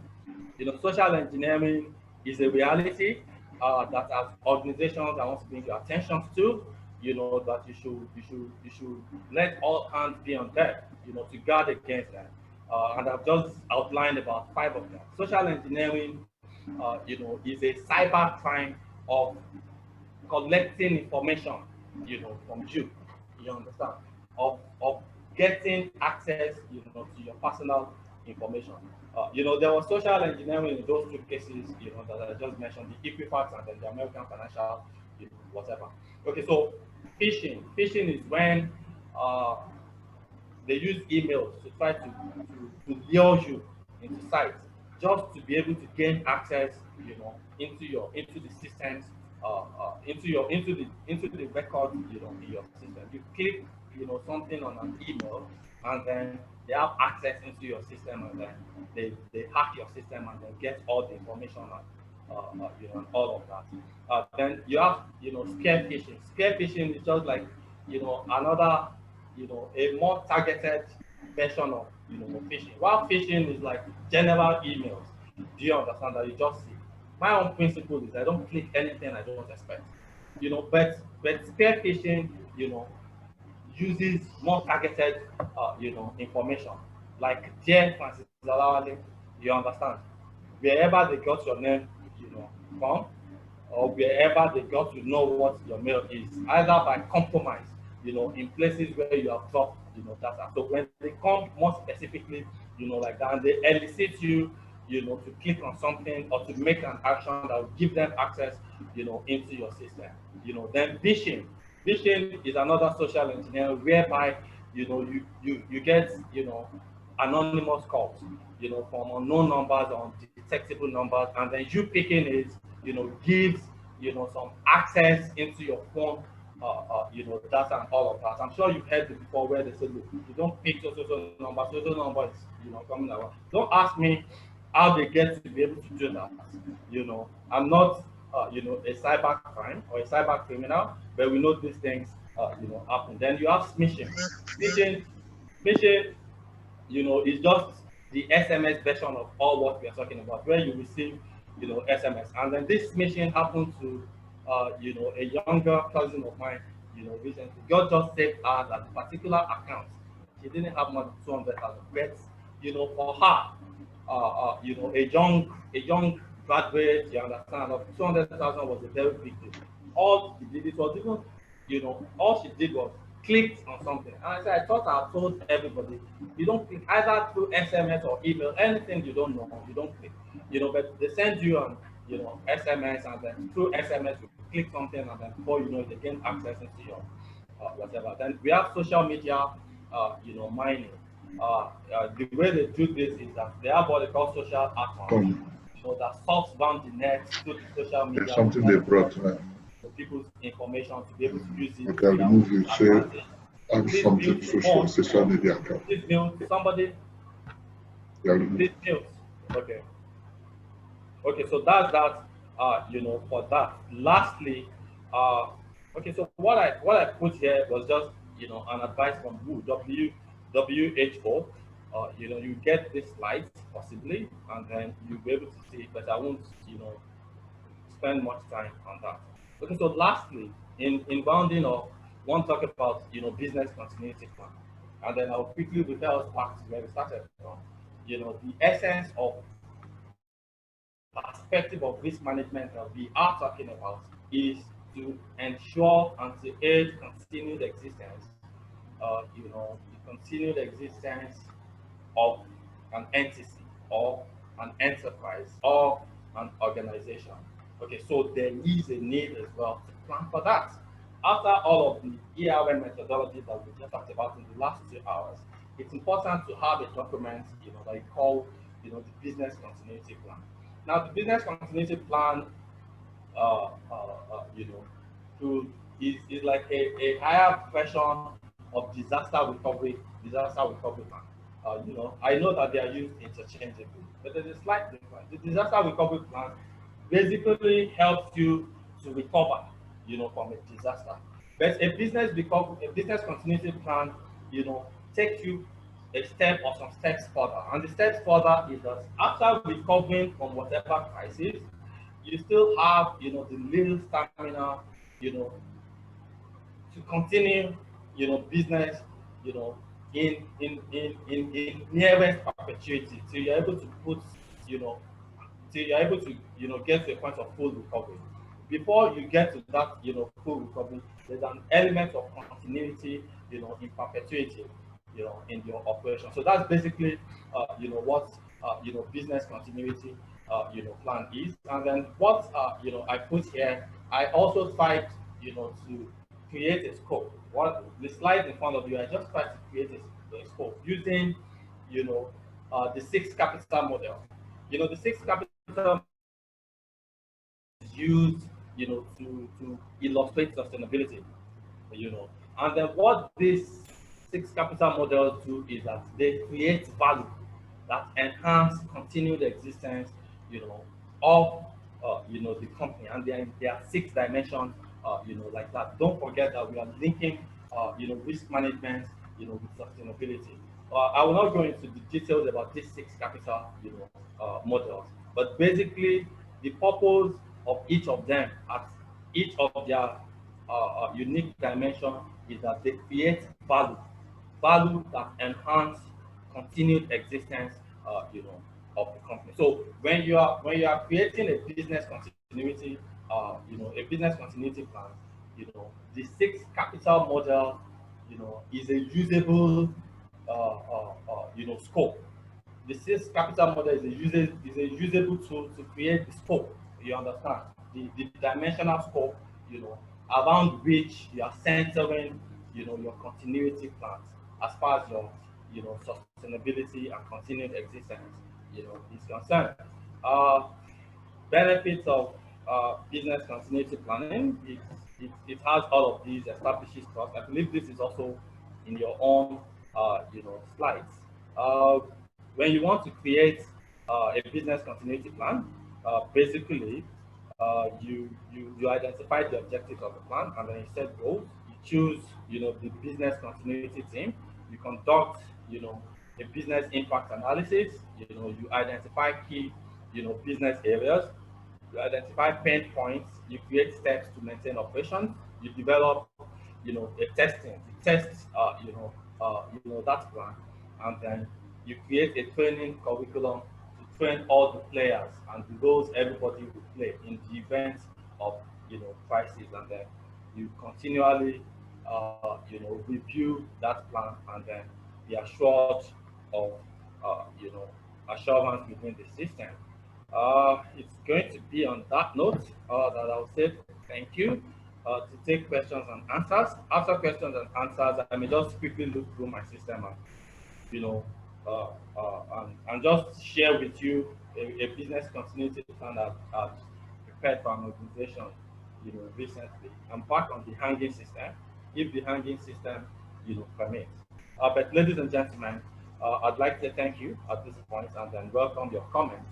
Social engineering is a reality that as organizations I want to bring your attention to, that you should let all hands be on deck, to guard against that. And I've just outlined about 5 of them. Social engineering, is a cyber crime of collecting information, from you. You understand? Of getting access, to your personal information. There was social engineering in those 2 cases, that I just mentioned, the Equifax and then the American Financial, whatever. Okay, so phishing. Phishing is when they use emails to try to lure you into sites, just to be able to gain access, you know, into the systems, into the records, you know, in your system. You click, you know, something on an email, and then they have access into your system, and then they hack your system and then get all the information on, you know, and all of that. Then you have, you know, scare phishing. Scare phishing is just like, you know, another, you know, a more targeted version of, you know, phishing. While phishing is like general emails, do you understand that you just see? My own principle is I don't click anything I don't expect, you know. But spear phishing, you know, uses more targeted, you know, information. Like Dear Francis Alawale, you understand? Wherever they got your name, you know, from, or wherever they got to know what your mail is, either by compromise, you know, in places where you have dropped, you know, data. So when they come more specifically, you know, like that, and they elicit you, you know, to click on something or to make an action that will give them access, you know, into your system. You know, then phishing. Phishing is another social engineering whereby, you know, you get, you know, anonymous calls, you know, from unknown numbers or undetectable numbers, and then you picking it, you know, gives, you know, some access into your phone, you know, data and all of that. I'm sure you've heard it before where they say, look, you don't pick so number is, you know, coming around. Don't ask me how they get to be able to do that. You know, I'm not, you know, a cyber crime or a cyber criminal, but we know these things, you know, happen. Then you have smishing. Smishing, you know, is just the SMS version of all what we are talking about, where you receive, you know, SMS. And then this smishing happened to, you know, a younger cousin of mine, you know, recently. God just saved her that particular account. She didn't have more than 200,000, but, you know, for her, you know, a young graduate, you understand, of 200,000 was a very big deal. All she did, it was even, you know, all she did was clicked on something. And I said, I thought I told everybody, you don't click either through SMS or email, anything you don't know, you don't click. You know, but they send you on, you know, SMS, and then through SMS you click something, and then before you know it, they gain access into your whatever. Then we have social media, you know, mining. The way they do this is that they have what they call social accounts, so that solves down the net to the social media. There's something they brought. People's information to be able to use it. Okay, remove you, say, add something to social media account. Please mute somebody. Yeah, please mute. Okay. Okay, so that's that. You know, for that. Lastly, okay, so what I put here was just, you know, an advice from WHO. You know, you get this slide possibly, and then you'll be able to see it, but I won't, you know, spend much time on that. Okay, so lastly, in rounding off, I want to talk about, you know, business continuity plan, and then I'll quickly refer us back to where we started from. You know, the essence of perspective of risk management that we are talking about is to ensure and to aid continued existence, you know, the continued existence of an entity or an enterprise or an organization. Okay, so there is a need as well to plan for that. After all of the ERM methodologies that we just talked about in the last 2 hours, it's important to have a document, you know, that you call, you know, the business continuity plan. Now, the business continuity plan, you know, is like a higher version of disaster recovery plan. You know, I know that they are used interchangeably, but there's a slight difference. The disaster recovery plan basically helps you to recover, you know, from a disaster. But a business continuity plan, you know, takes you a step or some steps further. And the steps further is that after recovering from whatever crisis, you still have, you know, the little stamina, you know, to continue, you know, business, you know, in nearest perpetuity, so you're able to put, you know, so you're able to, you know, get to a point of full recovery. Before you get to that, you know, full recovery, there's an element of continuity, you know, in perpetuity, you know, in your operation. So that's basically, you know, what, you know, business continuity, you know, plan is. And then what, you know, I put here, I also tried, you know, to create a scope. What the slide in front of you, I just tried to create scope using, the 6 capital model. The 6 capital is used, to illustrate sustainability, and then what these 6 capital models do is that they create value that enhance continued existence, of the company, and there are 6 dimensions, like that. Don't forget that we are linking, risk management, with sustainability. I will not go into the details about these 6 capital, models, but basically the purpose of each of them at each of their unique dimension is that they create value that enhance continued existence, of the company. So when you are creating a business continuity, a business continuity plan, the 6 capital model, is a usable, scope. The 6 capital model is a usable tool to create the scope. You understand the dimensional scope, around which you are centering, your continuity plans as far as your, sustainability and continued existence, is concerned. Benefits of business continuity planning. It has all of these, establishes trust. I believe this is also in your own, slides. When you want to create a business continuity plan, basically, you identify the objectives of the plan, and then you set goals. You choose, the business continuity team. You conduct, a business impact analysis. You identify key, business areas. You identify pain points. You create steps to maintain operations. You develop, a testing. You test, that plan, and then you create a training curriculum to train all the players and the roles everybody will play in the event of, crisis, and then you continually, review that plan, and then be assured of, assurance within the system. It's going to be on that note that I'll say thank you, to take questions and answers. After questions and answers, I may just quickly look through my system and, and just share with you a business continuity plan that I've prepared for an organization, recently. I'm back on the hanging system, if the hanging system, permits. But ladies and gentlemen, I'd like to thank you at this point, and then welcome your comments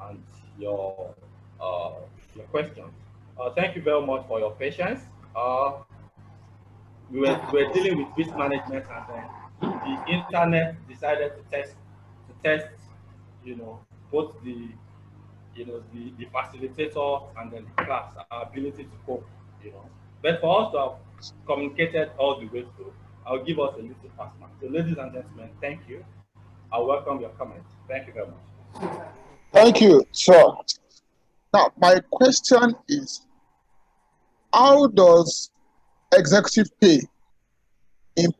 and your questions. Thank you very much for your patience. We were dealing with risk management, and then the internet decided to test, both the facilitator and then the class, our ability to cope, But for us to have communicated all the way through, I'll give us a little pass mark. So ladies and gentlemen, thank you. I welcome your comments. Thank you very much. Thank you, sir. Now, my question is, how does executive pay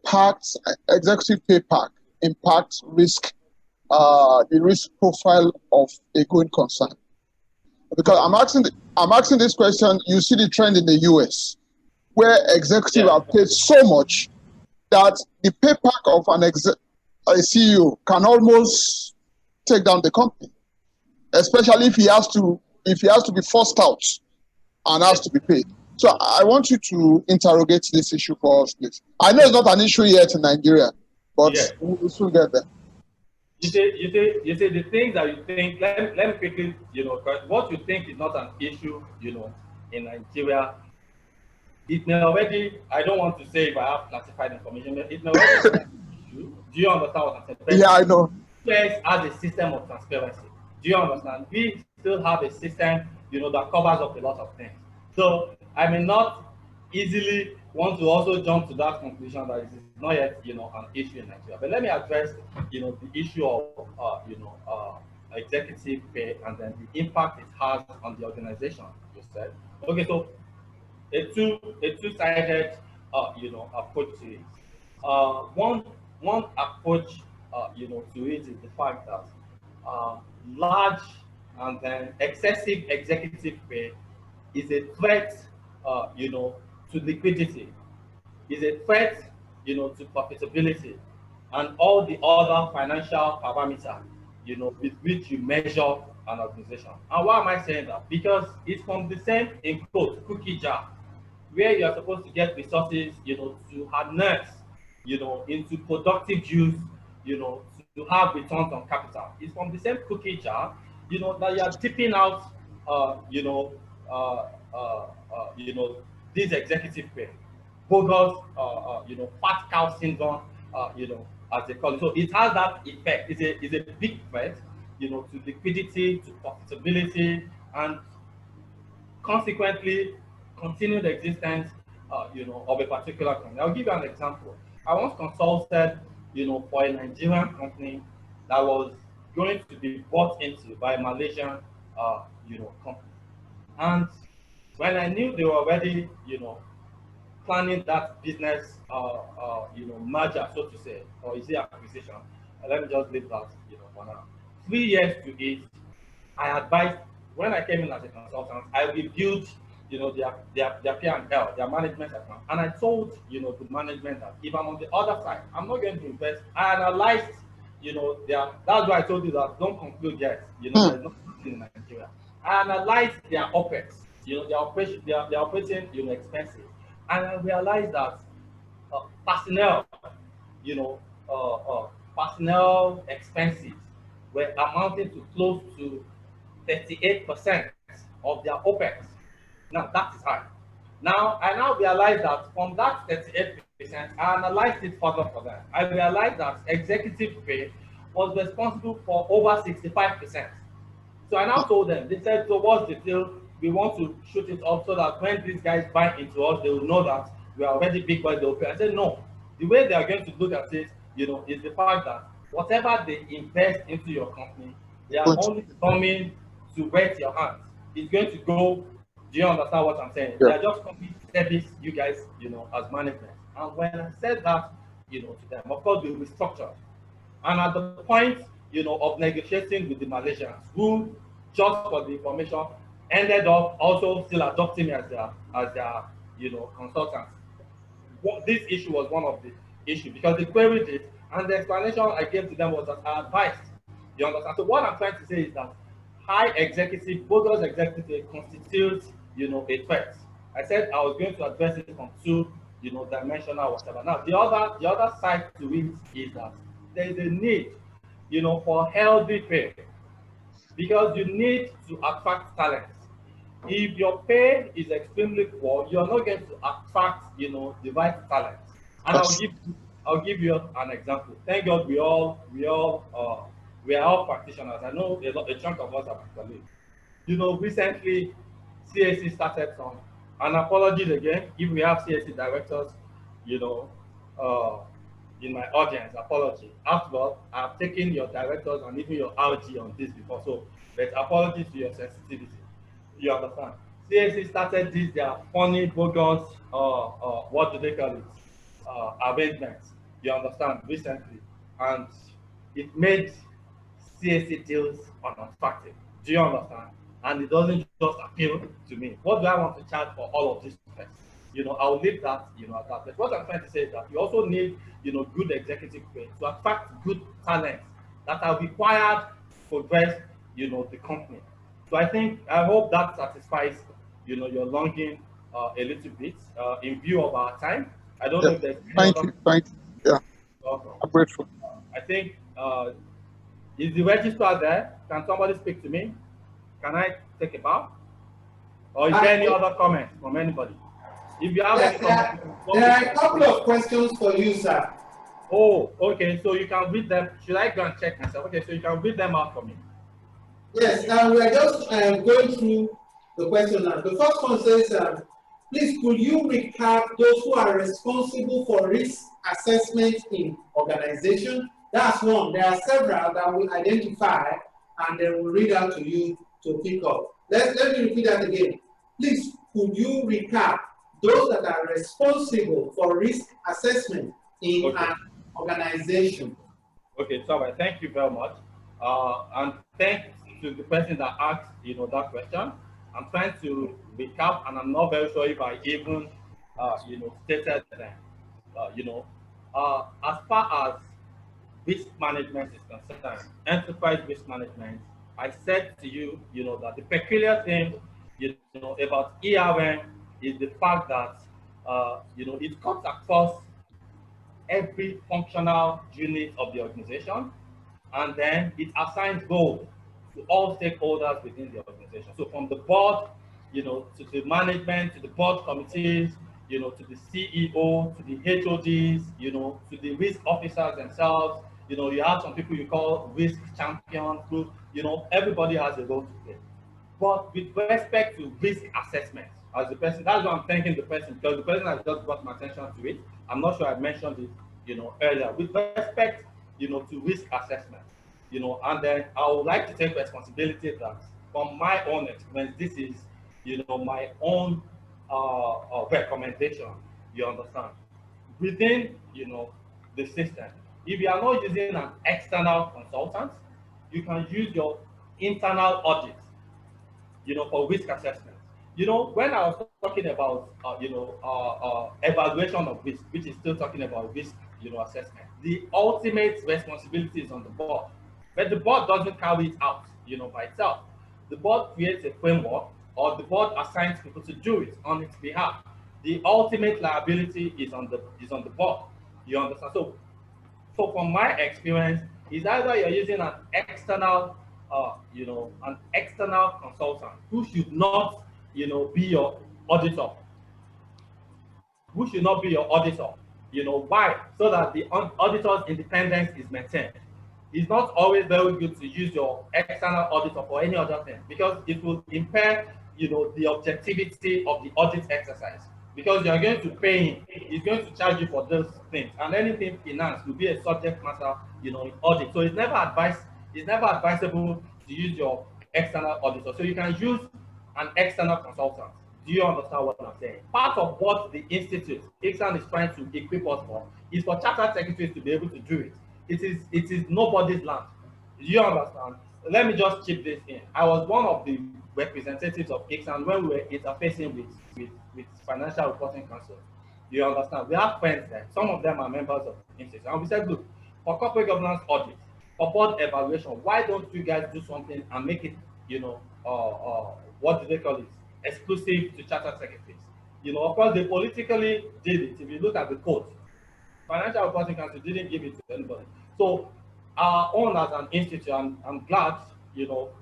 pack impact risk, the risk profile of a going concern? Because I'm asking this question. You see the trend in the US, where executives are paid so much that the pay pack of a CEO can almost take down the company, especially if he has to be forced out and has to be paid. So I want you to interrogate this issue for us, please. I know it's not an issue yet in Nigeria, but we'll soon get there. You say the things that you think, let me quickly, what you think is not an issue, in Nigeria, it may already, I don't want to say if I have classified information, it may already be an issue. Do you understand what I'm saying? Yeah, I know. US has a system of transparency. Do you understand? We still have a system, that covers up a lot of things. So I may not easily want to also jump to that conclusion that it is not yet, an issue in Nigeria. But let me address, the issue of, executive pay and then the impact it has on the organization. You said, okay, so a two-sided, approach to it. One approach, to it is the fact that large and then excessive executive pay is a threat, to liquidity, is a threat, to profitability, and all the other financial parameters, you know, with which you measure an organization. And why am I saying that? Because it's from the same, in quote, cookie jar, where you are supposed to get resources, you know, to harness, you know, into productive use, you know, to have returns on capital. It's from the same cookie jar, you know, that you are tipping out, you know, this executive pay, bogus, you know, fat cow syndrome, you know, as they call it. So it has that effect. It's a big threat, you know, to liquidity, to profitability, and consequently continued existence, you know, of a particular company. I'll give you an example. I once consulted, you know, for a Nigerian company that was going to be bought into by a Malaysian, you know, company. And when I knew they were already, you know, planning that business, you know, merger, so to say, or is it acquisition? Let me just leave that, you know, for now. 3 years to it, I advised, when I came in as a consultant, I reviewed, you know, their P&L, their management account, and I told, you know, the management that if I'm on the other side, I'm not going to invest. I analyzed, you know, that's why I told you that don't conclude yet, you know, there's nothing in Nigeria. I analyzed their OPEX, you know, their operating, you know, expenses, and I realized that personnel, you know, personnel expenses were amounting to close to 38% of their OPEX. Now that is high. Now I now realize that from that 38%, I analyzed it further for them. I realized that executive pay was responsible for over 65%. So I now told them, they said, so what's the deal? We want to shoot it up so that when these guys buy into us, they will know that we are already big boys. I said, no. The way they are going to look at it, you know, is the fact that whatever they invest into your company, they are only coming to wet your hands. It's going to go, do you understand what I'm saying? Yeah. They are just coming to service you guys, you know, as management. And when I said that, you know, to them, of course, we restructured. And at the point, you know, of negotiating with the Malaysians, who, just for the information, ended up also still adopting me as their you know, consultants. This issue was one of the issues because they queried it, and the explanation I gave to them was that I advised. You understand? So what I'm trying to say is that high executive, bogus executive constitutes, you know, a threat. I said I was going to address it from two, you know, dimensional whatever. Now the other side to it is that there is a need, you know, for healthy pay, because you need to attract talent. If your pay is extremely poor, you're not going to attract, you know, the right talent. And I'll give you an example. Thank God we are all practitioners. I know a chunk of us are colleagues. You know, recently CAC started some, and apologies again if we have CAC directors, you know, in my audience, apology. After all, I've taken your directors and even your RG on this before, so but apologies to your sensitivity. You understand? CAC started this, their funny, bogus, what do they call it? Arrangements. You understand? Recently. And it made CAC deals unattractive. Do you understand? And it doesn't just appeal to me. What do I want to charge for all of this? You know, I'll leave that, you know, at that. But what I'm trying to say is that you also need, you know, good executive pay to attract good talents that are required to progress, you know, the company. So I hope that satisfies, you know, your longing a little bit in view of our time. I don't know if there's thank you. Yeah. I'm grateful. I think is the registrar there? Can somebody speak to me? Can I take a bow? Or is there any other comments from anybody? If you have any comments, there are a couple of questions for you, sir. Oh, okay. So you can read them. Should I go and check myself? Okay, so you can read them out for me. Yes, we're just going through the question now. The first one says, please, could you recap those who are responsible for risk assessment in organization? That's one. There are several that we identify and then we'll read out to you to pick up. Let me repeat that again. Please, could you recap those that are responsible for risk assessment in an organization? Okay, so thank you very much. And thanks to the person that asked, you know, that question. I'm trying to recap, and I'm not very sure if I even, you know, stated them. You know, as far as risk management is concerned, enterprise risk management, I said to you, that the peculiar thing, about ERM is the fact that, it cuts across every functional unit of the organization, and then it assigns goals to all stakeholders within the organization. So from the board, to the management, to the board committees, to the CEO, to the HODs, to the risk officers themselves. You have some people you call risk champions group. Everybody has a role to play. But with respect to risk assessment, as the person, that's why I'm thanking the person, because the person has just brought my attention to it. I'm not sure I mentioned it, earlier. With respect, to risk assessment, and then I would like to take responsibility that from my own experience, this is, my own recommendation, you understand. Within, the system, if you are not using an external consultant, you can use your internal audit, for risk assessment. When I was talking about, evaluation of risk, which is still talking about risk, assessment, the ultimate responsibility is on the board. But the board doesn't carry it out, by itself. The board creates a framework, or the board assigns people to do it on its behalf. The ultimate liability is on the board. You understand? So from my experience, is either you're using an external, an external consultant who should not, be your auditor. Who should not be your auditor? Why? So that the auditor's independence is maintained. It's not always very good to use your external auditor for any other thing, because it will impair, the objectivity of the audit exercise. Because you're going to pay him, he's going to charge you for those things, and anything finance will be a subject matter, in audit. So it's never advisable to use your external auditor. So you can use an external consultant. Do you understand what I'm saying? Part of what the institute, ICSAN, is trying to equip us for is for chartered secretaries to be able to do it. It is nobody's land. Do you understand? Let me just chip this in. I was one of the representatives of ICSAN when we were interfacing with Financial Reporting Council. Do you understand? We have friends there. Some of them are members of the institute. And we said, look, for corporate governance audit, for board evaluation, why don't you guys do something and make it, what do they call it? Exclusive to chartered secretaries. Of course, they politically did it. If you look at the code, Financial Reporting Council didn't give it to anybody. So our own as an institute, I'm glad,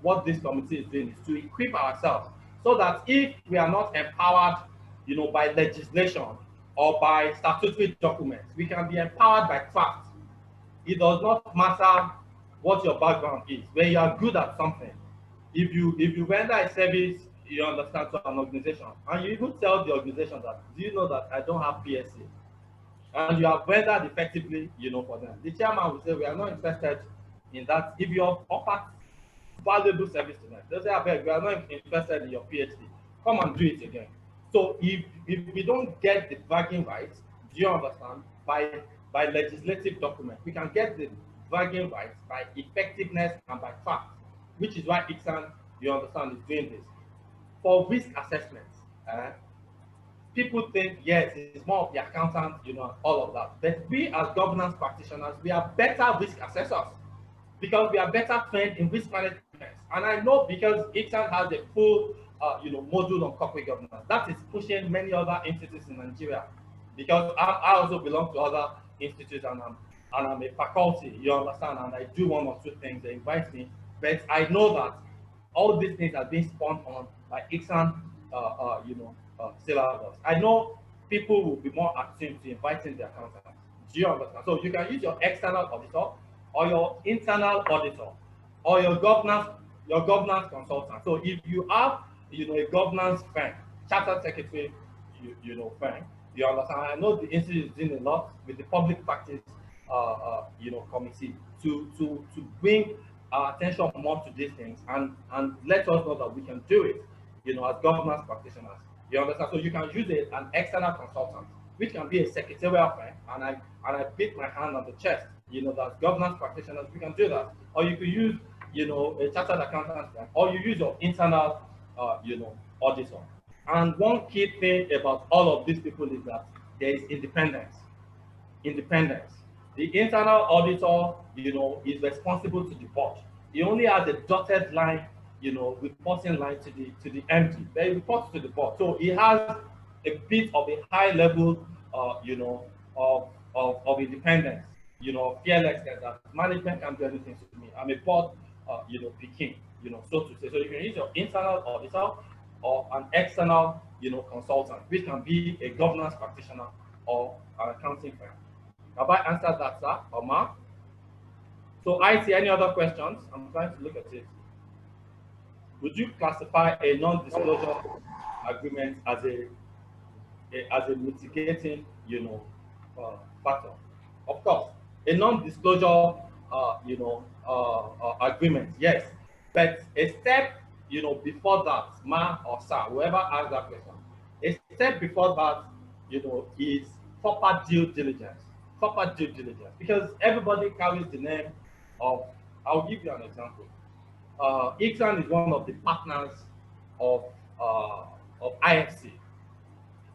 what this committee is doing is to equip ourselves so that if we are not empowered, by legislation or by statutory documents, we can be empowered by fact. It does not matter what your background is. When you are good at something, if you render a service, you understand, to an organization, and you even tell the organization that, do you know that I don't have PSA? And you have rendered effectively, for them. The chairman will say, we are not interested in that. If you have offered valuable service to them, they'll say, I beg, we are not interested in your PhD. Come and do it again. So if we don't get the bragging rights, do you understand, by legislative document, we can get the bragging rights by effectiveness and by fact, which is why ICSAN, you understand, is doing this. For risk assessments, people think, yes, it's more of the accountant, all of that. But we as governance practitioners, we are better risk assessors because we are better trained in risk management. And I know because ICSAN has a full, module on corporate governance. That is pushing many other institutes in Nigeria. Because I also belong to other institutes and I'm a faculty, you understand, and I do one or two things. They invite me, but I know that all these things are being spawned on by ICSAN, syllabus. I know people will be more attuned to inviting their accountants. Do you understand? So you can use your external auditor or your internal auditor or your governance consultant. So if you have, a governance firm, chartered secretary, firm, you understand. I know the institute is doing a lot with the public practice, committee to bring our attention more to these things and let us know that we can do it, as governance practitioners. You understand? So you can use an external consultant, which can be a secretarial firm, and I beat my hand on the chest, that governance practitioners, we can do that. Or you could use, a chartered accountant firm, or you use your internal, auditor. And one key thing about all of these people is that there is independence. Independence. The internal auditor, you know, is responsible to the board. He only has a dotted line, you know, reporting line to the MD. But he reports to the board. So he has a bit of a high level, you know, of independence, you know, fearlessness that management can't do anything to me. I'm a board, you know, picking, you know, so to say. So you can use your internal auditor or an external, you know, consultant, which can be a governance practitioner or an accounting firm. Have I answered that, sir, or Mark? So I see any other questions? I'm trying to look at it. Would you classify a non-disclosure agreement as a mitigating, you know, factor? Of course, a non-disclosure, you know, agreement, yes, but a step, you know, before that, Ma or Sir, whoever asked that question, a step before that, you know, is proper due diligence. Proper due diligence, because everybody carries the name of. I'll give you an example. Ixan is one of the partners of IFC,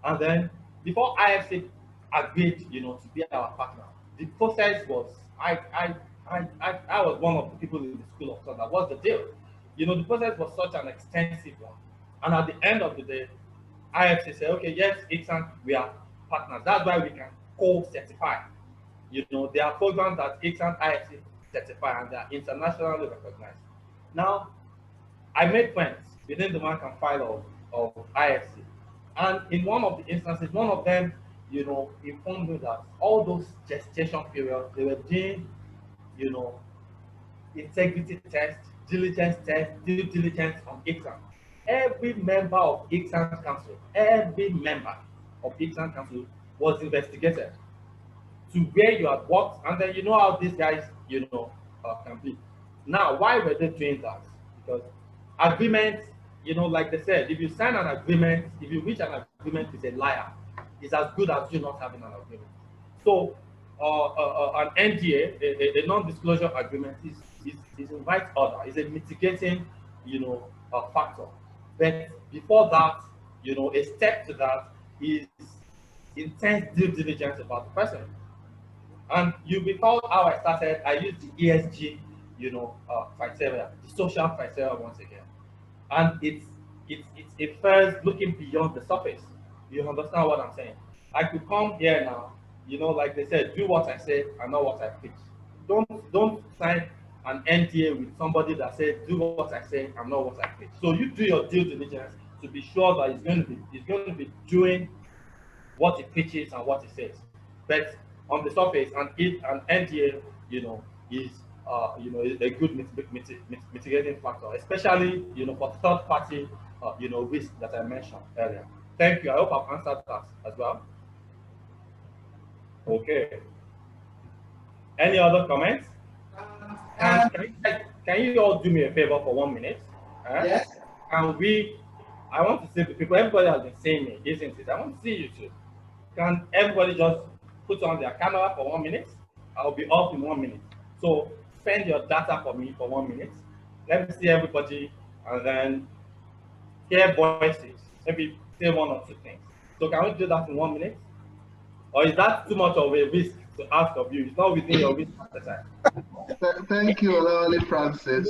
and then before IFC agreed, you know, to be our partner, the process was I was one of the people in the school of thought that was the deal. You know, the process was such an extensive one, and at the end of the day, IFC said, okay, yes, Ixan, we are partners. That's why we can co-certify. You know, there are programs that Ixan IFC certify and they are internationally recognized. Now, I made friends within the rank and file of IFC. And in one of the instances, one of them, you know, informed me that all those gestation periods, they were doing, you know, integrity test, diligence test, due diligence on Ixan. Every member of Ixan Council, every member of Ixan Council was investigated to where you had worked, and then you know how these guys, you know, can be. Now, why were they doing that? Because agreements, you know, like they said, if you sign an agreement, if you reach an agreement with a liar, it's as good as you not having an agreement. So, an NDA, a non-disclosure agreement, is in right order, is a mitigating, you know, factor. But before that, you know, a step to that is intense due diligence about the person. And you recall how I started, I used the ESG, you know, criteria, the social criteria once again. And it's a first looking beyond the surface. You understand what I'm saying? I could come here now, you know, like they said, do what I say and not what I preach. Don't sign an NDA with somebody that says, do what I say and not what I preach. So you do your due diligence to be sure that he's going to be doing what he preaches and what he says. But on the surface, an NDA, you know, is you know, a good mitigating factor, especially, you know, for third party, you know, risk that I mentioned earlier. Thank you. I hope I've answered that as well. Okay. Any other comments? Can you all do me a favor for 1 minute? Yes. And I want to see the people, everybody has been seeing me, isn't it? I want to see you too. Can everybody just put on their camera for 1 minute? I'll be off in 1 minute. So spend your data for me for 1 minute. Let me see everybody and then hear voices. Maybe say one or two things. So can we do that in 1 minute? Or is that too much of a risk to ask of you? It's not within your risk at the time. Thank you, Olawale Francis.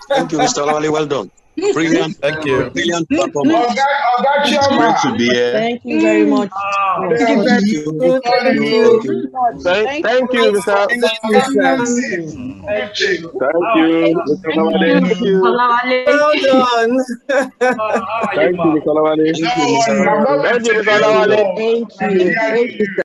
Thank you, Mr. Olawale. Well done. Brilliant. Thank you. Brilliant performance. It's great to be here. Thank you very much. Thank you. Thank you, Mr. Thank you, Mr. Olawale. Thank you. Well done. Thank you, Mr. Olawale. Thank you, Mr. Olawale. Thank you.